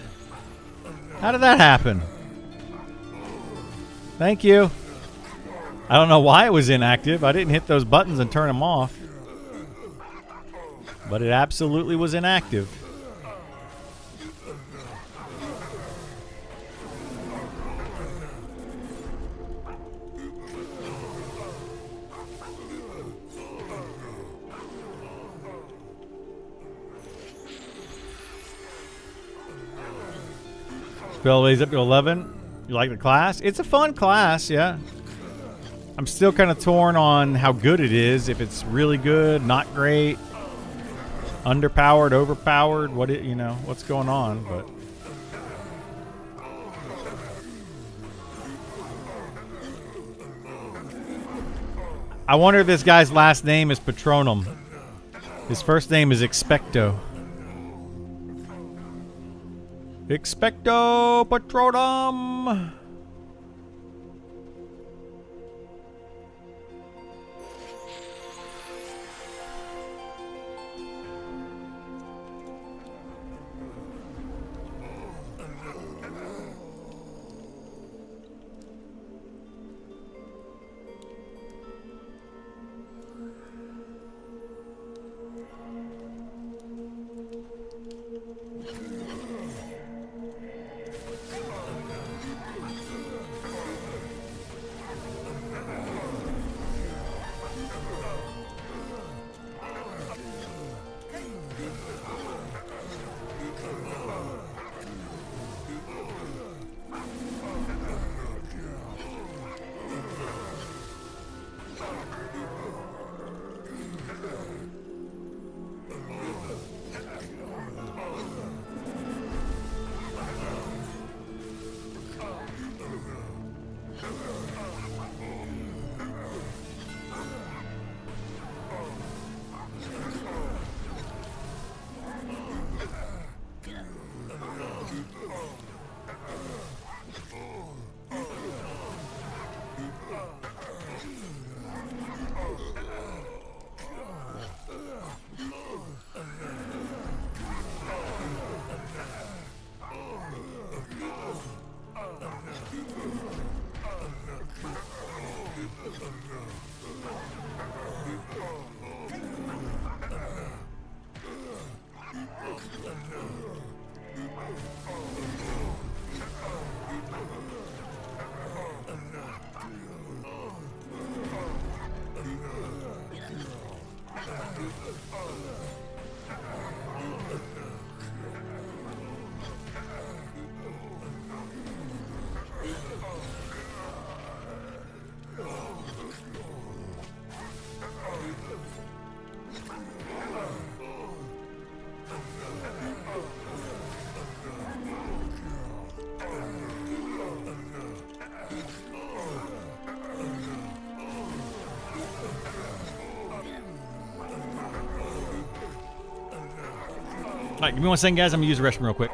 How did that happen? Thank you. I don't know why it was inactive. I didn't hit those buttons and turn them off. But it absolutely was inactive. Spell raised up to 11. You like the class? It's a fun class, yeah. I'm still kind of torn on how good it is. If it's really good, not great. underpowered, overpowered, what's going on, but I wonder if this guy's last name is Patronum. His first name is Expecto. Expecto Patronum! Alright, give me 1 second, guys. I'm gonna use the restroom real quick.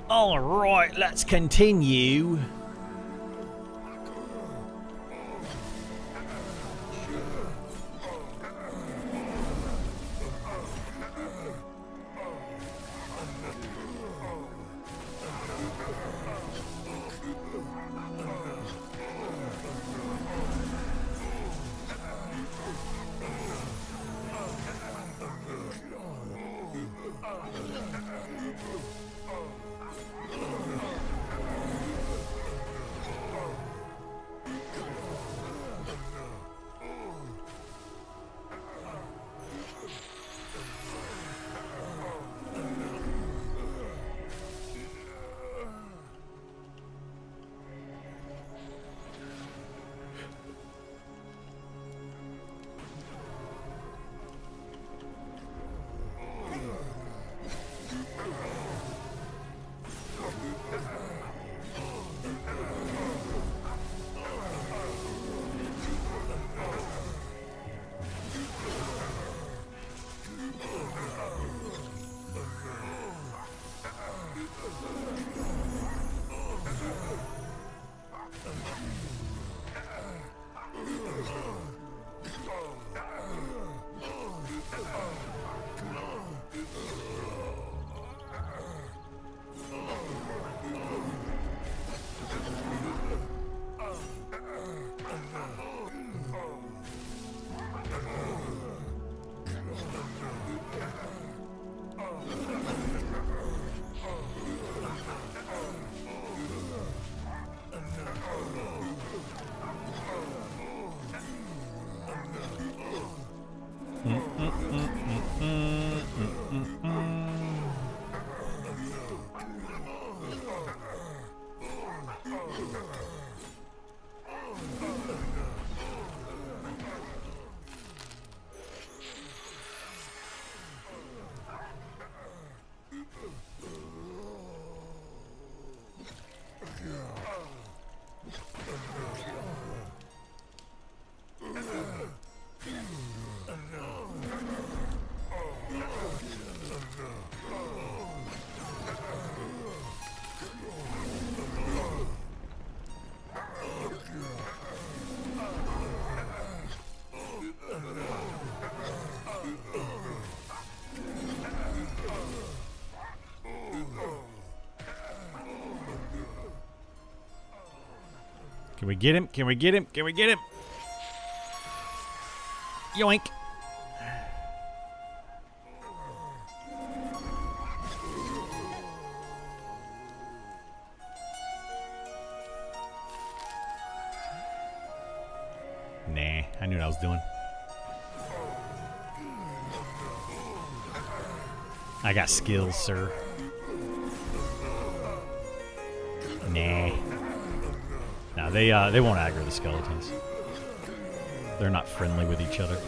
All right, let's continue. Can we get him? Can we get him? Can we get him? Yoink. Nah, I knew what I was doing. I got skills, sir. Nah. No, they won't aggro the skeletons. They're not friendly with each other.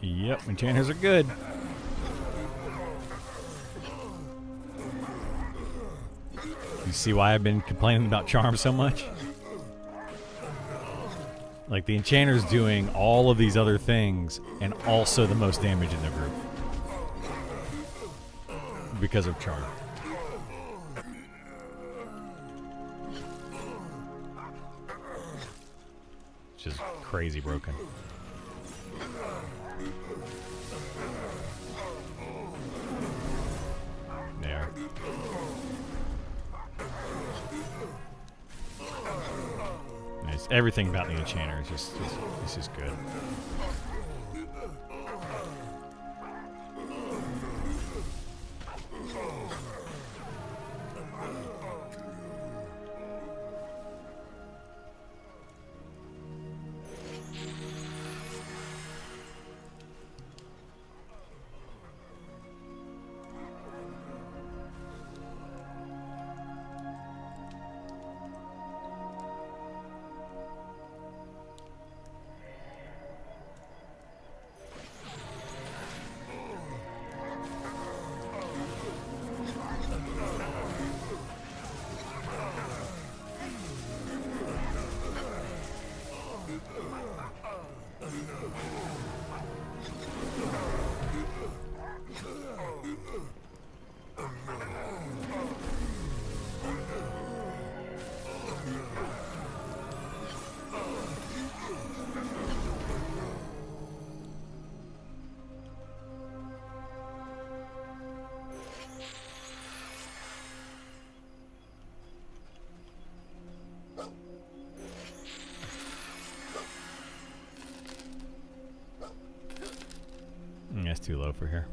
Yep, enchanters are good. You see why I've been complaining about charm so much? Like, the enchanter's doing all of these other things and also the most damage in the group. Because of charm. Which is crazy broken. There. Nice. Everything about the enchanter is just this is good. That's too low for here.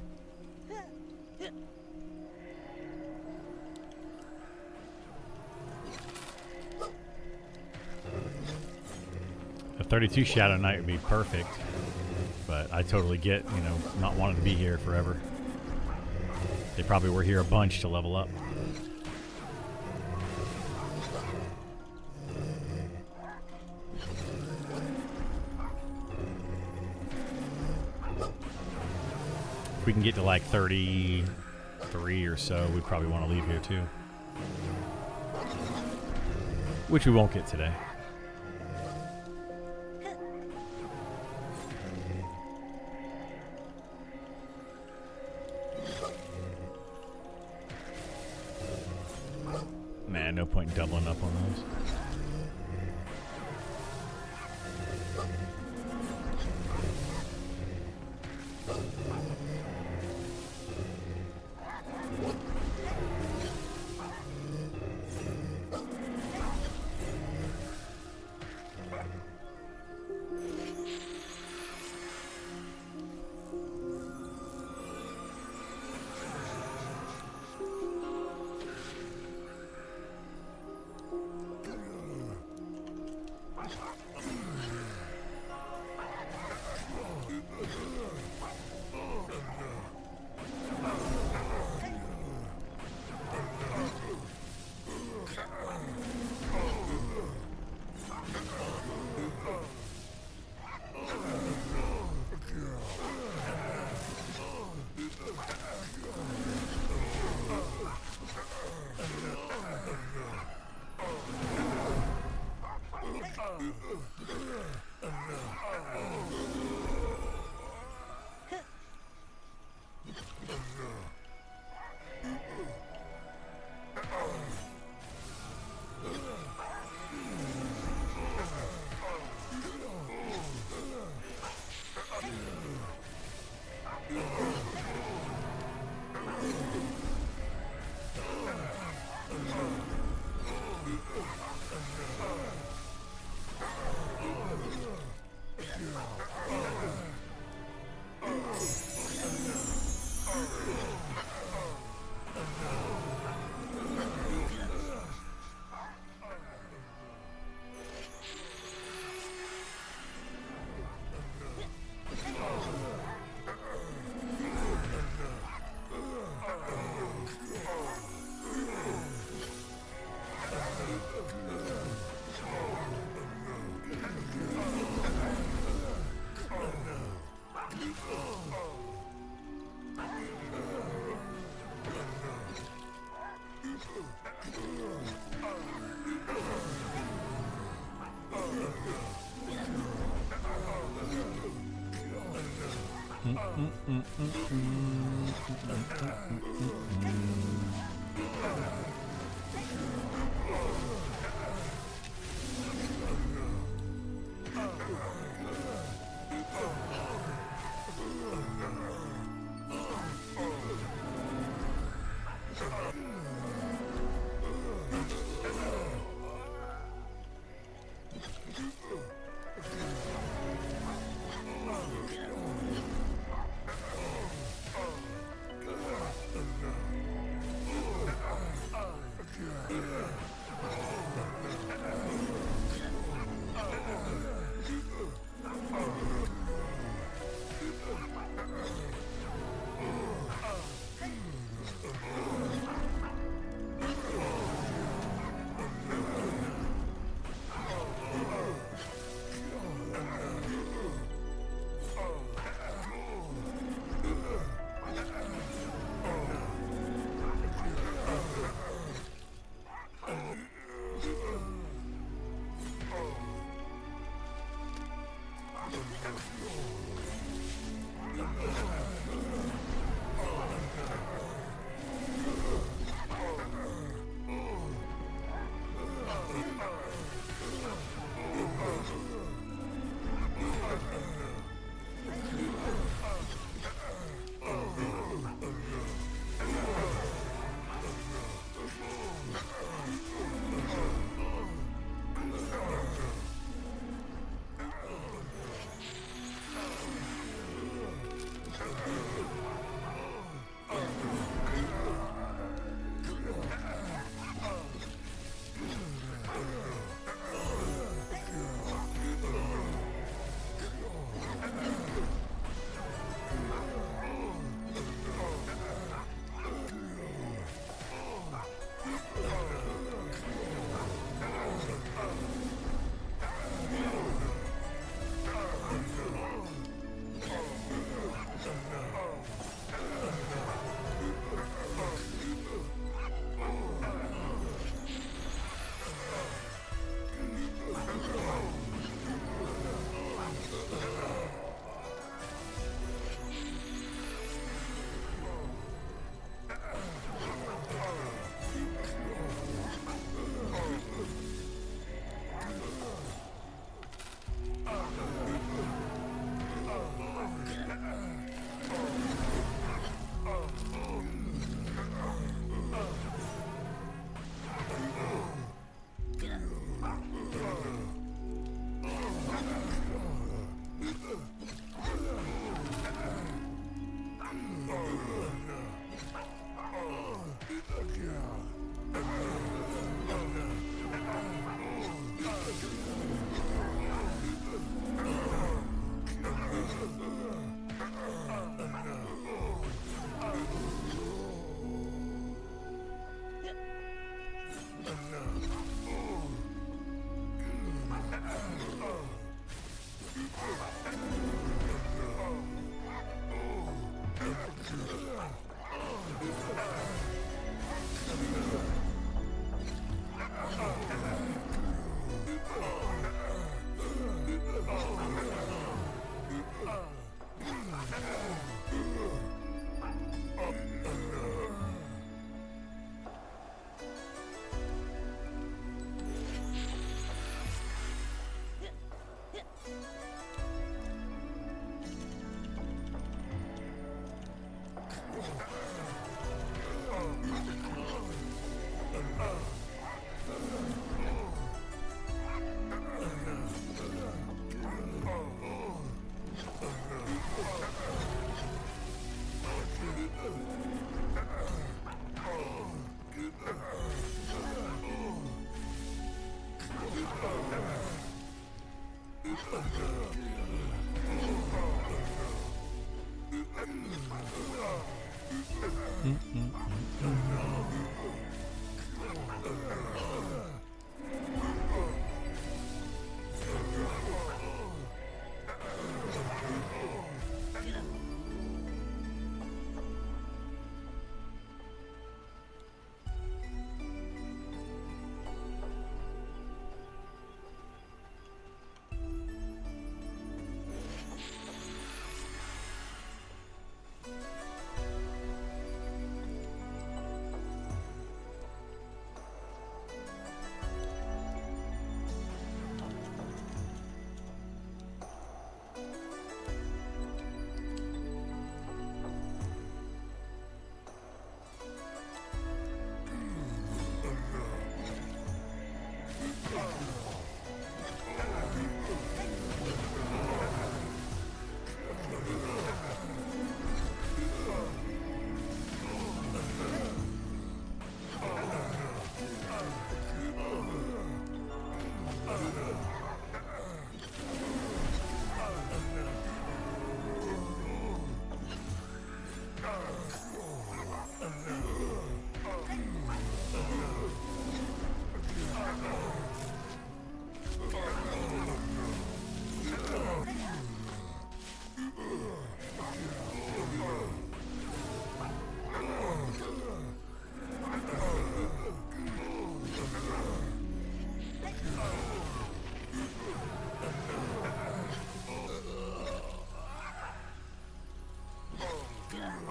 A 32 Shadow Knight would be perfect, but I totally get, you know, not wanting to be here forever. They probably were here a bunch to level up. If we can get to like 33 or so, we'd probably want to leave here too. Which we won't get today. Man, no point in doubling up on those.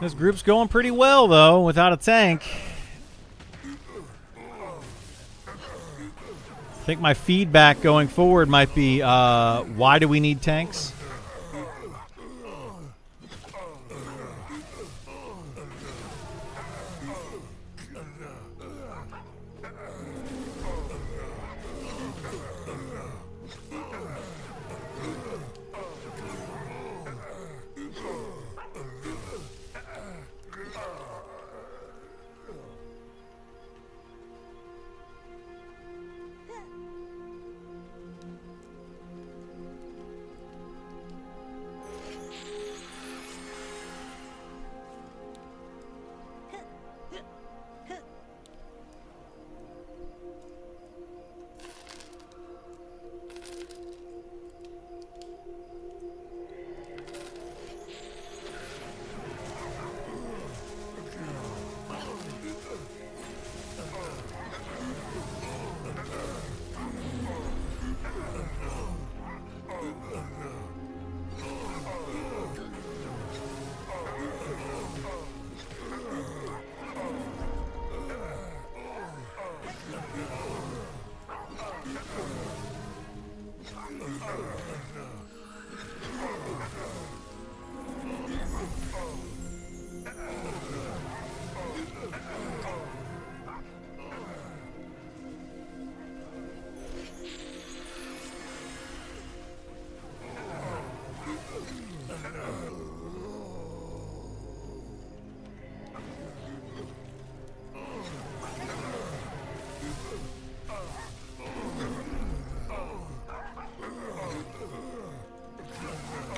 This group's going pretty well, though, without a tank. I think my feedback going forward might be, why do we need tanks?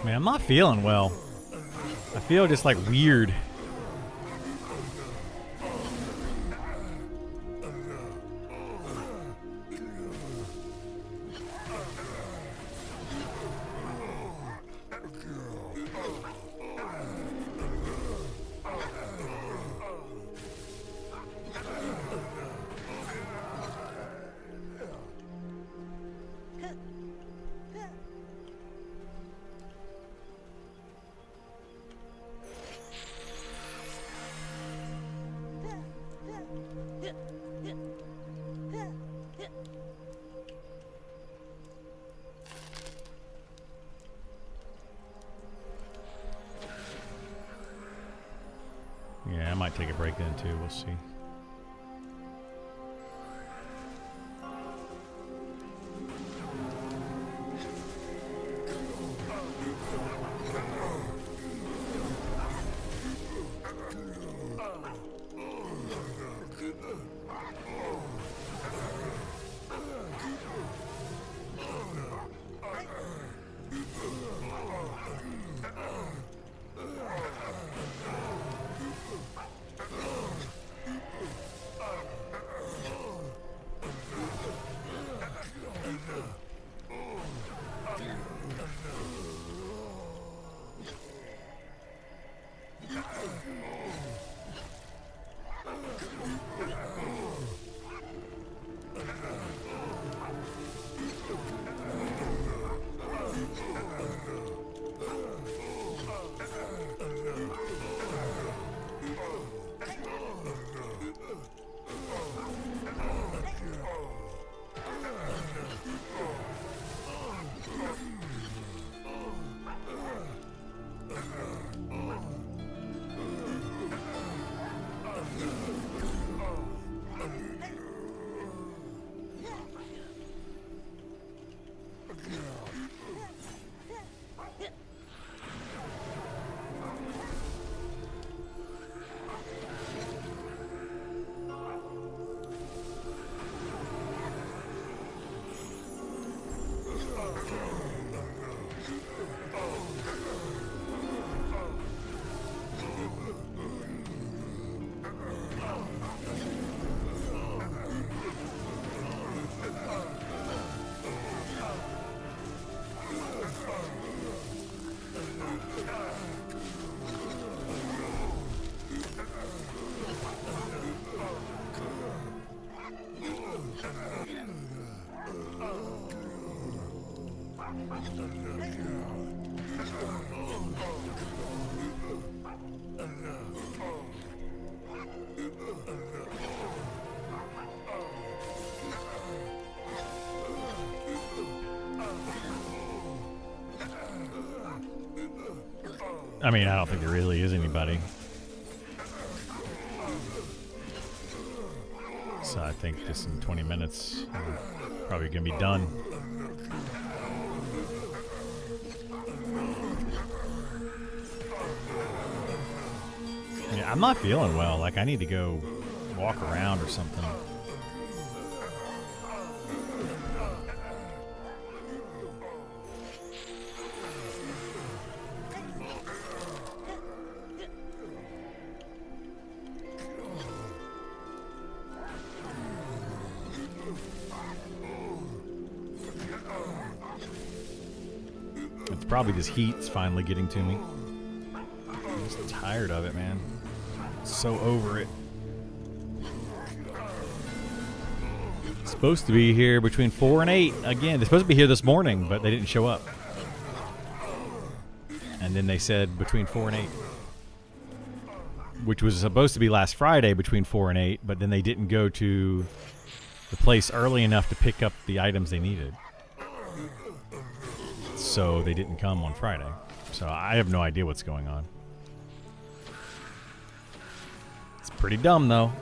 Man, I'm not feeling well. I feel just like weird. Yeah, I might take a break then too. We'll see. I mean, I don't think there really is anybody. So I think just in 20 minutes, we're probably going to be done. Yeah, I'm not feeling well. Like, I need to go walk around or something. It's probably this heat's finally getting to me. I'm just tired of it, man. So over it. It's supposed to be here between 4 and 8. Again, they're supposed to be here this morning, but they didn't show up. And then they said between 4 and 8. Which was supposed to be last Friday between 4 and 8, but then they didn't go to the place early enough to pick up the items they needed. So they didn't come on Friday. So I have no idea what's going on. It's pretty dumb, though.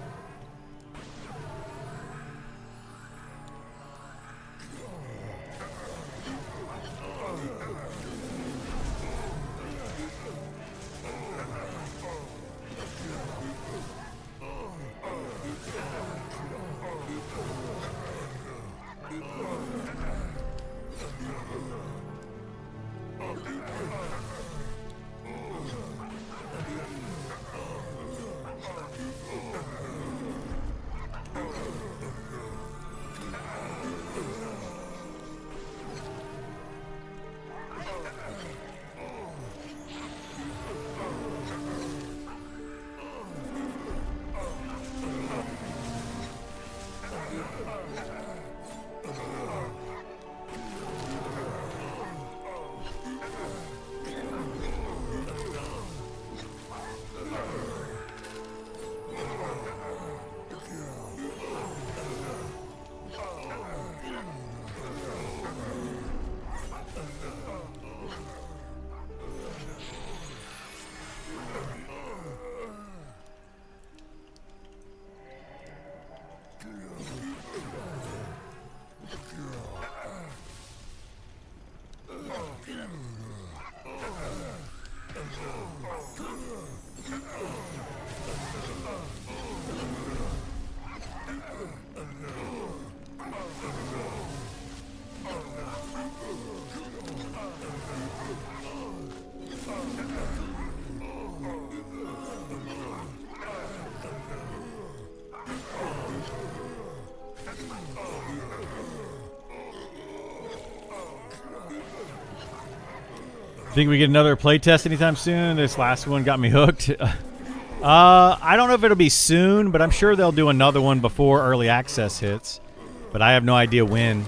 Think we get another playtest anytime soon? This last one got me hooked. I don't know if it'll be soon, but I'm sure they'll do another one before early access hits. But I have no idea when.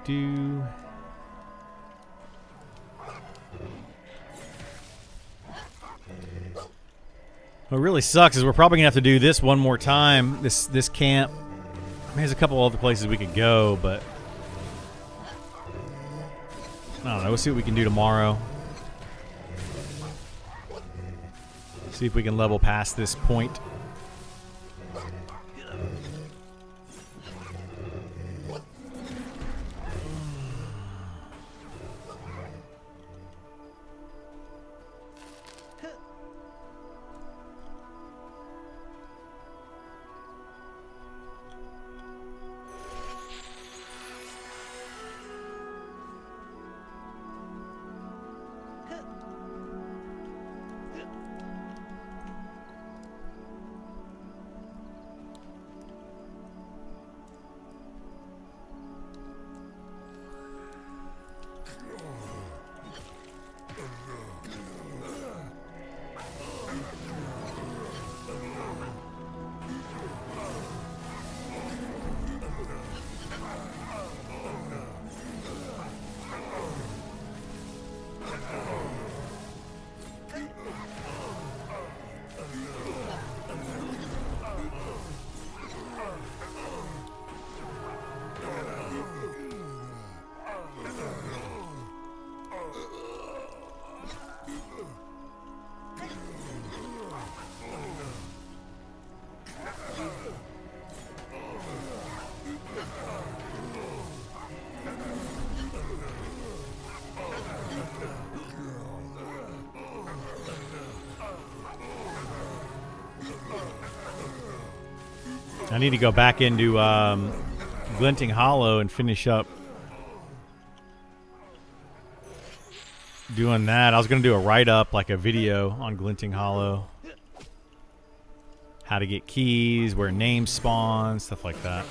Do. What really sucks is we're probably gonna have to do this one more time. This camp. I mean, there's a couple other places we could go, but I don't know. We'll see what we can do tomorrow. See if we can level past this point. I need to go back into Glinting Hollow and finish up doing that. I was going to do a write-up, like a video on Glinting Hollow. How to get keys, where names spawn, stuff like that.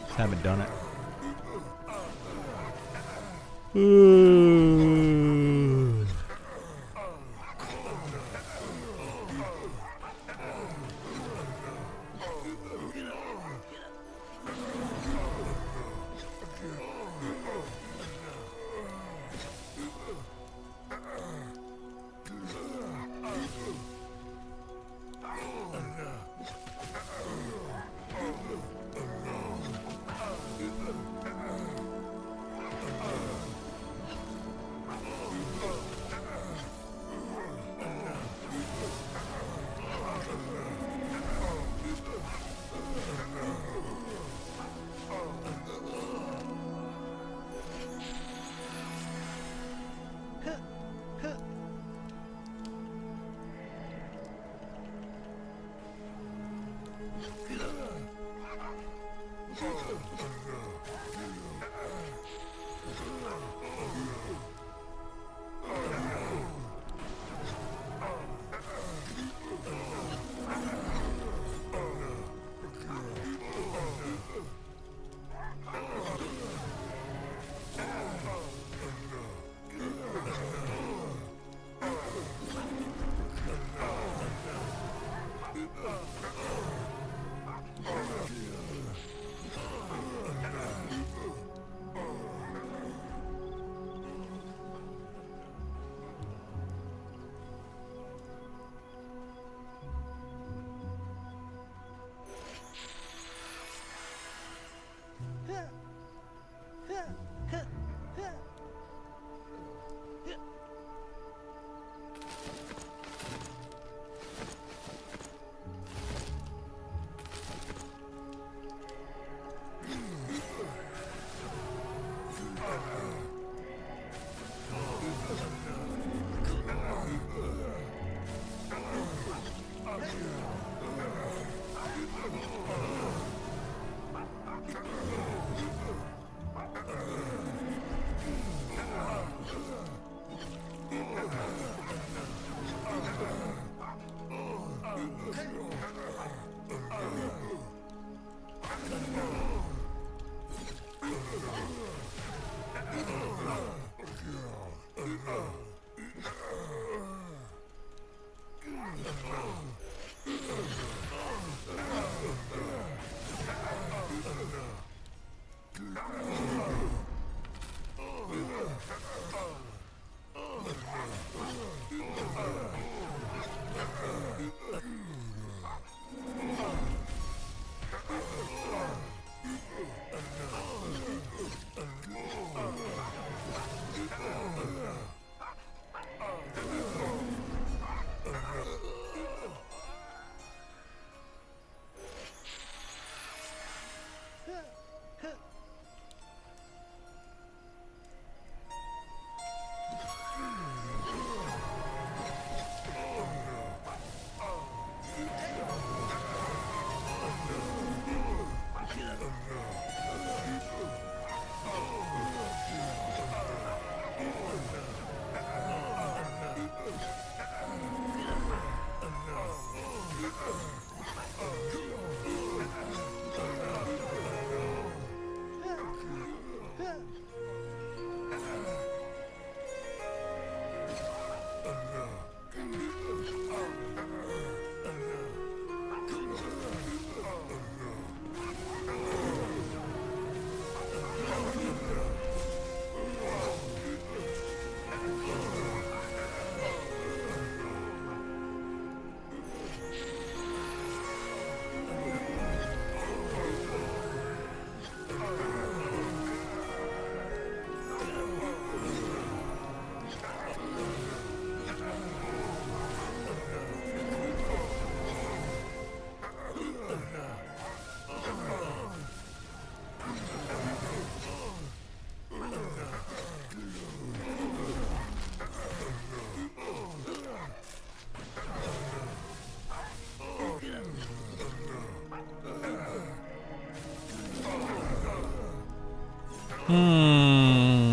Just haven't done it. Ooh.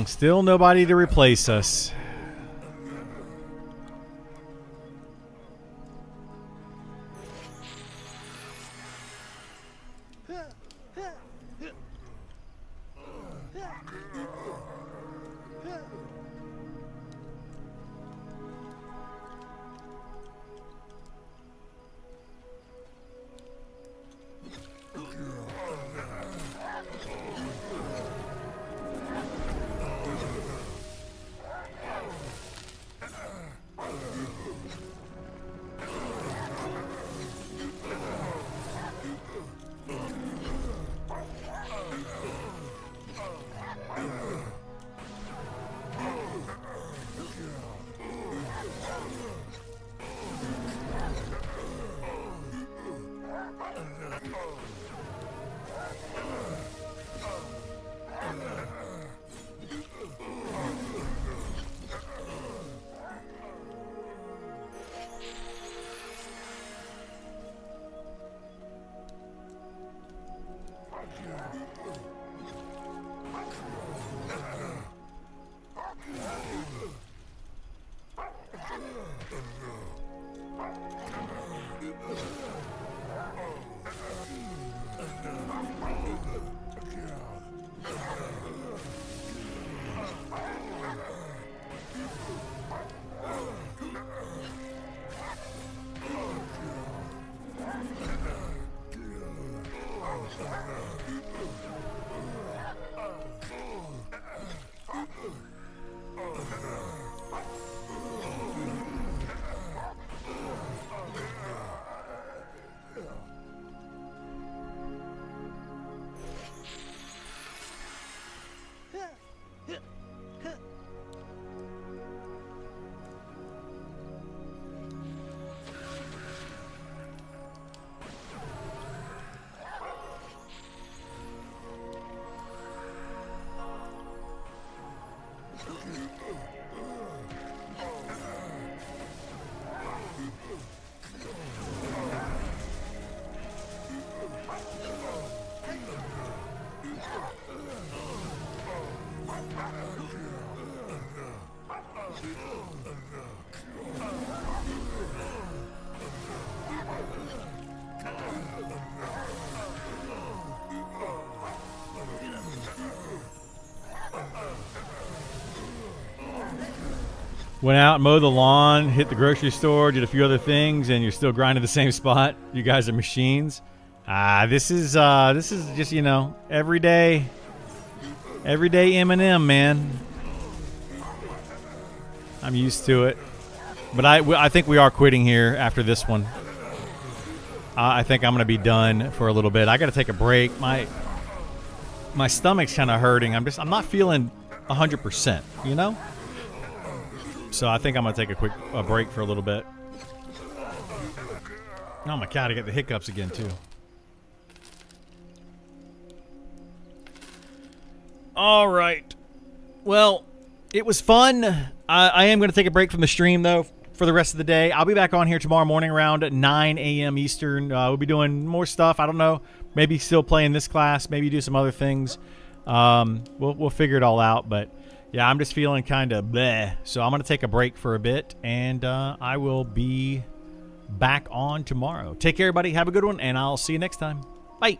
Still nobody to replace us. Went out, mowed the lawn, hit the grocery store, did a few other things, and you're still grinding the same spot. You guys are machines. This is just, you know, everyday M&M, man. I'm used to it, but I think we are quitting here after this one. I think I'm gonna be done for a little bit. I got to take a break. My stomach's kind of hurting. I'm not feeling 100%, you know. So I think I'm going to take a break for a little bit. Oh my God, I get the hiccups again too. All right. Well, it was fun. I am going to take a break from the stream though for the rest of the day. I'll be back on here tomorrow morning around 9 a.m. Eastern. We'll be doing more stuff. I don't know. Maybe still playing this class. Maybe do some other things. We'll figure it all out, but yeah, I'm just feeling kind of bleh. So I'm going to take a break for a bit, and I will be back on tomorrow. Take care, everybody. Have a good one, and I'll see you next time. Bye.